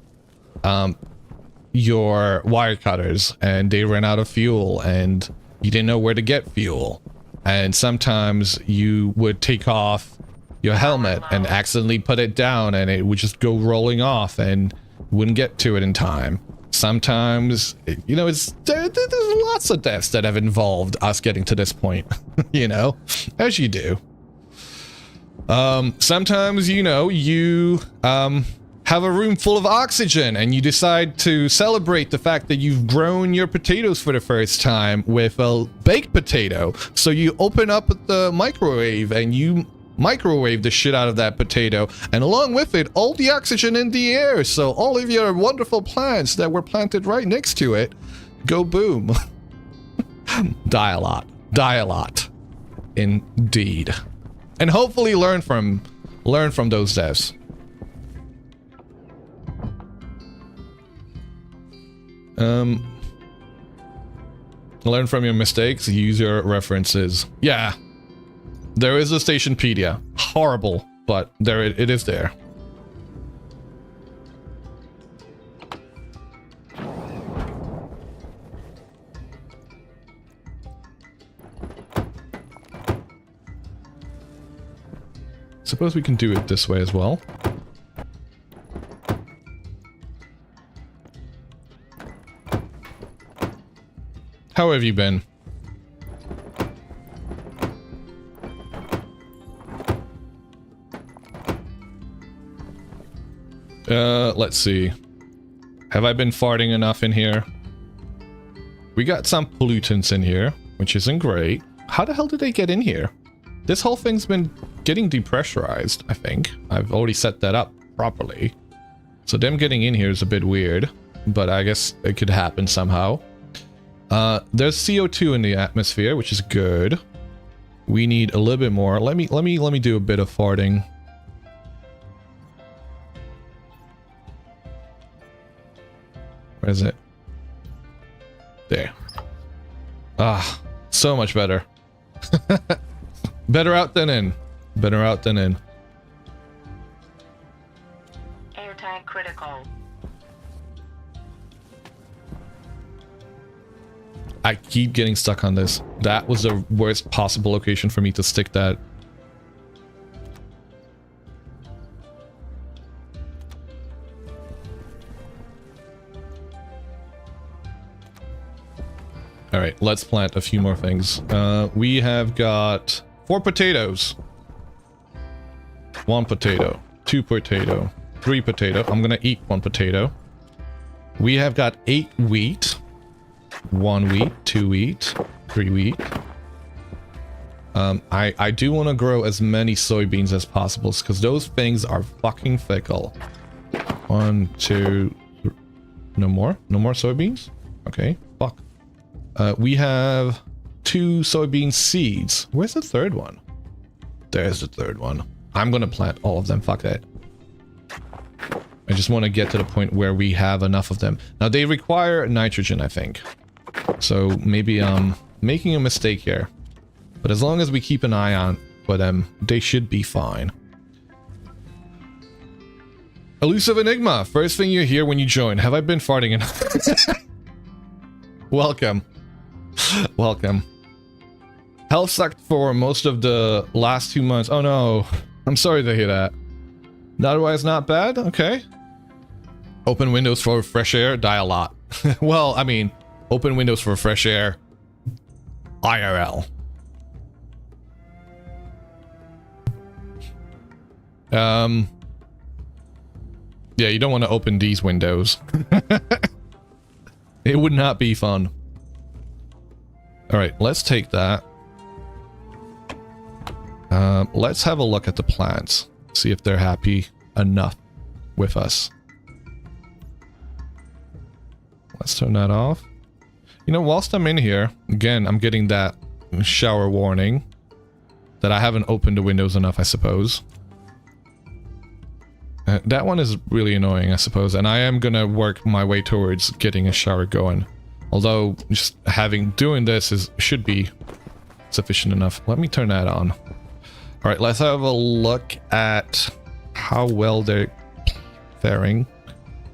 your wire cutters and they ran out of fuel and you didn't know where to get fuel. And sometimes you would take off your helmet and accidentally put it down and it would just go rolling off and wouldn't get to it in time. Sometimes, you know, there's lots of deaths that have involved us getting to this point, you know, as you do. Sometimes, you know, you have a room full of oxygen and you decide to celebrate the fact that you've grown your potatoes for the first time with a baked potato. So you open up the microwave and you microwave the shit out of that potato, and along with it, all the oxygen in the air. So all of your wonderful plants that were planted right next to it go boom. Die a lot. Die a lot. Indeed. And hopefully learn from those deaths. Learn from your mistakes, use your references. Yeah. There is a Stationpedia. Horrible, but there it is there. Suppose we can do it this way as well. How have you been? Let's see. Have I been farting enough in here? We got some pollutants in here, which isn't great. How the hell did they get in here? This whole thing's been getting depressurized, I think. I've already set that up properly. So them getting in here is a bit weird, but I guess it could happen somehow. There's CO2 in the atmosphere, which is good. We need a little bit more. Let me do a bit of farting. Where is it? There. Ah, so much better. Better out than in. Better out than in. Air tank critical. I keep getting stuck on this. That was the worst possible location for me to stick that. Alright, let's plant a few more things. We have got 4 potatoes. 1 potato. 2 potato. 3 potato. I'm gonna eat 1 potato. We have got 8 wheat. 1 wheat. 2 wheat. 3 wheat. I do want to grow as many soybeans as possible because those things are fucking fickle. 1, 2... No more? No more soybeans? Okay, fuck. We have 2 soybean seeds. Where's the third one? There's the third one. I'm gonna plant all of them. Fuck that. I just want to get to the point where we have enough of them. Now, they require nitrogen, I think. So maybe I'm making a mistake here. But as long as we keep an eye on for them, they should be fine. Elusive Enigma. First thing you hear when you join. Have I been farting enough? Welcome. Welcome. Health sucked for most of the last 2 months. Oh no. I'm sorry to hear that. Otherwise not bad? Okay. Open windows for fresh air. Die a lot. Well, I mean, open windows for fresh air. IRL. Yeah, you don't want to open these windows. It would not be fun. All right, let's take that. Let's have a look at the plants. See if they're happy enough with us. Let's turn that off. You know, whilst I'm in here, again, I'm getting that shower warning that I haven't opened the windows enough, I suppose. That one is really annoying, I suppose, and I am gonna work my way towards getting a shower going. Although, just doing this should be sufficient enough. Let me turn that on. Alright, let's have a look at how well they're faring.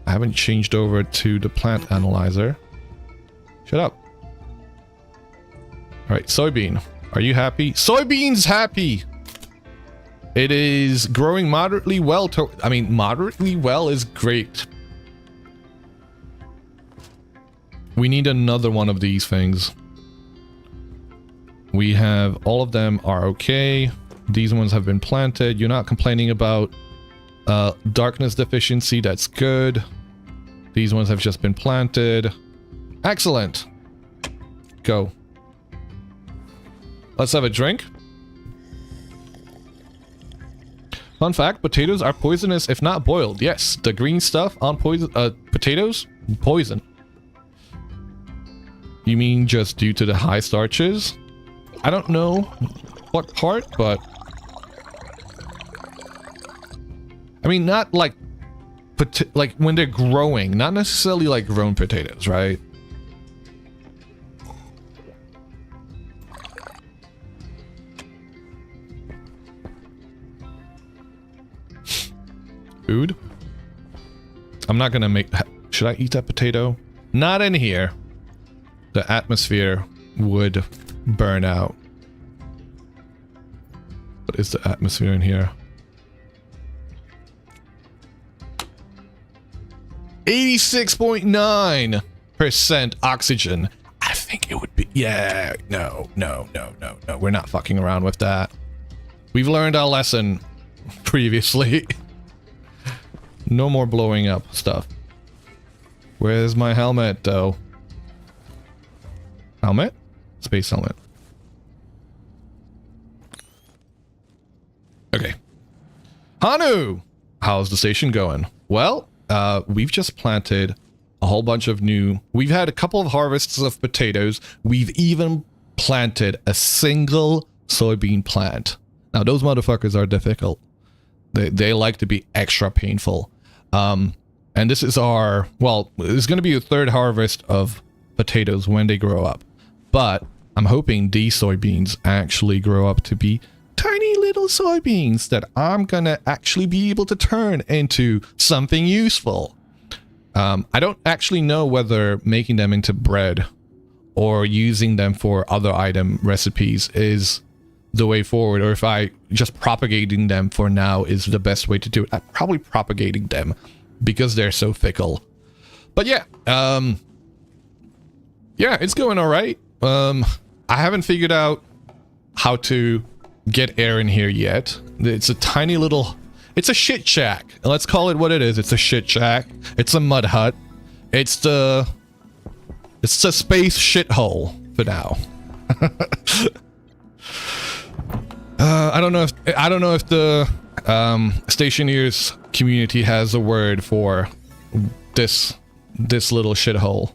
I haven't changed over to the plant analyzer. Shut up. Alright, soybean. Are you happy? Soybean's happy! It is growing moderately well. I mean, moderately well is great. We need another one of these things. We have... all of them are okay. These ones have been planted. You're not complaining about darkness deficiency. That's good. These ones have just been planted. Excellent. Go. Let's have a drink. Fun fact, potatoes are poisonous if not boiled. Yes, the green stuff on potatoes, poison. You mean just due to the high starches? I don't know what part, but... I mean, not like... like when they're growing, not necessarily like grown potatoes, right? Food? I'm not gonna make... should I eat that potato? Not in here. The atmosphere would burn out. What is the atmosphere in here? 86.9% oxygen. I think it would be... yeah, no. We're not fucking around with that. We've learned our lesson previously. No more blowing up stuff. Where's my helmet, though? Helmet? Space helmet. Okay. Hanu! How's the station going? Well, we've just planted a whole bunch of new... we've had a couple of harvests of potatoes. We've even planted a single soybean plant. Now, those motherfuckers are difficult. They like to be extra painful. And this is our... well, it's going to be a third harvest of potatoes when they grow up. But I'm hoping these soybeans actually grow up to be tiny little soybeans that I'm going to actually be able to turn into something useful. I don't actually know whether making them into bread or using them for other item recipes is the way forward, or if I just propagating them for now is the best way to do it. I'm probably propagating them because they're so fickle. But yeah, yeah, it's going all right. I haven't figured out how to get air in here yet. It's a tiny little... it's a shit shack. Let's call it what it is. It's a shit shack. It's a mud hut. It's the space shithole for now. I don't know if the Stationeer's community has a word for this little shithole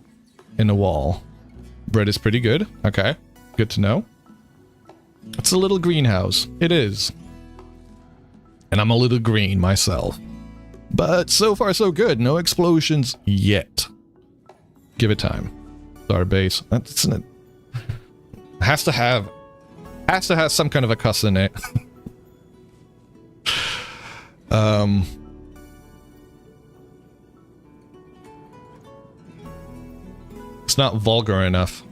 in the wall. Bread is pretty good. Okay, good to know. It's a little greenhouse. It is. And I'm a little green myself. But so far so good. No explosions yet. Give it time. Starbase. That's it. Has to have some kind of a cuss in it. It's not vulgar enough.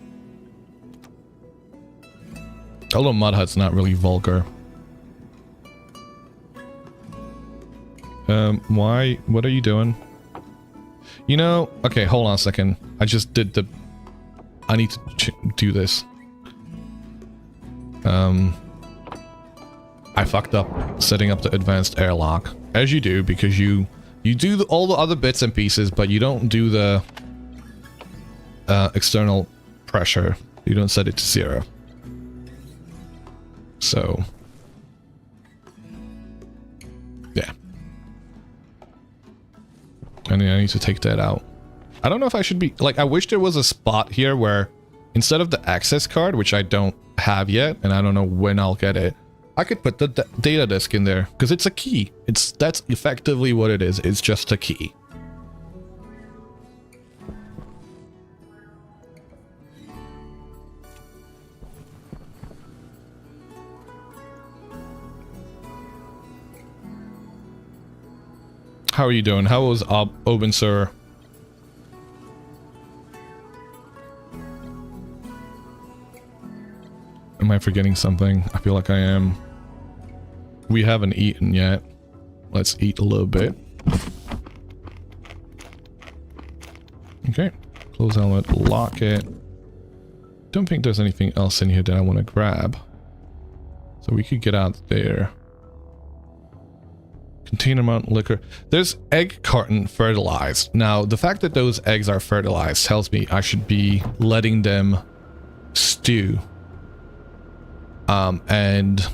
Although Mud Hut's not really vulgar. Why? What are you doing? You know, okay, hold on a second. I just did the... I need to do this. I fucked up setting up the advanced airlock. As you do, because you do all the other bits and pieces, but you don't do the external pressure. You don't set it to 0. So, yeah. And I need to take that out. I don't know if I should be... Like, I wish there was a spot here where instead of the access card, which I don't have yet, and I don't know when I'll get it, I could put the data disk in there, because it's a key. That's effectively what it is. It's just a key. How are you doing? How was Oben, sir? Am I forgetting something? I feel like I am. We haven't eaten yet. Let's eat a little bit. Okay. Close helmet, lock it. Don't think there's anything else in here that I want to grab. So we could get out there. Container mount liquor. There's egg carton fertilized. Now, the fact that those eggs are fertilized tells me I should be letting them stew. And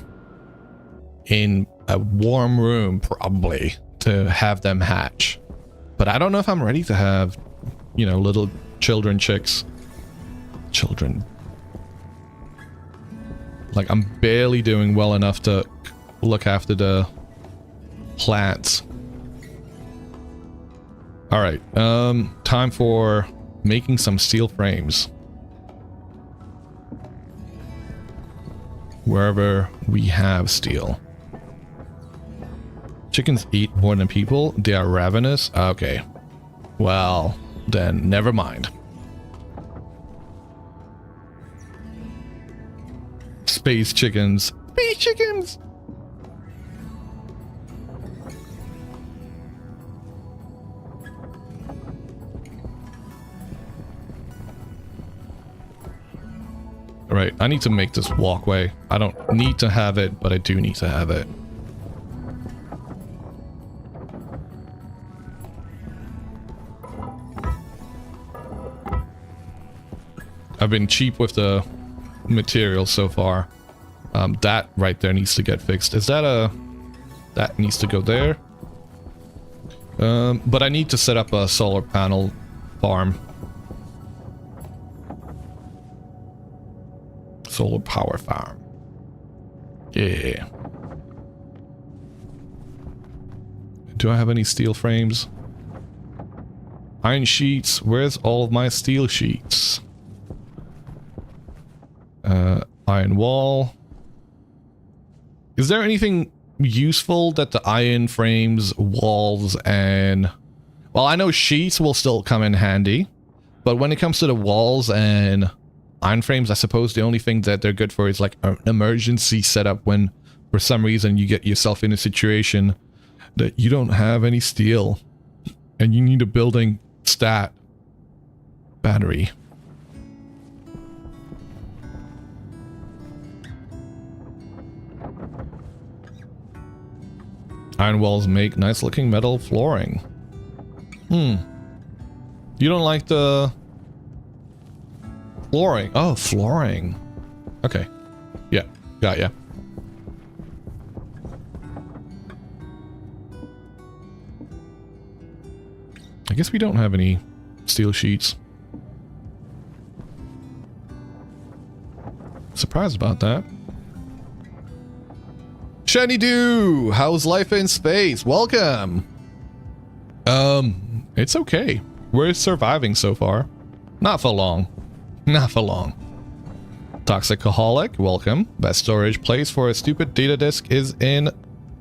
in a warm room, probably, to have them hatch. But I don't know if I'm ready to have, you know, little children chicks. Children. Like, I'm barely doing well enough to look after the plants. Alright, time for making some steel frames. Wherever we have steel. Chickens eat more than people? They are ravenous? Okay. Well, then never mind. Space chickens. Space chickens! Right, I need to make this walkway. I don't need to have it, but I do need to have it. I've been cheap with the material so far. That right there needs to get fixed. Is that a... That needs to go there. But I need to set up a solar panel farm. Solar power farm. Yeah. Do I have any steel frames? Iron sheets. Where's all of my steel sheets? Iron wall. Is there anything useful that the iron frames, walls, and... Well, I know sheets will still come in handy. But when it comes to the walls and iron frames, I suppose the only thing that they're good for is like an emergency setup when for some reason you get yourself in a situation that you don't have any steel and you need a building stat battery. Iron walls make nice looking metal flooring. You don't like the flooring? Oh, flooring. Okay. Yeah, got ya. I guess we don't have any steel sheets. Surprised about that. Shiny Doo! How's life in space? Welcome! It's okay. We're surviving so far. Not for long. Not for long. Toxicaholic, welcome. Best storage place for a stupid data disk is in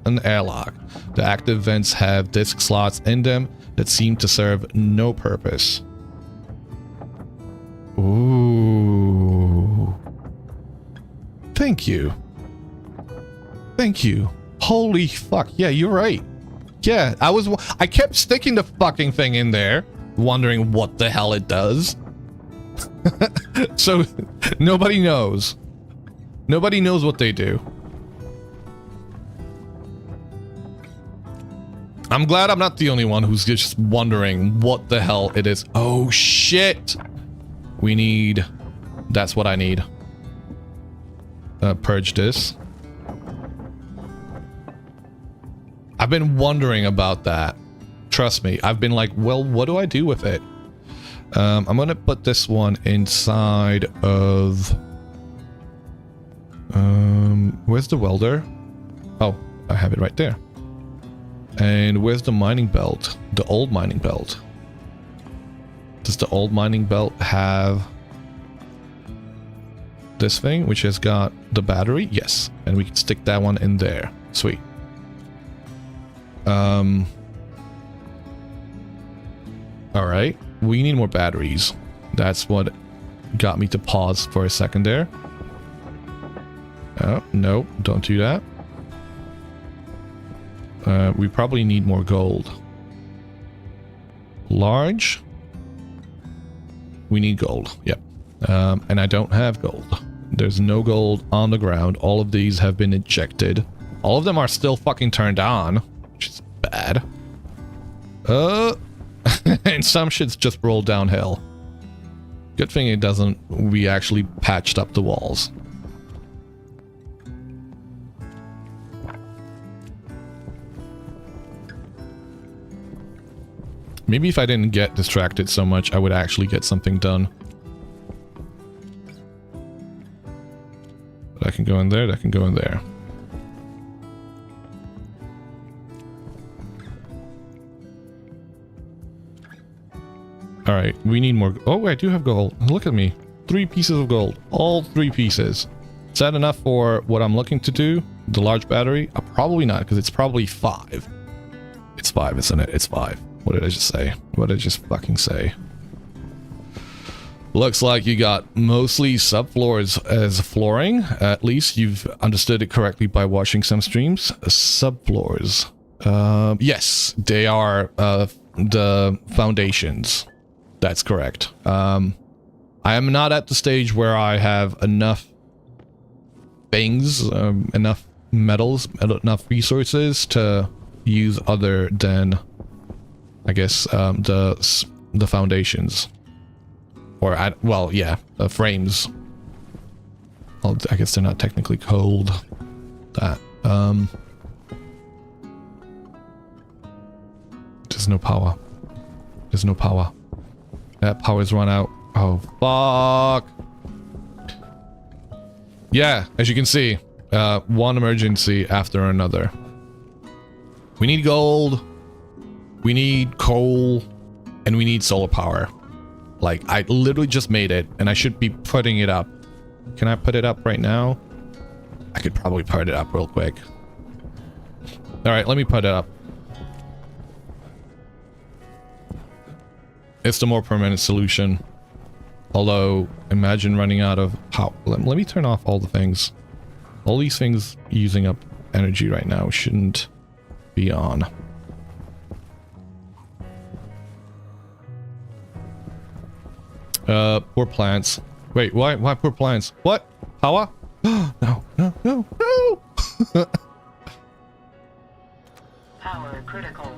an airlock. The active vents have disk slots in them that seem to serve no purpose. Ooh. Thank you. Thank you. Holy fuck. Yeah, you're right. Yeah, I kept sticking the fucking thing in there, wondering what the hell it does. So, nobody knows. Nobody knows what they do. I'm glad I'm not the only one who's just wondering what the hell it is. Oh, shit! We need That's what I need. Purge this. I've been wondering about that. Trust me. I've been like, well, what do I do with it? I'm gonna put this one inside of... where's the welder? Oh, I have it right there. And where's the mining belt? The old mining belt. Does the old mining belt have this thing, which has got the battery? Yes. And we can stick that one in there. Sweet. Alright. We need more batteries. That's what got me to pause for a second there. Oh, no. Don't do that. We probably need more gold. Large. We need gold. Yep. And I don't have gold. There's no gold on the ground. All of these have been ejected. All of them are still fucking turned on, which is bad. And some shit's just rolled downhill. Good thing it doesn't. We actually patched up the walls. Maybe if I didn't get distracted so much, I would actually get something done. That can go in there, that can go in there. Alright, we need more. Oh, I do have gold. Look at me. 3 pieces of gold. All 3 pieces. Is that enough for what I'm looking to do? The large battery? Probably not, because it's probably 5. It's 5, isn't it? It's 5. What did I just say? What did I just fucking say? Looks like you got mostly subfloors as flooring. At least you've understood it correctly by watching some streams. Subfloors. Yes, they are the foundations. That's correct. I am not at the stage where I have enough things, enough metals, enough resources to use other than, I guess, the foundations. Or, well, yeah, the frames. Well, I guess they're not technically cold. That, there's no power. There's no power. That power's run out. Oh, fuck. Yeah, as you can see, one emergency after another. We need gold. We need coal. And we need solar power. Like, I literally just made it, and I should be putting it up. Can I put it up right now? I could probably put it up real quick. Alright, let me put it up. It's the more permanent solution. Although, imagine running out of power. Let me turn off all the things. All these things using up energy right now shouldn't be on. Poor plants. Wait, why poor plants? What? Power? No. Power critical.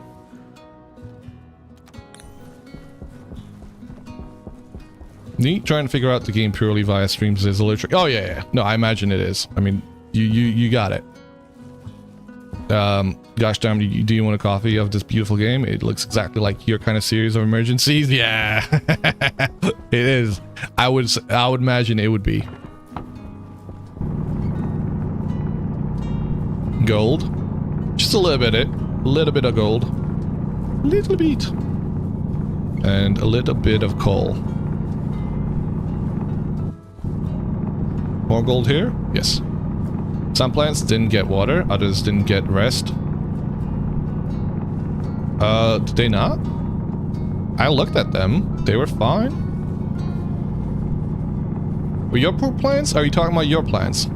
Neat, trying to figure out the game purely via streams is electric. Oh yeah. No, I imagine it is. I mean, you got it. Gosh damn, do you want a copy of this beautiful game? It looks exactly like your kind of series of emergencies. Yeah, it is. I would imagine it would be. Gold, just a little bit of gold, little bit, and a little bit of coal. More gold here? Yes. Some plants didn't get water, others didn't get rest. Did they not? I looked at them. They were fine. Were your poor plants? Are you talking about your plants?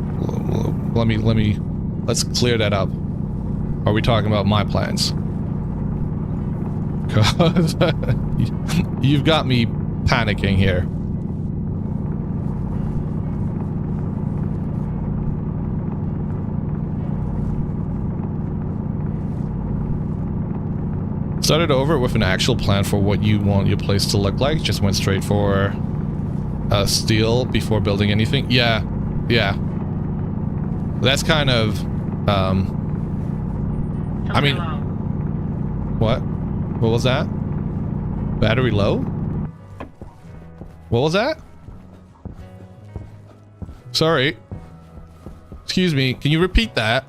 Let's clear that up. Are we talking about my plants? Cause you've got me panicking here. Started over with an actual plan for what you want your place to look like. Just went straight for steel before building anything. Yeah. That's kind of, I mean, what? What was that? Battery low? What was that? Sorry. Excuse me, can you repeat that?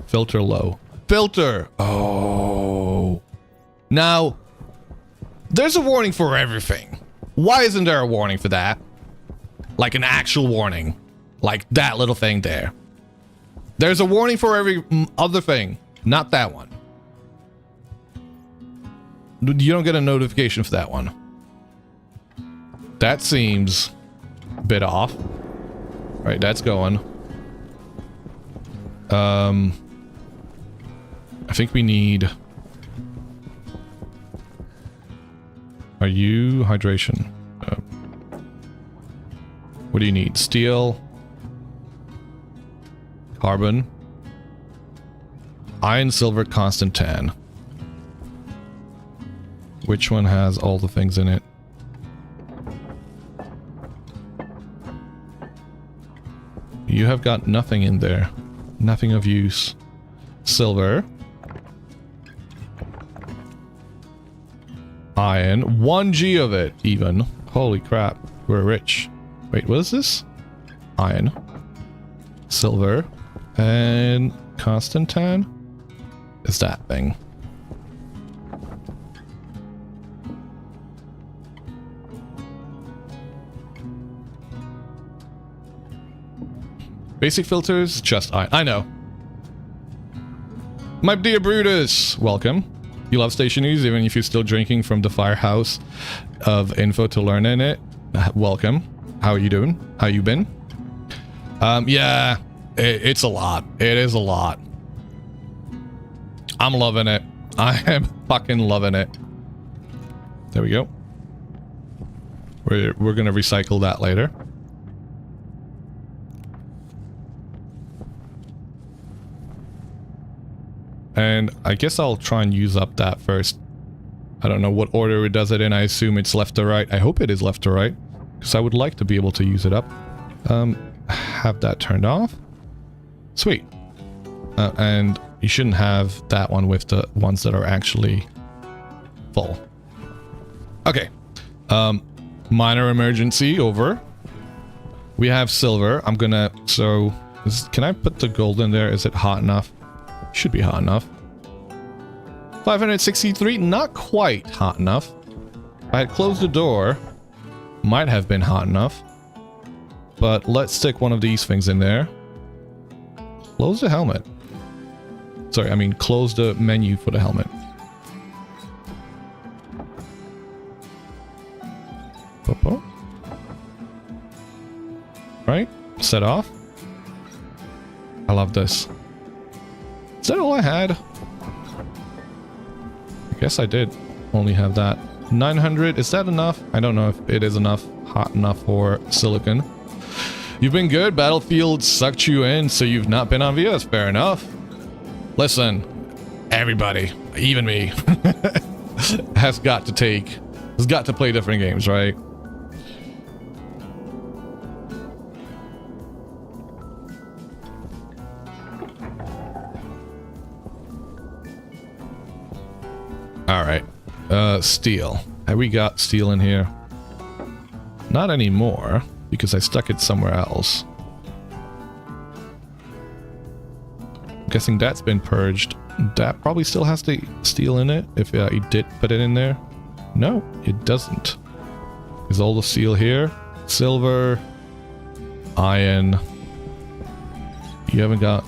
Filter low. Filter! Oh. Now, there's a warning for everything. Why isn't there a warning for that? Like an actual warning. Like that little thing there. There's a warning for every other thing. Not that one. You don't get a notification for that one. That seems a bit off. Right, that's going. I think we need... Are you hydration? What do you need? Steel, carbon, iron, silver, constant tan. Which one has all the things in it? You have got nothing in there. Nothing of use. Silver. Iron. 1G of it, even. Holy crap. We're rich. Wait, what is this? Iron. Silver. And constant tan? Is that thing. Basic filters, just iron. I know. My dear Brutus, welcome. You love Stationeers even if you're still drinking from the firehouse of info to learn in it. Welcome. How are you doing? How you been? Yeah, it's a lot. It is a lot. I'm loving it. I am fucking loving it. There we go. We're gonna recycle that later. And I guess I'll try and use up that first. I don't know what order it does it in. I assume it's left to right. I hope it is left to right, because I would like to be able to use it up. Have that turned off. Sweet. And you shouldn't have that one with the ones that are actually full. Okay. Minor emergency over. We have silver. I'm gonna... So, can I put the gold in there? Is it hot enough? Should be hot enough. 563, not quite hot enough. If I had closed the door, might have been hot enough. But let's stick one of these things in there. Close the helmet. Sorry, I mean close the menu for the helmet. Right, set off. I love this. Is that all I had? I guess I did only have that. 900, is that enough? I don't know if it is enough, hot enough for silicon. You've been good, Battlefield sucked you in, so you've not been on VS, fair enough. Listen, everybody, even me, has got to play different games, right? Alright, steel. Have we got steel in here? Not anymore, because I stuck it somewhere else. I'm guessing that's been purged. That probably still has the steel in it, if you did put it in there. No, it doesn't. Is all the steel here? Silver, iron. You haven't got...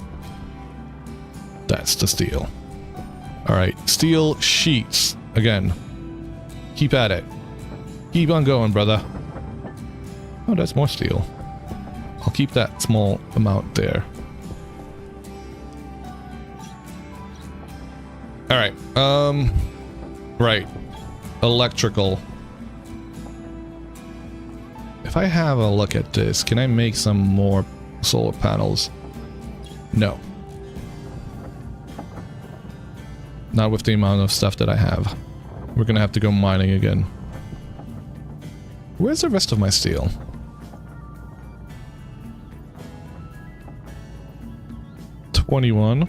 That's the steel. Alright, steel sheets. Again. Keep at it. Keep on going, brother. Oh, that's more steel. I'll keep that small amount there. Alright, right. Electrical. If I have a look at this, can I make some more solar panels? No. Not with the amount of stuff that I have. We're gonna have to go mining again. Where's the rest of my steel? $21.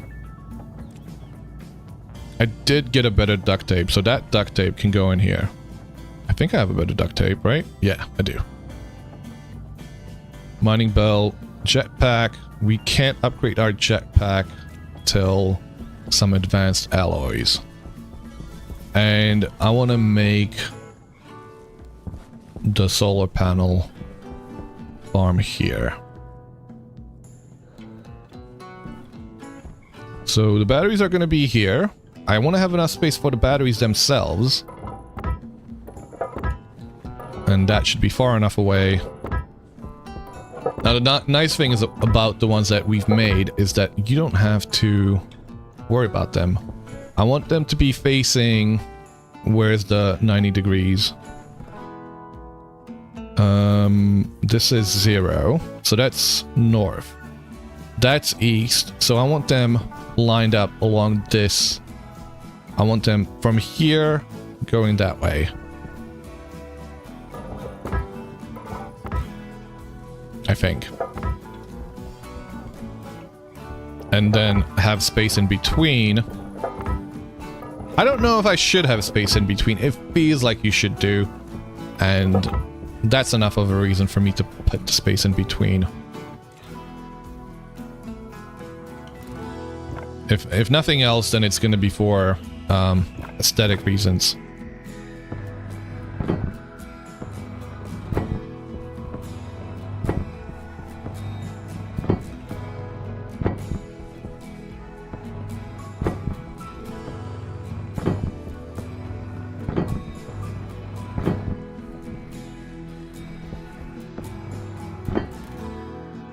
I did get a better duct tape, so that duct tape can go in here. I think I have a better duct tape, right? Yeah, I do. Mining belt, jetpack. We can't upgrade our jetpack till some advanced alloys. And I want to make the solar panel farm here. So the batteries are going to be here. I want to have enough space for the batteries themselves. And that should be far enough away. Now the nice thing is about the ones that we've made is that you don't have to worry about them. I want them to be facing where's the 90 degrees. This is 0, so that's north. That's east, so I want them lined up along this. I want them from here going that way. I think. And then have space in between. I don't know if I should have space in between. It feels like you should do. And that's enough of a reason for me to put the space in between. If nothing else, then it's going to be for aesthetic reasons.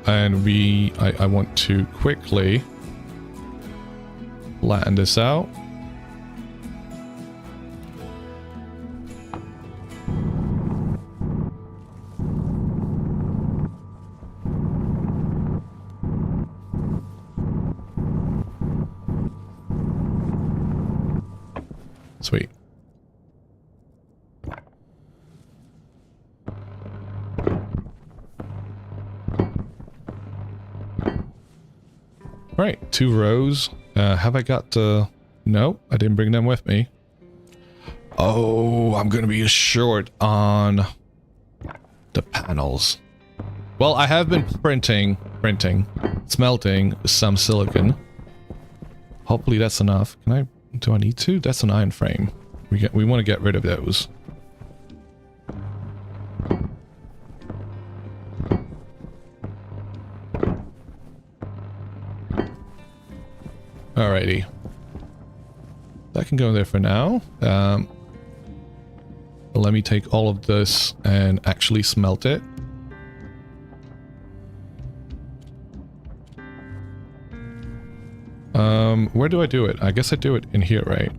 And I want to quickly flatten this out. Sweet. Right, 2 rows. Have I got the... No, I didn't bring them with me. Oh, I'm gonna be short on the panels. Well, I have been smelting some silicon. Hopefully that's enough. Do I need to? That's an iron frame. We want to get rid of those. Alrighty. That can go there for now. Let me take all of this and actually smelt it. Where do I do it? I guess I do it in here, right?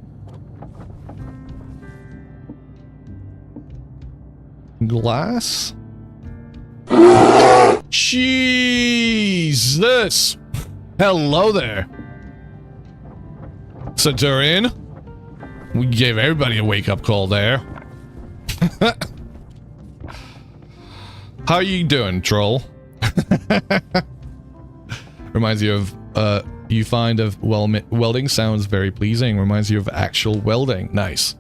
Glass? Jesus! Hello there! Centurion? We gave everybody a wake-up call there. How you doing, troll? Reminds you of, you find of welding sounds very pleasing. Reminds you of actual welding. Nice.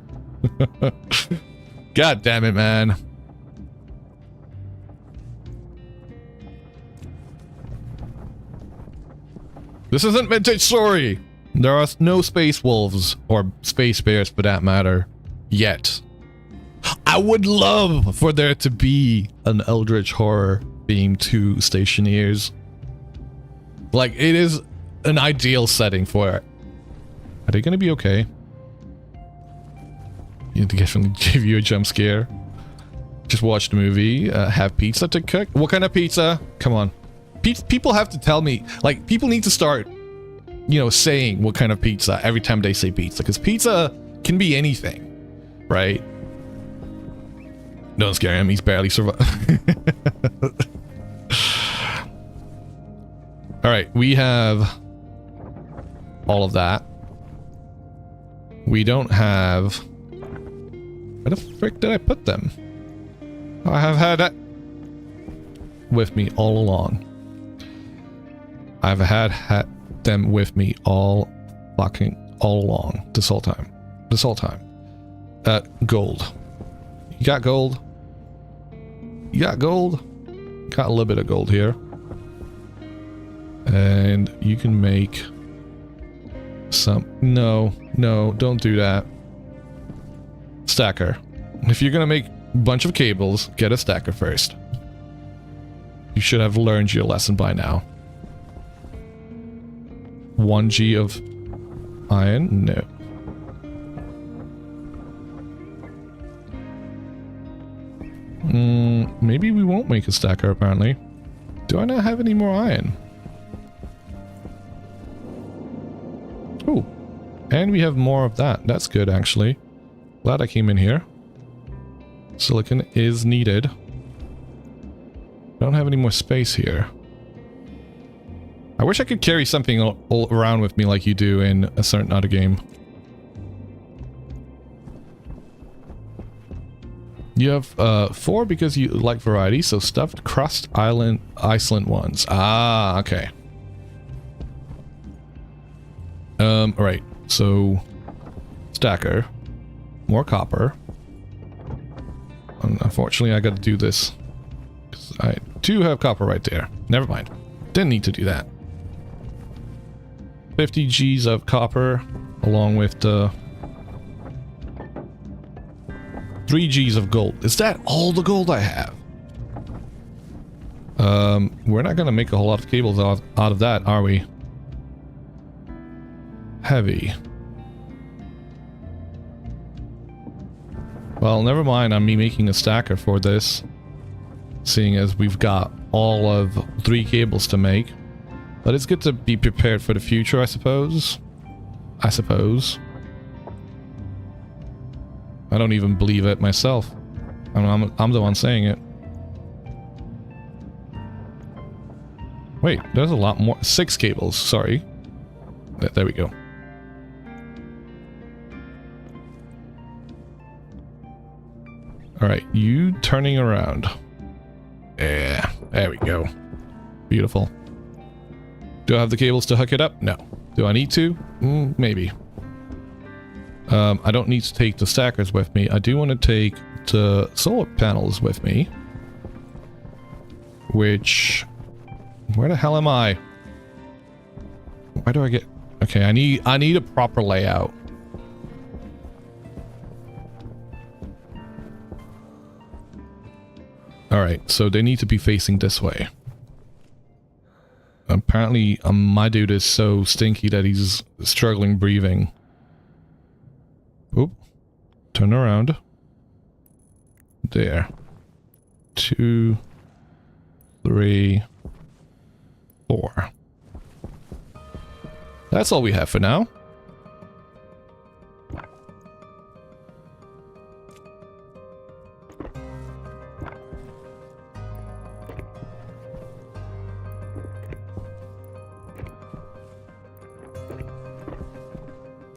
God damn it, man. This isn't Vintage Story. There are no space wolves, or space bears for that matter, yet. I would love for there to be an Eldritch Horror theme to Stationeers. Like, it is an ideal setting for it. Are they gonna be okay? You need to give you a jump scare. Just watch the movie, have pizza to cook. What kind of pizza? Come on. People have to tell me, like, people need to start, you know, saying what kind of pizza every time they say pizza, because pizza can be anything, right? Don't scare him, he's barely survived. Alright, we have all of that. We don't have... Where the frick did I put them? I have had that with me all along. I've had them with me all along. This whole time. This whole time. Gold. You got gold? You got gold? Got a little bit of gold here. And you can make some... No, don't do that. Stacker. If you're gonna make a bunch of cables, get a stacker first. You should have learned your lesson by now. 1G of iron? No. Maybe we won't make a stacker, apparently. Do I not have any more iron? Oh, and we have more of that. That's good, actually. Glad I came in here. Silicon is needed. Don't have any more space here. I wish I could carry something all around with me like you do in a certain other game. You have 4 because you like variety, so stuffed crust Iceland ones. Ah, okay. Alright, so stacker, more copper. Unfortunately, I gotta do this because I do have copper right there. Never mind, didn't need to do that. 50 G's of copper along with the 3 G's of gold. Is that all the gold I have? We're not gonna make a whole lot of cables out of that, are we? Heavy. Well, never mind on me making a stacker for this, seeing as we've got all of 3 cables to make. But it's good to be prepared for the future, I suppose. I don't even believe it myself. I'm the one saying it. Wait, there's a lot more. 6 cables, sorry. There we go. Alright, you turning around. Yeah, there we go. Beautiful. Do I have the cables to hook it up? No. Do I need to? Maybe. I don't need to take the stackers with me. I do want to take the solar panels with me. Which... Where the hell am I? Where do I get... Okay, I need a proper layout. Alright, so they need to be facing this way. Apparently, my dude is so stinky that he's struggling breathing. Oop. Turn around. There. 2, 3, 4. That's all we have for now.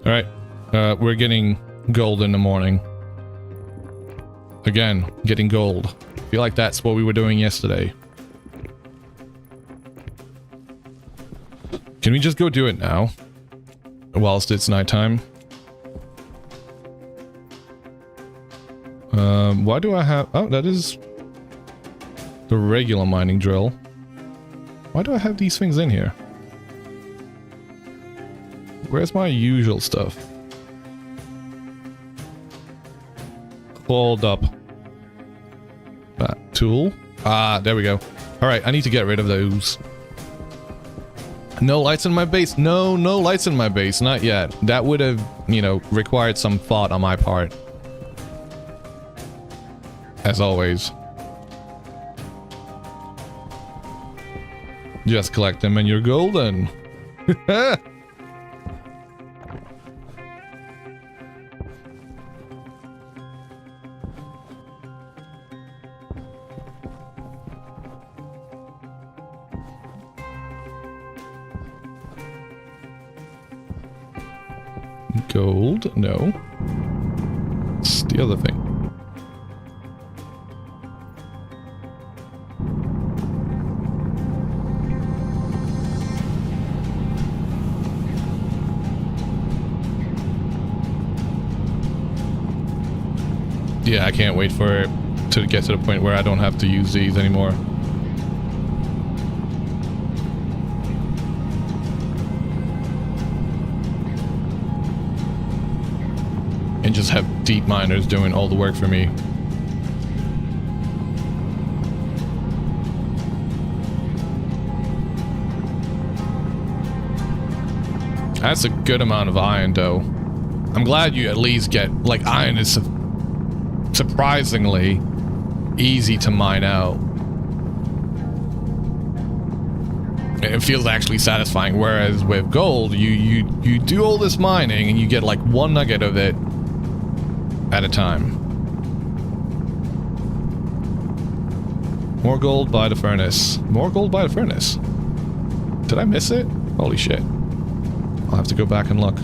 Alright, we're getting gold in the morning. Again, getting gold. I feel like that's what we were doing yesterday. Can we just go do it now? Whilst it's nighttime? Why do I have... Oh, that is... the regular mining drill. Why do I have these things in here? Where's my usual stuff? Hold up. That tool. Ah, there we go. Alright, I need to get rid of those. No lights in my base. No lights in my base. Not yet. That would have, you know, required some thought on my part. As always. Just collect them and you're golden. Gold? No. It's the other thing. Yeah, I can't wait for it to get to the point where I don't have to use these anymore. And just have deep miners doing all the work for me. That's a good amount of iron, though. I'm glad you at least get, like, iron is surprisingly easy to mine out. It feels actually satisfying, whereas with gold, you do all this mining and you get like one nugget of it at a time. More gold by the furnace. More gold by the furnace. Did I miss it? Holy shit. I'll have to go back and look.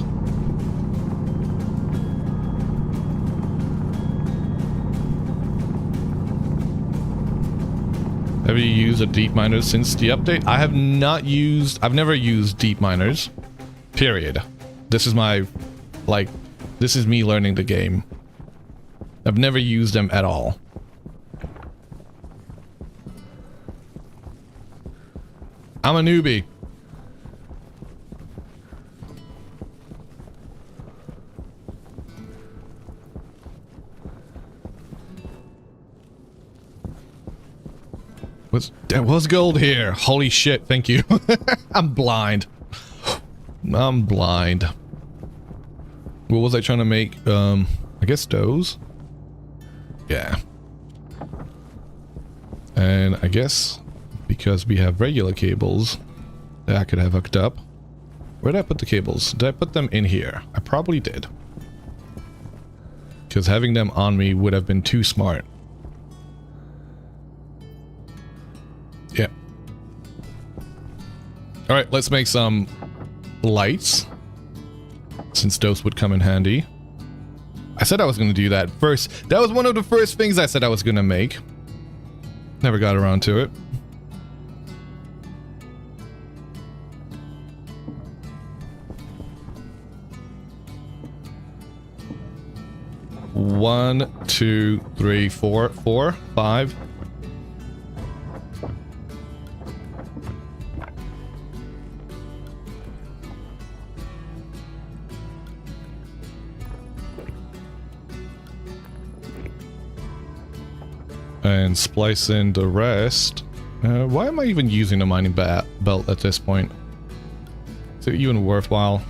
Have you used a deep miner since the update? I have not used... I've never used deep miners. Period. This is my... like... this is me learning the game. I've never used them at all. I'm a newbie. There was gold here. Holy shit, thank you. I'm blind. I'm blind. What was I trying to make? I guess those? Yeah. And I guess because we have regular cables that I could have hooked up. Where did I put the cables? Did I put them in here? I probably did. Because having them on me would have been too smart. Yeah. Alright, let's make some lights. Since those would come in handy. I said I was going to do that first. That was one of the first things I said I was going to make. Never got around to it. One, two, three, four, 5. And splice in the rest. Why am I even using a mining belt at this point? Is it even worthwhile?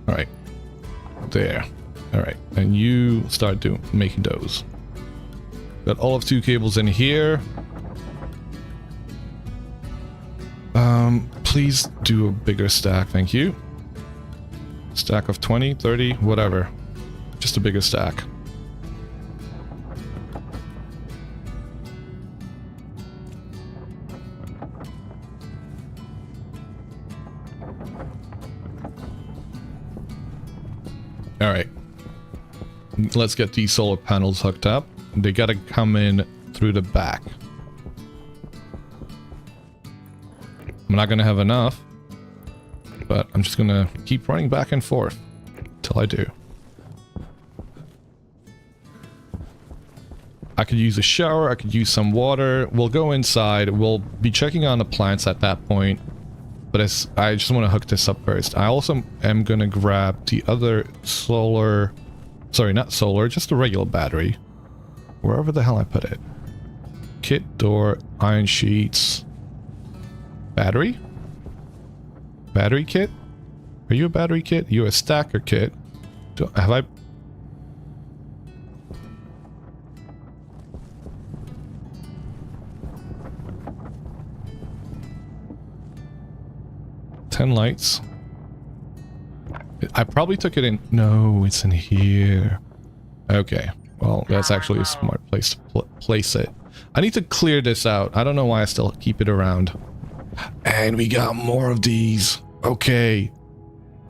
Alright. There. Alright. And you start making those. Got all of 2 cables in here. Please do a bigger stack, thank you. Stack of 20, 30, whatever. Just a bigger stack. Alright. Let's get these solar panels hooked up. They gotta come in through the back. I'm not gonna have enough, but I'm just gonna keep running back and forth till I do. I could use a shower, I could use some water. We'll go inside, we'll be checking on the plants at that point. But I just want to hook this up first. I also am going to grab the other solar... Sorry, not solar, just a regular battery. Wherever the hell I put it. Kit, door, iron sheets. Battery? Battery kit? Are you a battery kit? You're a stacker kit. Have I... lights. I probably took it in. No, it's in here. Okay. Well, that's actually a smart place to place it. I need to clear this out. I don't know why I still keep it around. And we got more of these. Okay.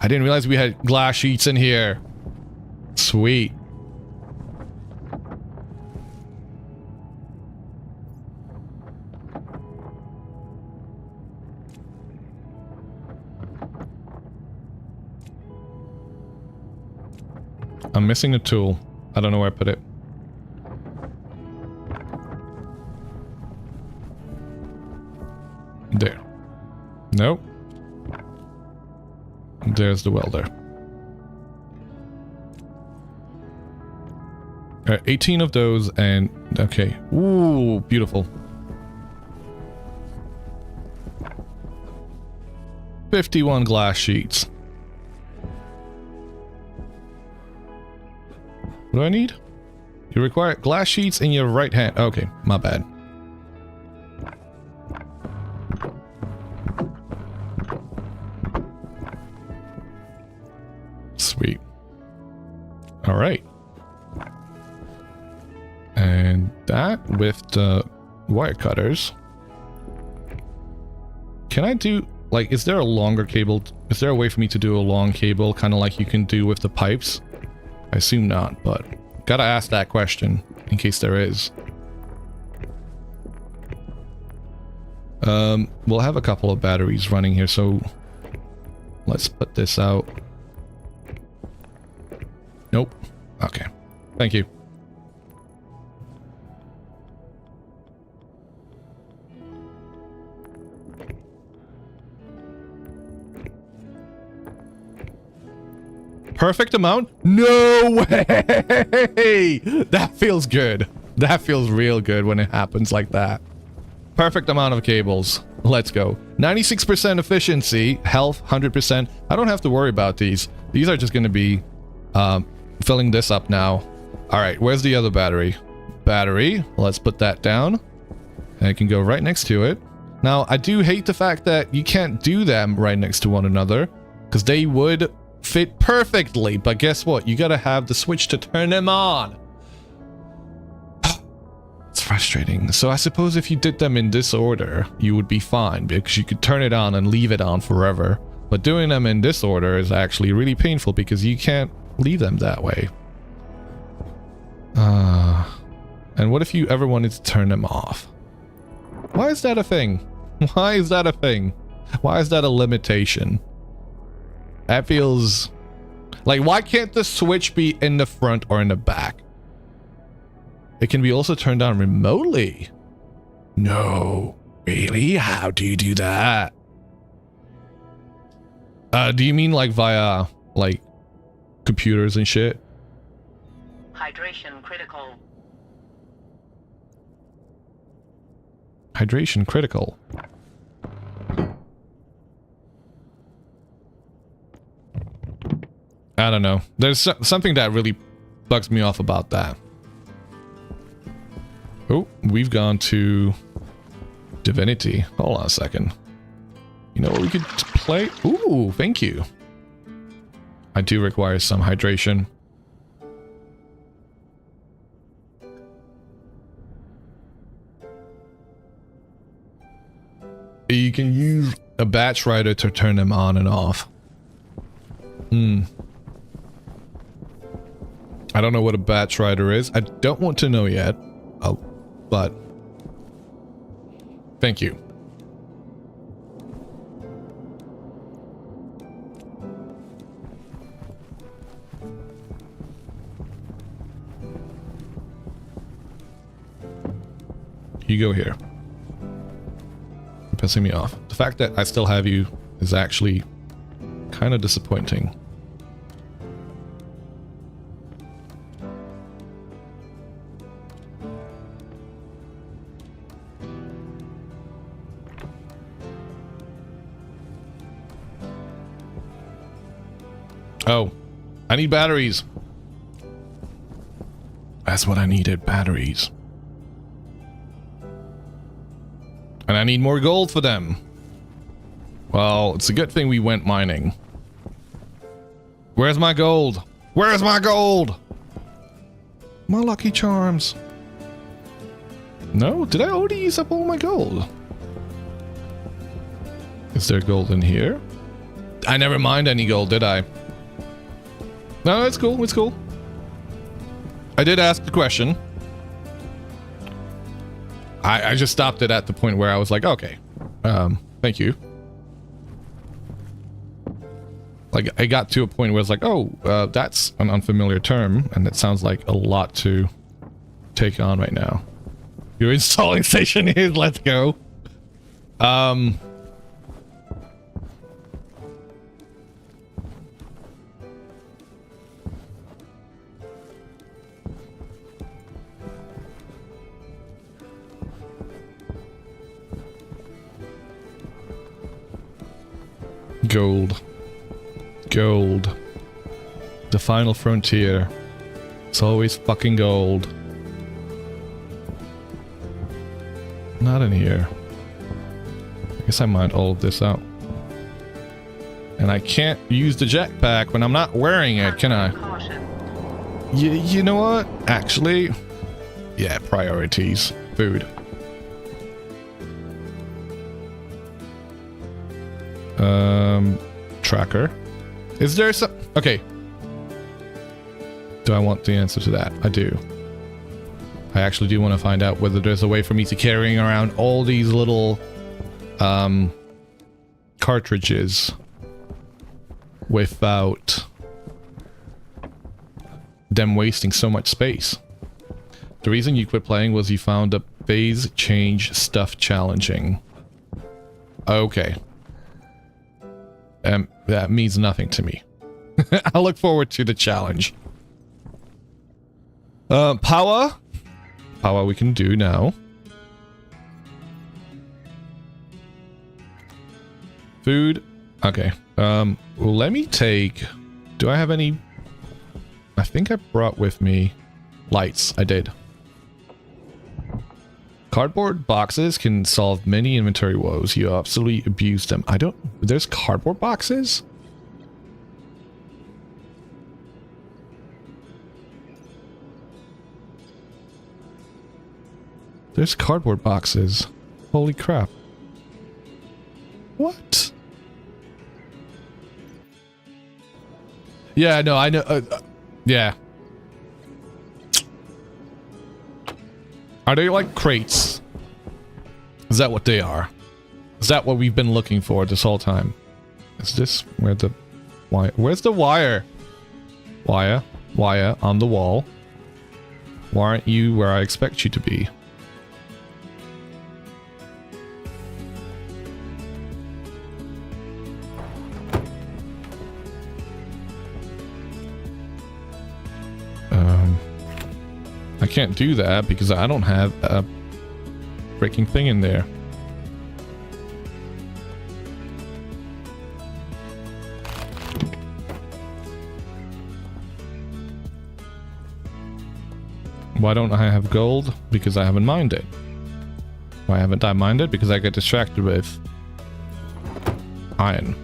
I didn't realize we had glass sheets in here. Sweet. I'm missing a tool. I don't know where I put it. There. Nope. There's the welder. Alright, 18 of those and... Okay. Ooh, beautiful. 51 glass sheets. What do I need? You require glass sheets in your right hand. Okay, my bad. Sweet. All right. And that with the wire cutters. Can I do, like, is there a longer cable? Is there a way for me to do a long cable, kind of like you can do with the pipes? I assume not, but gotta ask that question in case there is. We'll have a couple of batteries running here, so let's put this out. Nope. Okay. Thank you. Perfect amount? No way! That feels good. That feels real good when it happens like that. Perfect amount of cables. Let's go. 96% efficiency, health 100%. I don't have to worry about these. These are just going to be filling this up now. All right, where's the other battery? Battery. Let's put that down. And I can go right next to it. Now, I do hate the fact that you can't do them right next to one another, because they would fit perfectly, but guess what? You gotta have the switch to turn them on. It's frustrating. So I suppose if you did them in this order, you would be fine, because you could turn it on and leave it on forever. But doing them in this order is actually really painful, because you can't leave them that way. And what if you ever wanted to turn them off? Why is that a thing? Why is that a thing? Why is that a limitation? That feels... like, why can't the switch be in the front or in the back? It can be also turned on remotely. No. Really? How do you do that? Do you mean like via, like, computers and shit? Hydration critical. Hydration critical. I don't know. There's something that really bugs me off about that. Oh, we've gone to Divinity. Hold on a second. You know what we could play? Ooh, thank you. I do require some hydration. You can use a batch writer to turn them on and off. I don't know what a batch writer is. I don't want to know yet. Oh, but thank you. You go here. You're pissing me off. The fact that I still have you is actually kind of disappointing. Oh, I need batteries. That's what I needed, batteries. And I need more gold for them. Well, it's a good thing we went mining. Where's my gold? Where's my gold? My lucky charms. No, did I already use up all my gold? Is there gold in here? I never mined any gold, did I? No, it's cool. It's cool. I did ask the question. I just stopped it at the point where I was like, okay, thank you. Like, I got to a point where it's like, oh, that's an unfamiliar term, and it sounds like a lot to take on right now. You're installing Stationeer, let's go. Gold. Gold. The final frontier. It's always fucking gold. Not in here. I guess I mined all of this out. And I can't use the jetpack when I'm not wearing it, can I? You know what? Actually, yeah, priorities. Food. Tracker. Is there some... Okay. Do I want the answer to that? I do. I actually do want to find out whether there's a way for me to carrying around all these little cartridges without them wasting so much space. The reason you quit playing was you found the phase change stuff challenging. Okay. That means nothing to me. I look forward to the challenge. Power. Power we can do now. Food. Okay. Let me take... Do I have any... I think I brought with me lights. I did. Cardboard boxes can solve many inventory woes. You absolutely abuse them. I don't... There's cardboard boxes? There's cardboard boxes. Holy crap. What? Yeah, no, I know. Yeah. Are they like crates? Is that what they are? Is that what we've been looking for this whole time? Is this where the wire? Where's the wire? Wire on the wall. Why aren't you where I expect you to be? I can't do that because I don't have a freaking thing in there. Why don't I have gold? Because I haven't mined it. Why haven't I mined it? Because I get distracted with iron.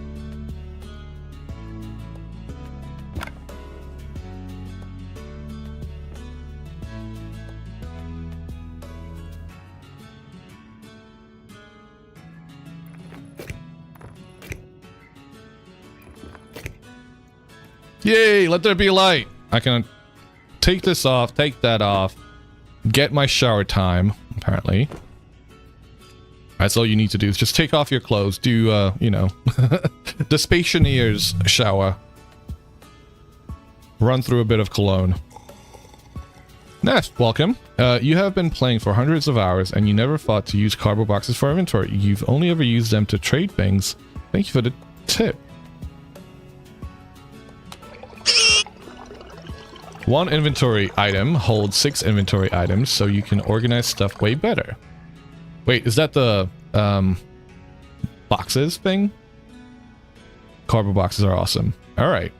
Yay, let there be light. I can take this off, take that off, get my shower time, apparently. That's all you need to do is just take off your clothes, do, you know, the Stationeer's shower. Run through a bit of cologne. Nest, welcome. You have been playing for hundreds of hours and you never thought to use cardboard boxes for inventory. You've only ever used them to trade things. Thank you for the tip. One inventory item holds 6 inventory items, so you can organize stuff way better. Wait, is that the boxes thing? Cardboard boxes are awesome. Alright.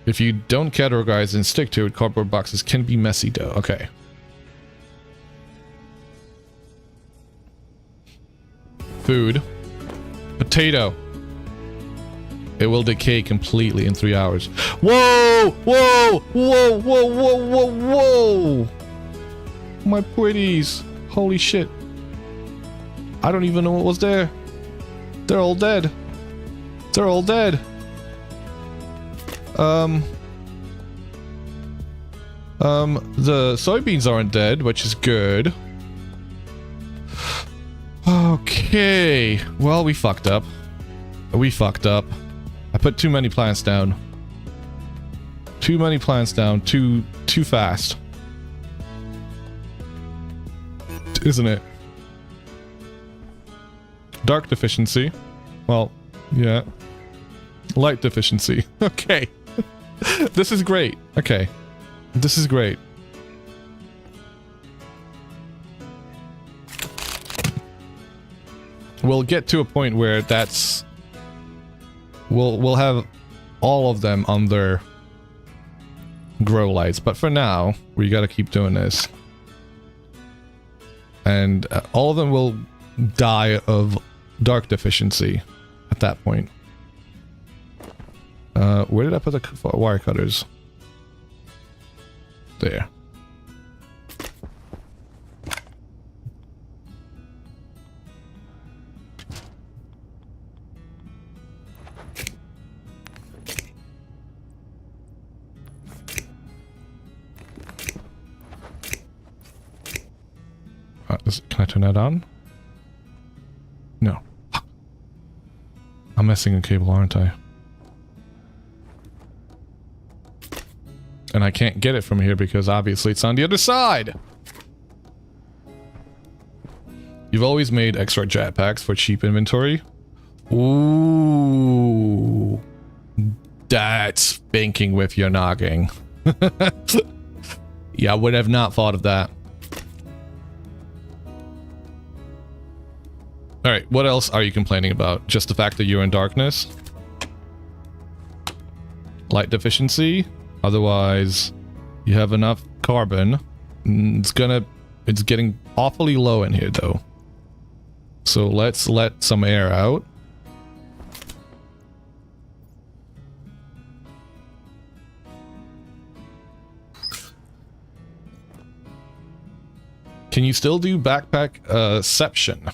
If you don't categorize and stick to it, cardboard boxes can be messy though. Okay. Food. Potato. It will decay completely in 3 hours. Whoa! Whoa! Whoa! Whoa! Whoa! Whoa! Whoa! My pretties. Holy shit. I don't even know what was there. They're all dead. They're all dead. The soybeans aren't dead, which is good. Okay. Well, we fucked up. We fucked up. I put too many plants down. Too many plants down. Too fast. Isn't it? Dark deficiency. Well, yeah. Light deficiency. Okay. This is great. Okay. This is great. We'll get to a point where that's... We'll have all of them on their grow lights. But for now, we gotta keep doing this. And all of them will die of dark deficiency at that point. Where did I put the wire cutters? There. Can I turn that on? No. I'm messing a cable, aren't I? And I can't get it from here because obviously it's on the other side. You've always made extra jetpacks for cheap inventory. Ooh. That's thinking with your noggin. Yeah, I would have not thought of that. Alright, what else are you complaining about? Just the fact that you're in darkness? Light deficiency? Otherwise, you have enough carbon. It's getting awfully low in here though. So let's let some air out. Can you still do backpack-ception?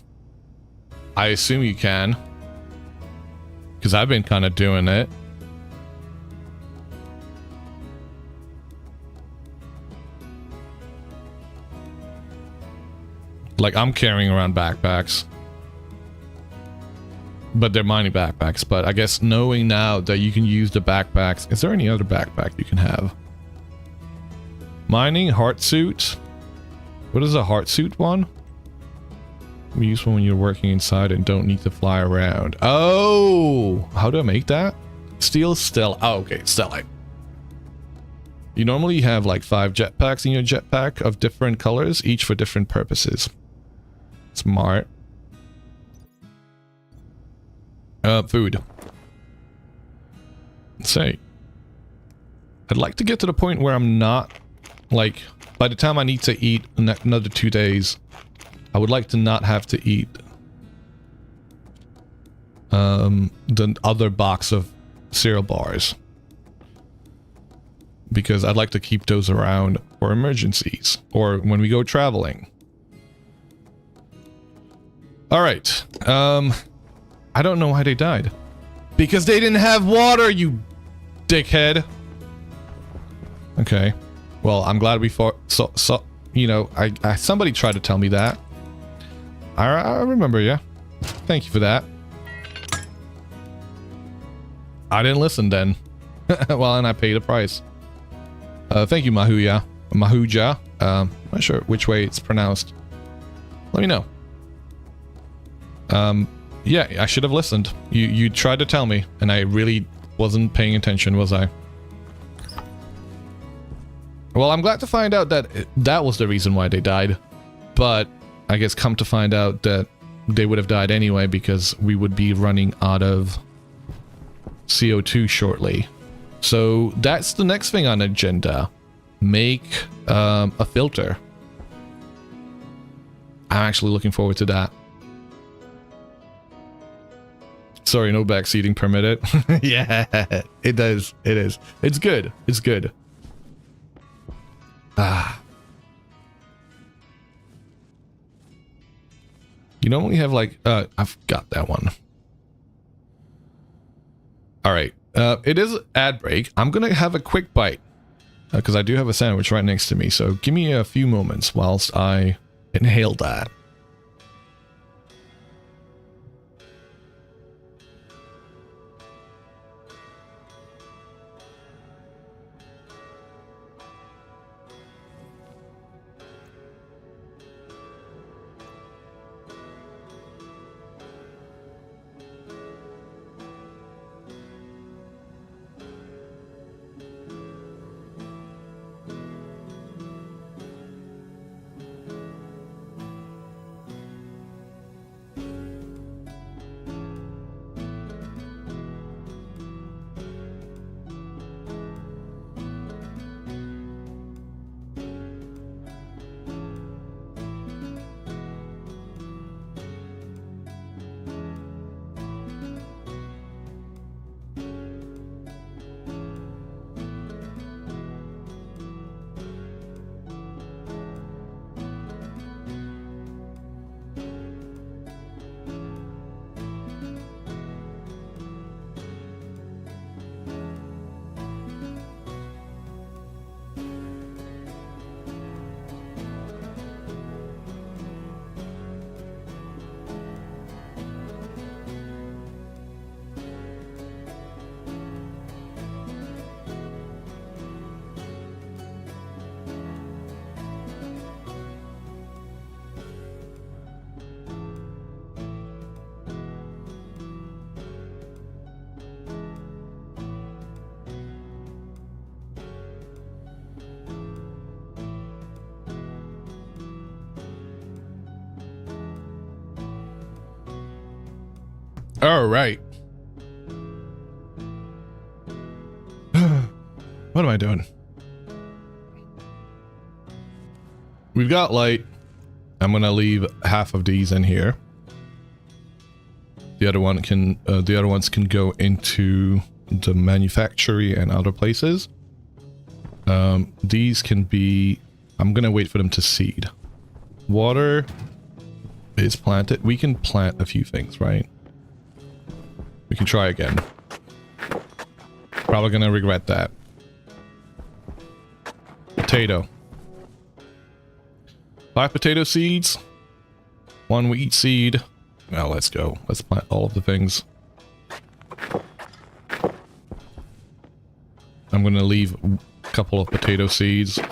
I assume you can. Because I've been kind of doing it. Like, I'm carrying around backpacks. But they're mining backpacks. But I guess knowing now that you can use the backpacks... Is there any other backpack you can have? Mining, heart suit. What is a heart suit one? We use one when you're working inside and don't need to fly around. Oh! How do I make that? Steel, still. Oh, okay. Stellite. You normally have like 5 jetpacks in your jetpack of different colors, each for different purposes. Smart. Food. Let's say. I'd like to get to the point where I'm not, like, by the time I need to eat another 2 days, I would like to not have to eat the other box of cereal bars. Because I'd like to keep those around for emergencies or when we go traveling. Alright. I don't know why they died. Because they didn't have water, you dickhead. Okay. Well, I'm glad we fought. So you know, somebody tried to tell me that. I remember, yeah. Thank you for that. I didn't listen then. Well, and I paid a price. Thank you, Mahuja. Mahuja. Not sure which way it's pronounced. Let me know. Yeah, I should have listened. You tried to tell me, and I really wasn't paying attention, was I? Well, I'm glad to find out that that was the reason why they died. But I guess come to find out that they would have died anyway because we would be running out of CO2 shortly. So that's the next thing on the agenda. Make a filter. I'm actually looking forward to that. Sorry, no backseating permitted. Yeah, it does. It is. It's good. It's good. Ah. You normally have like, I've got that one. All right. It is ad break. I'm going to have a quick bite because I do have a sandwich right next to me. So give me a few moments whilst I inhale that. All right. What am I doing? We've got light. I'm gonna leave half of these in here. The other ones can go into the manufactory and other places. These can be. I'm gonna wait for them to seed. Water is planted. We can plant a few things, right? We can try again. Probably gonna regret that. Potato. 5 potato seeds. 1 wheat seed. Now let's go. Let's plant all of the things. I'm gonna leave a couple of potato seeds. And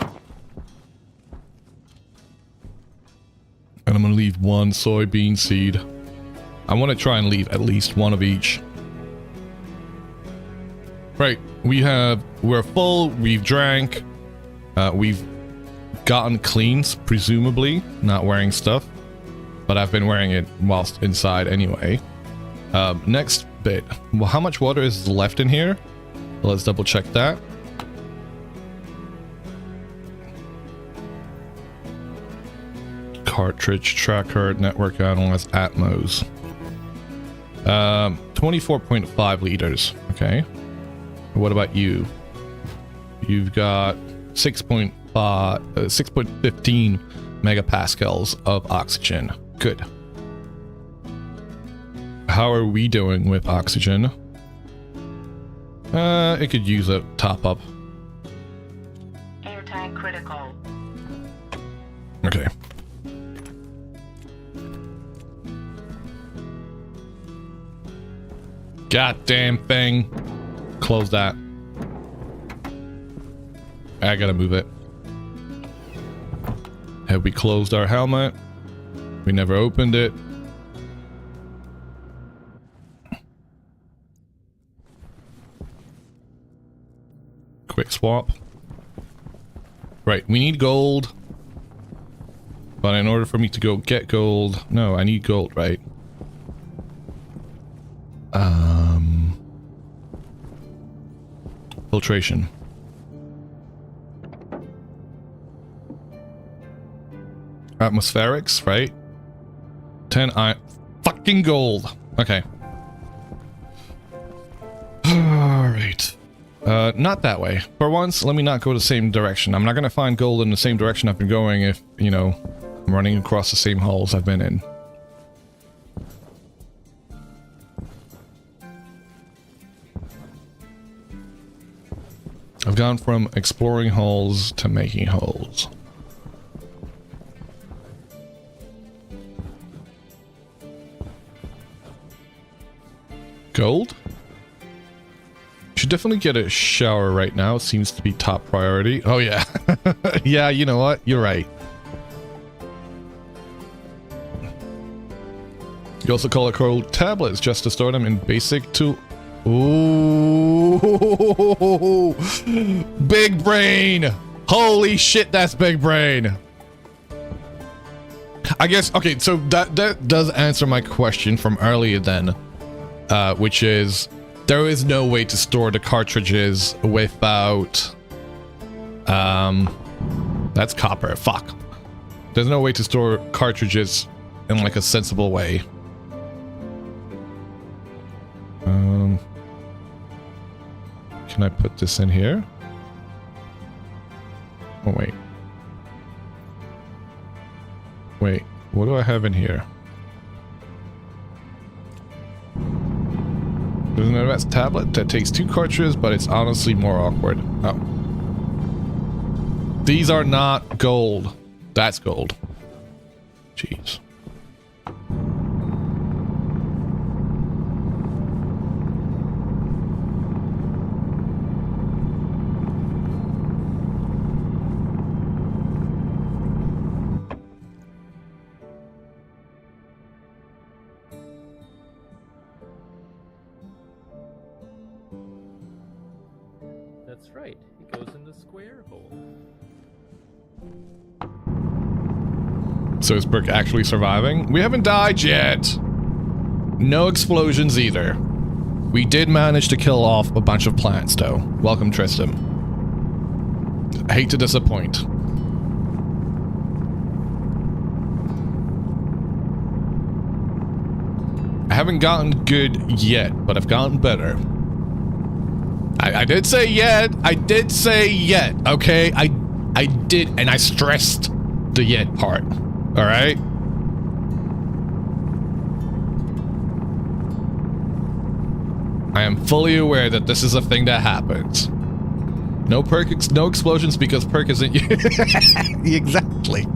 I'm gonna leave 1 soybean seed. I want to try and leave at least 1 of each. Right, we're full, we've drank, we've gotten clean, presumably, not wearing stuff. But I've been wearing it whilst inside anyway. Next bit. Well, how much water is left in here? Let's double check that. Cartridge tracker, network analyze, Atmos. 24.5 liters. Okay. What about you? You've got 6.15 megapascals of oxygen. Good. How are we doing with oxygen? It could use a top up. Airtime critical. Okay. Goddamn thing. Close that. I gotta move it. Have we closed our helmet? We never opened it. Quick swap. Right, we need gold. But in order for me to go get gold... No, I need gold, right? Filtration. Atmospherics, right? 10 fucking gold. Okay. Alright. Not that way. For once, let me not go the same direction. I'm not gonna find gold in the same direction I've been going if, you know, I'm running across the same holes I've been in. gone from exploring holes to making holes. Gold? Should definitely get a shower right now. It seems to be top priority. Oh yeah. Yeah, you know what? You're right. You also call it cold tablets just to store them in basic tool. Ooh, big brain. Holy shit, that's big brain. I guess, okay, so that does answer my question from earlier then, which is there is no way to store the cartridges without, that's copper, fuck. There's no way to store cartridges in like a sensible way. Can I put this in here? Oh, wait. Wait, what do I have in here? There's an advanced tablet that takes 2 cartridges, but it's honestly more awkward. Oh. These are not gold. That's gold. Jeez. That's right. It goes in the square hole. So is Burke actually surviving? We haven't died yet. No explosions either. We did manage to kill off a bunch of plants though. Welcome, Tristan. I hate to disappoint. I haven't gotten good yet, but I've gotten better. I did say yet. I did say yet. Okay, I did, and I stressed the yet part. All right. I am fully aware that this is a thing that happens. No no explosions because perk isn't. Exactly.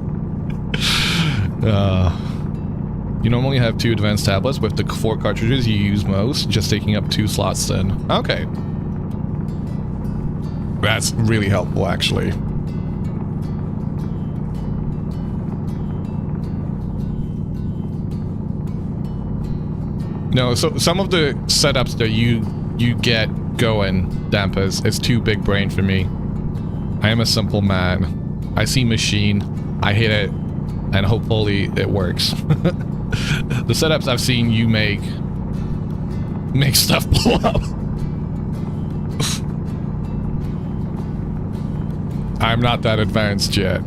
You normally have 2 advanced tablets with the 4 cartridges you use most, just taking up 2 slots then. Okay. That's really helpful, actually. No, so some of the setups that you get going, Dampers, it's too big brain for me. I am a simple man. I see machine, I hit it, and hopefully it works. The setups I've seen you make stuff blow up. I'm not that advanced yet.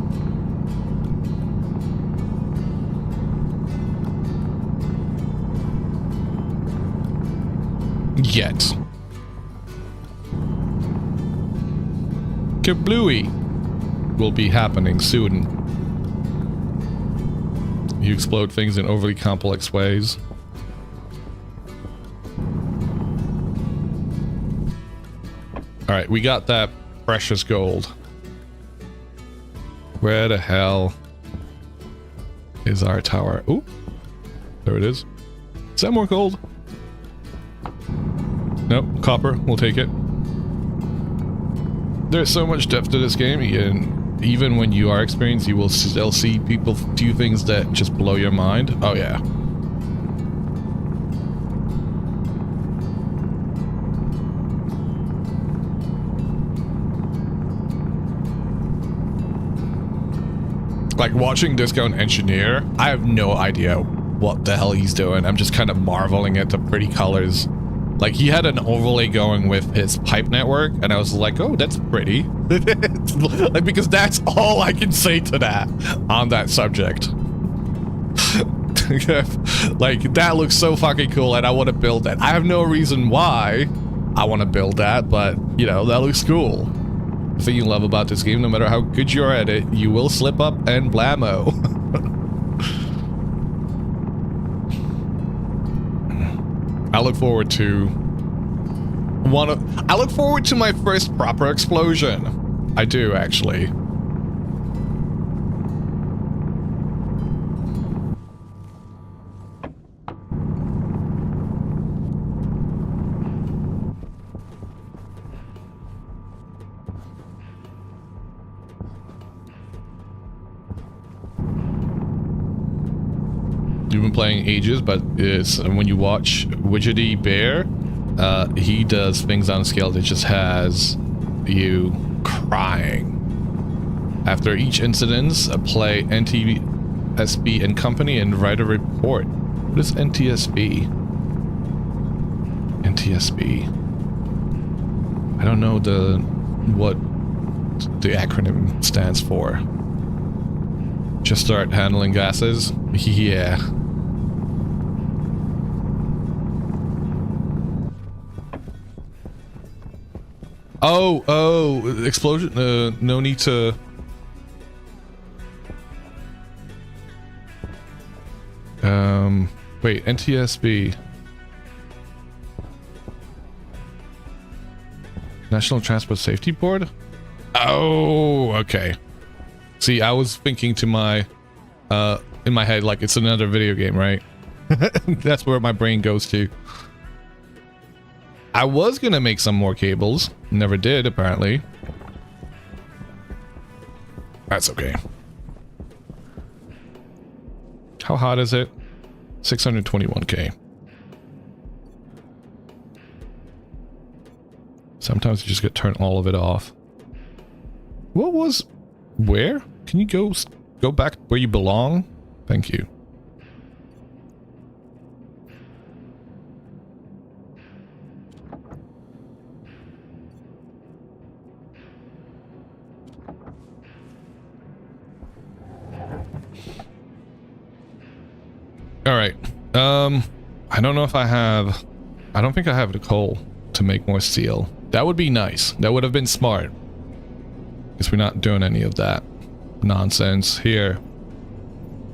Yet. Kablooey will be happening soon. You explode things in overly complex ways. Alright, we got that precious gold. Where the hell is our tower? Ooh, there it is. Is that more gold? Nope, copper. We'll take it. There's so much depth to this game, and even when you are experienced, you will still see people do things that just blow your mind. Oh yeah. Like watching Discount Engineer, I have no idea what the hell he's doing. I'm just kind of marveling at the pretty colors. Like he had an overlay going with his pipe network, and I was like, oh, that's pretty. Like, because that's all I can say to that on that subject. Like, that looks so fucking cool, and I want to build that. I have no reason why I want to build that, but, you know, that looks cool. The thing you love about this game, no matter how good you are at it, you will slip up and blammo. I look forward to I look forward to my first proper explosion. I do, actually. You've been playing ages, but it's when you watch Widgety Bear, he does things on a scale that just has you crying. After each incident, play NTSB and Company and write a report. What is NTSB? NTSB. I don't know what the acronym stands for. Just start handling gases? Yeah. Oh, explosion, no need to... Wait, NTSB. National Transport Safety Board? Oh, okay. See, I was thinking to my, in my head, like it's another video game, right? That's where my brain goes to. I was gonna make some more cables. Never did, apparently. That's okay. How hot is it? 621K. Sometimes you just get turn all of it off. What was... Where? Can you go back where you belong? Thank you. All right. I don't know if I have... I don't think I have the coal to make more steel. That would be nice. That would have been smart. Guess we're not doing any of that nonsense here.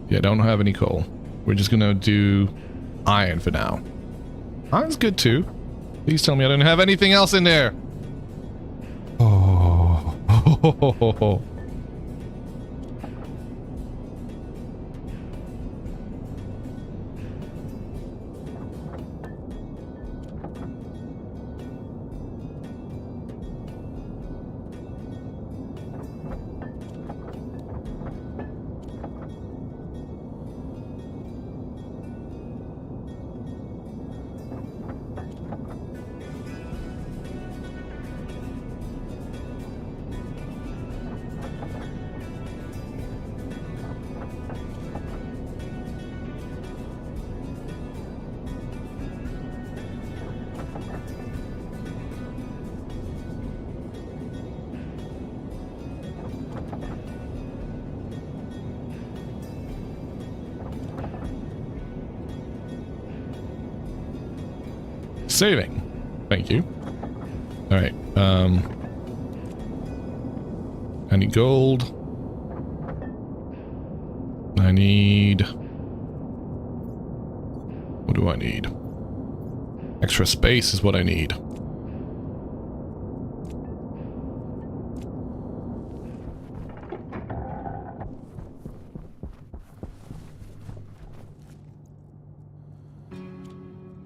Yeah, don't have any coal. We're just gonna do iron for now. Iron's good too. Please tell me I don't have anything else in there. Oh. Saving. Thank you. All right. I need gold. I need... What do I need? Extra space is what I need.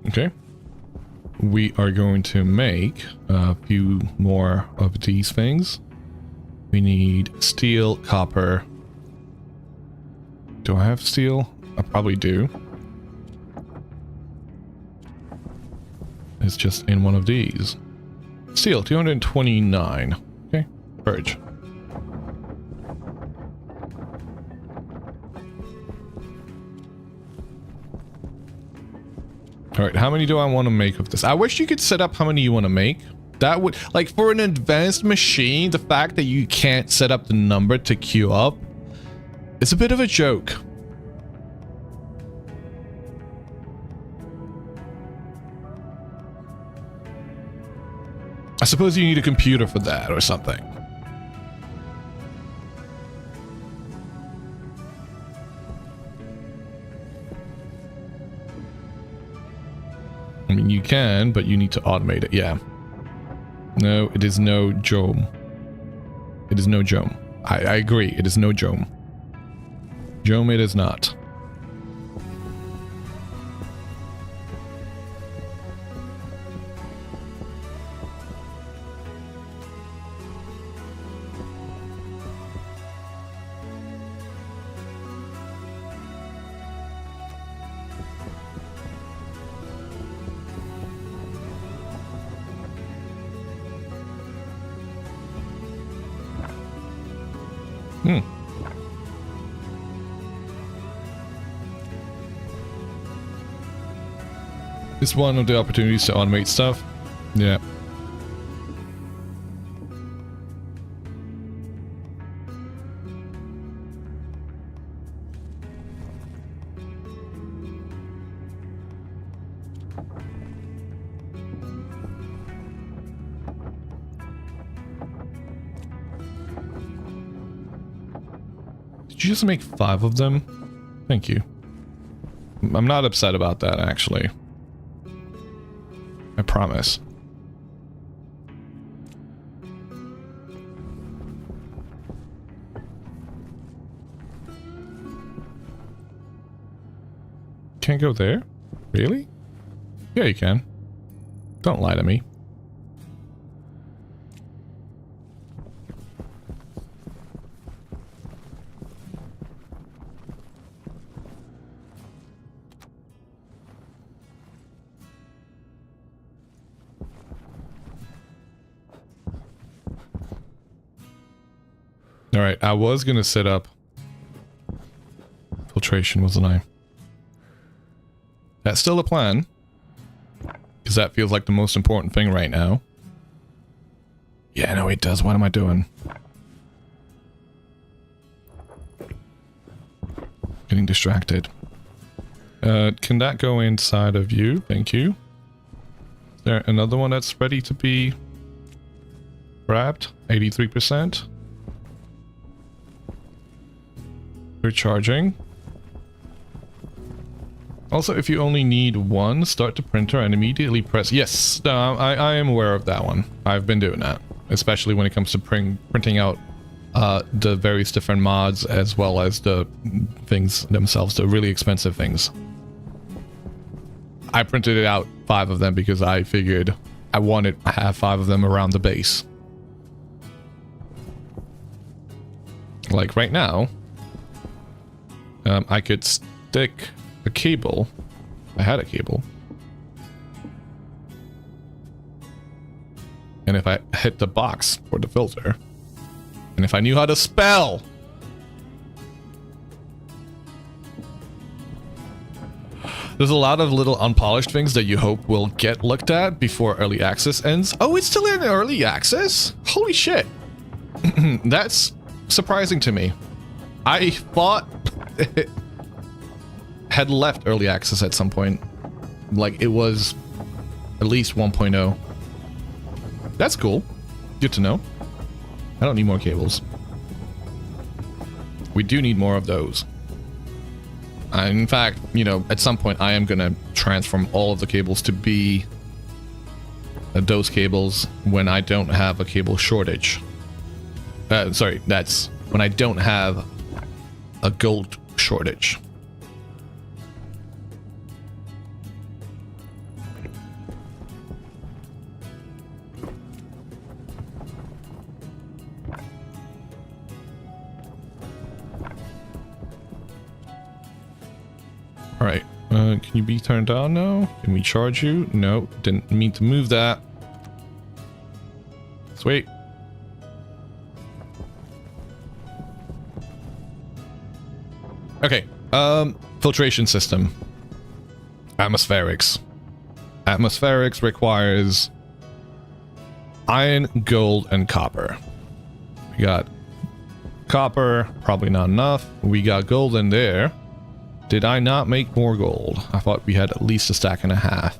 Okay. We are going to make a few more of these things. We need steel, copper. Do I have steel? I probably do. It's just in one of these. Steel, 229. Okay, purge. Alright, how many do I want to make of this? I wish you could set up how many you want to make. That would, like, for an advanced machine, the fact that you can't set up the number to queue up, it's a bit of a joke. I suppose you need a computer for that or something. I mean, you can, but you need to automate it, yeah. No, it is no Jome. It is no Jome. I agree, it is no Jome. Jome it is not. It's one of the opportunities to automate stuff. Yeah. Did you just make 5 of them? Thank you. I'm not upset about that, actually. I promise. Can't go there? Really? Yeah, you can. Don't lie to me. Alright, I was gonna set up filtration, wasn't I? That's still a plan. Because that feels like the most important thing right now. Yeah, no, it does. What am I doing? Getting distracted. Can that go inside of you? Thank you. Is there another one that's ready to be grabbed? 83%. Recharging. Also, if you only need one, start the printer and immediately press... Yes, I am aware of that one. I've been doing that. Especially when it comes to printing out the various different mods as well as the things themselves, the really expensive things. I printed it out 5 of them because I figured I wanted to have 5 of them around the base. Like right now... I could stick a cable. I had a cable. And if I hit the box for the filter, and if I knew how to spell, there's a lot of little unpolished things that you hope will get looked at before early access ends. Oh, it's still in early access? Holy shit. That's surprising to me. I thought it had left early access at some point. Like it was at least 1.0. That's cool. Good to know. I don't need more cables. We do need more of those. In fact, you know, at some point I am going to transform all of the cables to be those cables when I don't have a cable shortage. Sorry, that's when I don't have a gold shortage. All right, can you be turned on now? Can we charge you? No, didn't mean to move that. Sweet. Okay, filtration system. Atmospherics. Atmospherics requires iron, gold, and copper. We got copper, probably not enough. We got gold in there. Did I not make more gold? I thought we had at least a stack and a half.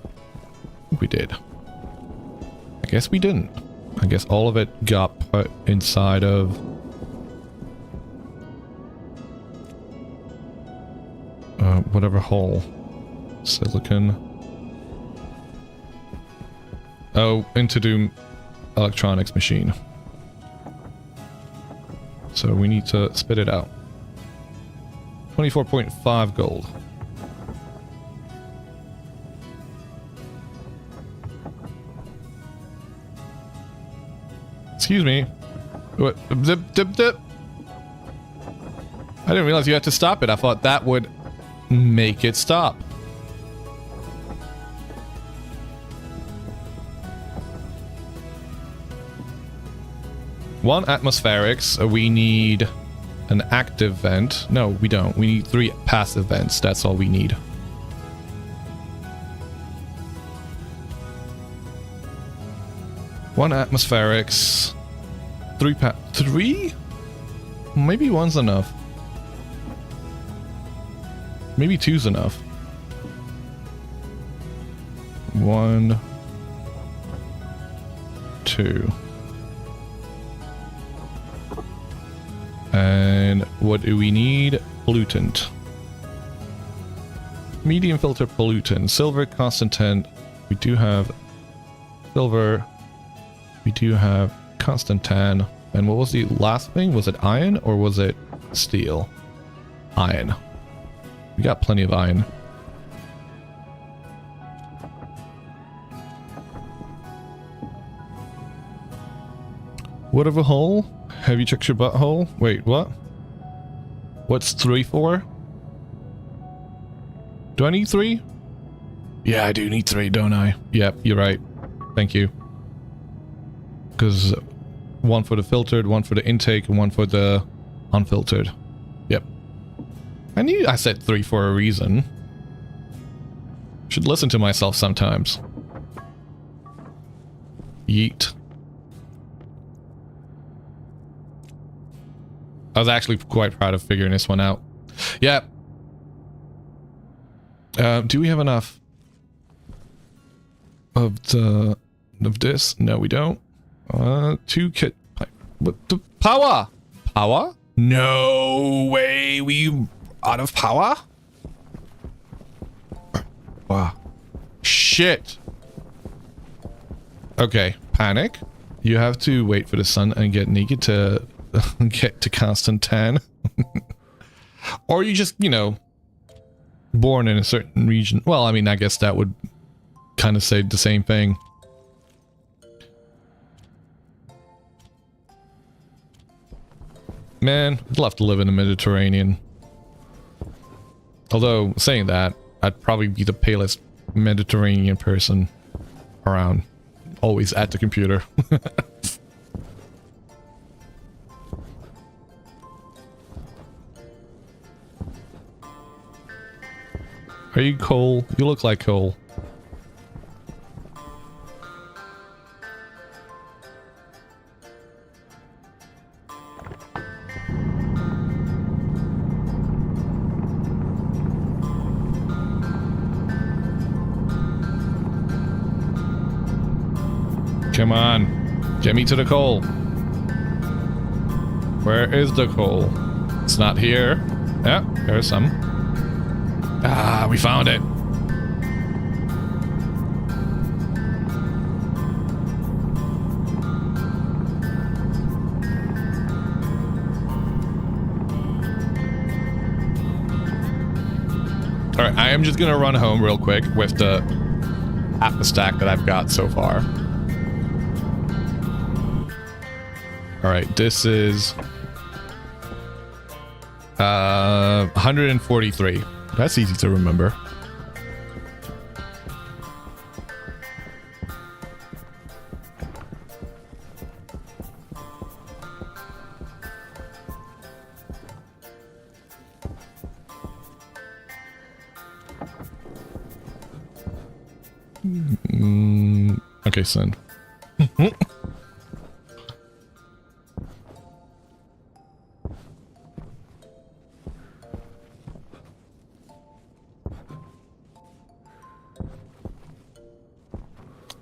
We did. I guess we didn't. I guess all of it got put inside of... whatever hole. Silicon. Oh, into the electronics machine. So we need to spit it out. 24.5 gold. Excuse me. What? Zip, dip, dip. I didn't realize you had to stop it. I thought that would make it stop. One atmospherics. We need an active vent. No, we don't. We need 3 passive vents. That's all we need. One atmospherics. 3? Maybe 1's enough. Maybe 2's enough. 1, 2. And what do we need? Pollutant. Medium filter pollutant. Silver, constant 10. We do have silver. We do have constant 10. And what was the last thing? Was it iron or was it steel? Iron. We got plenty of iron. What of a hole? Have you checked your butthole? Wait, what? What's 3 for? Do I need 3? Yeah, I do need 3, don't I? Yep, you're right. Thank you. Because 1 for the filtered, 1 for the intake, and 1 for the unfiltered. Yep. I knew I said 3 for a reason. Should listen to myself sometimes. Yeet. I was actually quite proud of figuring this one out. Yeah. Do we have enough of this? No, we don't. 2 kit pipe. What the power? Power? No way. We out of power? Wow. Shit. Okay. Panic. You have to wait for the sun and get naked to get to constant 10. Or you just, you know, born in a certain region. Well, I mean, I guess that would kind of say the same thing. Man, I'd love to live in the Mediterranean. Although, saying that, I'd probably be the palest Mediterranean person around. Always at the computer. Are you coal? You look like coal. Come on. Get me to the coal. Where is the coal? It's not here. Yeah, there's some. Ah, we found it. Alright, I am just gonna run home real quick with the half the stack that I've got so far. Alright, this is 143. That's easy to remember. Okay, son.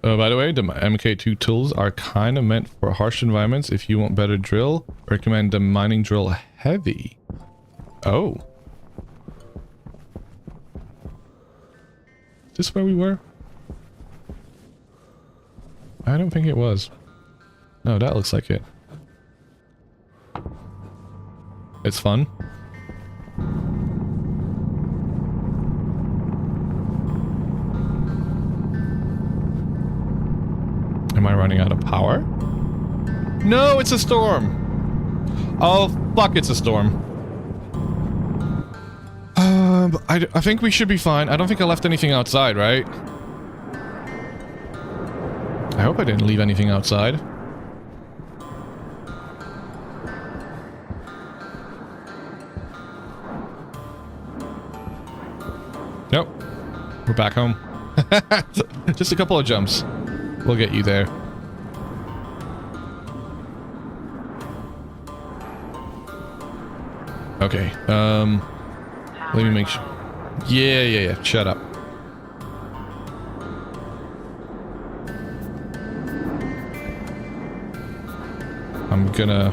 By the way, the MK2 tools are kind of meant for harsh environments. If you want better drill, recommend the mining drill heavy. Oh. Is this where we were? I don't think it was. No, that looks like it. It's fun. Am I running out of power? No, it's a storm! Oh, fuck, it's a storm. I think we should be fine. I don't think I left anything outside, right? I hope I didn't leave anything outside. Nope. We're back home. Just a couple of jumps. We'll get you there. Okay, let me make sure. Yeah. Shut up. I'm gonna...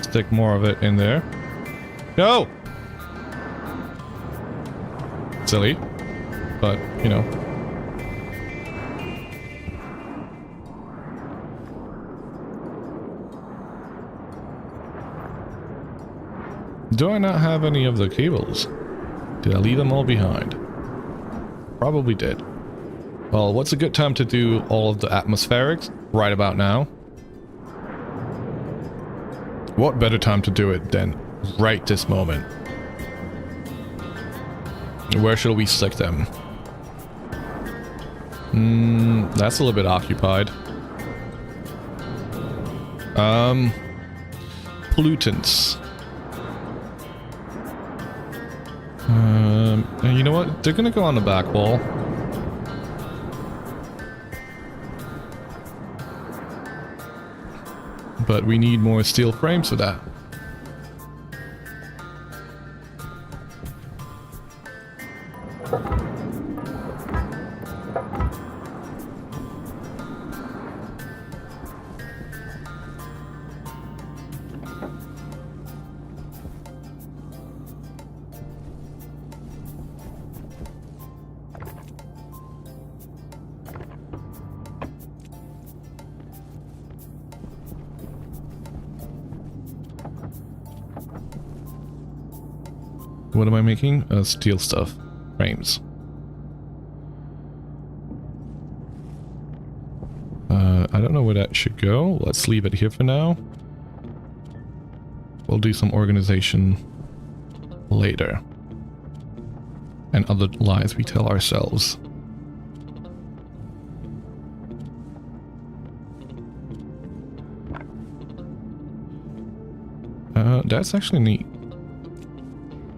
stick more of it in there. No! Silly. But, you know. Do I not have any of the cables? Did I leave them all behind? Probably did. Well, what's a good time to do all of the atmospherics? Right about now. What better time to do it than right this moment? Where should we stick them? That's a little bit occupied. Pollutants. You know what? They're gonna go on the back wall. But we need more steel frames for that. What am I making? Steel stuff. Frames. I don't know where that should go. Let's leave it here for now. We'll do some organization later. And other lies we tell ourselves. That's actually neat.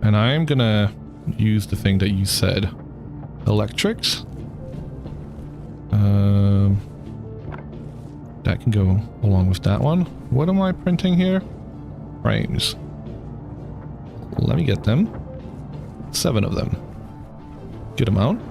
And I'm gonna use the thing that you said. Electrics. That can go along with that one. What am I printing here? Frames. Let me get them. 7 of them. Good amount.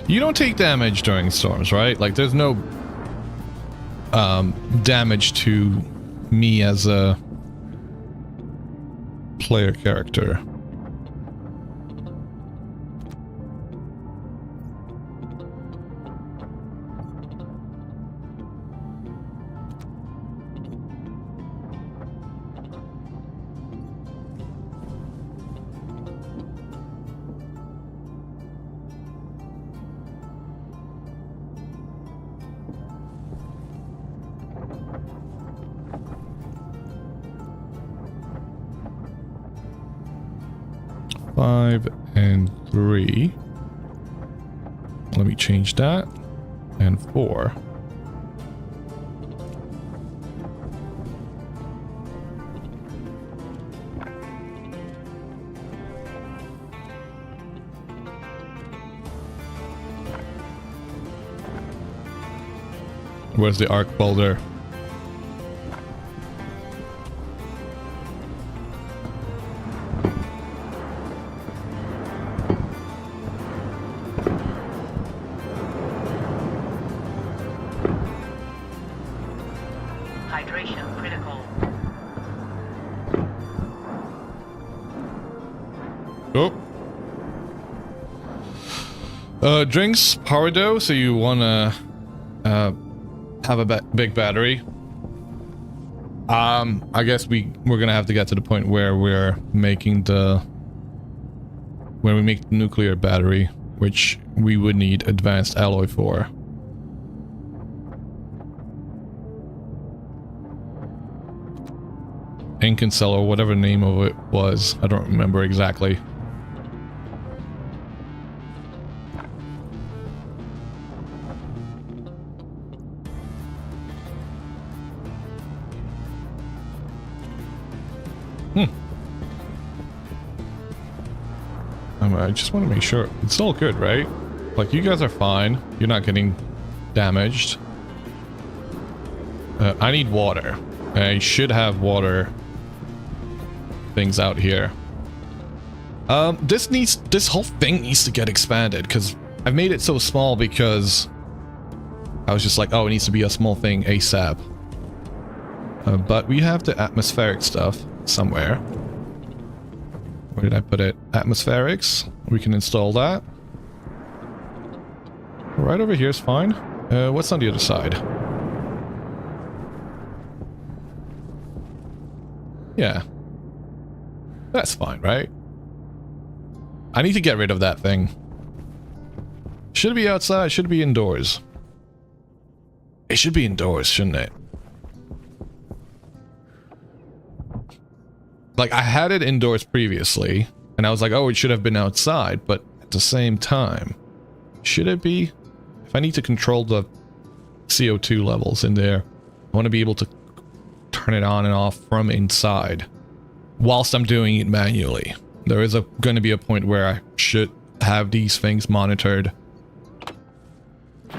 You don't take damage during storms, right? Like, there's no damage to me as a player character. Five and 3. Let me change that. And 4. Where's the arc boulder? Hydration critical. Oh. Drinks, power dough, so you wanna have a big battery. I guess we're gonna have to get to the point where we're making when we make the nuclear battery, which we would need advanced alloy for. Braincell or whatever the name of it was, I don't remember exactly. I just want to make sure it's all good, right? Like, you guys are fine. You're not getting damaged. I need water. I should have water things out here. This whole thing needs to get expanded, because I've made it so small because I was just like, oh, it needs to be a small thing ASAP. But we have the atmospheric stuff somewhere. Where did I put it? Atmospherics. We can install that. Right over here is fine. What's on the other side? Yeah. That's fine, right? I need to get rid of that thing. Should it be outside? Should it be indoors? It should be indoors, shouldn't it? Like, I had it indoors previously, and I was like, oh, it should have been outside, but at the same time, should it be? If I need to control the CO2 levels in there, I want to be able to turn it on and off from inside whilst I'm doing it manually. There is going to be a point where I should have these things monitored.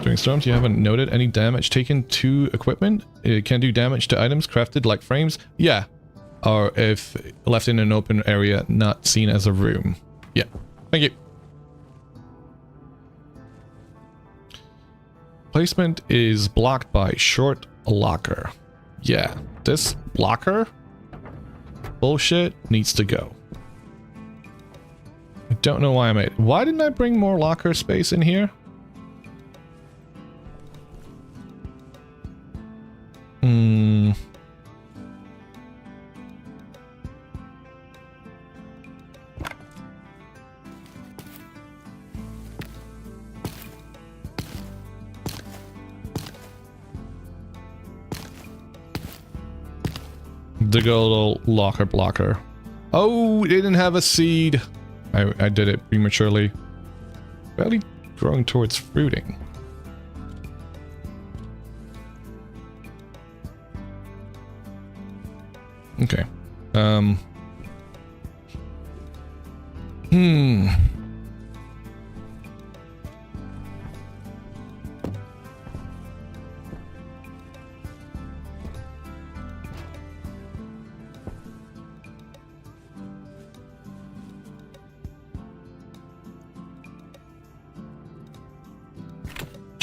During storms, you haven't noted any damage taken to equipment? It can do damage to items crafted like frames? Yeah. Or if left in an open area, not seen as a room. Yeah. Thank you. Placement is blocked by short locker. Yeah. This locker bullshit needs to go. I don't know why why didn't I bring more locker space in here? The good old locker blocker. Oh, it didn't have a seed. I did it prematurely. Barely growing towards fruiting. Okay.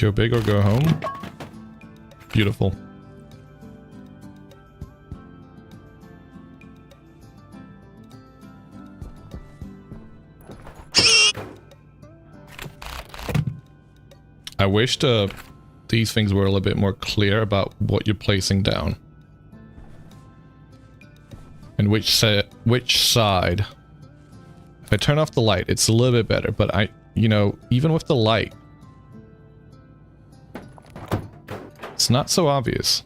Go big or go home. Beautiful. I wish these things were a little bit more clear about what you're placing down. And which side. If I turn off the light, it's a little bit better, but even with the light, it's not so obvious.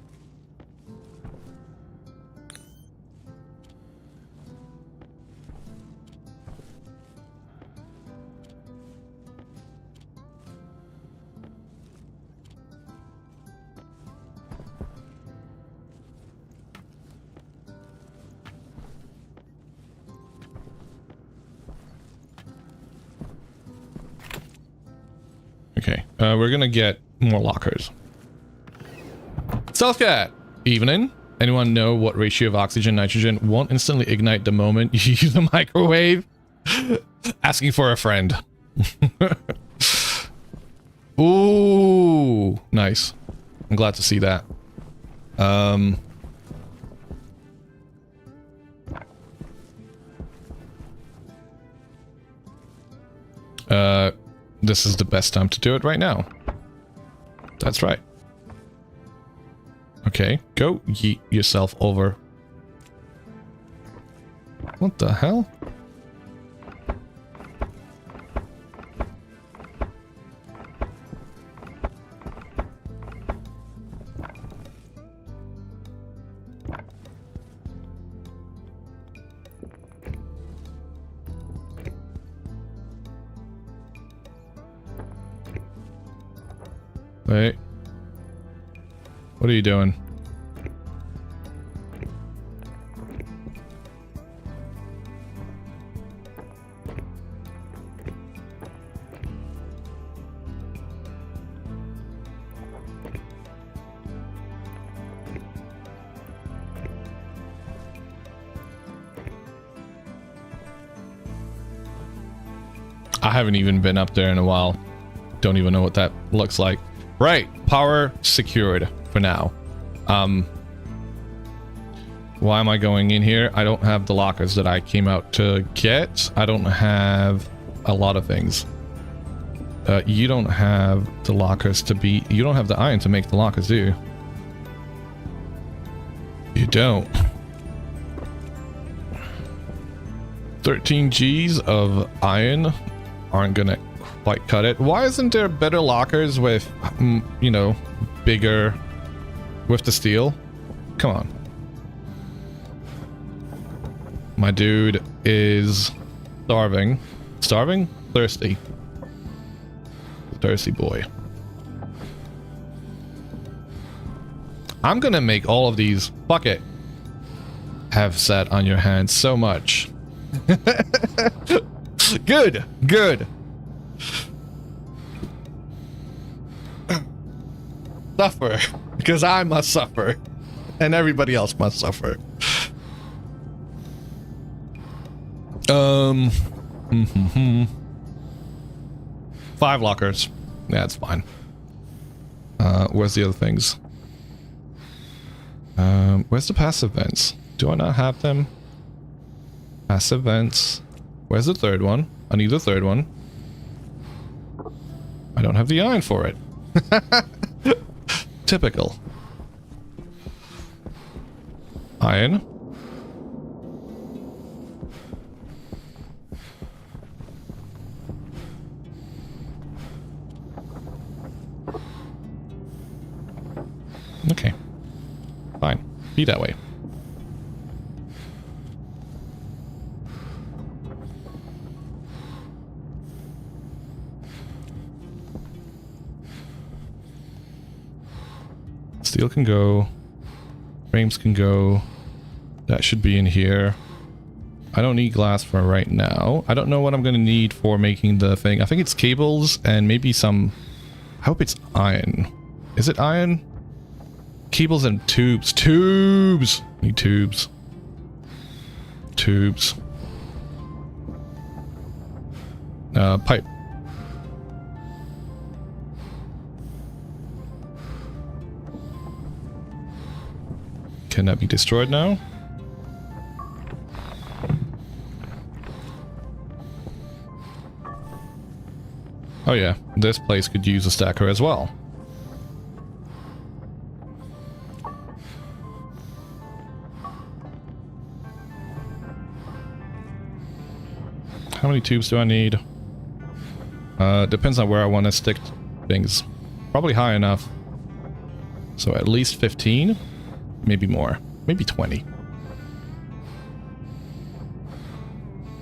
Okay, we're gonna get more lockers. Selfcat! Evening. Anyone know what ratio of oxygen nitrogen won't instantly ignite the moment you use a microwave? Asking for a friend. Ooh, nice. I'm glad to see that. This is the best time to do it right now. That's right. Okay, go yeet yourself over. What the hell? Wait. What are you doing? I haven't even been up there in a while. Don't even know what that looks like. Right, power secured for now. Why am I going in here? I don't have the lockers that I came out to get. I don't have a lot of things. You don't have the lockers to be... You don't have the iron to make the lockers, do you? You don't. 13 Gs of iron aren't gonna quite cut it. Why isn't there better lockers with, you know, bigger... with the steel? Come on. My dude is starving. Starving? Thirsty. Thirsty boy. I'm gonna make all of these... Fuck it. Have sat on your hands so much. Good. Good. Suffer. Because I must suffer. And everybody else must suffer. 5 lockers. Yeah, that's fine. Where's the other things? Where's the passive vents? Do I not have them? Passive vents. Where's the third one? I need the third one. I don't have the iron for it. Typical. Iron. Okay. Fine. Be that way. Steel can go. Frames can go. That should be in here. I don't need glass for right now. I don't know what I'm going to need for making the thing. I think it's cables and maybe some... I hope it's iron. Is it iron? Cables and tubes. Tubes! Need tubes. Tubes. Pipe. Can that be destroyed now? Oh yeah, this place could use a stacker as well. How many tubes do I need? Depends on where I want to stick things. Probably high enough. So at least 15? Maybe more. Maybe 20.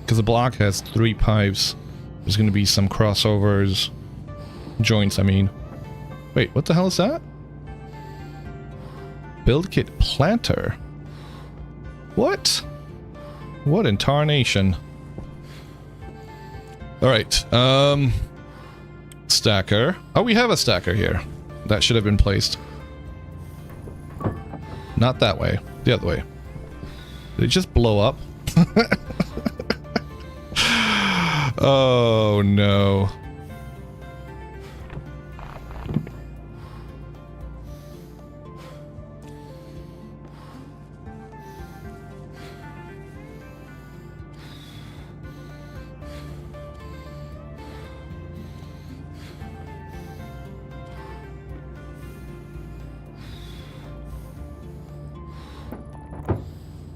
Because the block has 3 pipes. There's going to be some crossovers. Joints, I mean. Wait, what the hell is that? Build kit planter. What? What in tarnation? Alright, stacker. Oh, we have a stacker here. That should have been placed. Not that way. The other way. Did it just blow up? Oh, no.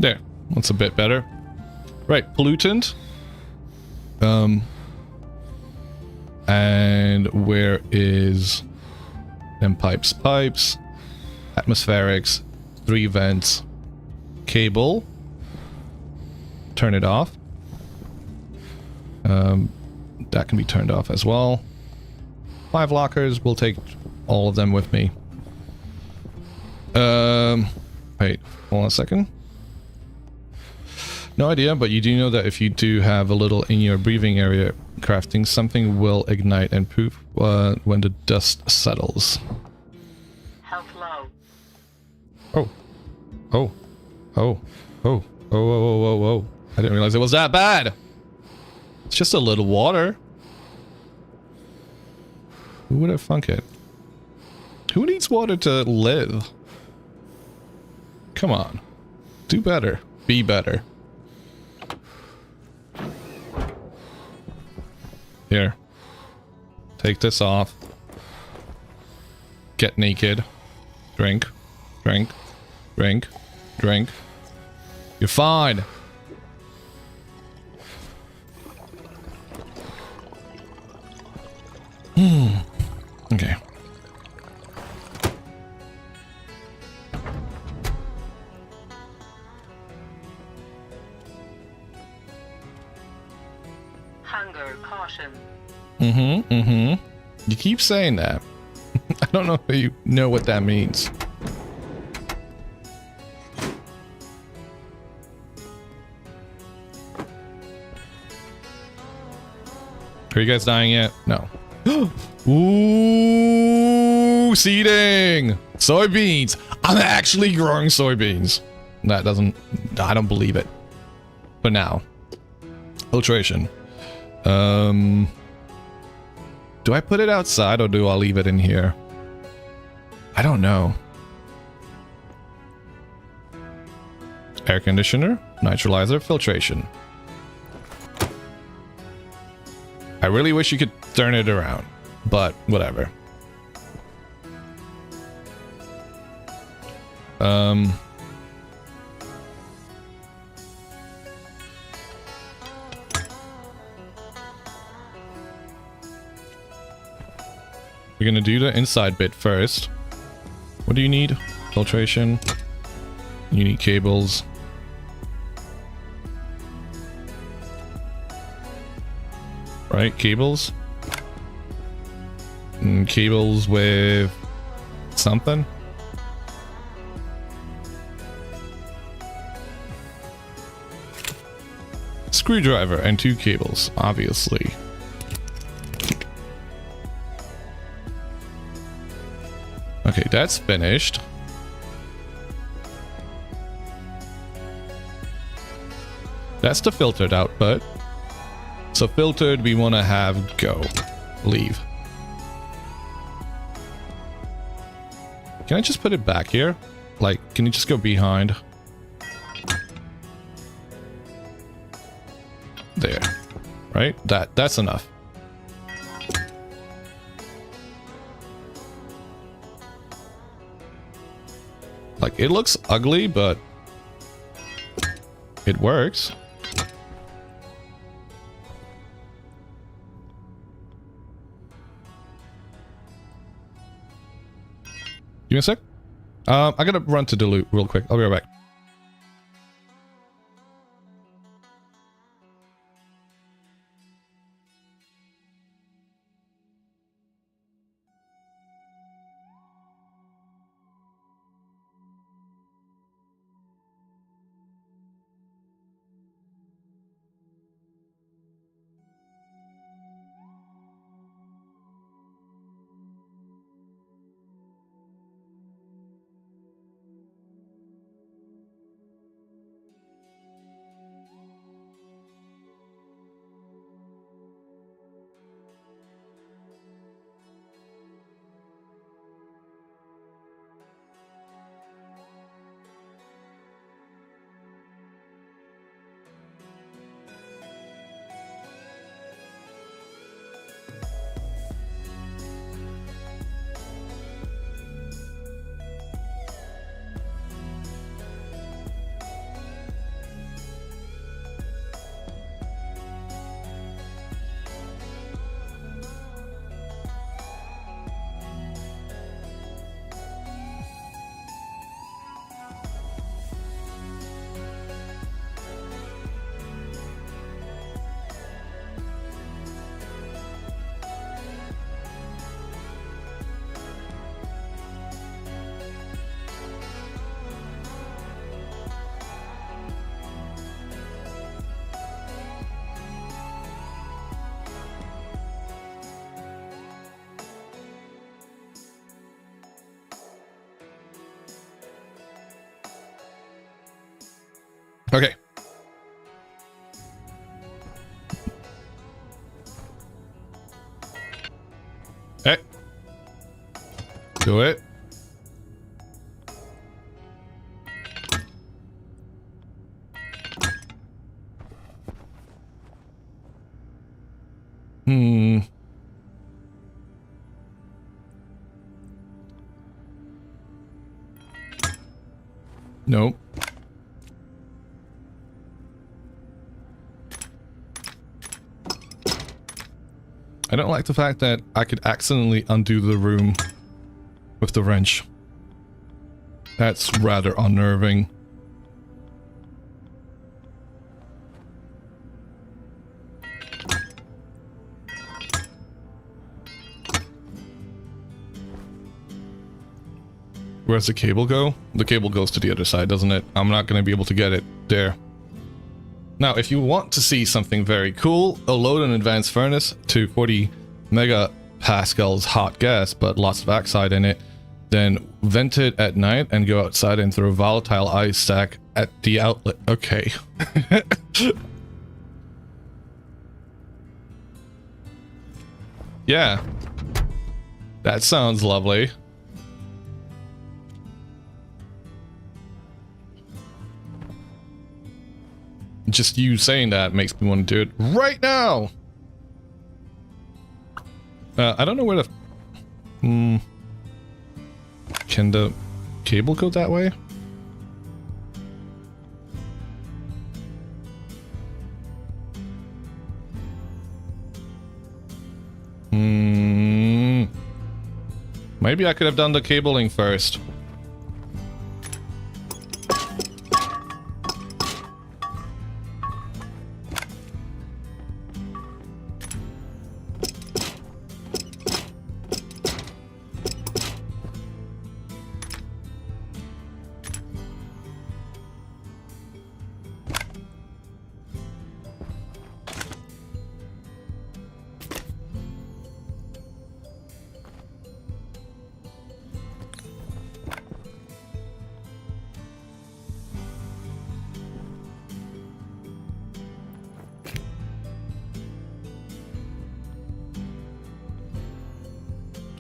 There. That's a bit better. Right, pollutant. And where is them pipes? Pipes. Atmospherics. 3 vents. Cable. Turn it off. That can be turned off as well. 5 lockers. We'll take all of them with me. Wait, hold on a second. No idea, but you do know that if you do have a little in your breathing area crafting, something will ignite and poof when the dust settles. Health low. Oh. Oh. Oh. Oh. Oh, oh, oh, oh, oh. I didn't realize it was that bad. It's just a little water. Who would have thunk it? Who needs water to live? Come on. Do better. Be better. Here. Take this off. Get naked. Drink. Drink. Drink. Drink. You're fine. Okay. Hunger caution. You keep saying that. I don't know if you know what that means. Are you guys dying yet? No. Ooh, seeding! Soybeans! I'm actually growing soybeans. That doesn't... I don't believe it. For now. Filtration. Do I put it outside or do I leave it in here? I don't know. Air conditioner, neutralizer, filtration. I really wish you could turn it around, but whatever. We're gonna do the inside bit first. What do you need? Filtration. You need cables. Right, cables. And cables with something. Screwdriver and 2 cables, obviously. Okay, that's finished. That's the filtered output. So filtered, we want to have go. Leave. Can I just put it back here? Like, can you just go behind? There. Right? That's enough. Like, it looks ugly, but it works. Give me a sec. I gotta run to dilute real quick. I'll be right back. Okay. Hey. Do it. Nope. I don't like the fact that I could accidentally undo the room with the wrench. That's rather unnerving. Where's the cable go? The cable goes to the other side, doesn't it? I'm not going to be able to get it there. Now, if you want to see something very cool, a load an advanced furnace to 40 megapascals hot gas, but lots of oxide in it, then vent it at night and go outside and throw volatile ice stack at the outlet. Okay. Yeah. That sounds lovely. Just you saying that makes me want to do it right now. I don't know where the... Can the cable go that way? Maybe I could have done the cabling first.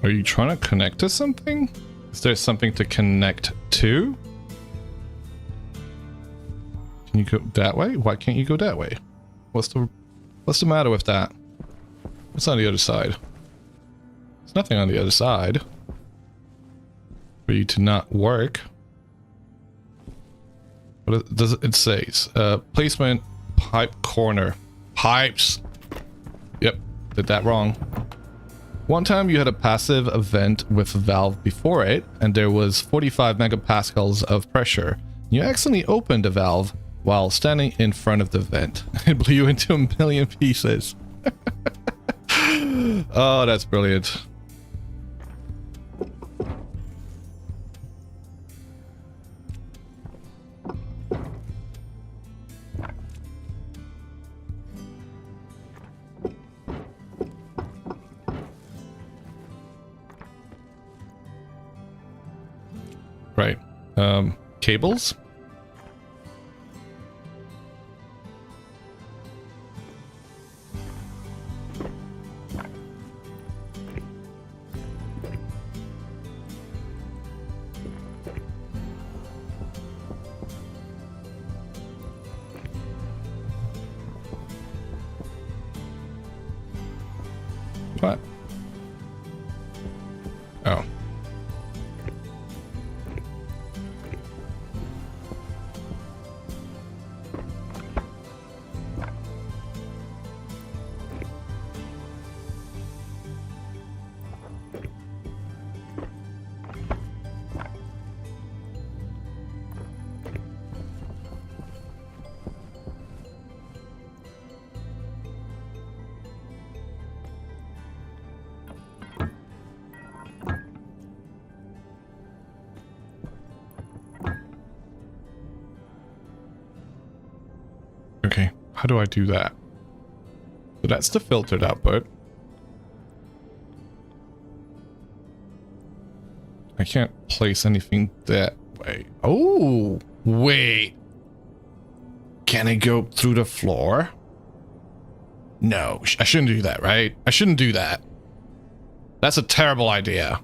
Are you trying to connect to something? Is there something to connect to? Can you go that way? Why can't you go that way? What's the matter with that? What's on the other side? There's nothing on the other side for you to not work. What does it say? Placement pipe corner. Pipes. Yep, did that wrong. One time you had a passive event with a valve before it, and there was 45 megapascals of pressure. You accidentally opened the valve while standing in front of the vent. It blew you into a million pieces. Oh, that's brilliant. Right. Cables? What? Oh. Okay, how do I do that? So that's the filtered output. I can't place anything that way. Oh, wait. Can I go through the floor? No, I shouldn't do that, right? I shouldn't do that. That's a terrible idea.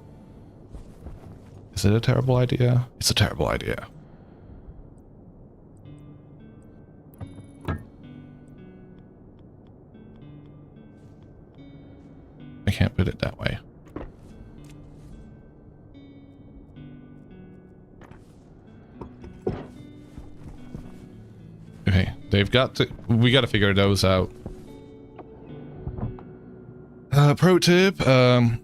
Is it a terrible idea? It's a terrible idea. I can't put it that way. Okay, they've got to... We gotta figure those out. Pro tip,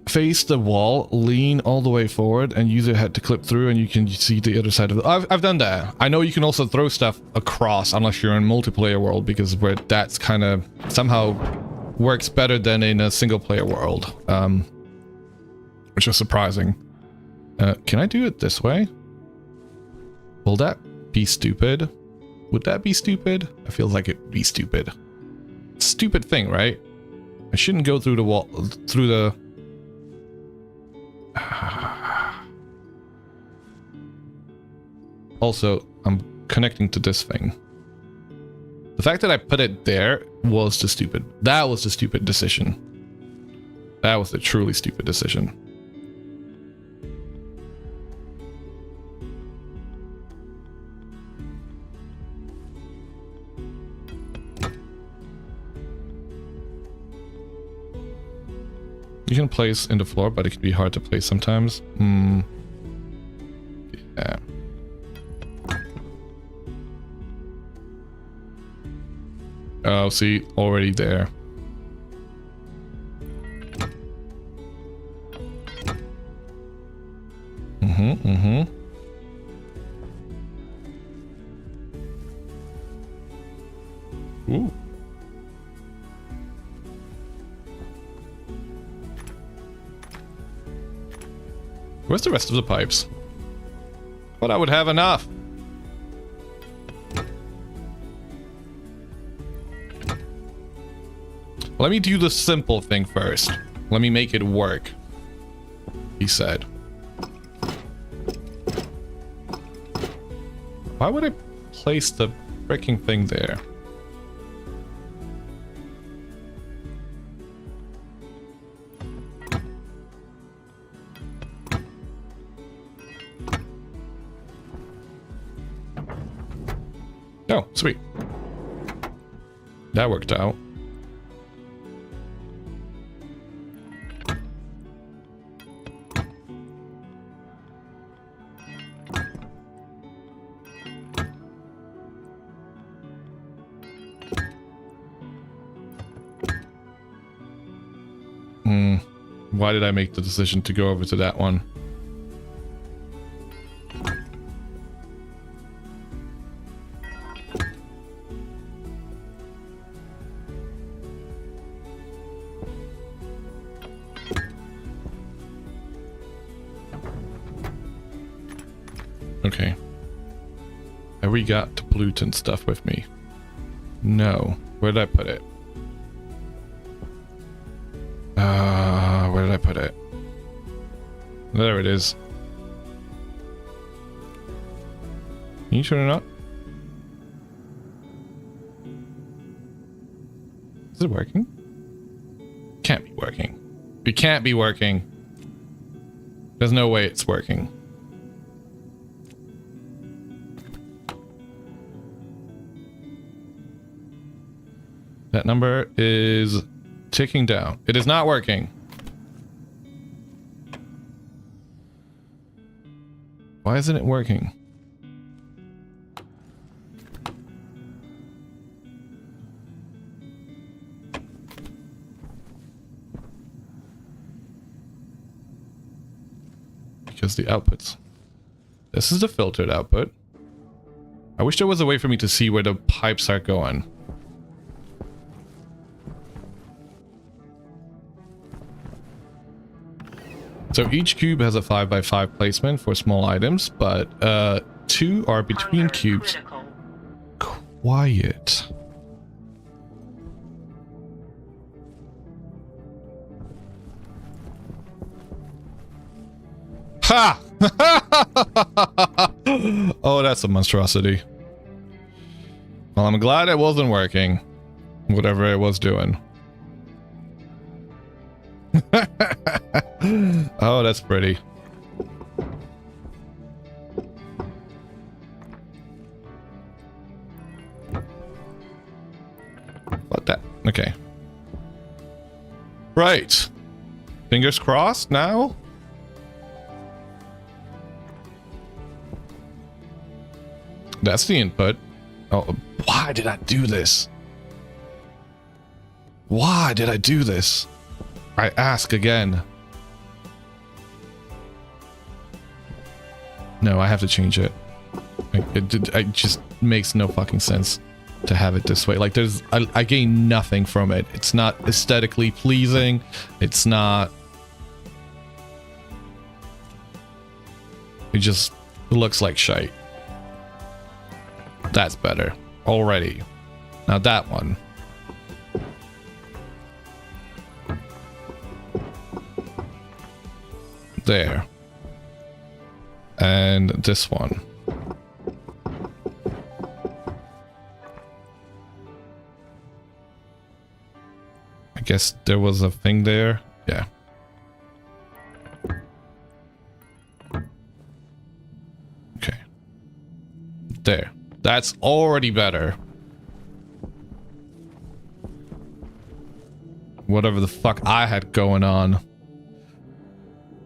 face the wall, lean all the way forward, and use your head to clip through, and you can see the other side of it. I've done that. I know you can also throw stuff across, unless you're in multiplayer world, because where that's kind of somehow works better than in a single player world, which is surprising. Can I do it this way? Will that be stupid? Would that be stupid? I feel like it would be stupid. Stupid thing, right? I shouldn't go through the wall, through the... Also, I'm connecting to this thing. The fact that I put it there was the stupid... That was the stupid decision. That was the truly stupid decision. You can place in the floor, but it can be hard to place sometimes. Yeah. Oh, see, already there. Ooh. Where's the rest of the pipes? But I would have enough. Let me do the simple thing first. Let me make it work, he said. Why would I place the freaking thing there? Oh, sweet. That worked out. Why did I make the decision to go over to that one? Okay. Have we got the pollutant stuff with me? No. Where did I put it? Where did I put it? There it is. Can you turn it up? Is it working? Can't be working. It can't be working. There's no way it's working. That number is ticking down. It is not working. Why isn't it working? Because the outputs. This is the filtered output. I wish there was a way for me to see where the pipes are going. So each cube has a 5x5 placement for small items, but 2 are between Hunger cubes. critical. Quiet. Ha! Oh, that's a monstrosity. Well, I'm glad it wasn't working. Whatever it was doing. Oh, that's pretty. What that? Okay. Right. Fingers crossed now. That's the input. Oh, why did I do this? Why did I do this? I ask again. No, I have to change it. It just makes no fucking sense to have it this way. Like, I gain nothing from it. It's not aesthetically pleasing. It's not. It just looks like shite. That's better already. Now that one. There. And this one. I guess there was a thing there. Yeah. Okay. There. That's already better. Whatever the fuck I had going on.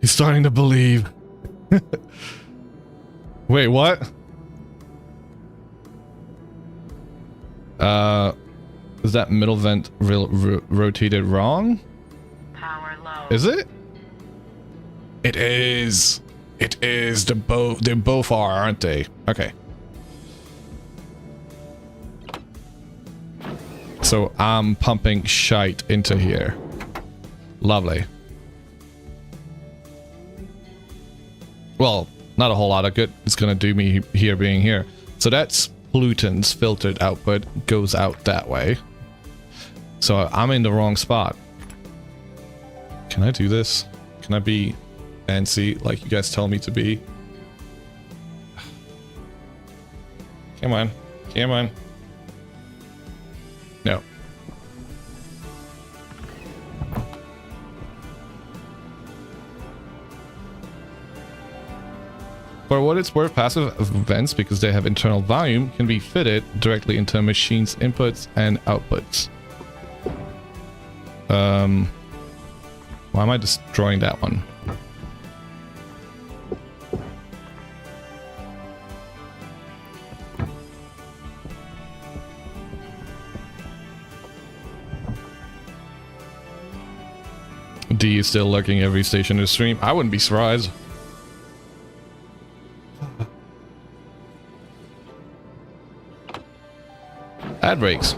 He's starting to believe. Wait, what? Is that middle vent rotated wrong? Power low. Is it? It is. It is. They both are, aren't they? Okay. So I'm pumping shite into here. Lovely. Well, not a whole lot of good it's gonna do me here being here. So that's pollutants filtered output goes out that way. So I'm in the wrong spot. Can I do this? Can I be fancy like you guys tell me to be? Come on. Come on. No. For what it's worth, passive vents, because they have internal volume, can be fitted directly into a machine's inputs and outputs. Why am I destroying that one? D is still lurking every Stationeer stream. I wouldn't be surprised. Ad breaks.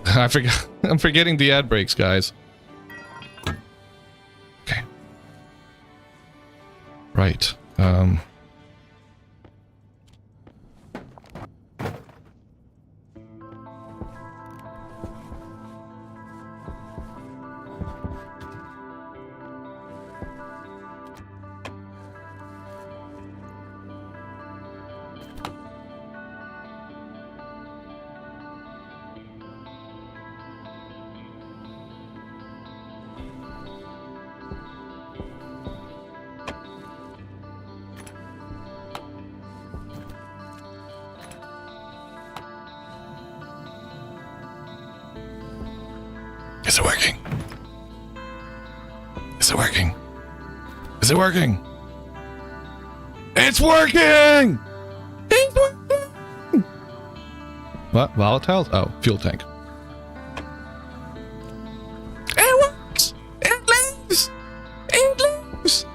I'm forgetting the ad breaks, guys. Okay. Right. Is it working? Is it working? Is it working? It's working! It's working! What? Volatiles? Oh, fuel tank. It works! It lives! It lives!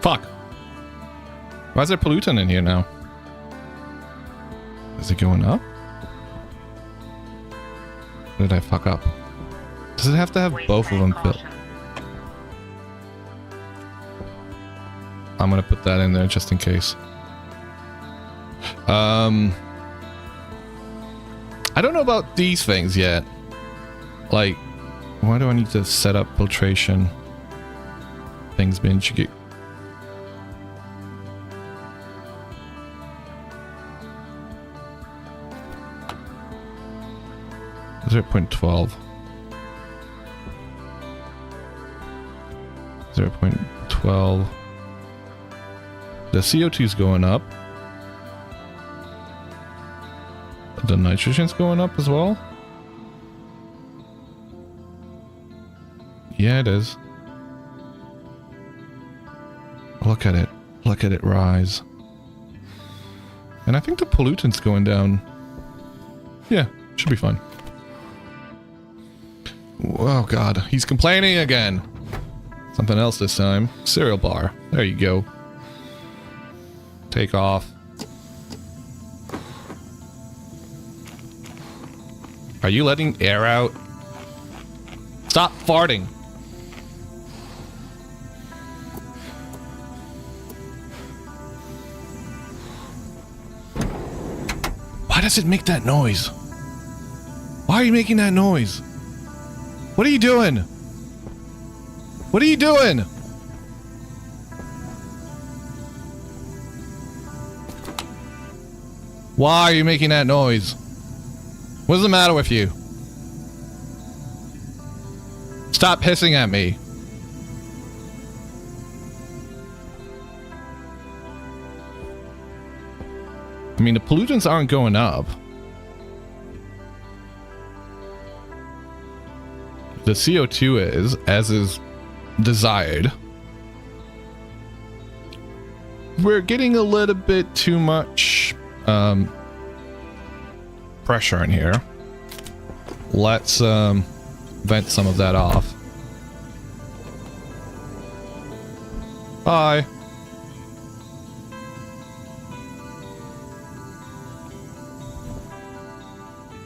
Fuck. Why is there pollutant in here now? Is it going up? Or did I fuck up? Does it have to have both of them filled? I'm gonna put that in there just in case. I don't know about these things yet. Like, why do I need to set up filtration? Things being cheeky. 0.12. 0.12. The CO2 is going up. The nitrogen's going up as well. Yeah, it is. Look at it. Look at it rise. And I think the pollutant's going down. Yeah, should be fine. Oh god, he's complaining again. Something else this time. Cereal bar. There you go. Take off. Are you letting air out? Stop farting. Why does it make that noise? Why are you making that noise? What are you doing? What are you doing? Why are you making that noise? What's the matter with you? Stop pissing at me. I mean, the pollutants aren't going up. The CO2 is, as is desired. We're getting a little bit too much pressure in here. Let's vent some of that off. Bye.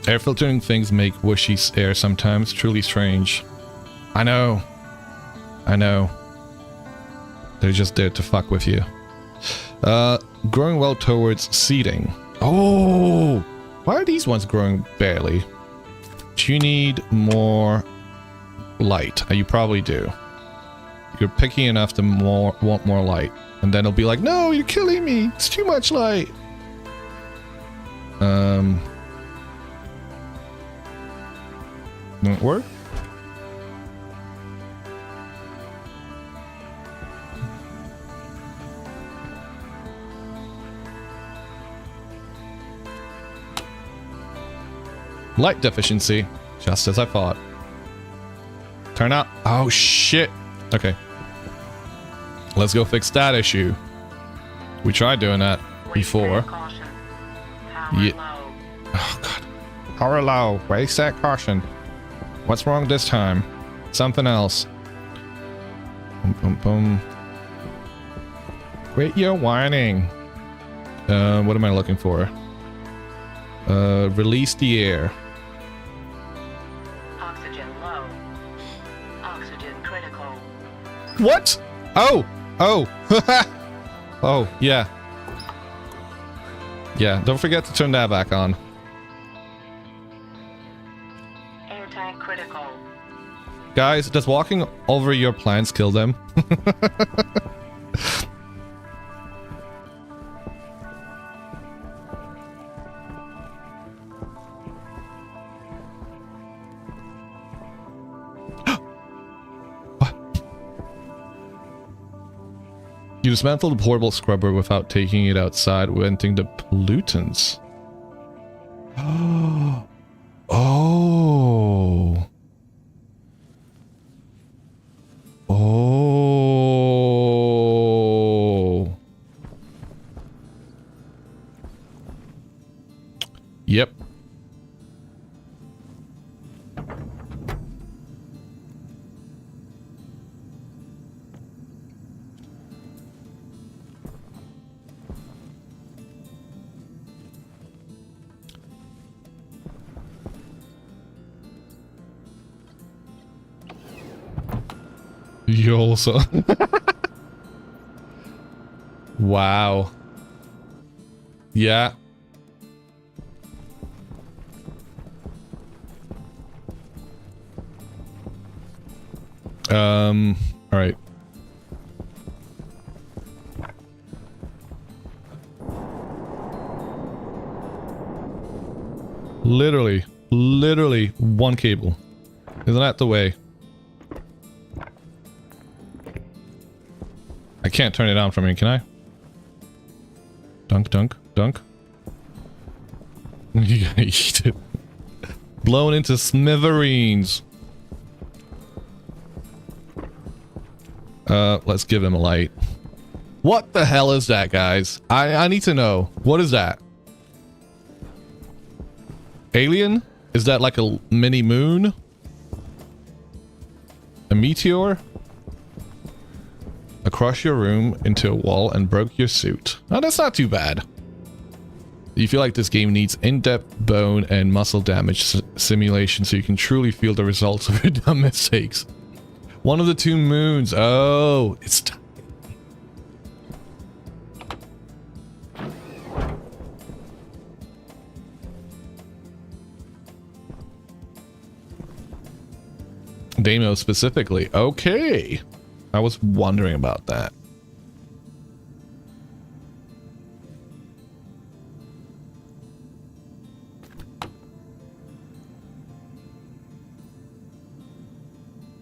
Air filtering things make whooshy air sometimes. Truly strange. I know. I know. They're just there to fuck with you. Growing well towards seeding. Oh! Why are these ones growing barely? Do you need more light? You probably do. You're picky enough to want more light. And then it'll be like, no, you're killing me. It's too much light. Won't work? Light deficiency, just as I thought. Turn up. Oh shit. Okay. Let's go fix that issue. We tried doing that before. Yeah. Oh god. Power low. Waste that caution. What's wrong this time? Something else. Boom, boom, boom. Quit your whining. What am I looking for? Release the air. Oxygen low. Oxygen critical. What? Oh! Oh! Oh, yeah. Yeah, don't forget to turn that back on. Air tank critical. Guys, does walking over your plants kill them? You dismantle the portable scrubber without taking it outside, venting the pollutants. Oh. Oh. Oh. Yep. You also Wow. Yeah. All right. Literally one cable. Isn't that the way? I can't turn it on from here, can I? Dunk, dunk, dunk. You gotta eat it. Blown into smithereens. Let's give him a light. What the hell is that, guys? I need to know. What is that? Alien? Is that like a mini moon? A meteor? Across your room into a wall and broke your suit. Oh, that's not too bad. You feel like this game needs in-depth bone and muscle damage simulation so you can truly feel the results of your dumb mistakes. One of the two moons. Oh, it's time. Deimos specifically. Okay. I was wondering about that.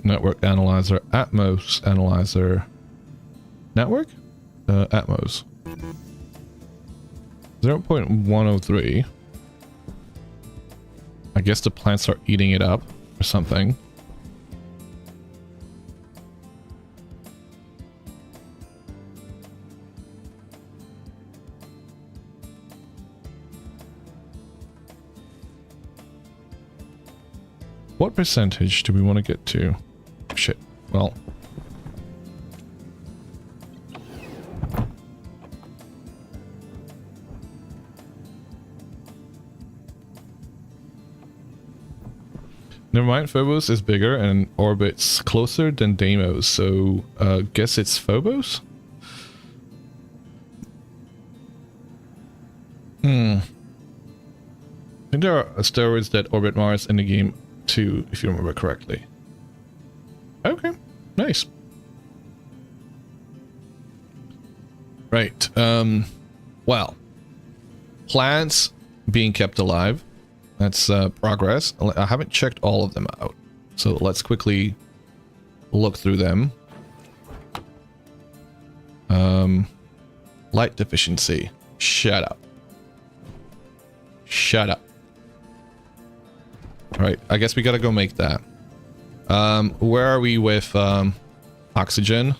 Network analyzer, Atmos analyzer. Network? Atmos. 0.103. I guess the plants are eating it up or something. What percentage do we want to get to? Shit. Well. Never mind, Phobos is bigger and orbits closer than Deimos, so guess it's Phobos? I think there are asteroids that orbit Mars in the game too, if you remember correctly. Okay, nice. Right, well, plants being kept alive. That's progress. I haven't checked all of them out, so let's quickly look through them. Light deficiency. Shut up. Shut up. Alright, I guess we gotta go make that. Where are we with oxygen?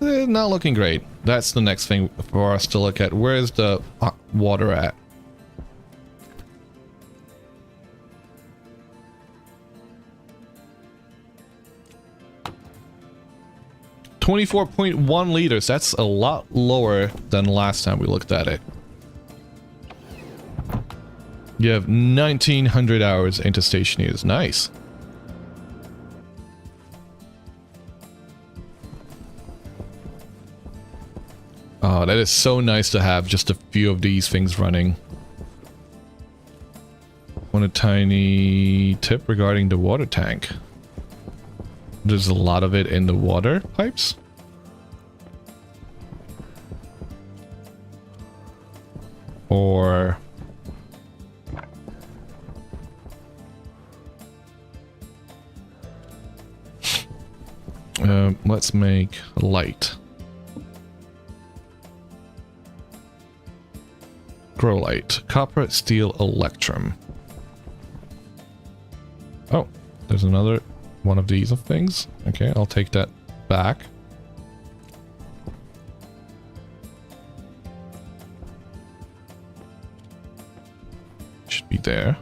Not looking great. That's the next thing for us to look at. Where's the water at? $24.1 liters. That's a lot lower than last time we looked at it. You have 1900 hours into Stationeers. Nice. Oh, that is so nice to have just a few of these things running. Want a tiny tip regarding the water tank. There's a lot of it in the water pipes. Or... let's make light. Grow light. Copper, steel, electrum. Oh, there's another one of these things. Okay, I'll take that back. Should be there.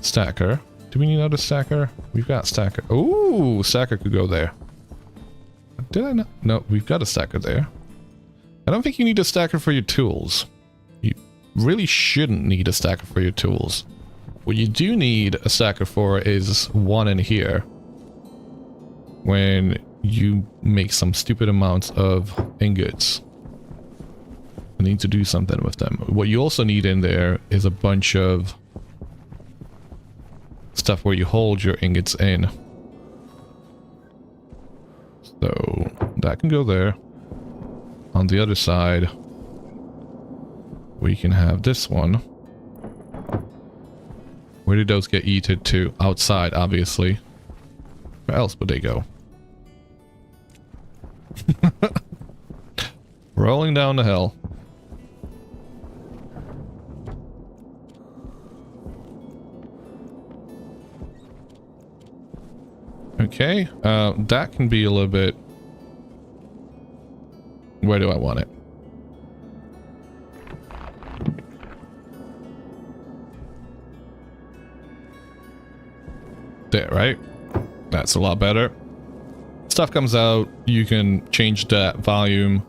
Stacker. Do we need another stacker? We've got stacker. Ooh, stacker could go there. Did I not? No, we've got a stacker there. I don't think you need a stacker for your tools. You really shouldn't need a stacker for your tools. What you do need a stacker for is one in here. When you make some stupid amounts of ingots. I need to do something with them. What you also need in there is a bunch of stuff where you hold your ingots in. So that can go there. On the other side, we can have this one. Where did those get eaten to? Outside, obviously. Where else would they go? Rolling down the hill. Okay, that can be a little bit... Where do I want it? There, right? That's a lot better. Stuff comes out, you can change that volume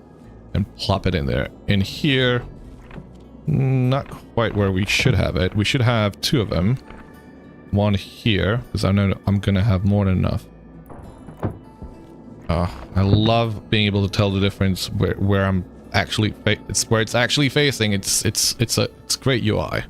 and plop it in there. In here, not quite where we should have it. We should have two of them. One here, because I know I'm gonna have more than enough. I love being able to tell the difference where I'm actually where it's actually facing. It's great UI.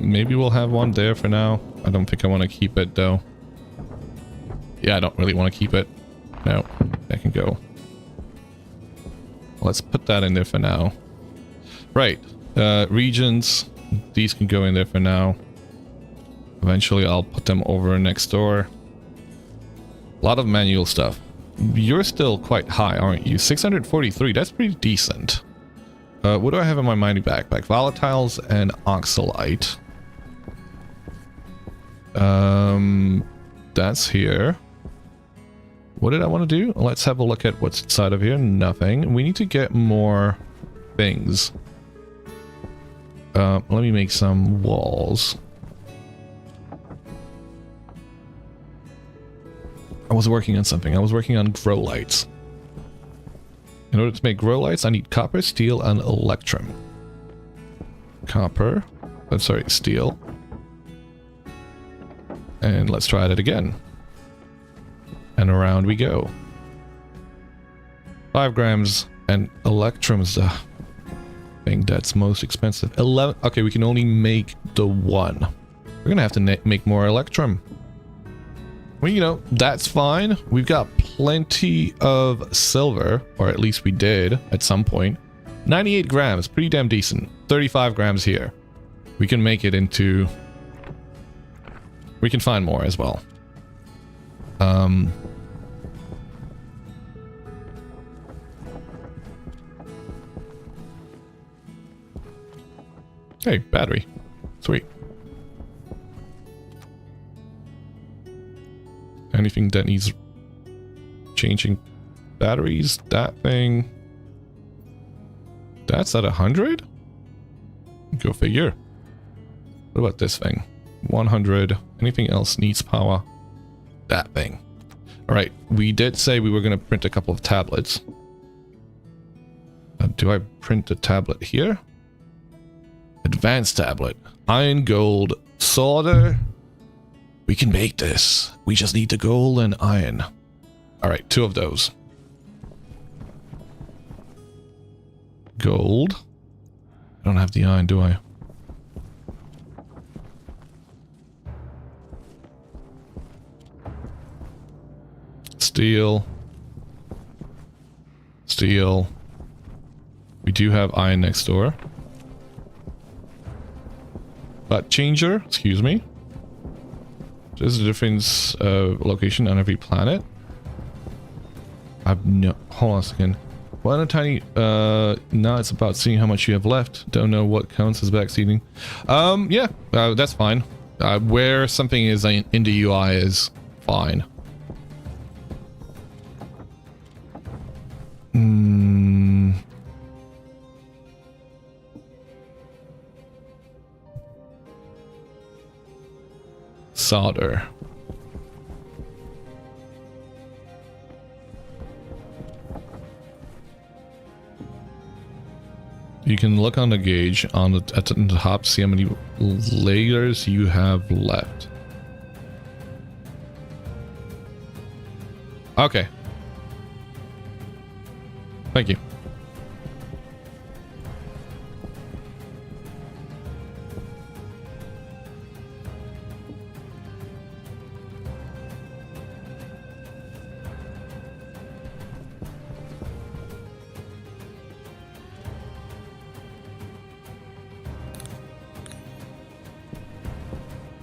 Maybe we'll have one there for now. I don't think I want to keep it though. Yeah, I don't really want to keep it. No, that can go. Let's put that in there for now. Right, regions. These can go in there for now. Eventually I'll put them over next door. A lot of manual stuff. You're still quite high, aren't you? 643, that's pretty decent. What do I have in my mining backpack? Volatiles and oxalite. That's here. What did I want to do? Let's have a look at what's inside of here. Nothing. We need to get more things. Let me make some walls. I was working on something. I was working on grow lights. In order to make grow lights, I need copper, steel, and electrum. Copper. I'm sorry, steel. And let's try that again. And around we go. 5 grams, and electrum's the thing that's most expensive. 11. Okay, we can only make the one. We're gonna have to make more electrum. Well, you know, that's fine. We've got plenty of silver, or at least we did at some point. 98 grams, pretty damn decent. 35 grams here. We can make it into... We can find more as well. Hey, battery. Sweet. Anything that needs changing batteries? That thing. That's at 100? Go figure. What about this thing? 100. Anything else needs power? That thing. Alright, we did say we were going to print a couple of tablets. Do I print a tablet here? Advanced tablet. Iron, gold, solder. We can make this. We just need the gold and iron. Alright, 2 of those. Gold. I don't have the iron, do I? Steel. Steel. We do have iron next door. But changer, excuse me. There's a different location on every planet. I've no... Hold on a second. Well, a tiny... now it's about seeing how much you have left. Don't know what counts as backseating. Yeah, that's fine. Where something is in the UI is fine. solder. You can look on the gauge on at the top, see how many layers you have left. Okay. Thank you.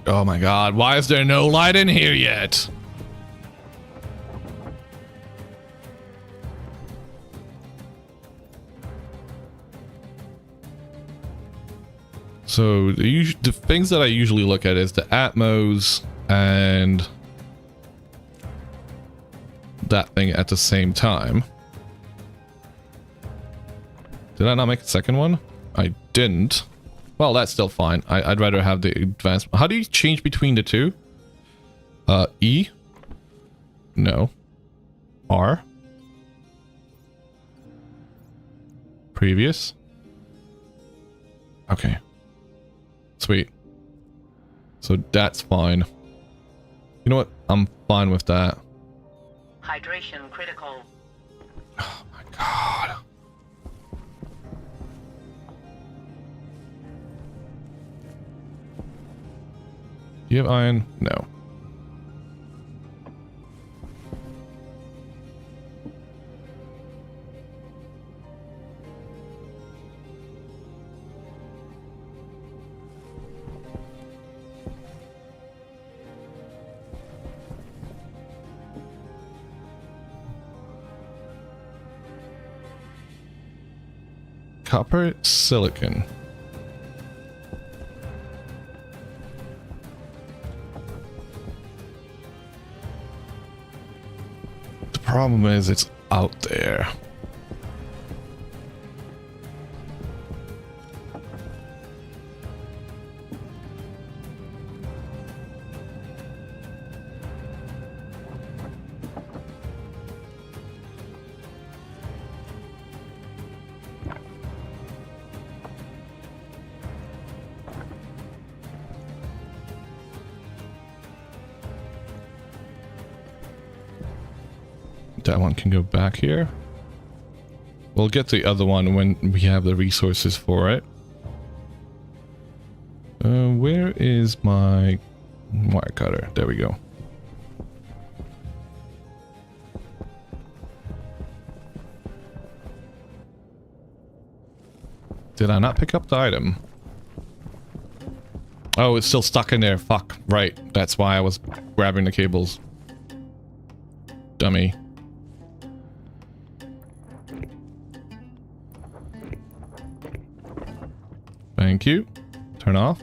Oh my god, why is there no light in here yet? So the things that I usually look at is the Atmos and that thing at the same time. Did I not make a second one? I didn't. Well, that's still fine. I'd rather have the advanced. How do you change between the two? E? No. R? Previous? Okay. Sweet. So that's fine. You know what? I'm fine with that. Hydration critical. Oh my god. Do you have iron? No. Copper silicon. The problem is it's out there. That one can go back here. We'll get the other one when we have the resources for it. Where is my wire cutter? There we go. Did I not pick up the item? Oh, it's still stuck in there. Fuck. Right. That's why I was grabbing the cables. Dummy. Thank you. Turn off.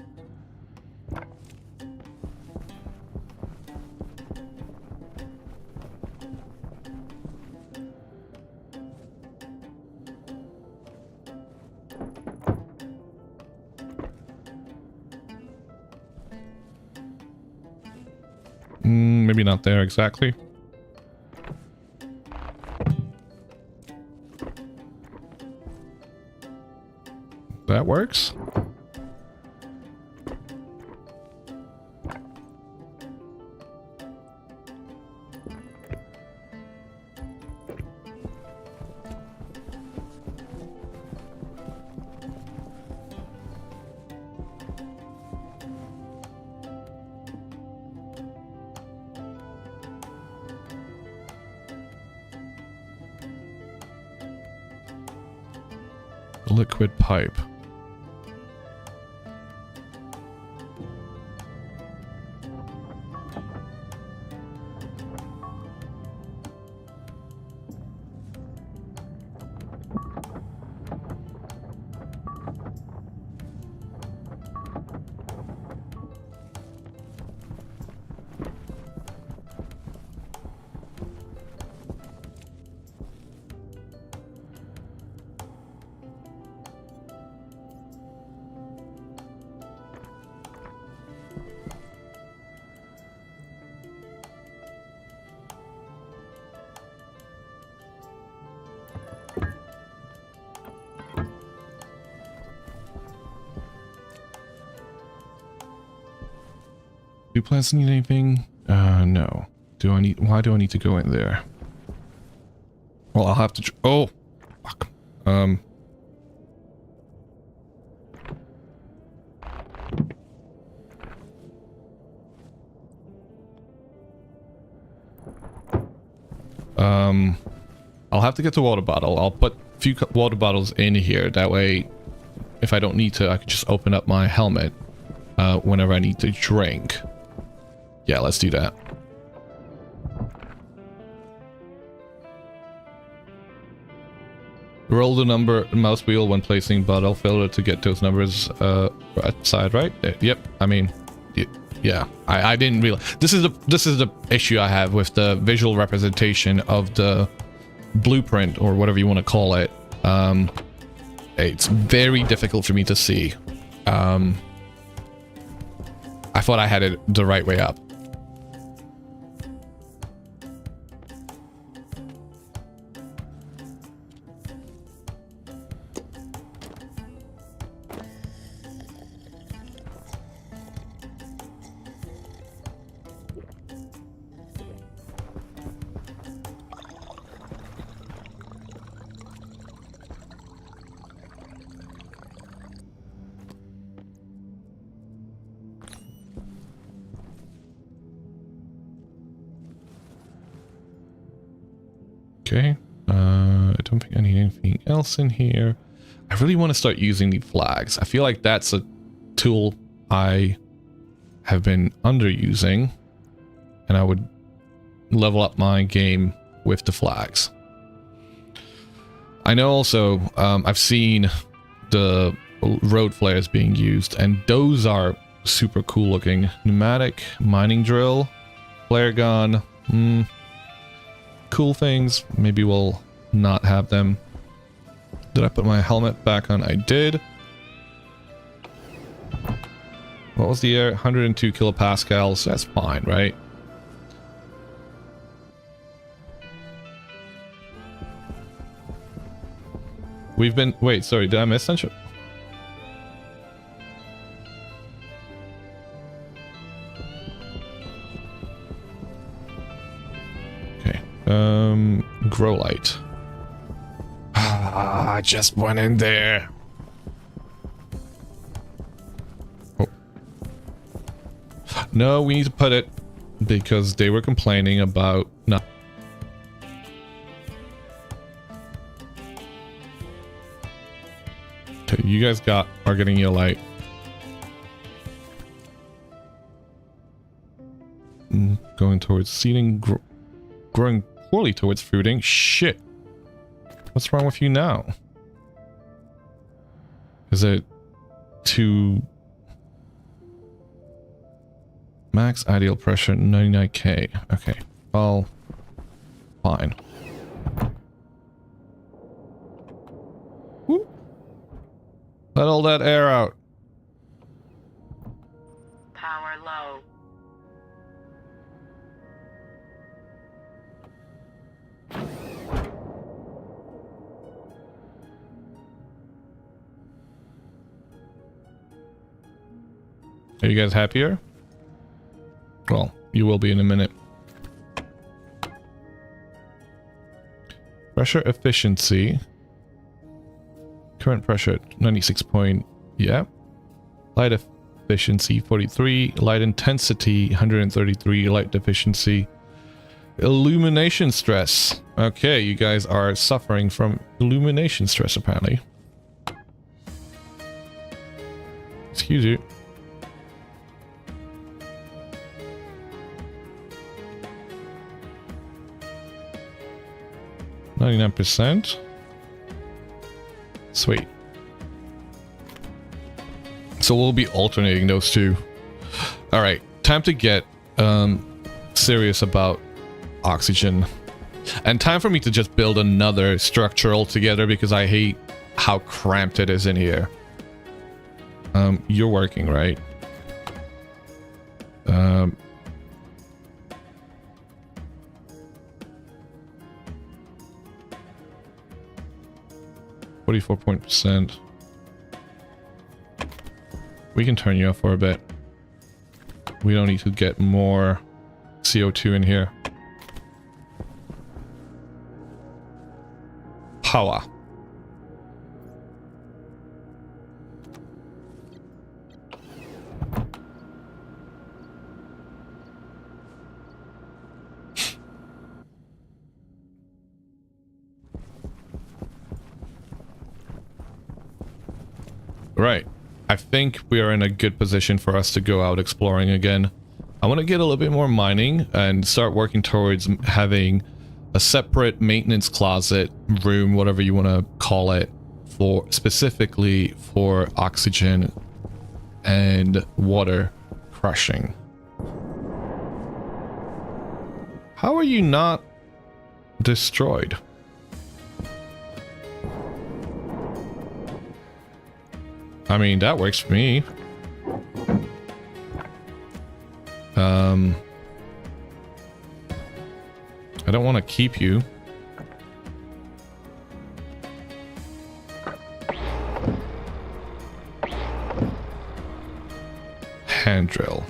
Maybe not there exactly. That works. Liquid pipe. Do plants need anything? No. Why do I need to go in there? Well, I'll have to... Oh! Fuck. I'll have to get the water bottle. I'll put a few water bottles in here. That way, if I don't need to, I can just open up my helmet whenever I need to drink. Yeah, let's do that. Roll the number mouse wheel when placing bottle filler to get those numbers outside, right? Yep. I mean, yeah. I didn't realize this is the issue I have with the visual representation of the blueprint or whatever you want to call it. It's very difficult for me to see. I thought I had it the right way up. Okay, I don't think I need anything else in here. I really want to start using the flags. I feel like that's a tool I have been underusing, and I would level up my game with the flags. I know also I've seen the road flares being used, and those are super cool looking. Pneumatic, mining drill, flare gun, cool things. Maybe we'll not have them. Did I put my helmet back on? I did. What was the air? 102 kilopascals. That's fine, right? We've been... Wait, sorry, did I miss something? Okay. Grow light. I just went in there. Oh. No, we need to put it because they were complaining about not. Okay, you guys are getting your light. Going towards seeding, growing poorly towards fruiting. Shit. What's wrong with you now? Is it too... Max ideal pressure 99k. Okay. Well, fine. Whoop. Let all that air out. Power low. Are you guys happier? Well, you will be in a minute. Pressure efficiency. Current pressure 96 point. Yeah. Light efficiency 43. Light intensity 133. Light efficiency. Illumination stress. Okay, you guys are suffering from illumination stress apparently. Excuse you. 99%. Sweet. So we'll be alternating those two. Alright, time to get serious about oxygen. And time for me to just build another structure altogether because I hate how cramped it is in here. You're working, right? 44%. We can turn you off for a bit. We don't need to get more CO2 in here. Power. Right. I think we are in a good position for us to go out exploring again. I want to get a little bit more mining and start working towards having a separate maintenance closet room, whatever you want to call it, for specifically for oxygen and water crushing. How are you not destroyed? I mean, that works for me. I don't want to keep you. Hand drill.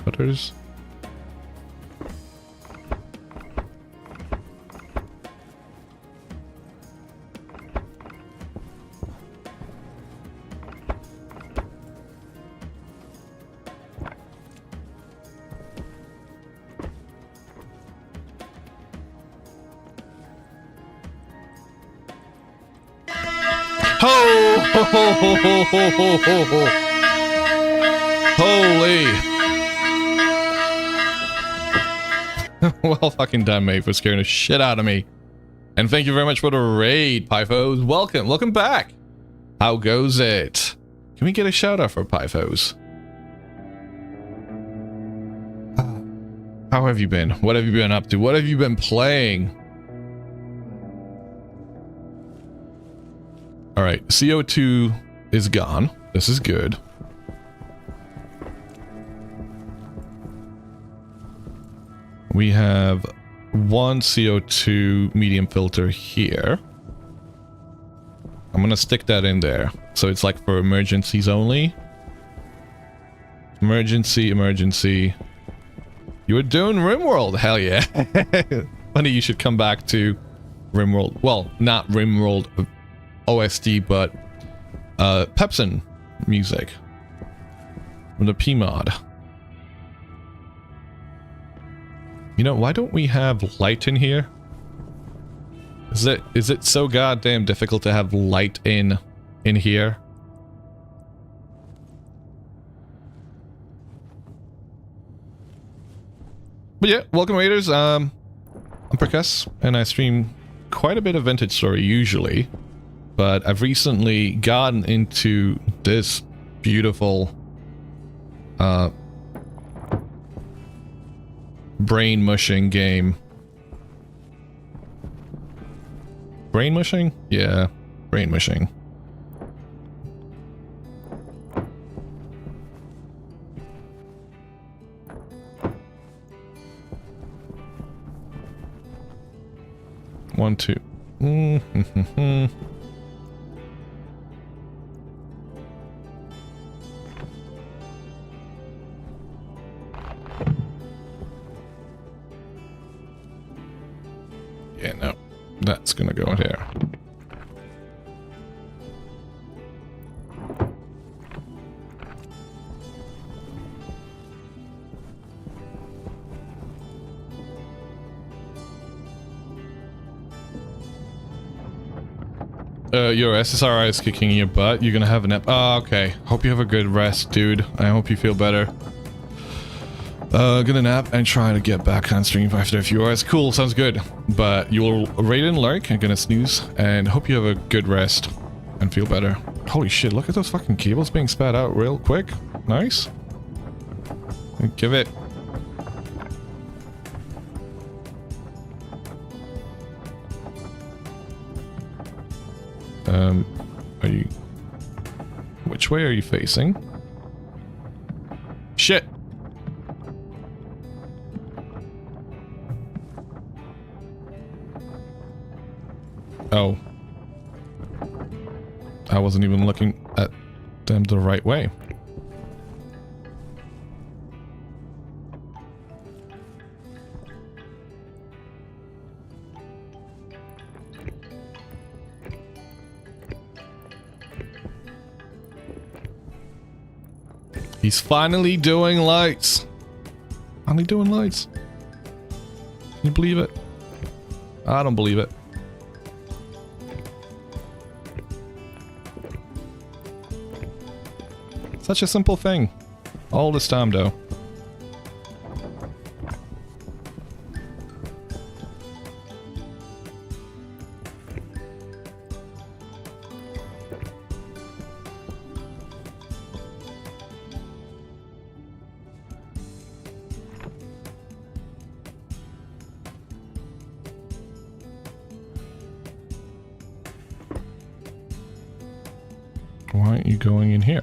Cutters. Ho! Ho! Ho! Ho! Ho! Ho! Ho! Ho! Holy! Well, fucking damn, mate, for scaring the shit out of me. And thank you very much for the raid, Pyphos. Welcome, welcome back. How goes it? Can we get a shout out for Pyphos? How have you been? What have you been up to? What have you been playing? All right, CO2 is gone. This is good. We have one CO2 medium filter here. I'm gonna stick that in there. So it's like for emergencies only. Emergency, emergency. You were doing RimWorld, hell yeah. Funny you should come back to RimWorld. Well, not RimWorld OSD, but Pepsin music. From the P-mod. You know, why don't we have light in here? Is it so goddamn difficult to have light in here? But yeah, welcome raiders. I'm Percus, and I stream quite a bit of Vintage Story usually, but I've recently gotten into this beautiful brain mushing game. Brain mushing? Yeah, brain mushing. One, two. Yeah, no. That's gonna go in here. Your SSRI is kicking your butt. You're gonna have a nap. Oh, okay. Hope you have a good rest, dude. I hope you feel better. Gonna nap and try to get back on stream after a few hours. Cool, sounds good. But you'll rate and like. I'm gonna snooze and hope you have a good rest and feel better. Holy shit, look at those fucking cables being spat out real quick. Nice. Give it. Are you... Which way are you facing? Shit! Oh. I wasn't even looking at them the right way. He's finally doing lights. Finally doing lights. Can you believe it? I don't believe it. Such a simple thing. All this time, though. Why aren't you going in here?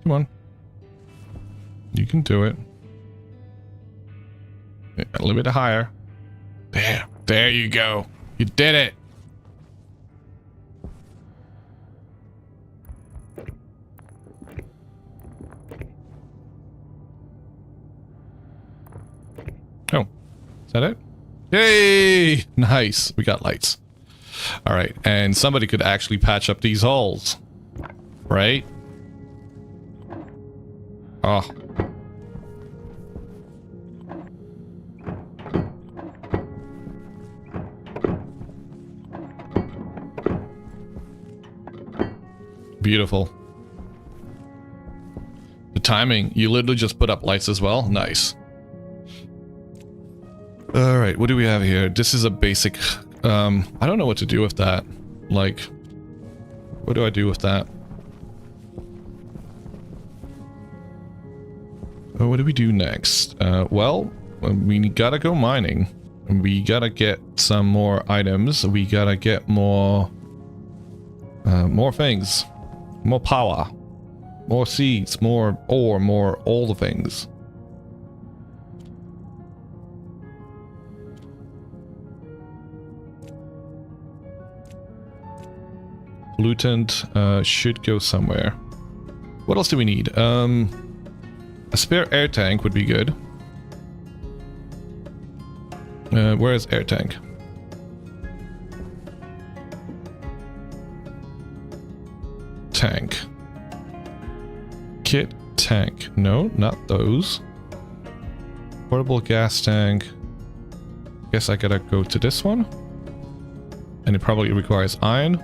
Come on. You can do it. A little bit higher. There. There you go. You did it. Oh. Is that it? Yay! Nice. We got lights. Alright. And somebody could actually patch up these holes. Right? Oh. Beautiful. The timing. You literally just put up lights as well. Nice. Alright, what do we have here? This is a basic... I don't know what to do with that. Like... What do I do with that? What do we do next? Well, we gotta go mining. We gotta get some more items. We gotta get more things. More power. More seeds. More ore. More all the things. Pollutant should go somewhere. What else do we need? A spare air tank would be good. Where is air tank? Tank. Kit tank. No, not those. Portable gas tank. Guess I gotta go to this one. And it probably requires iron.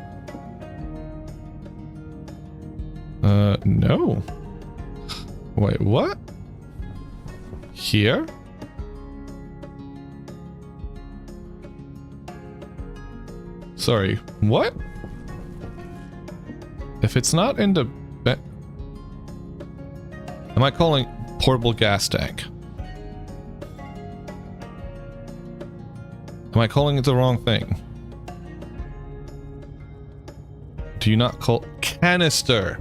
No. Wait, what? Here? Sorry, what? If it's not in the... Am I calling portable gas tank? Am I calling it the wrong thing? Do you not call... Canister!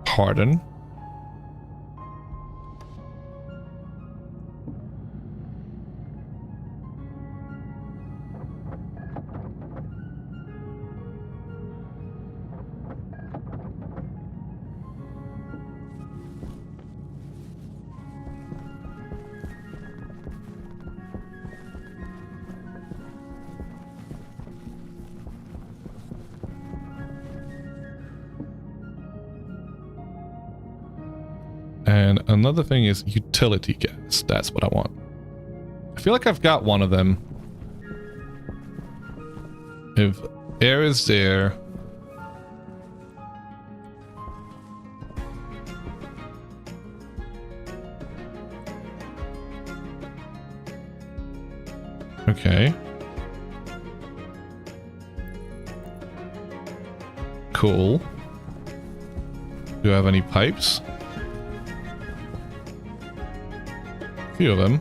Pardon? And another thing is utility gas. That's what I want. I feel like I've got one of them. If air is there... Okay. Cool. Do I have any pipes? A few of them.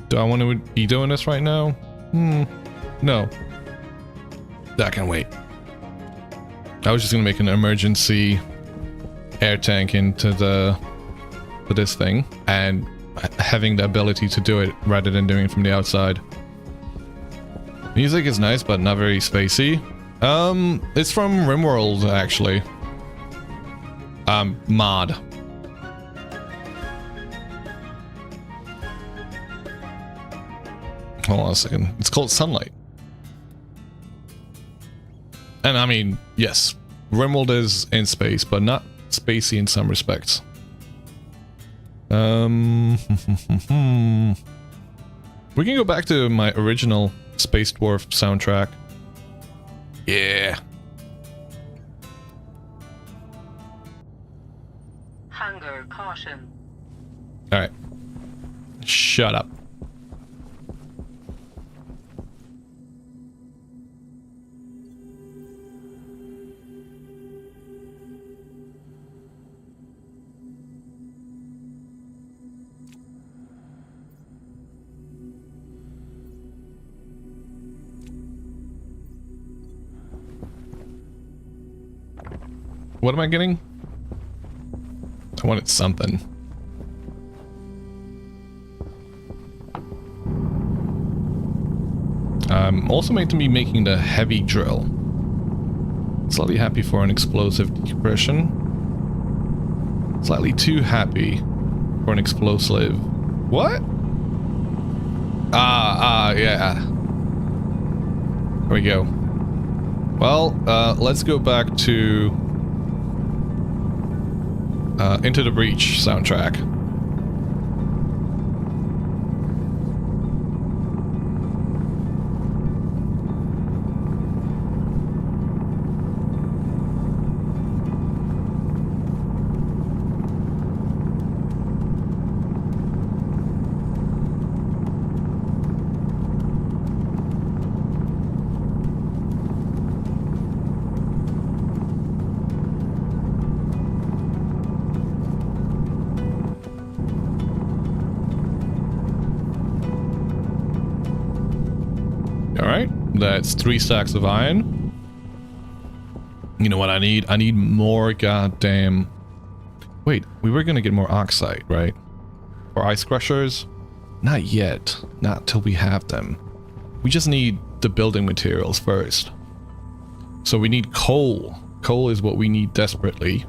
Do I want to be doing this right now? No. That can wait. I was just gonna make an emergency air tank into this thing, and having the ability to do it rather than doing it from the outside. Music is nice, but not very spacey. It's from RimWorld, actually. Mod. Hold on a second. It's called Sunlight. And I mean, yes, RimWorld is in space, but not spacey in some respects. We can go back to my original Space Dwarf soundtrack. Yeah. Hunger caution. Alright. Shut up. What am I getting? I wanted something. I'm also meant to be making the heavy drill. Slightly happy for an explosive decompression. Slightly too happy for an explosive. What? Yeah. There we go. Well, let's go back to Into the Breach soundtrack. That's 3 stacks of iron. You know what I need? I need more goddamn... Wait, we were gonna get more oxide, right? For ice crushers? Not yet. Not till we have them. We just need the building materials first. So we need coal. Coal is what we need desperately.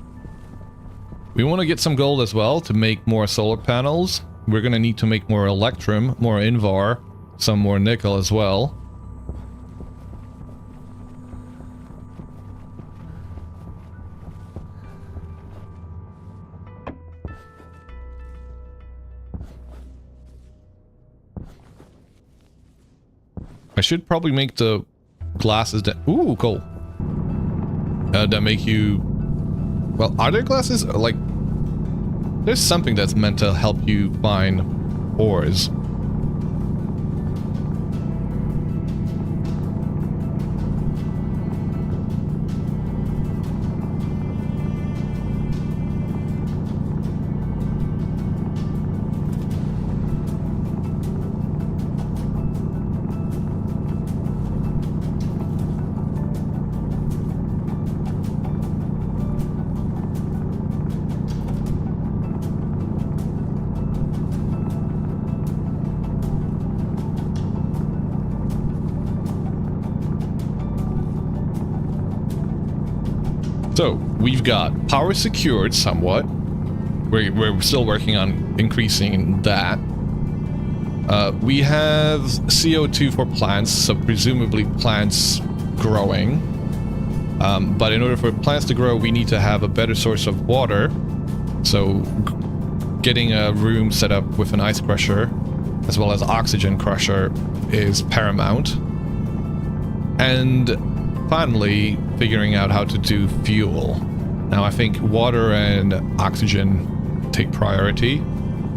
We want to get some gold as well to make more solar panels. We're gonna need to make more electrum, more invar, some more nickel as well. I should probably make the glasses that... Ooh, cool. That make you... Well, are there glasses? Like... There's something that's meant to help you find ores. So, we've got power secured somewhat. We're still working on increasing that. We have CO2 for plants, so presumably plants growing. But in order for plants to grow, we need to have a better source of water. So getting a room set up with an ice crusher as well as oxygen crusher is paramount. And finally, figuring out how to do fuel. Now I think water and oxygen take priority.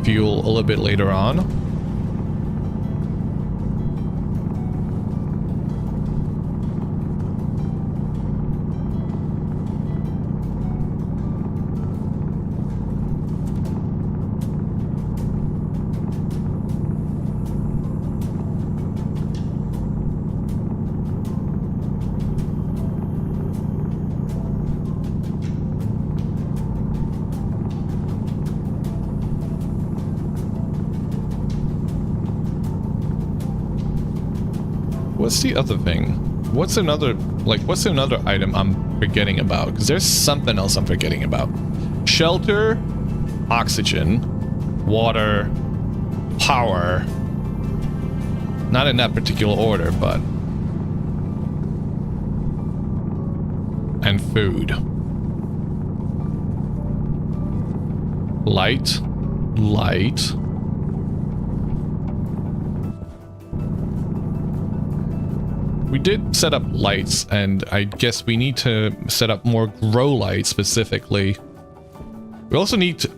Fuel a little bit later on. What's the other thing? What's another item I'm forgetting about? Because there's something else I'm forgetting about. Shelter, oxygen, water, power. Not in that particular order, but... and food. Light. We did set up lights, and I guess we need to set up more grow lights specifically. We also need to...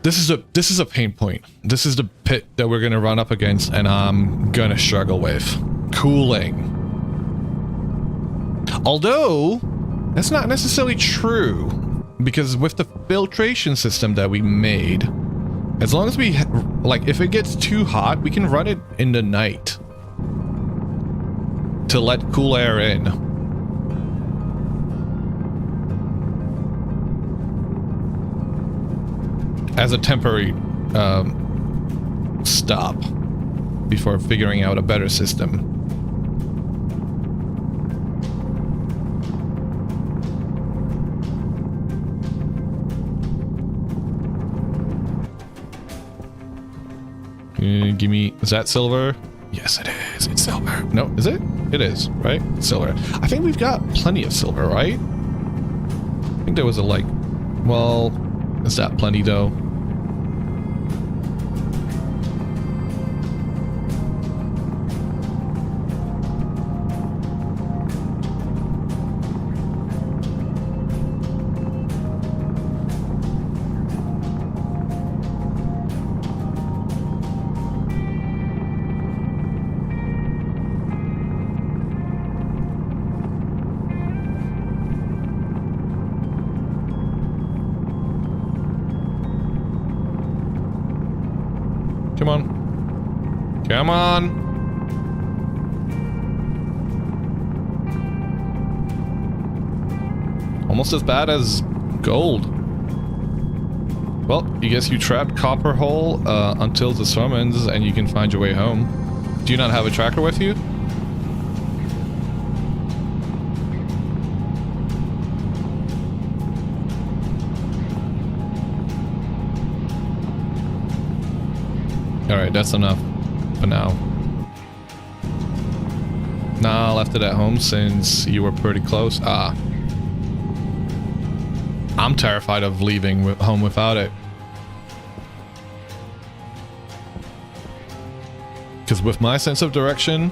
This is a pain point. This is the pit that we're gonna run up against, and I'm gonna struggle with. Cooling. Although, that's not necessarily true, because with the filtration system that we made, as long as we... like, if it gets too hot, we can run it in the night. To let cool air in. As a temporary stop before figuring out a better system. Give me... is that silver? Yes, it is. It's silver. No, is it? It is, right? It's silver. I think we've got plenty of silver, right? I think there was a, like... well, is that plenty, though? Come on. Come on. Almost as bad as gold. Well, I guess you trapped copper hole until the storm ends and you can find your way home. Do you not have a tracker with you? Alright, that's enough for now. Nah, I left it at home since you were pretty close. Ah. I'm terrified of leaving home without it. Because with my sense of direction...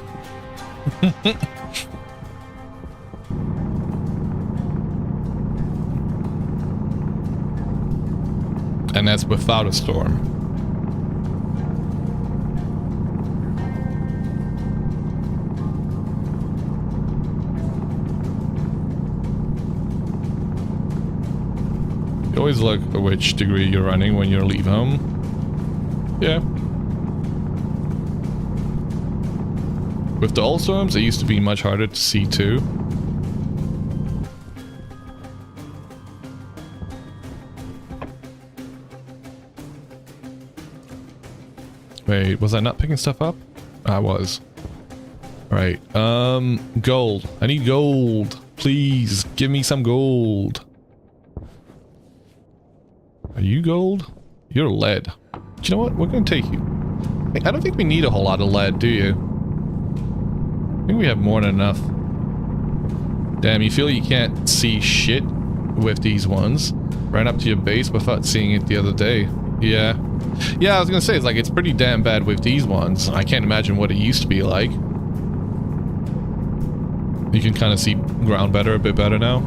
and that's without a storm. You always look at which degree you're running when you leave home. Yeah. With the old storms, it used to be much harder to see too. Wait, was I not picking stuff up? I was. Alright, gold. I need gold. Please, give me some gold. Are you gold? You're lead. Do you know what? We're gonna take you. I don't think we need a whole lot of lead, do you? I think we have more than enough. Damn, you feel you can't see shit with these ones. Ran up to your base without seeing it the other day. Yeah. Yeah, I was gonna say, it's pretty damn bad with these ones. I can't imagine what it used to be like. You can kind of see ground better, a bit better now.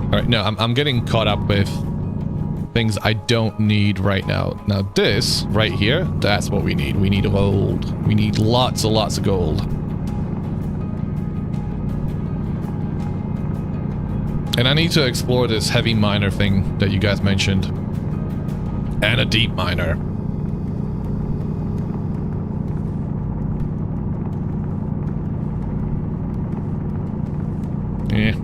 Alright, no, I'm getting caught up with things I don't need right now. Now this, right here, that's what we need. We need gold. We need lots and lots of gold. And I need to explore this heavy miner thing that you guys mentioned. And a deep miner. Yeah.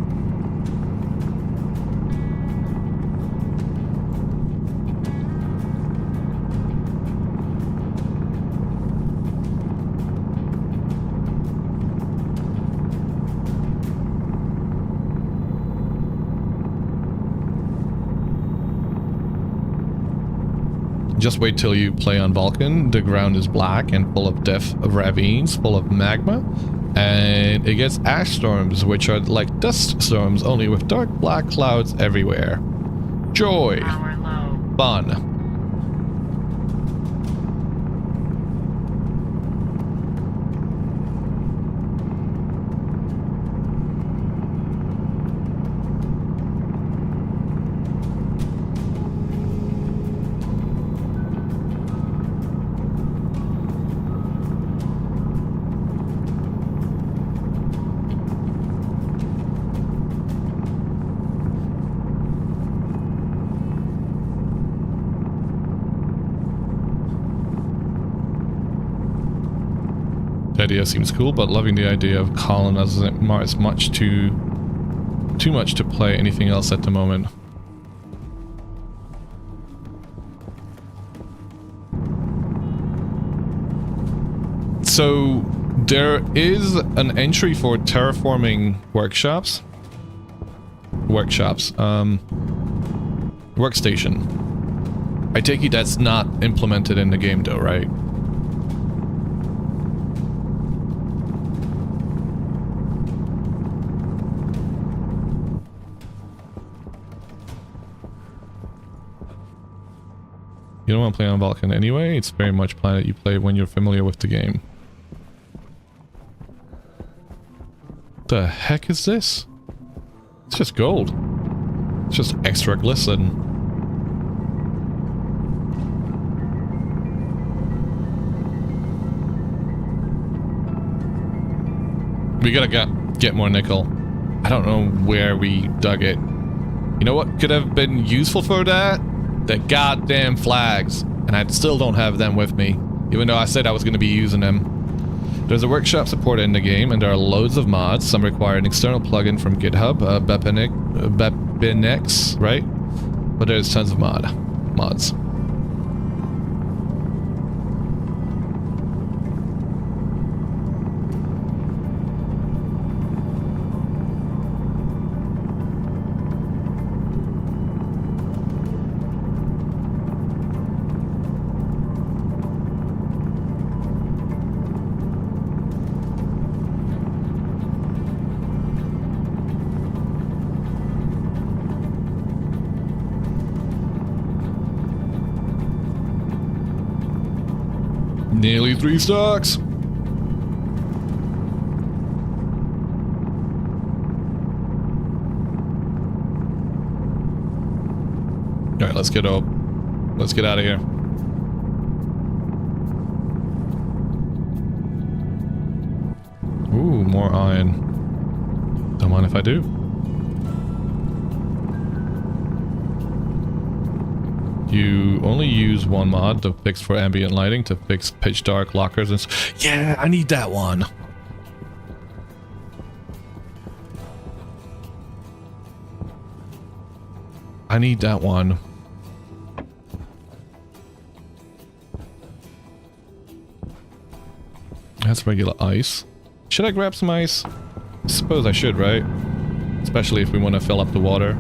Just wait till you play on Vulcan. The ground is black and full of death ravines, full of magma. And it gets ash storms, which are like dust storms, only with dark black clouds everywhere. Joy. Power low. Fun. The idea seems cool, but loving the idea of colonizing Mars too much to play anything else at the moment. So there is an entry for terraforming workshops. Workstation. I take it that's not implemented in the game though, right? You don't want to play on Vulcan anyway. It's very much planet you play when you're familiar with the game. The heck is this? It's just gold. It's just extra glisten. We gotta get more nickel. I don't know where we dug it. You know what could have been useful for that? The goddamn flags. And I still don't have them with me, even though I said I was going to be using them. There's a workshop support in the game, and there are loads of mods. Some require an external plugin from GitHub, Bepinex, right? But there's tons of mods. Nearly 3 stocks. Alright, let's get up. Let's get out of here. Ooh, more iron. Don't mind if I do. You only use one mod to fix for ambient lighting to fix pitch dark lockers and yeah, I need that one. I need that one. That's regular ice. Should I grab some ice? I suppose I should, right? Especially if we want to fill up the water.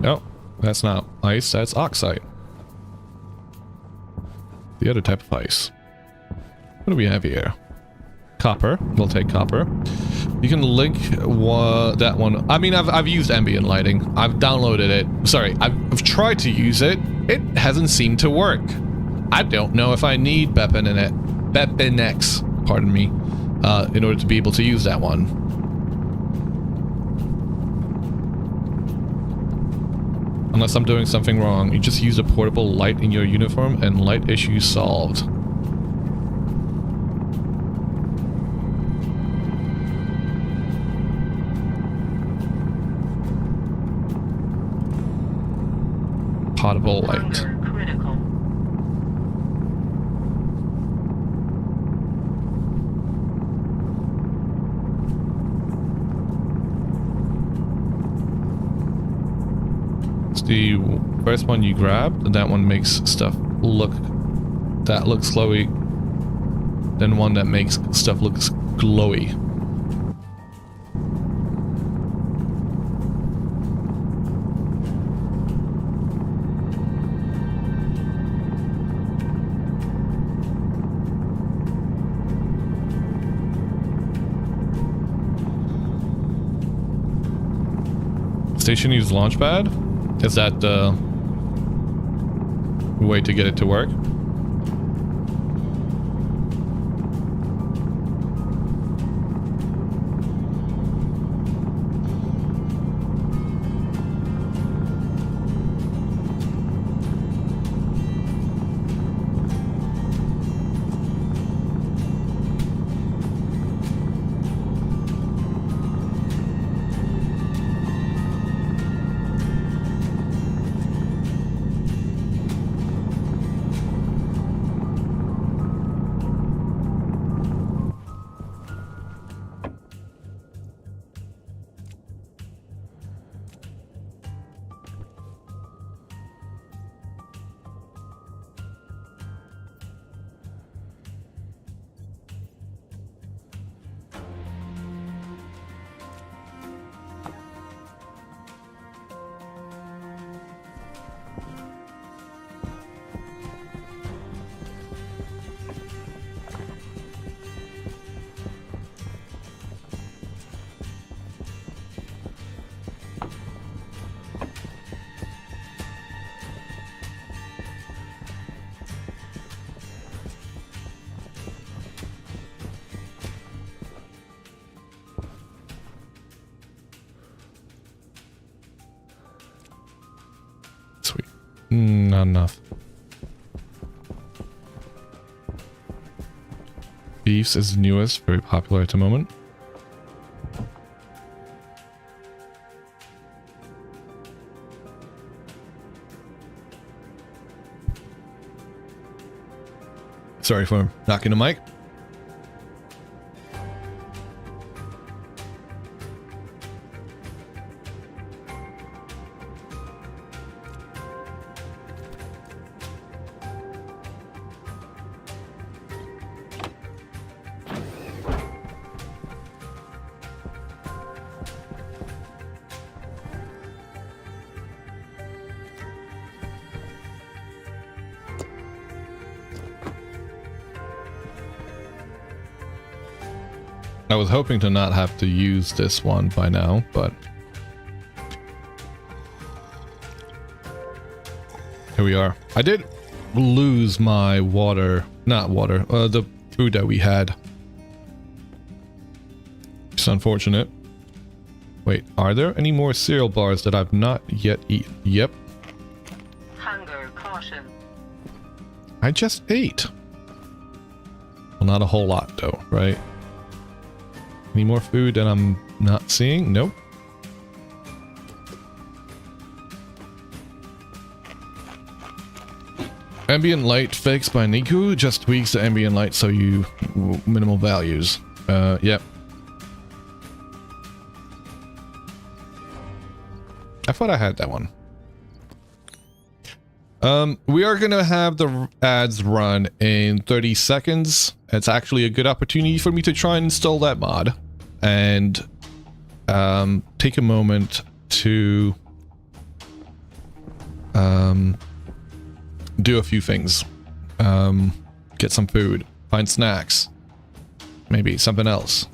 Oh, that's not ice, that's oxide. The other type of ice. What do we have here? Copper. We'll take copper. You can link that one. I mean, I've used ambient lighting. I've downloaded it. Sorry, I've tried to use it. It hasn't seemed to work. I don't know if I need Bepinex, pardon me, in order to be able to use that one. Unless I'm doing something wrong. You just use a portable light in your uniform and light issue solved. Potable light. Hunger critical. It's the first one you grabbed, and that one makes stuff look... That looks glowy. Then one that makes stuff looks glowy. Stationeer's launch pad? Is that the way to get it to work? Sweet. Not enough. Beefs is the newest, very popular at the moment. Sorry for knocking the mic. I was hoping to not have to use this one by now, but here we are. I did lose my water, not water, the food that we had. It's unfortunate. Wait, are there any more cereal bars that I've not yet eaten? Yep. Hunger caution. I just ate. Well, not a whole lot though, right? Any more food that I'm not seeing? Nope. Ambient light fixed by Niku just tweaks the ambient light so you minimal values. Yep. I thought I had that one. We are gonna have the ads run in 30 seconds. It's actually a good opportunity for me to try and install that mod and take a moment to do a few things. Get some food, find snacks, maybe something else.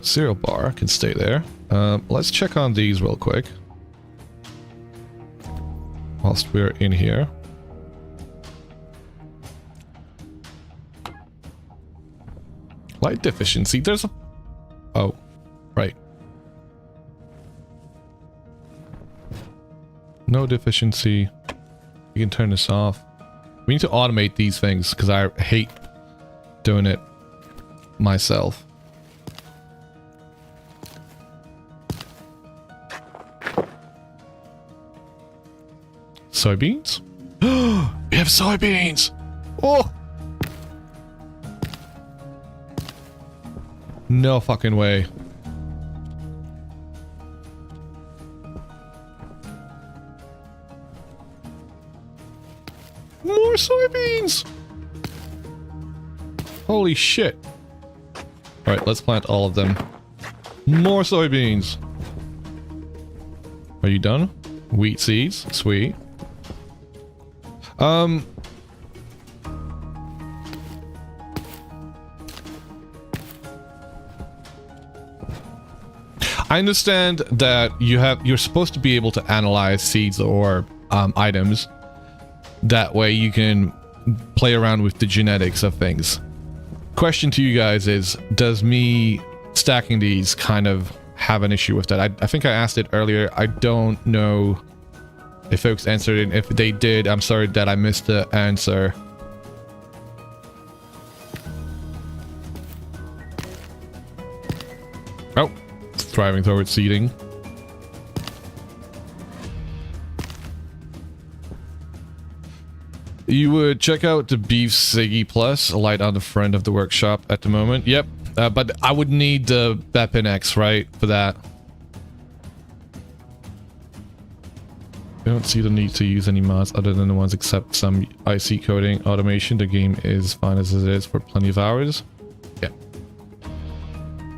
Cereal bar can stay there. Let's check on these real quick whilst we're in here. Light deficiency. There's a... Oh, right. No deficiency. You can turn this off. We need to automate these things because I hate doing it myself. Soybeans? We have soybeans! Oh! No fucking way. More soybeans! Holy shit. Alright, let's plant all of them. More soybeans! Are you done? Wheat seeds? Sweet. I understand that you're supposed to be able to analyze seeds or items. That way you can play around with the genetics of things. Question to you guys is, does me stacking these kind of have an issue with that? I think I asked it earlier. I don't know if folks answered it. If they did, I'm sorry that I missed the answer. Oh, thriving towards seeding. You would check out the Beef Siggy Plus, a light on the front of the workshop at the moment. Yep, but I would need the Bepin X, right, for that. I don't see the need to use any mods other than the ones except some IC coding automation. The game is fine as it is for plenty of hours. Yeah.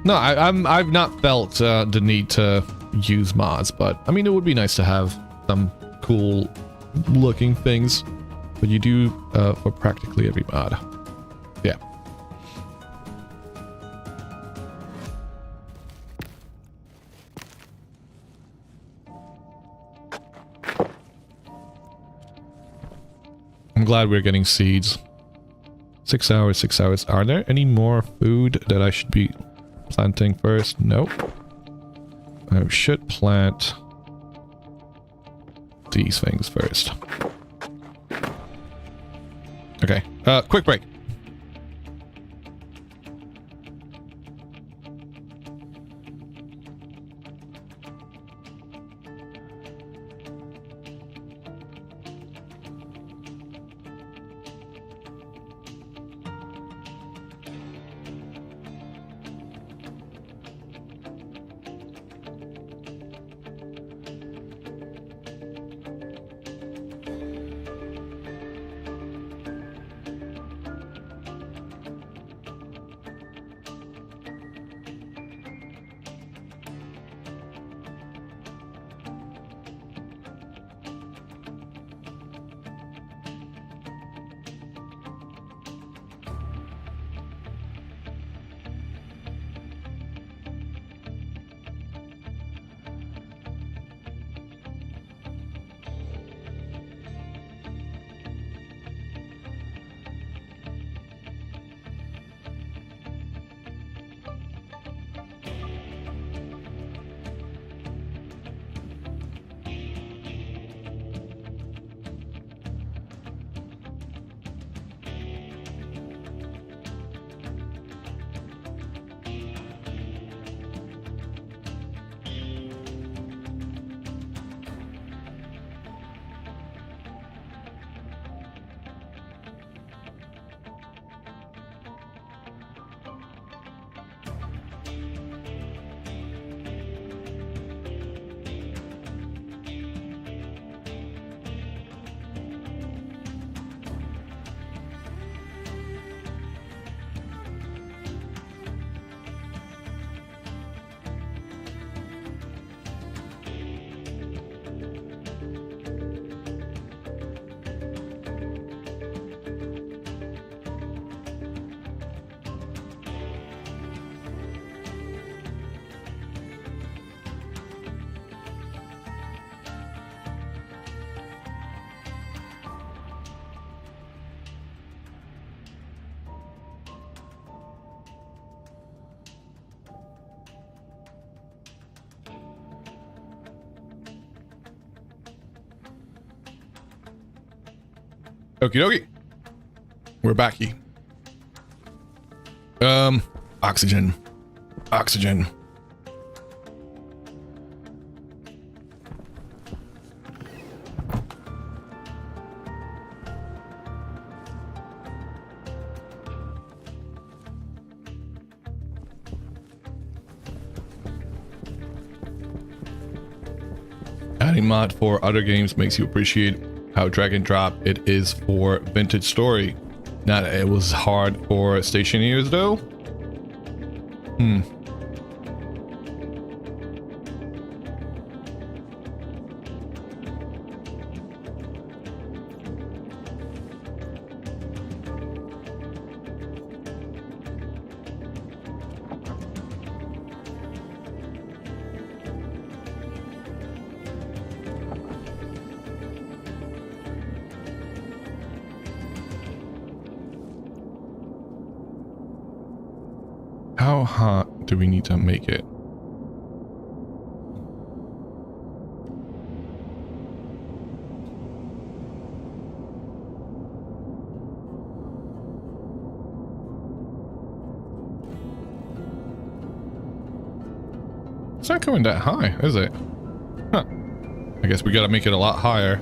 No, I've not felt the need to use mods, but I mean, it would be nice to have some cool looking things. But you do for practically every mod. Yeah. I'm glad we're getting seeds. 6 hours, 6 hours. Are there any more food that I should be planting first? Nope. I should plant these things first. Okay, quick break. Okie dokie. We're backy. Oxygen. Oxygen. Adding mod for other games makes you appreciate how drag and drop it is for vintage story. Not it was hard for Stationeers though. How hot do we need to make it? It's not going that high, is it? Huh. I guess we gotta make it a lot higher.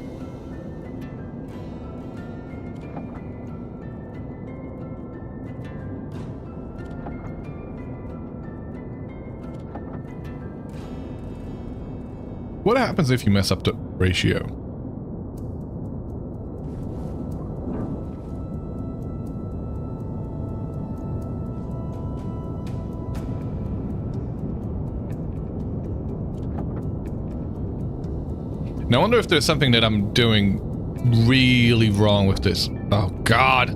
What happens if you mess up the ratio? Now I wonder if there's something that I'm doing really wrong with this. Oh God.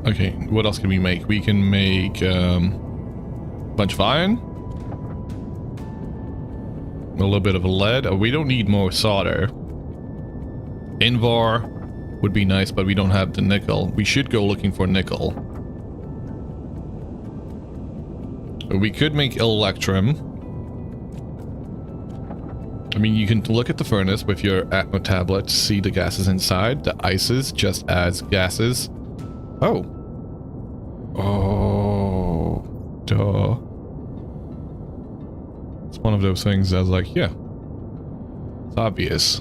Okay, what else can we make? We can make a bunch of iron. A little bit of lead. Oh, we don't need more solder. Invar would be nice, but we don't have the nickel. We should go looking for nickel. We could make electrum. I mean, you can look at the furnace with your Atmo tablet, see the gases inside, the ices just as gases. Oh. Oh. Duh. It's one of those things I was like, yeah. It's obvious.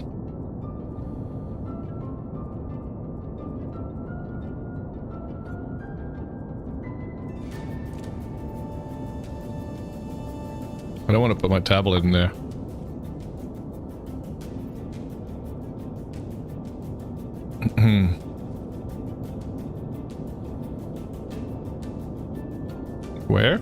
I don't want to put my tablet in there. Where?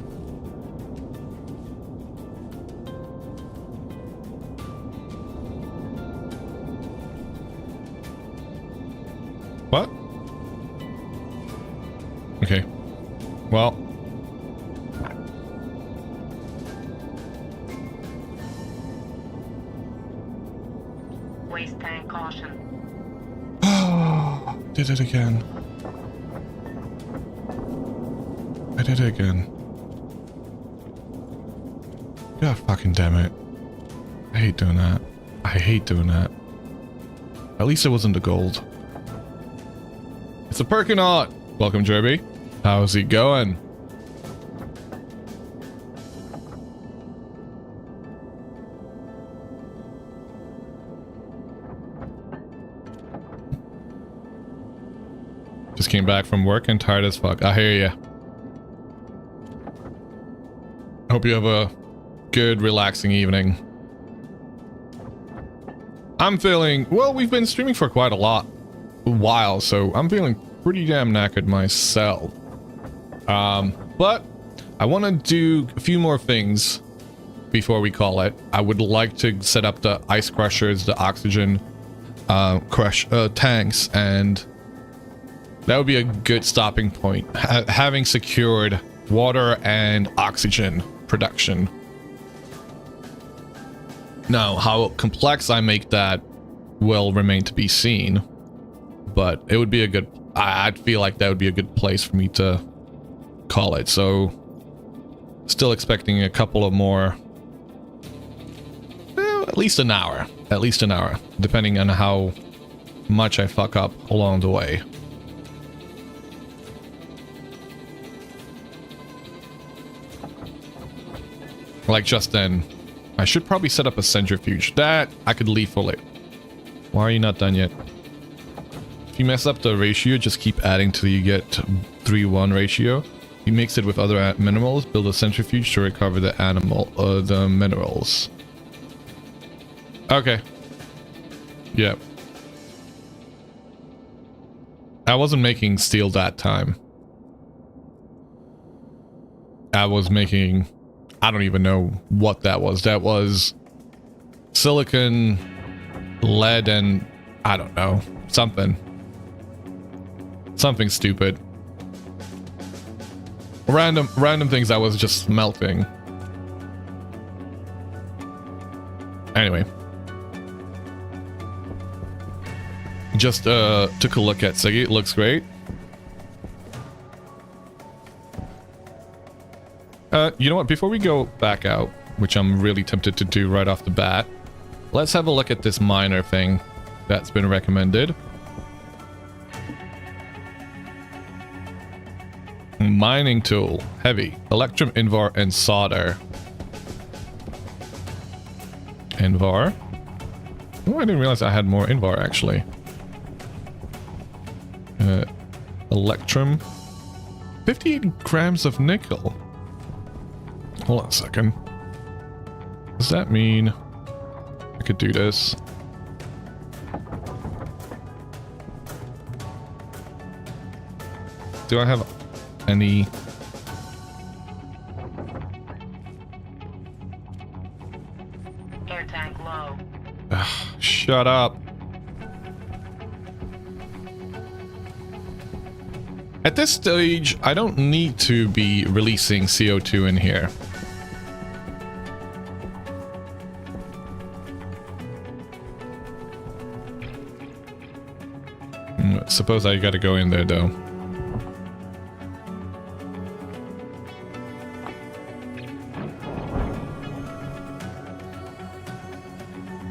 What? Okay. Well. Waste tank caution. Oh, did it again. I did it again. God fucking damn it. I hate doing that. I hate doing that. At least it wasn't the gold. It's a Perkinaut! Welcome, Jerby. How's it going? Just came back from work and tired as fuck. I hear ya. Hope you have a good, relaxing evening. I'm feeling... Well, we've been streaming for quite a while, so I'm feeling pretty damn knackered myself. But I want to do a few more things before we call it. I would like to set up the ice crushers, the oxygen tanks, and that would be a good stopping point. Having secured water and oxygen production. Now, how complex I make that will remain to be seen, but it would be a good, I'd feel like that would be a good place for me to call it. So still expecting a couple of more, well, at least an hour, depending on how much I fuck up along the way. Like just then, I should probably set up a centrifuge. That I could leave for later. Why are you not done yet? If you mess up the ratio, just keep adding till you get 3:1 ratio. You mix it with other minerals, build a centrifuge to recover the the minerals. Okay. Yep. I wasn't making steel that time. I was making, I don't even know what that was. That was silicon, lead, and I don't know, something stupid. Random things I was just melting. Anyway, just took a look at Siggy. It looks great. You know what? Before we go back out, which I'm really tempted to do right off the bat, let's have a look at this miner thing that's been recommended. Mining tool, heavy, electrum, invar, and solder. Invar. Oh, I didn't realize I had more invar actually. Electrum. 58 grams of nickel. Hold on a second. Does that mean I could do this? Do I have any? Air tank low. Ugh, shut up. At this stage, I don't need to be releasing CO2 in here. Suppose I gotta go in there though.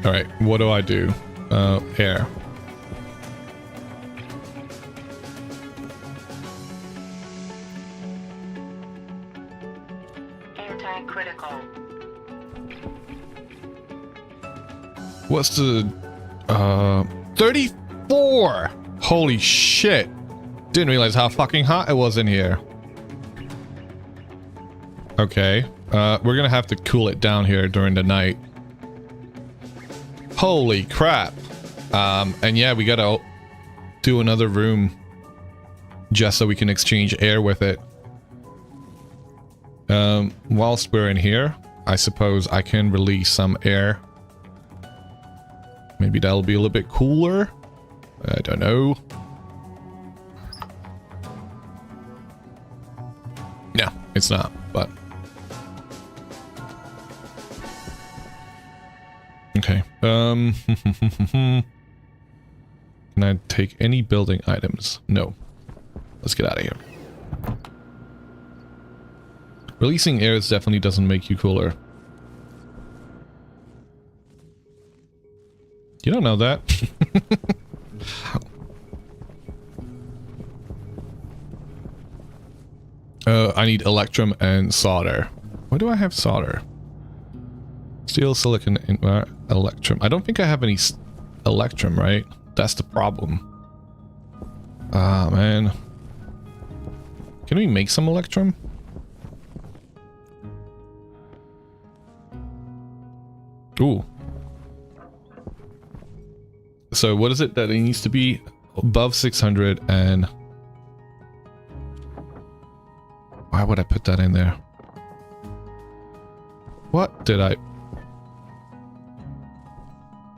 Alright, what do I do? Air. Air tank critical. What's the 34? Holy shit. Didn't realize how fucking hot it was in here. Okay. We're gonna have to cool it down here during the night. Holy crap. And yeah, we gotta do another room just so we can exchange air with it. Whilst we're in here, I suppose I can release some air. Maybe that'll be a little bit cooler. I don't know. No, it's not, but... Okay. Can I take any building items? No. Let's get out of here. Releasing air definitely doesn't make you cooler. You don't know that. I need electrum and solder. Why do I have solder? Steel, silicon, electrum. I don't think I have any electrum, right? That's the problem. Ah, man. Can we make some electrum? Ooh. So what is it that it needs to be? Above 600 and... Why would I put that in there? What did I...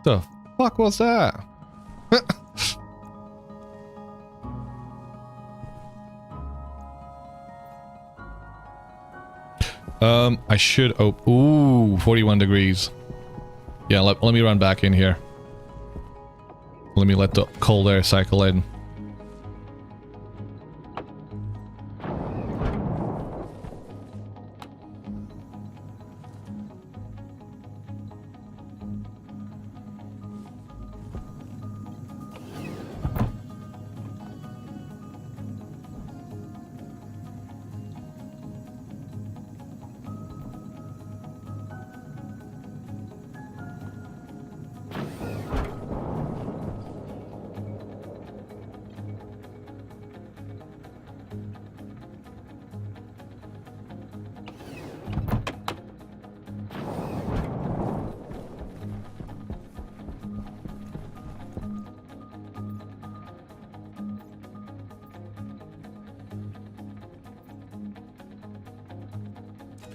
The fuck was that? I should ooh, 41 degrees. Yeah, let me run back in here. Let me let the cold air cycle in.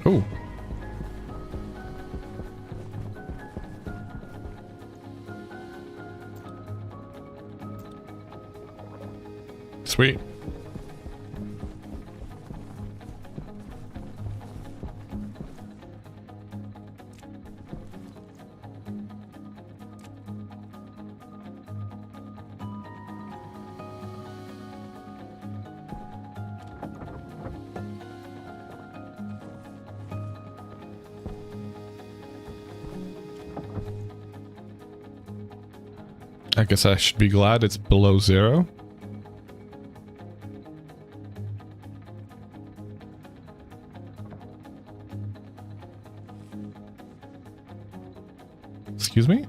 Oh. Sweet. I guess I should be glad it's below 0. Excuse me?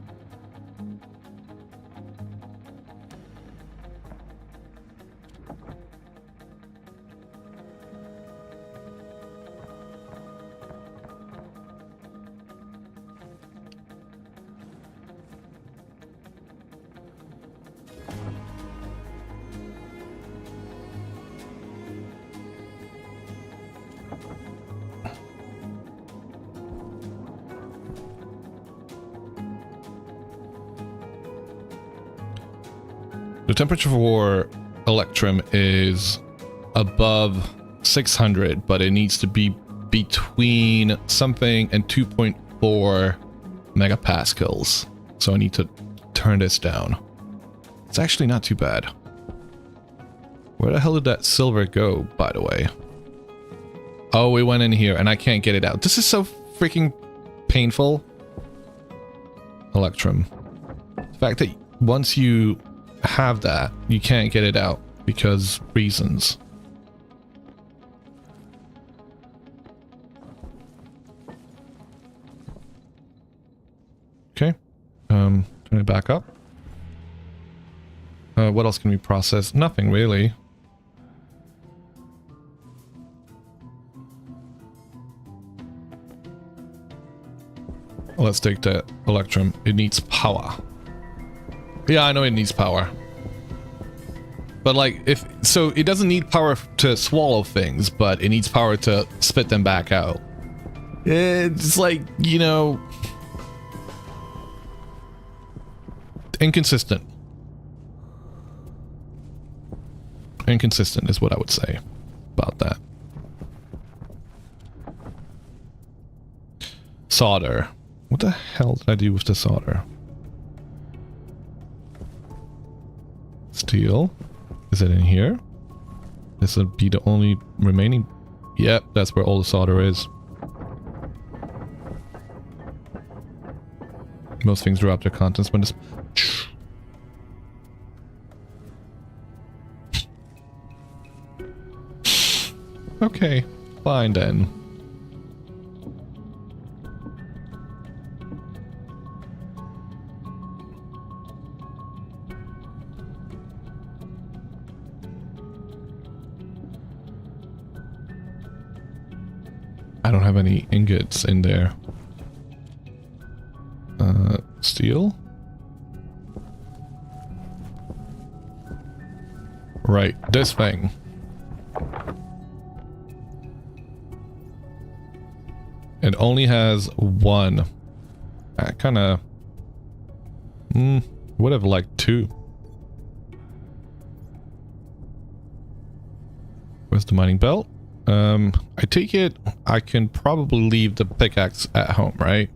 The temperature for Electrum is above 600, but it needs to be between something and 2.4 megapascals. So I need to turn this down. It's actually not too bad. Where the hell did that silver go, by the way? Oh, it went in here and I can't get it out. This is so freaking painful. Electrum. The fact that once you have that, you can't get it out because reasons. Okay. Turn it back up. What else can we process? Nothing really. Let's take the Electrum. It needs power. Yeah, I know it needs power. But like, so it doesn't need power to swallow things, but it needs power to spit them back out. It's like, you know, inconsistent. Inconsistent is what I would say about that. Solder. What the hell did I do with the solder? Steel. Is it in here? This would be the only remaining... Yep, that's where all the solder is. Most things drop their contents when this... Okay, fine then. I don't have any ingots in there. Steel? Right, this thing. It only has one. I kind of would have liked two. Where's the mining belt? I take it I can probably leave the pickaxe at home, right?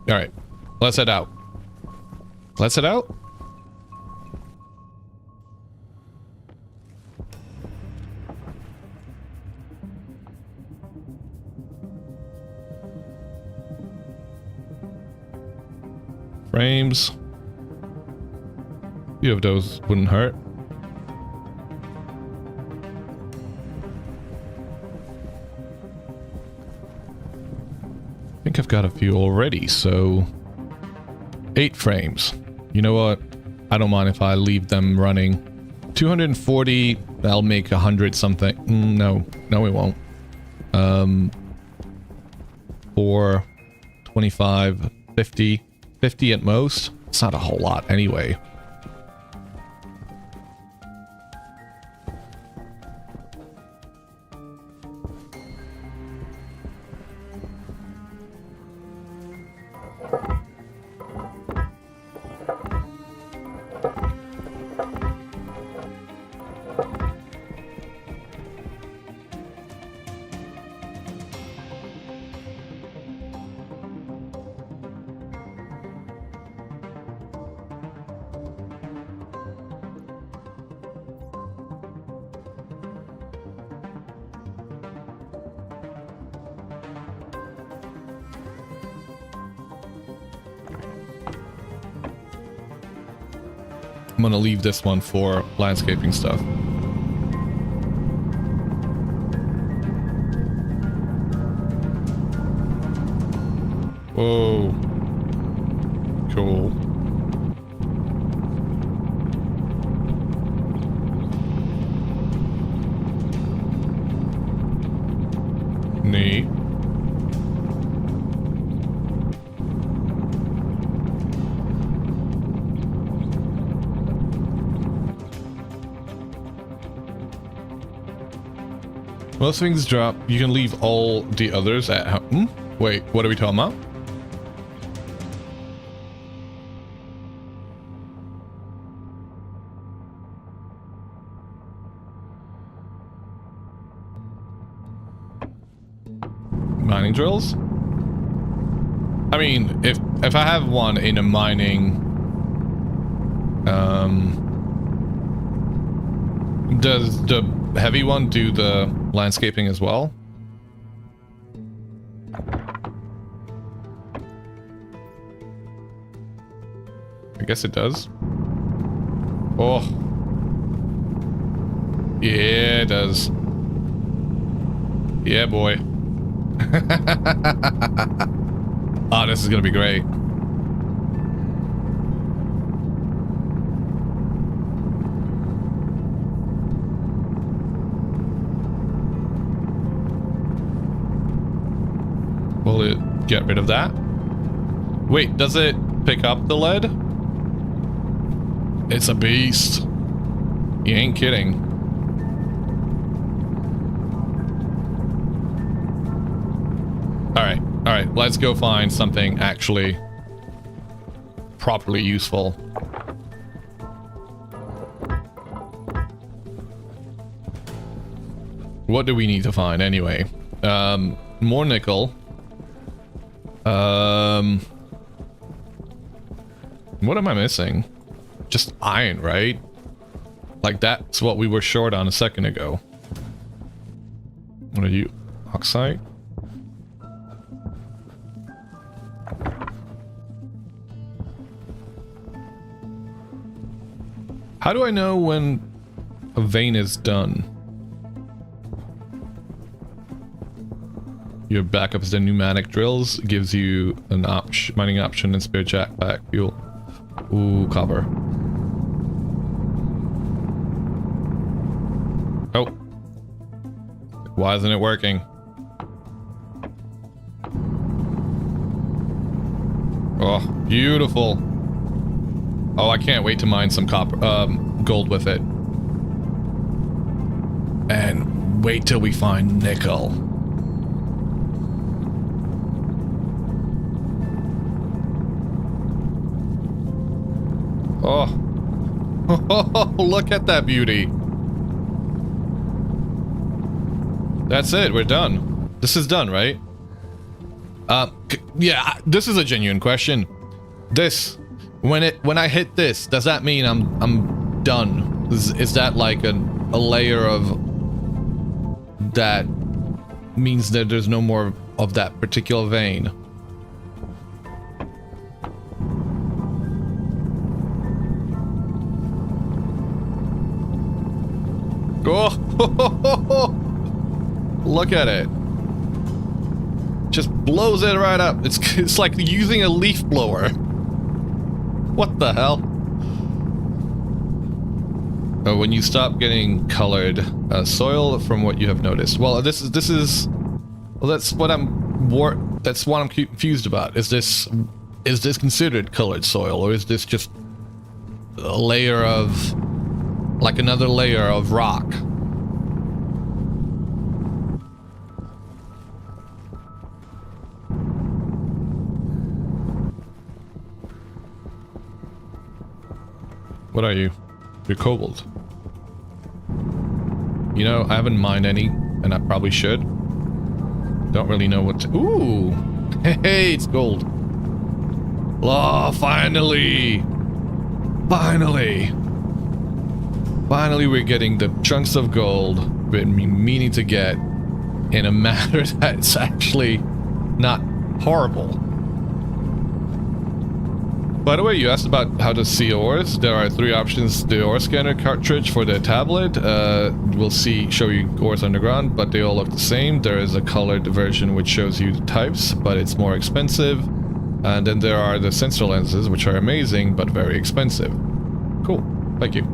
All right, let's head out. Let's head out. Frames. A few of those wouldn't hurt. I think I've got a few already, so 8 frames. You know what? I don't mind if I leave them running. 240, that'll make 100 something. No, it won't. 4, 25, 50. 50 at most. It's not a whole lot anyway. I'm gonna leave this one for landscaping stuff. Whoa. Cool. Neat. Most things drop. You can leave all the others at home. Wait, what are we talking about? Mining drills? I mean, if I have one in a mining, does the heavy one do the landscaping as well? I guess it does. Oh. Yeah, it does. Yeah, boy. Oh, this is gonna be great. Will it get rid of that? Wait, does it pick up the lead? It's a beast. You ain't kidding. Alright, let's go find something actually properly useful. What do we need to find anyway? More nickel. What am I missing? Just iron, right? Like that's what we were short on a second ago. What are you? Oxide? How do I know when a vein is done? Your backup is the pneumatic drills. Gives you an mining option and spare jackpack fuel. Ooh, copper. Oh. Why isn't it working? Oh, beautiful. Oh, I can't wait to mine some copper, gold with it. And wait till we find nickel. Oh. Look at that beauty. That's it, we're done. This is done, right? Yeah, this is a genuine question. This, when I hit this, does that mean I'm done? Is that like a layer of that means that there's no more of that particular vein? Oh, look at it. Just blows it right up. It's like using a leaf blower. What the hell? Oh, when you stop getting colored soil from what you have noticed. Well, this is well, that's what I'm confused about. Is this considered colored soil, or is this just a layer of, like another layer of rock? What are you? You're cobalt. You know, I haven't mined any, and I probably should. Don't really know what to... Ooh! Hey, it's gold. Oh, finally! Finally! Finally, we're getting the chunks of gold we've been meaning to get in a manner that's actually not horrible. By the way, you asked about how to see ores. There are 3 options. The ore scanner cartridge for the tablet will show you ores underground, but they all look the same. There is a colored version which shows you the types, but it's more expensive. And then there are the sensor lenses, which are amazing, but very expensive. Cool. Thank you.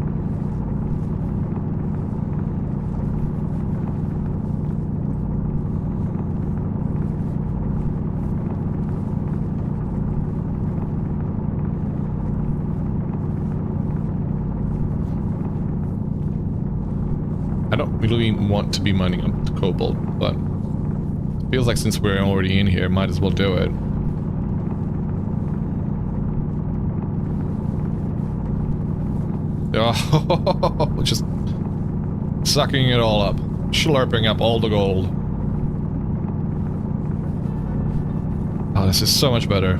I don't really want to be mining up the cobalt, but it feels like since we're already in here, might as well do it. Oh, just sucking it all up, slurping up all the gold. Oh, this is so much better.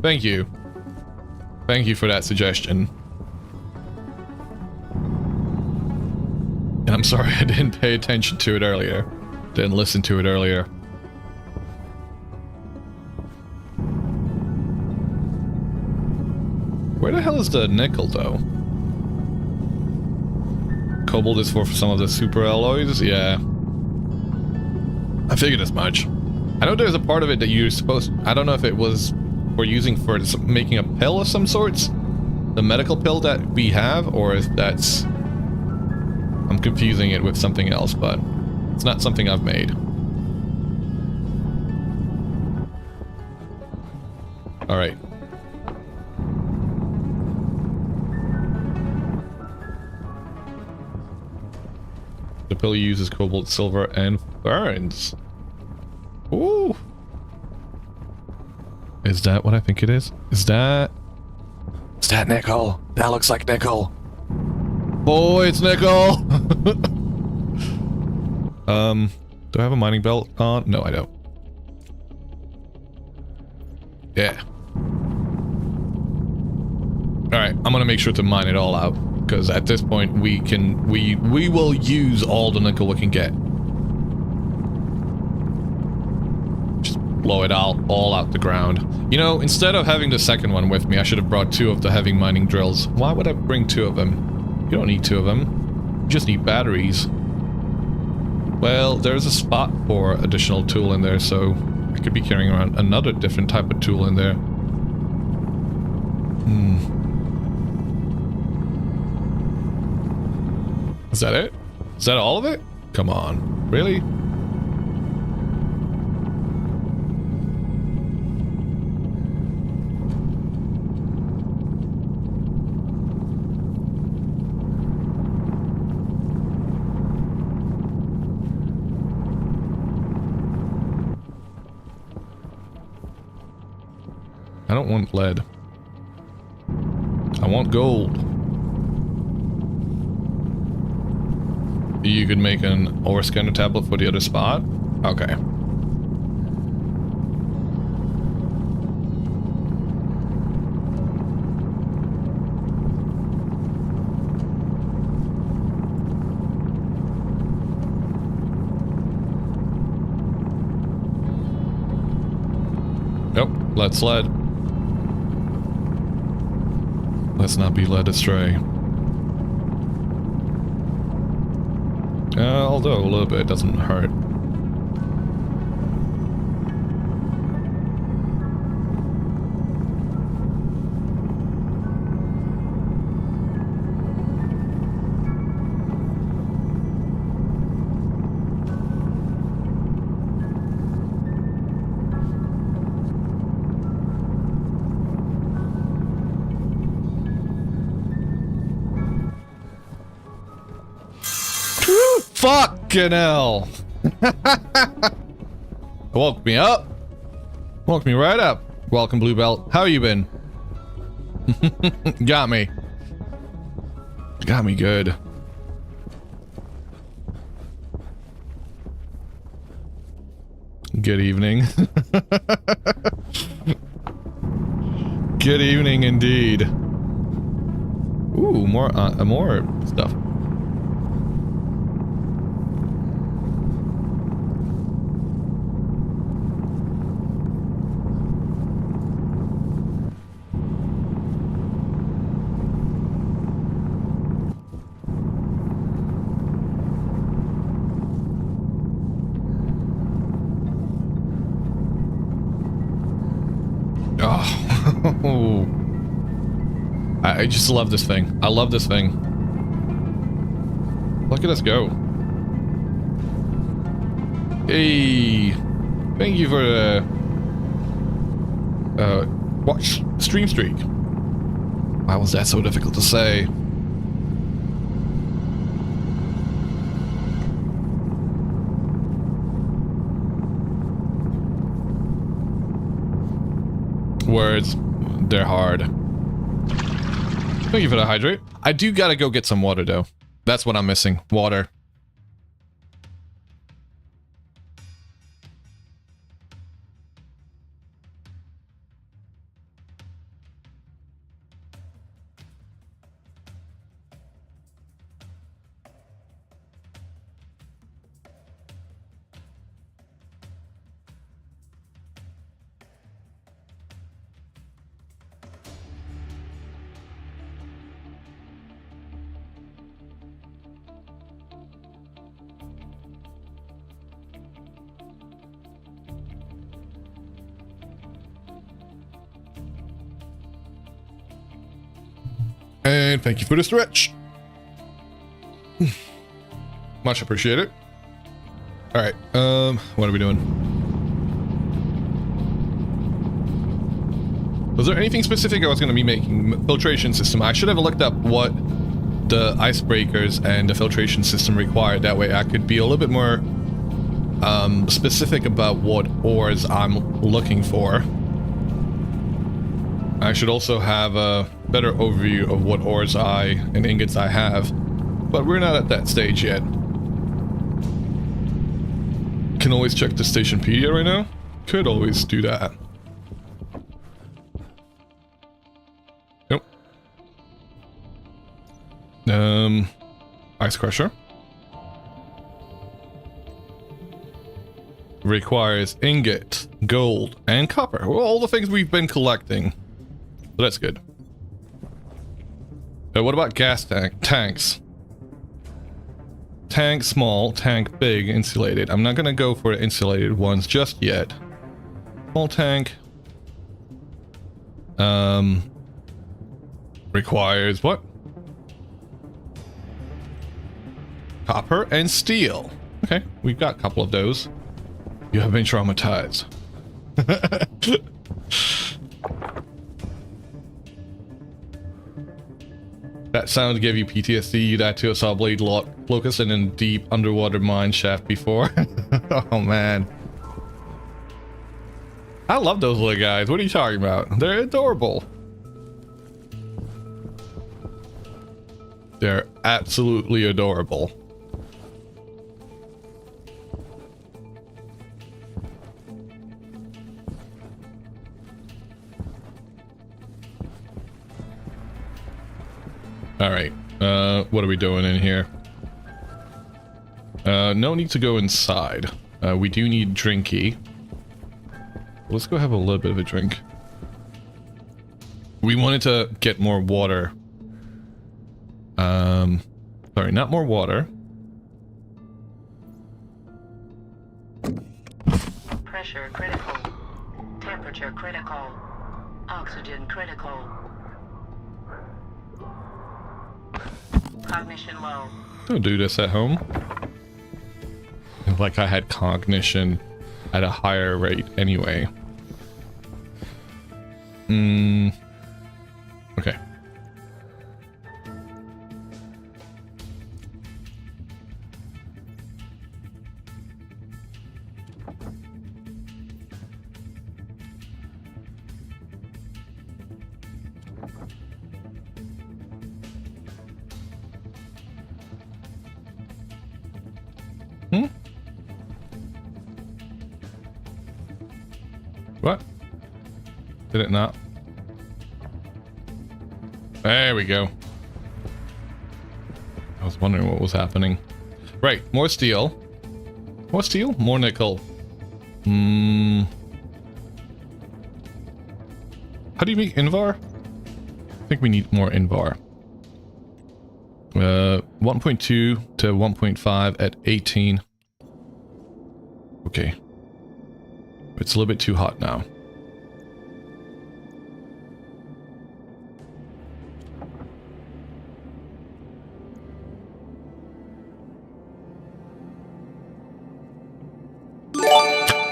Thank you. Thank you for that suggestion. And I'm sorry I didn't pay attention to it earlier. Didn't listen to it earlier. Where the hell is the nickel, though? Cobalt is for some of the super alloys? Yeah. I figured as much. I know there's a part of it that you're supposed... I don't know if it was for using for making a pill of some sorts. The medical pill that we have, or if that's... I'm confusing it with something else, but it's not something I've made. Alright. The pill uses cobalt, silver, and ferns. Ooh! Is that what I think it is? Is that nickel? That looks like nickel. Boy, it's nickel! Do I have a mining belt on? No, I don't. Yeah. Alright, I'm gonna make sure to mine it all out, because at this point we will use all the nickel we can get. Just blow it all out the ground. You know, instead of having the second one with me, I should have brought 2 of the heavy mining drills. Why would I bring 2 of them? You don't need 2 of them. You just need batteries. Well, there's a spot for additional tool in there, so I could be carrying around another different type of tool in there. Is that it? Is that all of it? Come on. Really? I don't want lead. I want gold. You could make an ore scanner tablet for the other spot? Okay. Nope, let's lead. Let's not be led astray. Although a little bit doesn't hurt. Fucking hell. Woke me up. Woke me right up. Welcome, Blue Belt. How you been? Got me. Got me good. Good evening. Good evening indeed. Ooh, more stuff. Oh, I just love this thing. I love this thing. Look at us go. Hey, thank you for the watch stream streak. Why was that so difficult to say? Words, they're hard. Thank you for the hydrate. I do gotta go get some water though. That's what I'm missing. Water. And thank you for the stretch. Much appreciated. Alright, what are we doing? Was there anything specific I was going to be making? Filtration system. I should have looked up what the icebreakers and the filtration system required. That way I could be a little bit more specific about what ores I'm looking for. I should also have a better overview of what ores and ingots I have, but we're not at that stage yet. Can always check the Stationeer right now. Could always do that. Nope. Ice crusher. Requires ingot, gold, and copper. Well, all the things we've been collecting. So that's good. What about gas tanks? Tank small, tank big, insulated. I'm not gonna go for the insulated ones just yet. Small tank. Requires what? Copper and steel. Okay, we've got a couple of those. You have been traumatized. That sound gave you PTSD. You died to a saw blade locust in a deep underwater mine shaft before. Oh man. I love those little guys. What are you talking about? They're adorable. They're absolutely adorable. All right. What are we doing in here? No need to go inside. We do need drinky. Let's go have a little bit of a drink. We wanted to get more water. Sorry, not more water. Pressure critical. Temperature critical. Oxygen critical. Cognition low. Don't do this at home. Like I had cognition at a higher rate anyway. Okay. What? Did it not? There we go. I was wondering what was happening. Right, more steel. More steel? More nickel. How do you make Invar? I think we need more Invar. 1.2 to 1.5 at 18. Okay. It's a little bit too hot now.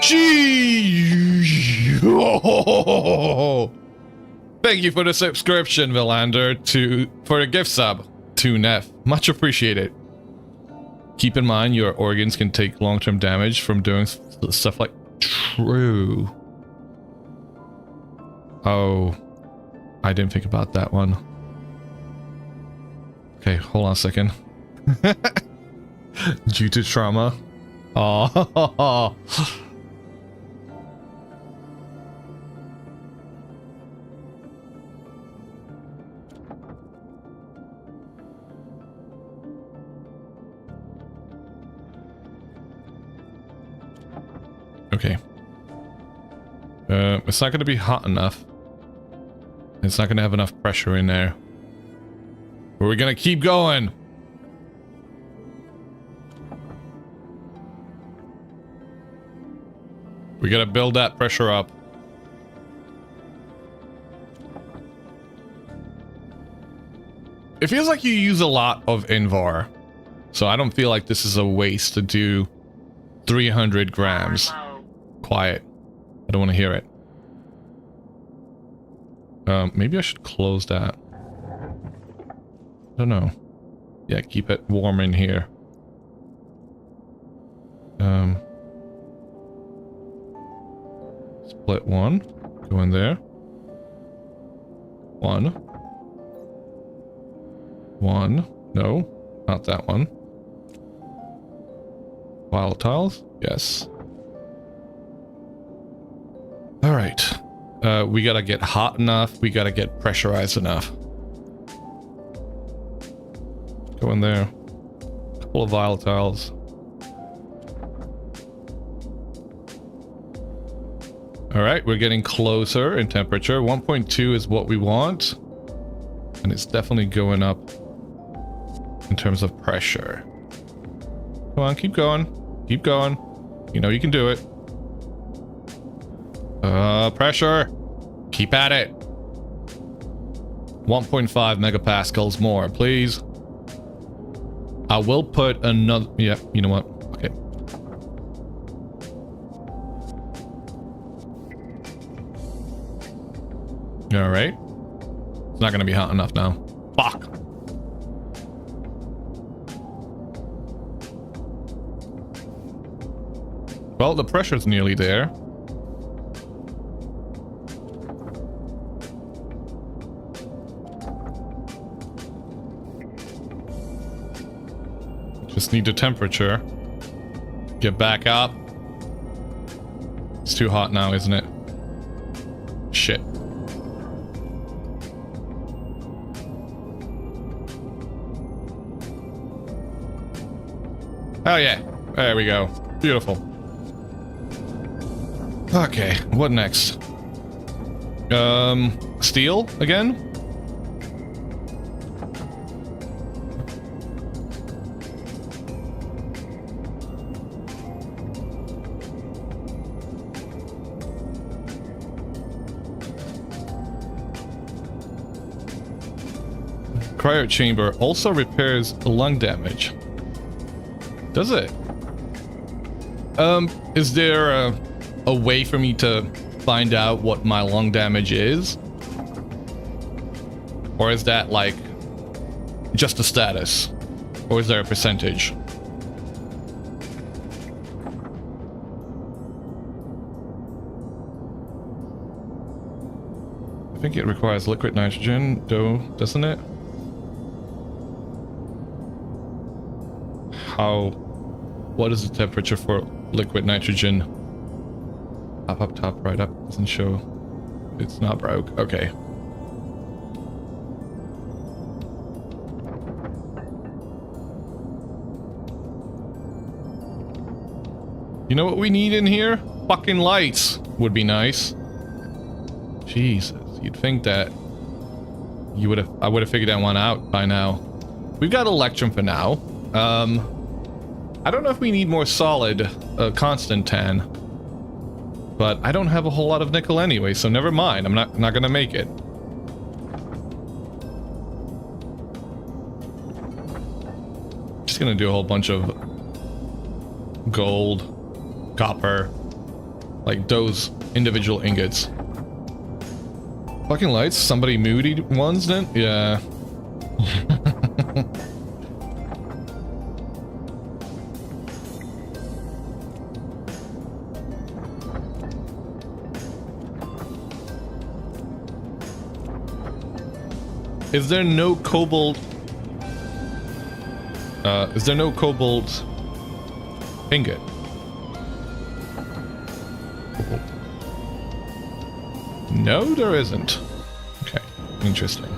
Gee! Oh! Thank you for the subscription, Villander, for a gift sub to Neff. Much appreciated. Keep in mind your organs can take long-term damage from doing stuff like true. Oh, I didn't think about that one. Okay, hold on a second. Due to trauma. Oh. Okay. It's not going to be hot enough. It's not going to have enough pressure in there. But we're going to keep going. We got to build that pressure up. It feels like you use a lot of Invar. So I don't feel like this is a waste to do 300 grams. Quiet. I don't want to hear it. Maybe I should close that. I don't know. Yeah, keep it warm in here. Split one. Go in there. One. No, not that one. Volatiles? Yes. Alright. We gotta get hot enough. We gotta get pressurized enough. Go in there. Couple of volatiles. Alright, we're getting closer in temperature. 1.2 is what we want. And it's definitely going up in terms of pressure. Come on, keep going. Keep going. You know you can do it. Pressure. Keep at it. 1.5 megapascals more, please. I will put another... Yeah, you know what? Okay. Alright. It's not gonna be hot enough now. Fuck. Well, the pressure's nearly there. Just need the temperature. Get back up. It's too hot now, isn't it? Shit. Oh yeah. There we go. Beautiful. Okay, what next? Steel again? Cryo chamber also repairs lung damage. Does it? Is there a way for me to find out what my lung damage is? Or is that like just a status? Or is there a percentage? I think it requires liquid nitrogen, though, doesn't it? What is the temperature for liquid nitrogen? Up, top, right up. Doesn't show. It's not broke. Okay. You know what we need in here? Fucking lights would be nice. Jesus, you'd think that I would have figured that one out by now. We've got electrum for now. I don't know if we need more solid, constant tan, but I don't have a whole lot of nickel anyway, so never mind. I'm not gonna make it. Just gonna do a whole bunch of gold, copper, like those individual ingots. Fucking lights. Somebody moody ones then? Yeah. Is there no cobalt? Is there no cobalt ingot? No, there isn't. Okay, interesting.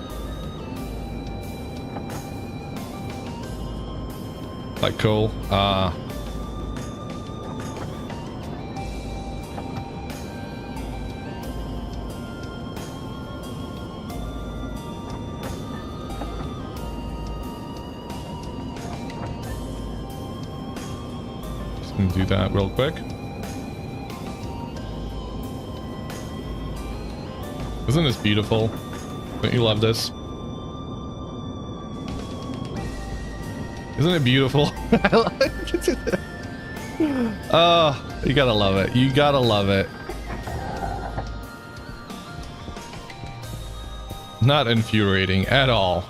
Like coal. Do that real quick. Isn't this beautiful? Don't you love this? Isn't it beautiful? Oh, you gotta love it. You gotta love it. Not infuriating at all.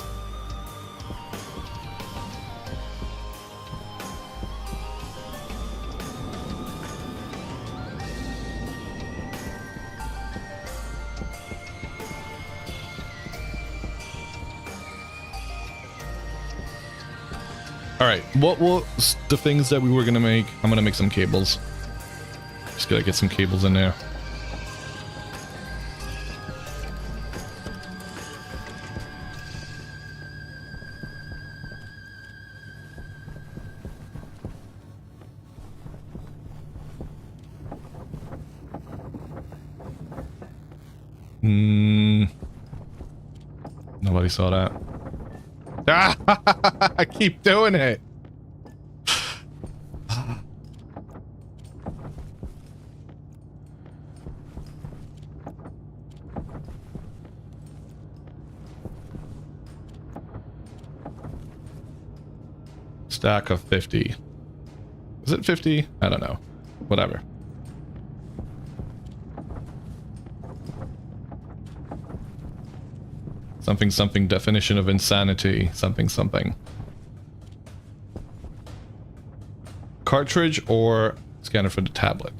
Alright, what was the things that we were gonna make? I'm gonna make some cables. Just gotta get some cables in there. Nobody saw that. I keep doing it. Stack of 50. Is it 50? I don't know. Whatever. Something something definition of insanity. Something something. Cartridge or scanner for the tablet?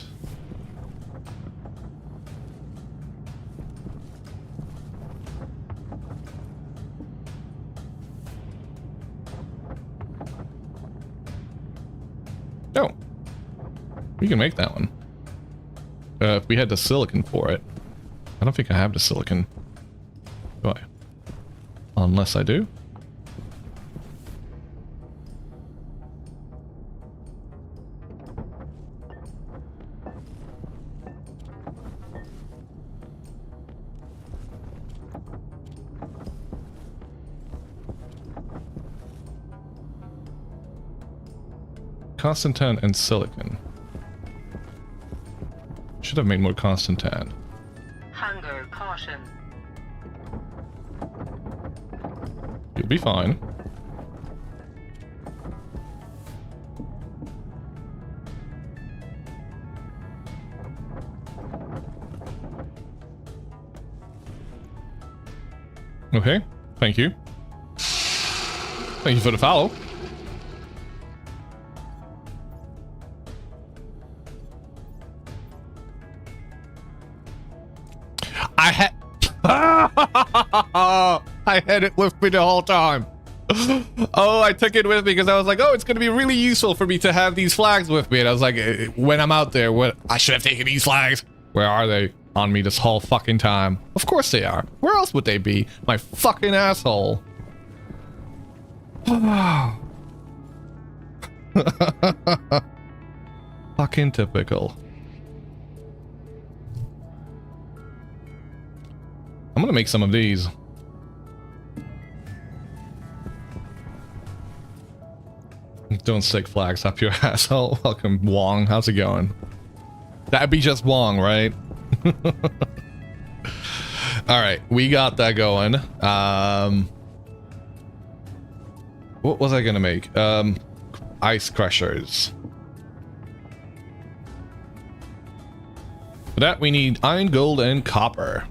We can make that one. If we had the silicon for it. I don't think I have the silicon. Do I? Unless I do. Constantan and silicon. Should have made more constantan. Hunger caution. You'll be fine. Okay, thank you. Thank you for the follow. I had it with me the whole time. Oh, I took it with me because I was like, oh, it's going to be really useful for me to have these flags with me. And I was like, when I'm out there, I should have taken these flags. Where are they? On me this whole fucking time. Of course they are. Where else would they be? My fucking asshole. Fucking typical. I'm gonna make some of these. Don't stick flags up your asshole. Welcome, Wong. How's it going? That'd be just Wong, right? Alright, we got that going. What was I gonna make? Ice crushers. For that we need iron, gold, and copper.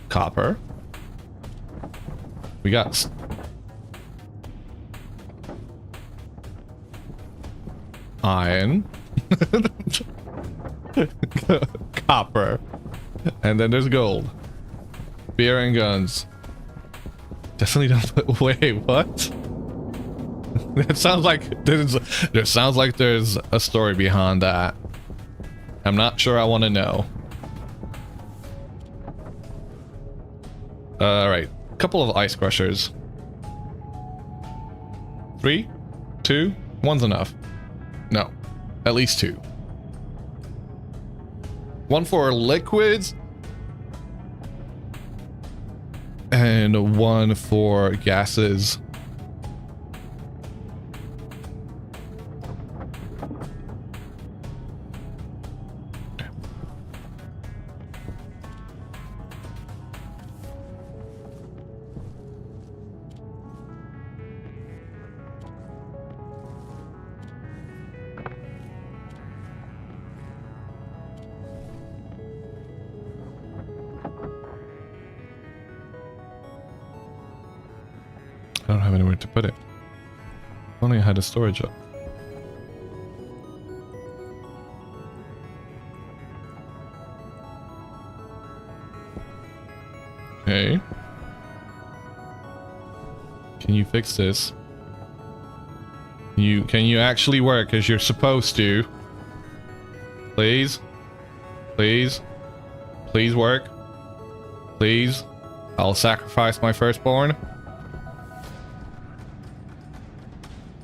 Copper. We got iron. Copper. And then there's gold. Beer and guns. Definitely don't put, wait, what? It sounds like there sounds like there's a story behind that. I'm not sure I want to know. Alright, a couple of ice crushers. 3, 2, 1's enough. No, at least 2. 1 for liquids. And 1 for gases. I don't have anywhere to put it. If only I had a storage up. Okay. Can you fix this? Can you actually work as you're supposed to? Please? Please? Please work? Please? I'll sacrifice my firstborn.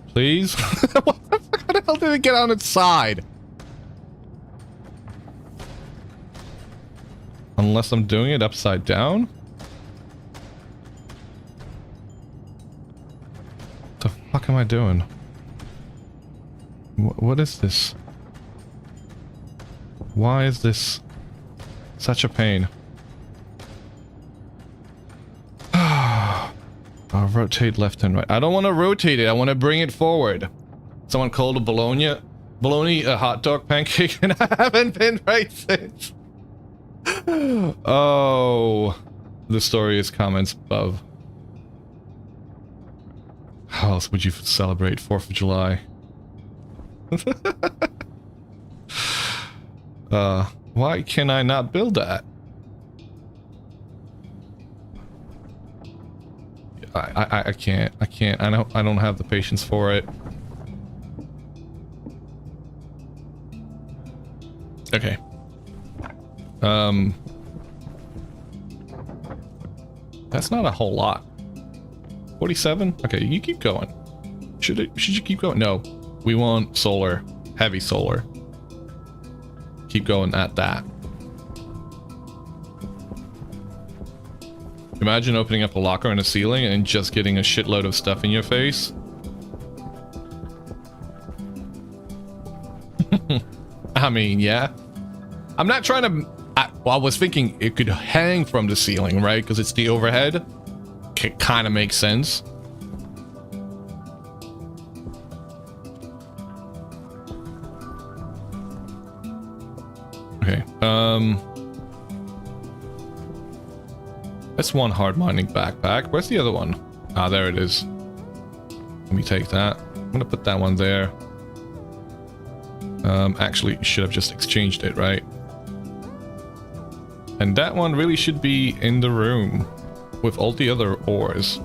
Please? What the fuck? How the hell did it get on its side? Unless I'm doing it upside down? What the fuck am I doing? What is this? Why is this such a pain? I'll rotate left and right. I don't want to rotate it. I want to bring it forward. Someone called a bologna a hot dog pancake, and I haven't been right since. Oh, the story is comments above. How else would you celebrate 4th of July? Why can I not build that? I can't. I don't have the patience for it. Okay. That's not a whole lot. 47? Okay, you keep going. Should you keep going? No. We want solar. Heavy solar. Keep going at that. Imagine opening up a locker in a ceiling and just getting a shitload of stuff in your face. I mean, yeah. I'm not trying to... I was thinking it could hang from the ceiling, right? Because it's the overhead. Kind of makes sense. Okay. That's one hard mining backpack. Where's the other one? Ah, there it is. Let me take that. I'm gonna put that one there. Actually, should have just exchanged it, right? And that one really should be in the room with all the other ores.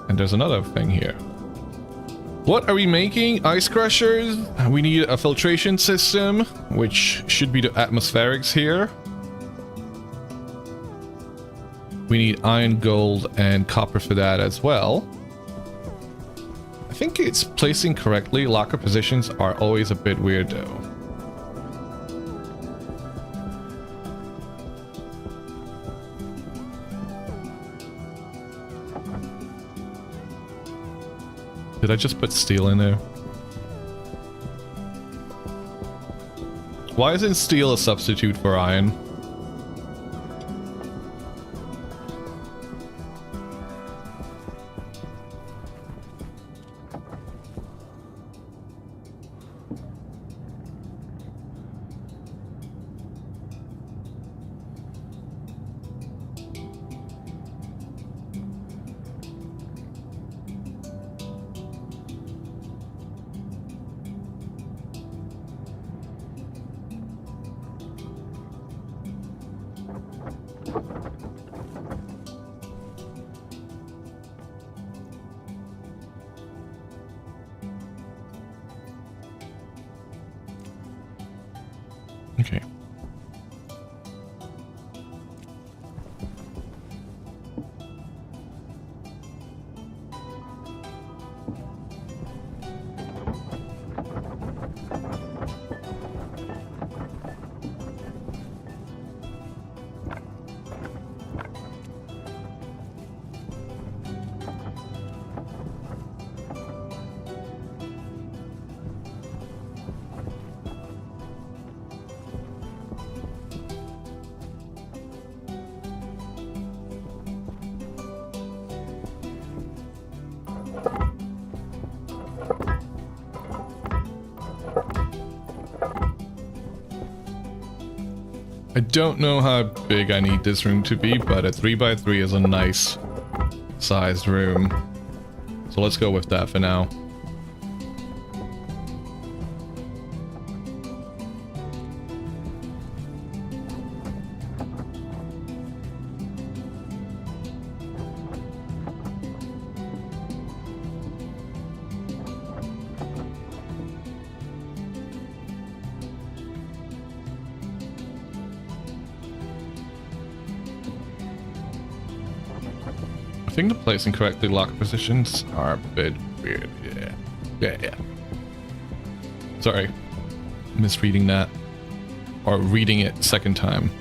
And there's another thing here. What are we making? Ice crushers? We need a filtration system, which should be the atmospherics here. We need iron, gold, and copper for that as well. I think it's placing correctly. Locker positions are always a bit weird though. Did I just put steel in there? Why isn't steel a substitute for iron? Okay. I don't know how big I need this room to be, but a 3x3 is a nice sized room. So let's go with that for now. I think the placing correctly lock positions are a bit weird. Yeah. Sorry. Misreading that. Or reading it second time.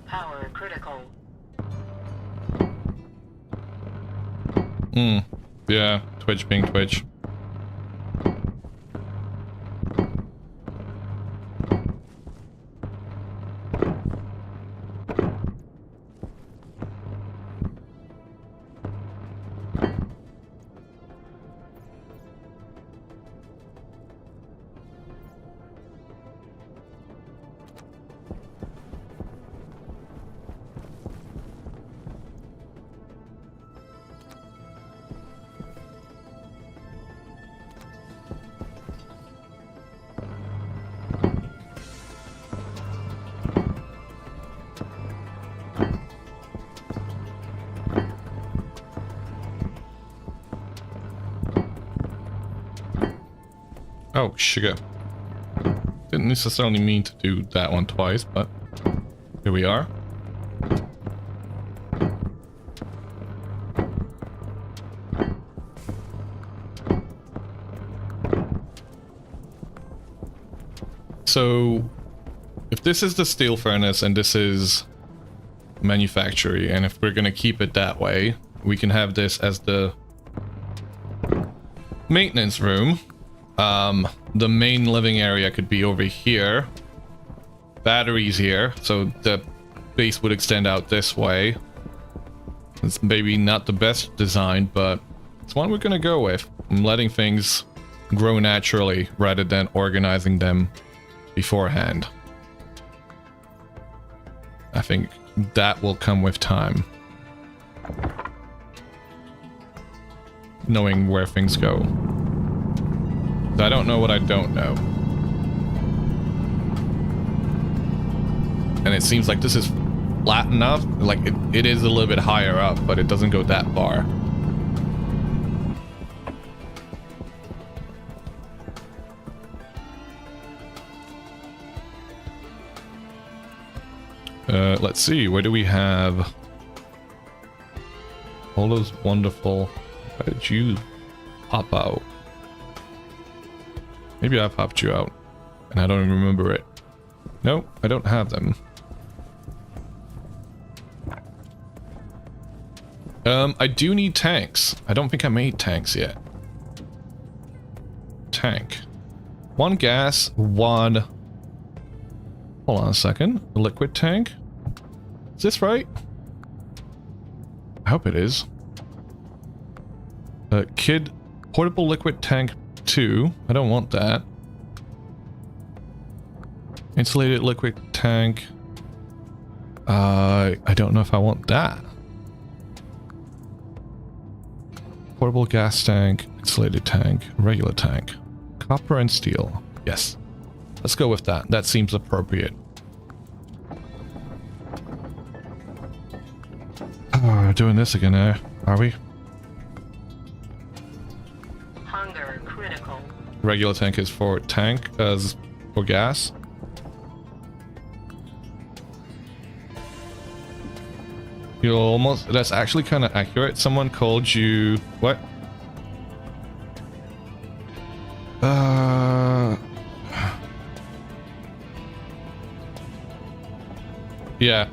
Power critical. Yeah, Twitch being Twitch. Oh, sugar. Didn't necessarily mean to do that one twice, but here we are. So, if this is the steel furnace and this is manufactory, and if we're gonna keep it that way, we can have this as the maintenance room. The main living area could be over here. Batteries here, so the base would extend out this way. It's maybe not the best design, but it's one we're gonna go with. I'm letting things grow naturally rather than organizing them beforehand. I think that will come with time. Knowing where things go. I don't know what I don't know. And it seems like this is flat enough. Like, it is a little bit higher up, but it doesn't go that far. Let's see, where do we have all those wonderful... Why did you pop out? Maybe I popped you out, and I don't even remember it. No, I don't have them. I do need tanks. I don't think I made tanks yet. Tank. One gas, one... Hold on a second. A liquid tank? Is this right? I hope it is. Kid, portable liquid tank 2. I don't want that. Insulated liquid tank. I don't know if I want that. Portable gas tank, insulated tank, regular tank. Copper and steel. Yes. Let's go with that. That seems appropriate. Oh, doing this again now, are we? Hunger critical. Regular tank is for tank, as for gas. You're almost... That's actually kind of accurate. Someone called you... What? Yeah.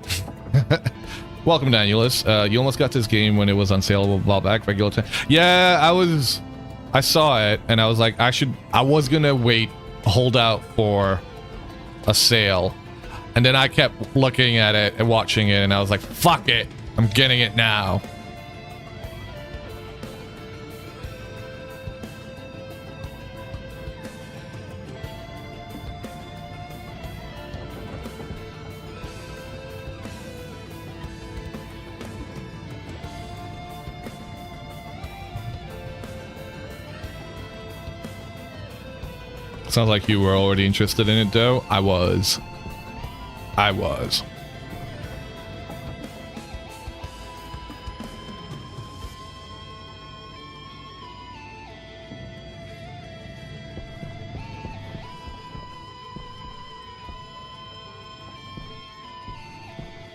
Welcome, Danielus. You almost got this game when it was on sale a while back. Regular time. Yeah, I saw it and I was like, I was gonna hold out for a sale. And then I kept looking at it and watching it and I was like, fuck it. I'm getting it now. Sounds like you were already interested in it, though. I was.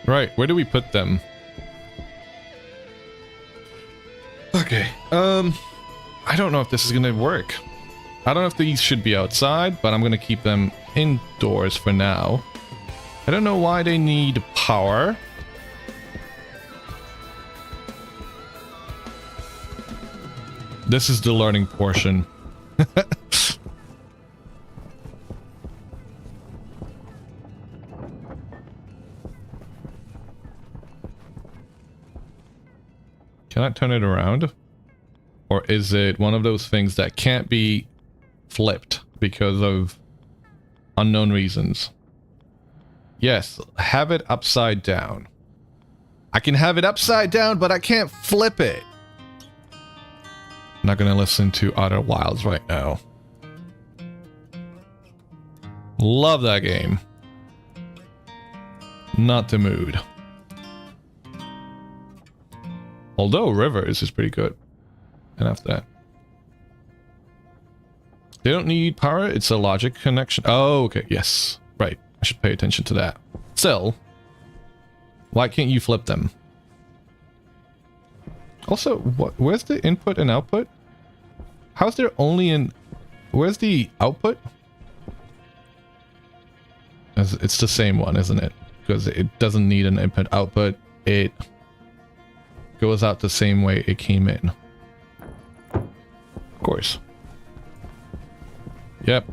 Right, where do we put them? Okay, I don't know if this is gonna work. I don't know if these should be outside, but I'm gonna keep them indoors for now. I don't know why they need power. This is the learning portion. Can I turn it around? Or is it one of those things that can't be flipped because of unknown reasons? Yes, have it upside down. I can have it upside down, but I can't flip it. I'm not gonna listen to Outer Wilds right now. Love that game. Not the mood. Although Rivers is pretty good. And after that. They don't need power. It's a logic connection. Oh, okay. Yes. Right. I should pay attention to that. Still, why can't you flip them? Also, where's the input and output? How's there only in... Where's the output? It's the same one, isn't it? Because it doesn't need an input output. It goes out the same way it came in. Of course. Yep.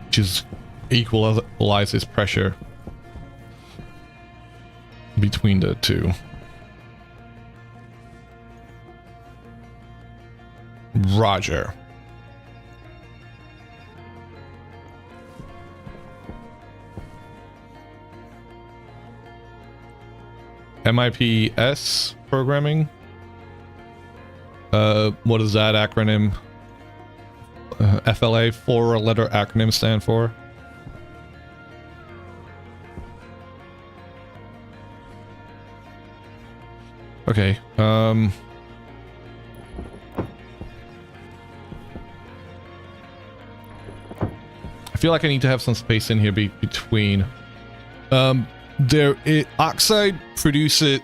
Just equalizes pressure between the two. Roger. MIPS programming. What does that acronym? FLA, 4-letter acronym stand for? Okay, I feel like I need to have some space in here between. Oxide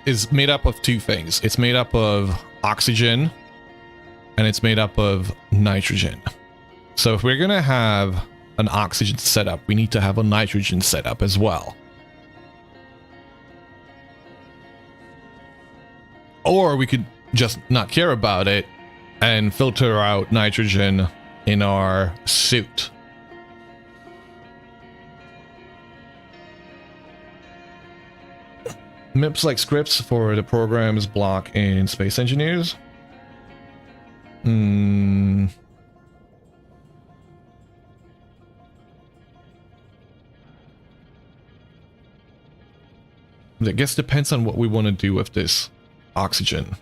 is made up of two things. It's made up of oxygen and it's made up of nitrogen. So if we're gonna have an oxygen setup, we need to have a nitrogen setup as well. Or we could just not care about it and filter out nitrogen in our suit. MIPS like scripts for the programs block in Space Engineers. I guess depends on what we want to do with this oxygen.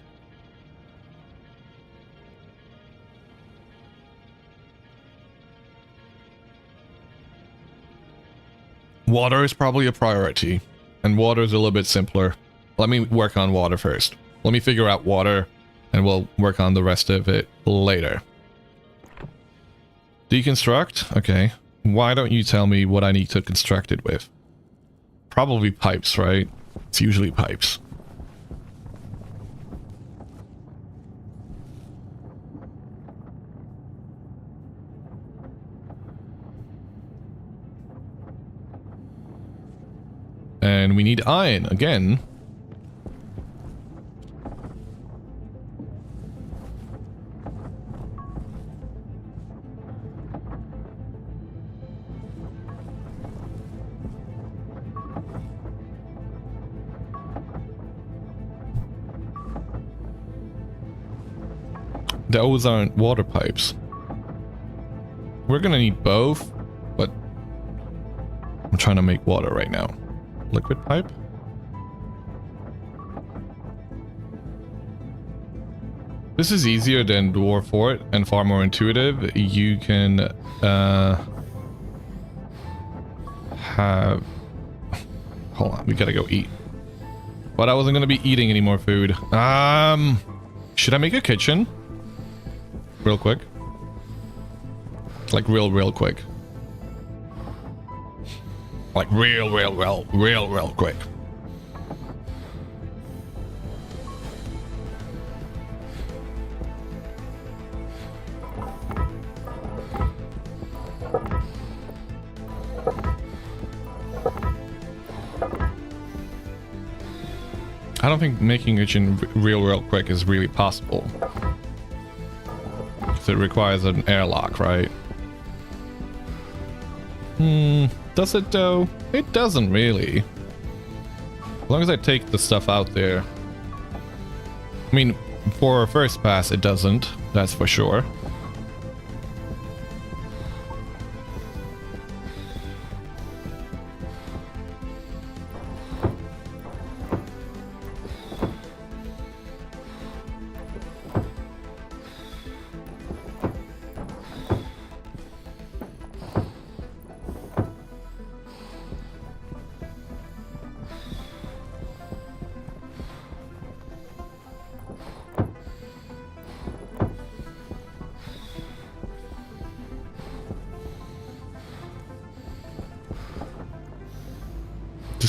Water is probably a priority, and water is a little bit simpler. Let me work on water first. Let me figure out water, and we'll work on the rest of it later. Deconstruct? Okay. Why don't you tell me what I need to construct it with? Probably pipes, right? It's usually pipes. And we need iron again. Those aren't water pipes. We're gonna need both, but I'm trying to make water right now. Liquid pipe? This is easier than Dwarf Fort and far more intuitive. You can have... Hold on, we gotta go eat. But I wasn't gonna be eating any more food. Should I make a kitchen? Real quick. Like real quick. Like real quick. I don't think making it in real quick is really possible. Because it requires an airlock, right? Does it though? It doesn't really. As long as I take the stuff out there. I mean, for a first pass it doesn't, that's for sure.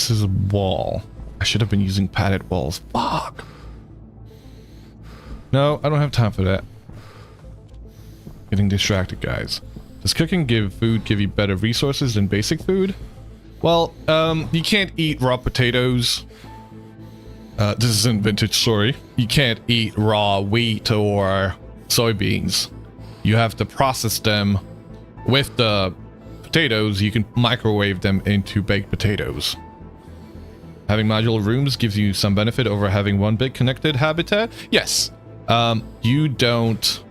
This is a wall. I should have been using padded walls. Fuck. No, I don't have time for that. Getting distracted, guys. Does cooking give you better resources than basic food? Well, you can't eat raw potatoes. This isn't vintage story. You can't eat raw wheat or soybeans. You have to process them with the potatoes. You can microwave them into baked potatoes. Having modular rooms gives you some benefit over having one big connected habitat. Yes. You don't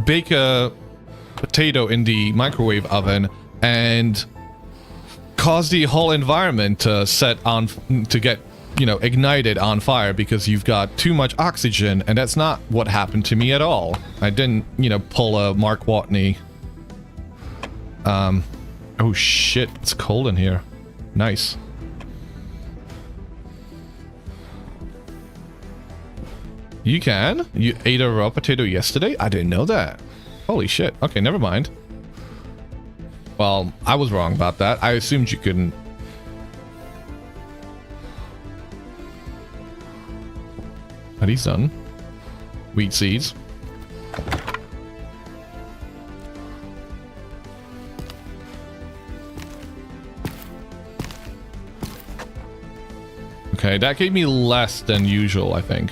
bake a potato in the microwave oven and cause the whole environment to get, you know, ignited on fire because you've got too much oxygen, and that's not what happened to me at all. I didn't, you know, pull a Mark Watney. Oh shit, it's cold in here. Nice. You can? You ate a raw potato yesterday? I didn't know that. Holy shit. Okay, never mind. Well, I was wrong about that. I assumed you couldn't. Are these done? Wheat seeds. Okay, that gave me less than usual, I think.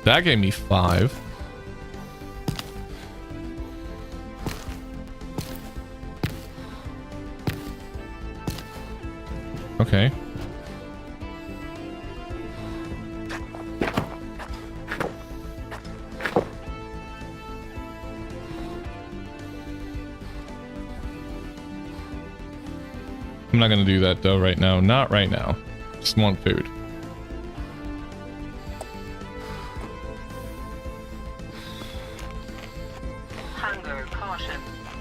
That gave me 5. Okay. I'm not gonna do that though right now. Not right now. Just want food. Hunger caution.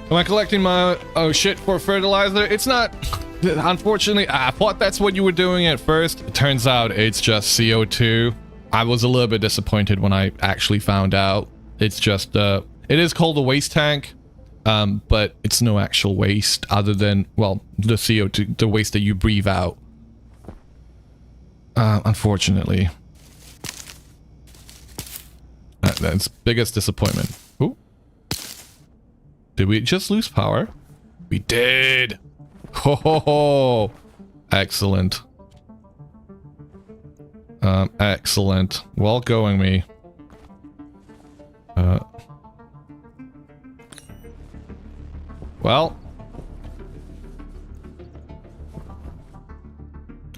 Am I collecting my shit for fertilizer? It's not. Unfortunately, I thought that's what you were doing at first. It turns out it's just CO2. I was a little bit disappointed when I actually found out. It's just it is called a waste tank. But it's no actual waste other than, well, the CO2, the waste that you breathe out. Unfortunately. That's biggest disappointment. Ooh. Did we just lose power? We did! Ho ho ho! Excellent. Excellent. Well going, me. Well.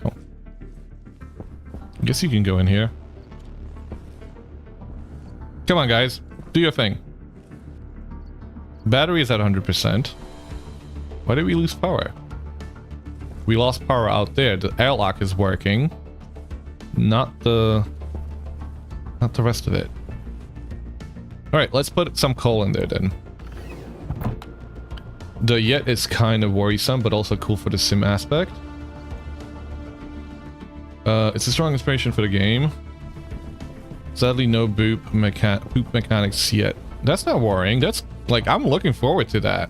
Oh. I guess you can go in here. Come on, guys. Do your thing. Battery is at 100%. Why did we lose power? We lost power out there. The airlock is working. Not the rest of it. Alright, let's put some coal in there then. The yet is kind of worrisome, but also cool for the sim aspect. It's a strong inspiration for the game. Sadly, no poop mechanics yet. That's not worrying. That's like, I'm looking forward to that.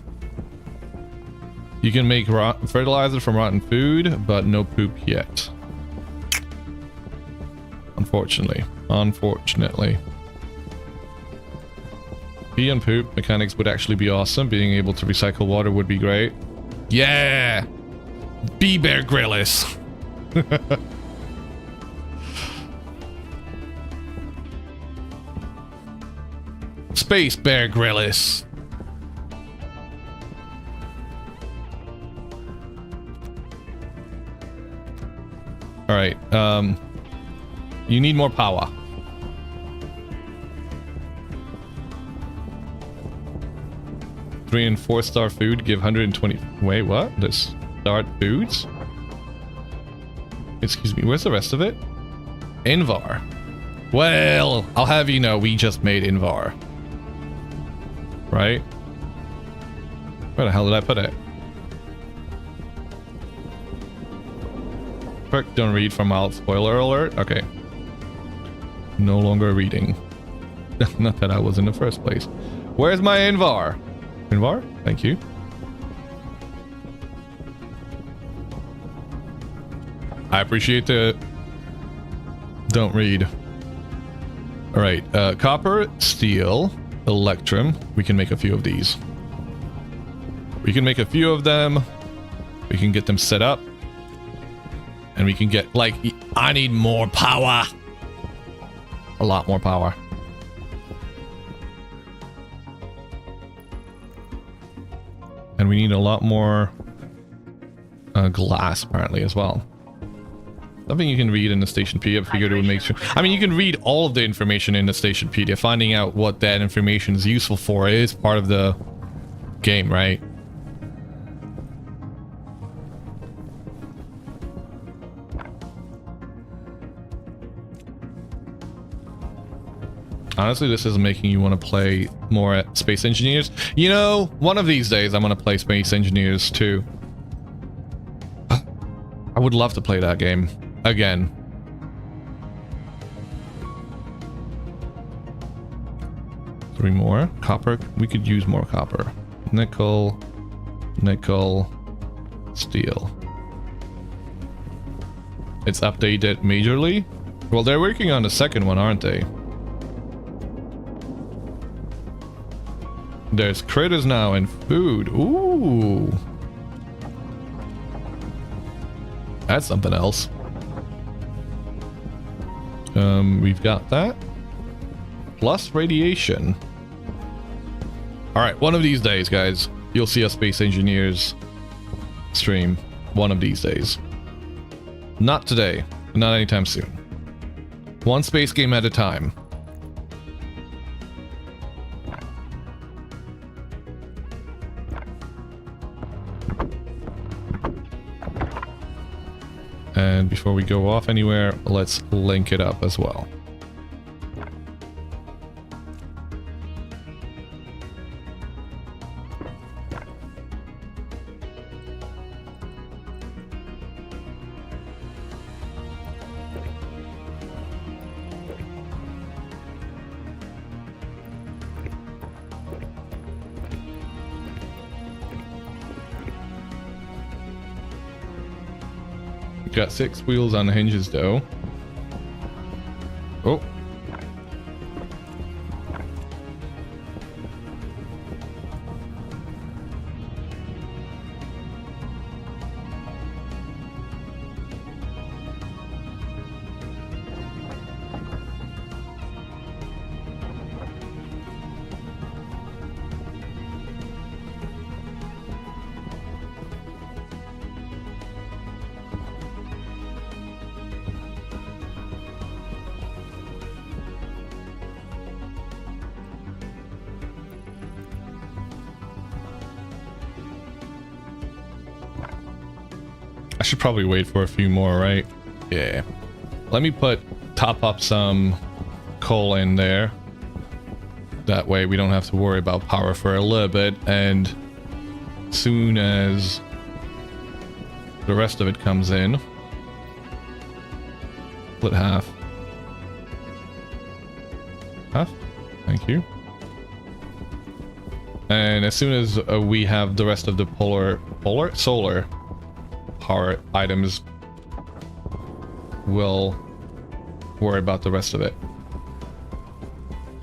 You can make fertilizer from rotten food, but no poop yet. Unfortunately. Unfortunately. Pee and poop mechanics would actually be awesome. Being able to recycle water would be great. Yeah! Be Bear Grylls. Space Bear Grylls. Alright, you need more power. Three and 4-star food give 120. Wait, what? There's start foods? Excuse me, where's the rest of it? Invar. Well, I'll have you know, we just made Invar. Right? Where the hell did I put it? Quick, don't read from out. Spoiler alert. Okay. No longer reading. Not that I was in the first place. Where's my Invar? Invar? Thank you. I appreciate the... Don't read. Alright, copper, steel, electrum. We can make a few of these. We can make a few of them. We can get them set up. And we can get, like, I need more power. A lot more power. And we need a lot more glass, apparently, as well. Something you can read in the Stationeer. I figured it would make sure. I mean, you can read all of the information in the Stationeer. Finding out what that information is useful for is part of the game, right? Honestly, this is making you want to play more at Space Engineers. You know, one of these days I'm going to play Space Engineers too. I would love to play that game again. Three more. Copper. We could use more copper. Nickel. Nickel. Steel. It's updated majorly. Well, they're working on the second one, aren't they? There's critters now and food. Ooh. That's something else. We've got that. Plus radiation. Alright, one of these days, guys, you'll see a Space Engineers stream. One of these days. Not today. Not anytime soon. One space game at a time. And before we go off anywhere, let's link it up as well. Got 6 wheels on the hinges though. Oh. I should probably wait for a few more, right? Yeah. Let me top up some coal in there. That way we don't have to worry about power for a little bit, and soon as the rest of it comes in, split half. Half? Thank you. And as soon as we have the rest of the solar power items, we'll worry about the rest of it.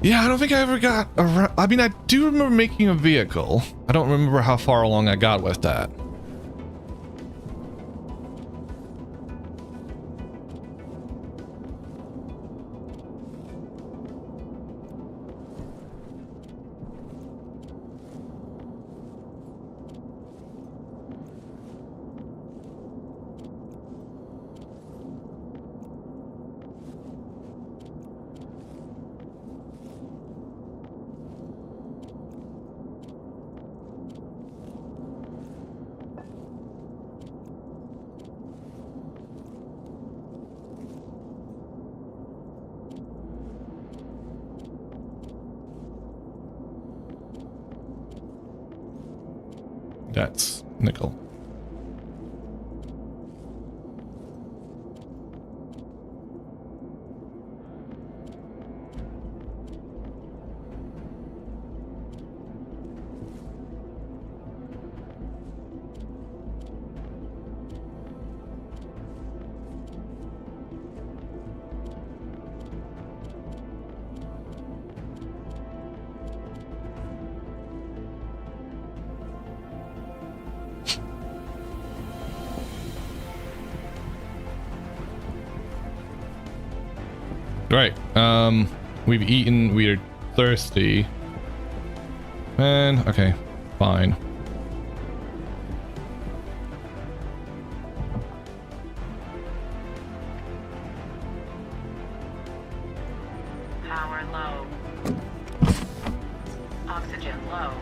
Yeah, I don't think I ever got around. I mean, I do remember making a vehicle. I don't remember how far along I got with that. That's nickel. Great. We've eaten. We're thirsty. And okay, fine. Power low. Oxygen low.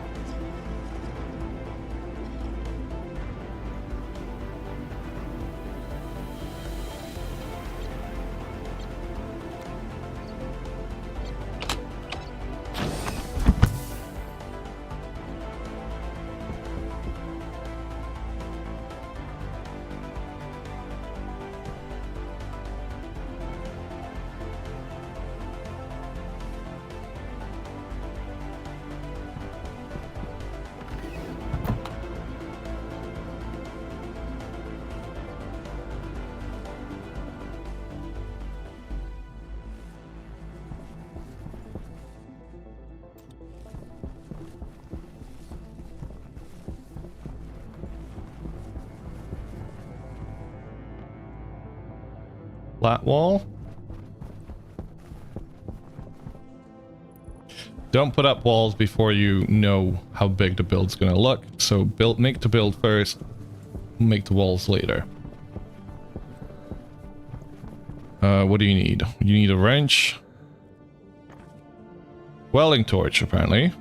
Flat wall. Don't put up walls before you know how big the build's gonna look. So make the build first, make the walls later. What do you need? You need a wrench. Welding torch, apparently.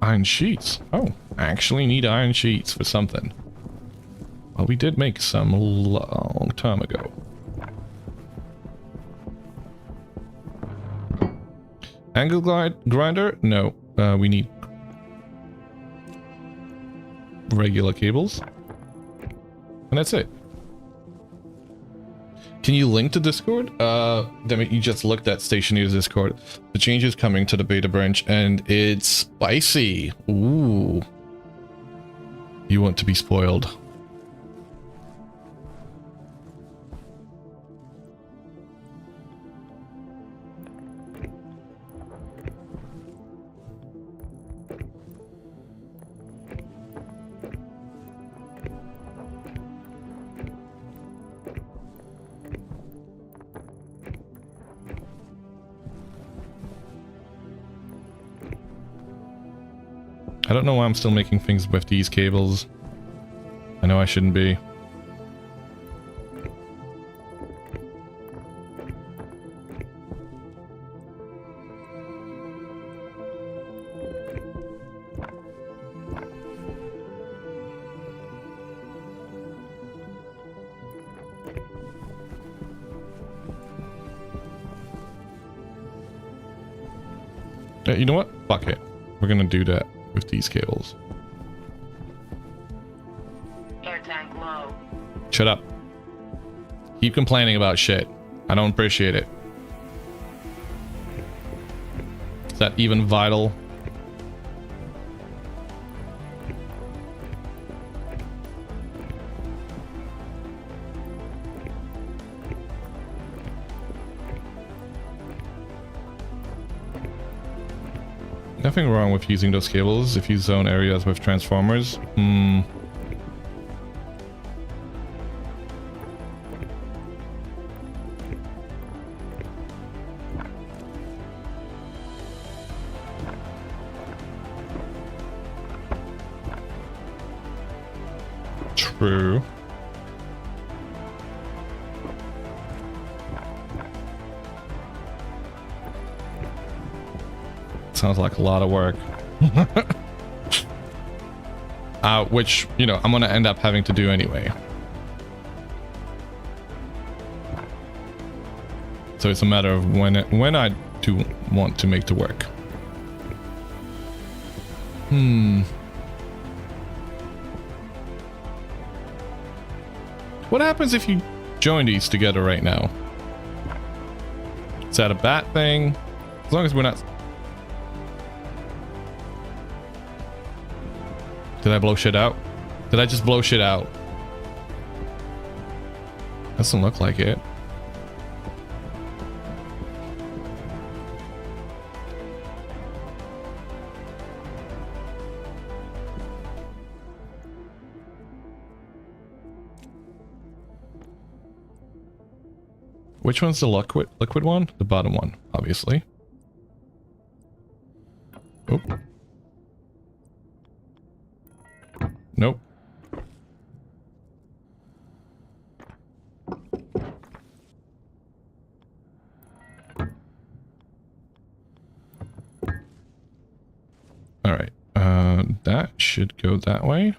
Iron sheets. Oh, I actually need iron sheets for something. Well, we did make some a long time ago. Angle grinder? No. We need regular cables. And that's it. Can you link to Discord? Damn it, you just looked at Stationeer's Discord. The change is coming to the beta branch and it's spicy. Ooh. You want to be spoiled. I don't know why I'm still making things with these cables. I know I shouldn't be. You know what? Fuck it. We're gonna do that with these cables. Air tank low. Shut up. Keep complaining about shit. I don't appreciate it. Is that even vital? Nothing wrong with using those cables if you zone areas with transformers. True. Sounds like a lot of work. Which, you know, I'm gonna end up having to do anyway. So it's a matter of when I do want to make the work. What happens if you join these together right now? Is that a bad thing? As long as we're not... Did I blow shit out? Did I just blow shit out? Doesn't look like it. Which one's the liquid one? The bottom one, obviously. Oh. Nope. All right. That should go that way.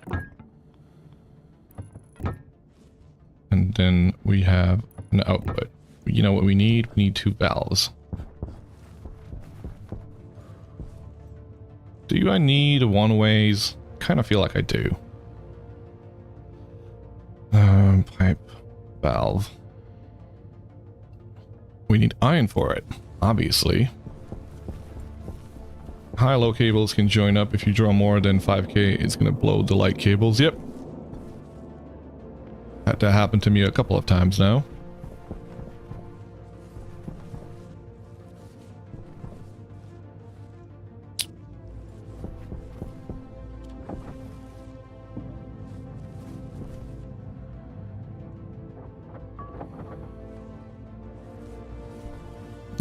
And then we have an output. You know what we need? We need 2 valves. Do I need one-ways? Kind of feel like I do. Pipe, valve. We need iron for it, obviously. High-low cables can join up. If you draw more than 5K, it's gonna blow the light cables. Yep. Had that happen to me a couple of times now.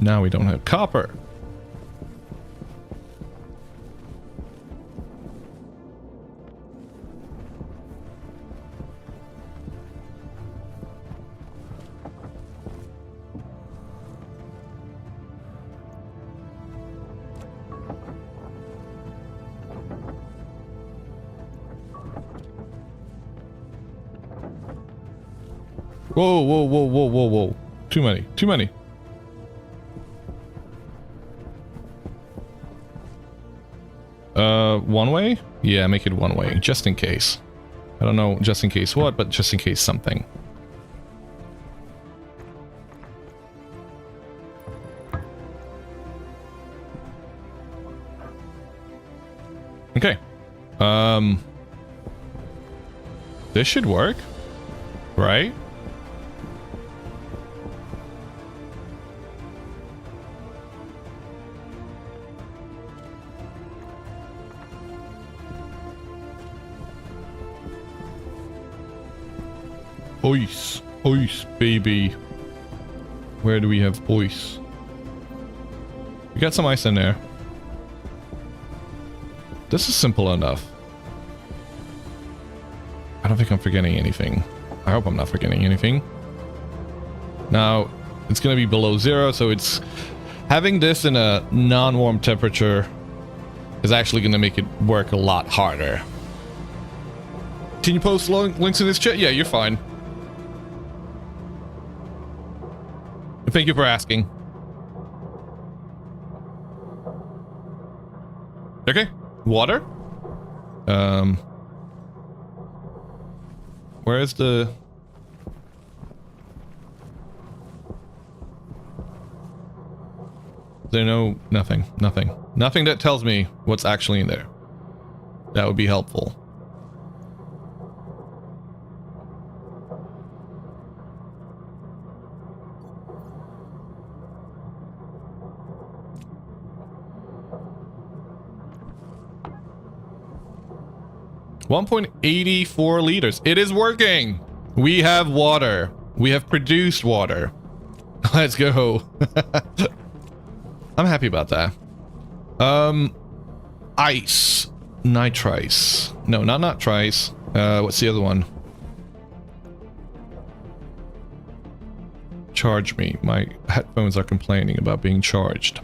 Now we don't have copper. Whoa, whoa, whoa, whoa, whoa, whoa. Too many, too many. One way? Yeah, make it one way, just in case. I don't know just in case what, but just in case something. Okay. This should work, right? Ice, ice, baby. Where do we have ice? We got some ice in there. This is simple enough. I don't think I'm forgetting anything. I hope I'm not forgetting anything. Now, it's gonna be below 0, so it's... Having this in a non-warm temperature is actually gonna make it work a lot harder. Can you post links in this chat? Yeah, you're fine. Thank you for asking. Okay, water. Where's the... There nothing that tells me what's actually in there. That would be helpful. .84 liters. It is working. We have water. We have produced water. Let's go. I'm happy about that. Ice. Nitrice. No, not nitrice. What's the other one? Charge me. My headphones are complaining about being charged.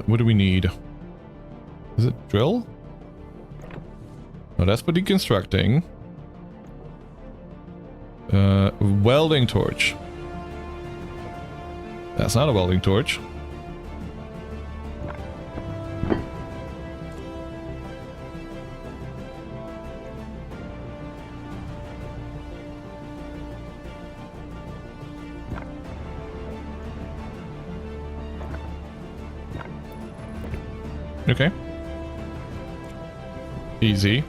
What do we need? Is it drill? No, that's for deconstructing. Welding torch. That's not a welding torch. Okay. Easy.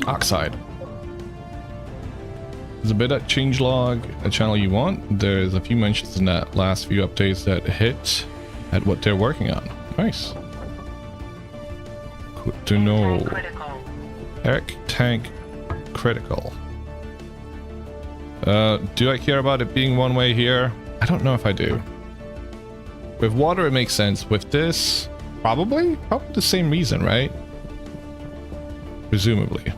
Oxide. There's a bit at changelog, a channel you want. There's a few mentions in that last few updates that hit at what they're working on. Nice. Good to know. Critical. Eric Tank Critical. Do I care about it being one way here? I don't know if I do. With water, it makes sense. With this, probably the same reason, right? Presumably.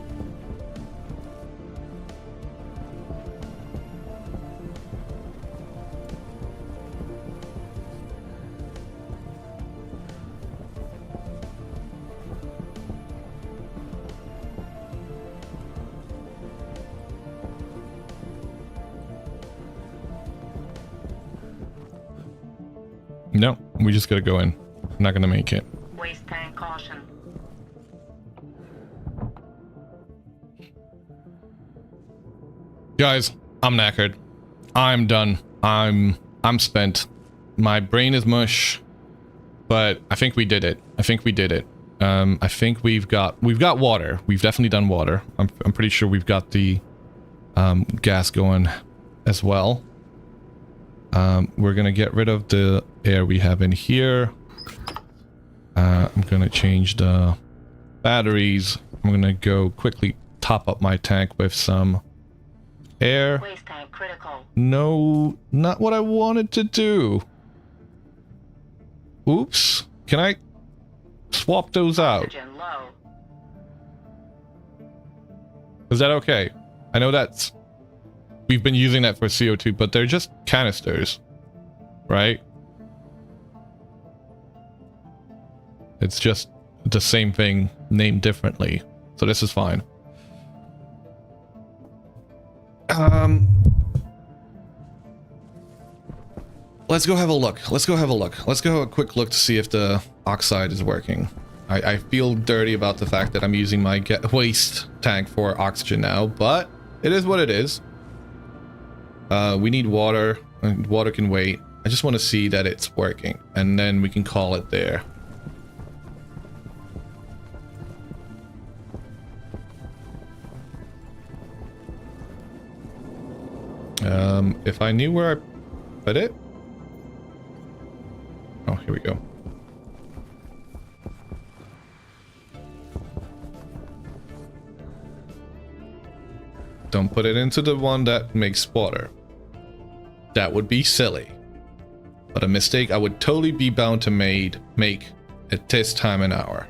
No, we just gotta go in. I'm not gonna make it. Waste tank caution. Guys, I'm knackered. I'm done. I'm spent. My brain is mush. But I think we did it. I think we've got water. We've definitely done water. I'm pretty sure we've got the gas going as well. We're gonna get rid of the air we have in here. I'm gonna change the batteries. I'm gonna go quickly top up my tank with some air. Waste tank critical. No, not what I wanted to do. Oops. Can I swap those out? Oxygen low. Is that okay? I know that's... We've been using that for CO2, but they're just canisters, right? It's just the same thing, named differently. So this is fine. Let's go have a look. Let's go have a quick look to see if the oxide is working. I feel dirty about the fact that I'm using my waste tank for oxygen now, but it is what it is. We need water, and water can wait. I just want to see that it's working, and then we can call it there. If I knew where I put it. Oh, here we go. Don't put it into the one that makes water. That would be silly. But a mistake I would totally be bound to make at this time and hour.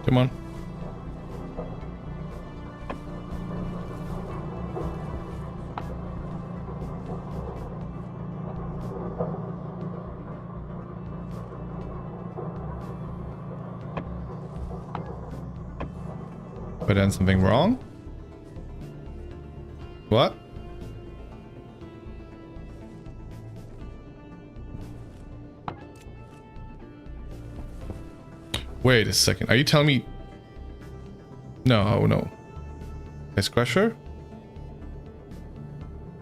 Come on. Have I done something wrong? What? Wait a second. Are you telling me? No, no. Ice crusher?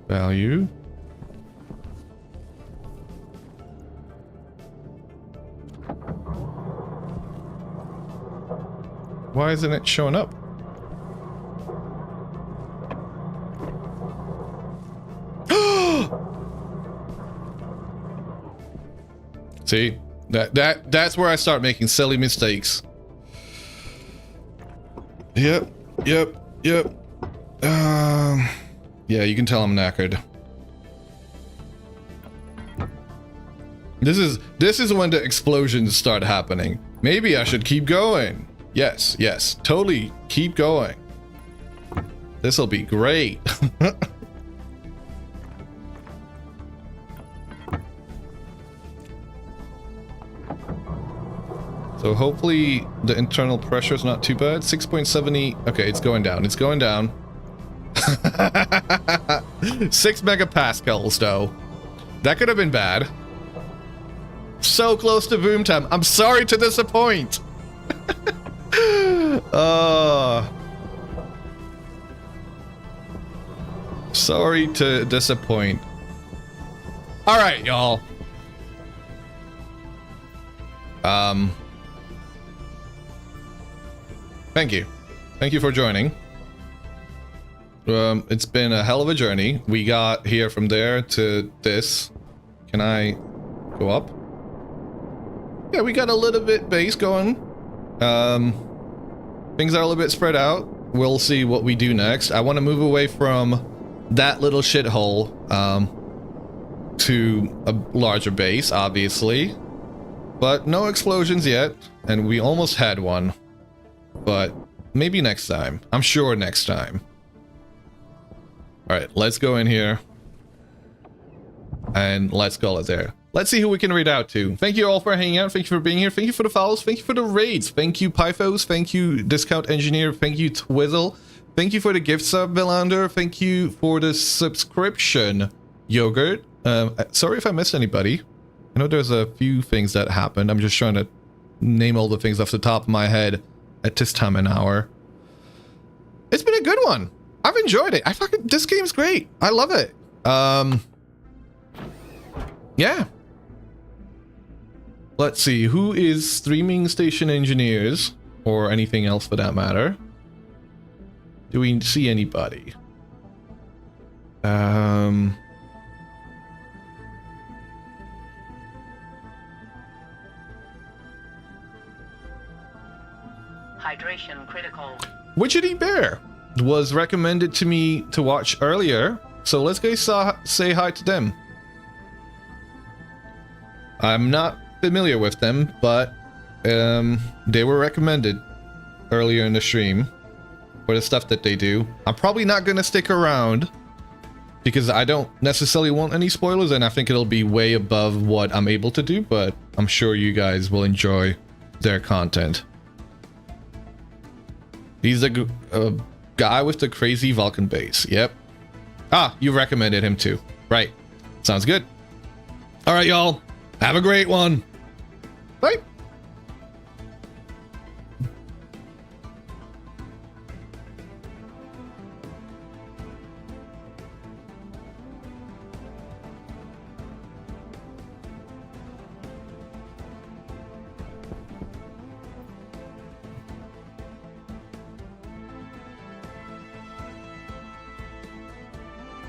Value. Why isn't it showing up? See? That's where I start making silly mistakes. Yep. Yeah, you can tell I'm knackered. This is when the explosions start happening. Maybe I should keep going. Yes, totally keep going. This'll be great. So hopefully the internal pressure is not too bad. 6.70. Okay, it's going down. It's going down. 6 megapascals though. That could have been bad. So close to boom time. I'm sorry to disappoint. Sorry to disappoint. All right, y'all. Thank you. Thank you for joining. It's been a hell of a journey. We got here from there to this. Can I go up? Yeah, we got a little bit base going. Things are a little bit spread out. We'll see what we do next. I want to move away from that little shithole to a larger base, obviously. But no explosions yet, and we almost had one. But maybe next time. I'm sure next time. Alright, let's go in here. And let's call it there. Let's see who we can read out to. Thank you all for hanging out. Thank you for being here. Thank you for the follows. Thank you for the raids. Thank you, Pythos. Thank you, Discount Engineer. Thank you, Twizzle. Thank you for the gift sub, Villander. Thank you for the subscription, Yogurt. Sorry if I missed anybody. I know there's a few things that happened. I'm just trying to name all the things off the top of my head at this time an hour. It's been a good one. I've enjoyed it. This game's great. I love it. Yeah. Let's see, who is streaming Station Engineers or anything else for that matter? Do we see anybody? Hydration critical. Widgety Bear was recommended to me to watch earlier, so let's go say hi to them. I'm not familiar with them, but they were recommended earlier in the stream for the stuff that they do. I'm probably not going to stick around because I don't necessarily want any spoilers, and I think it'll be way above what I'm able to do, but I'm sure you guys will enjoy their content. He's the guy with the crazy Vulcan base. Yep. Ah, you recommended him too. Right. Sounds good. All right, y'all. Have a great one. Bye.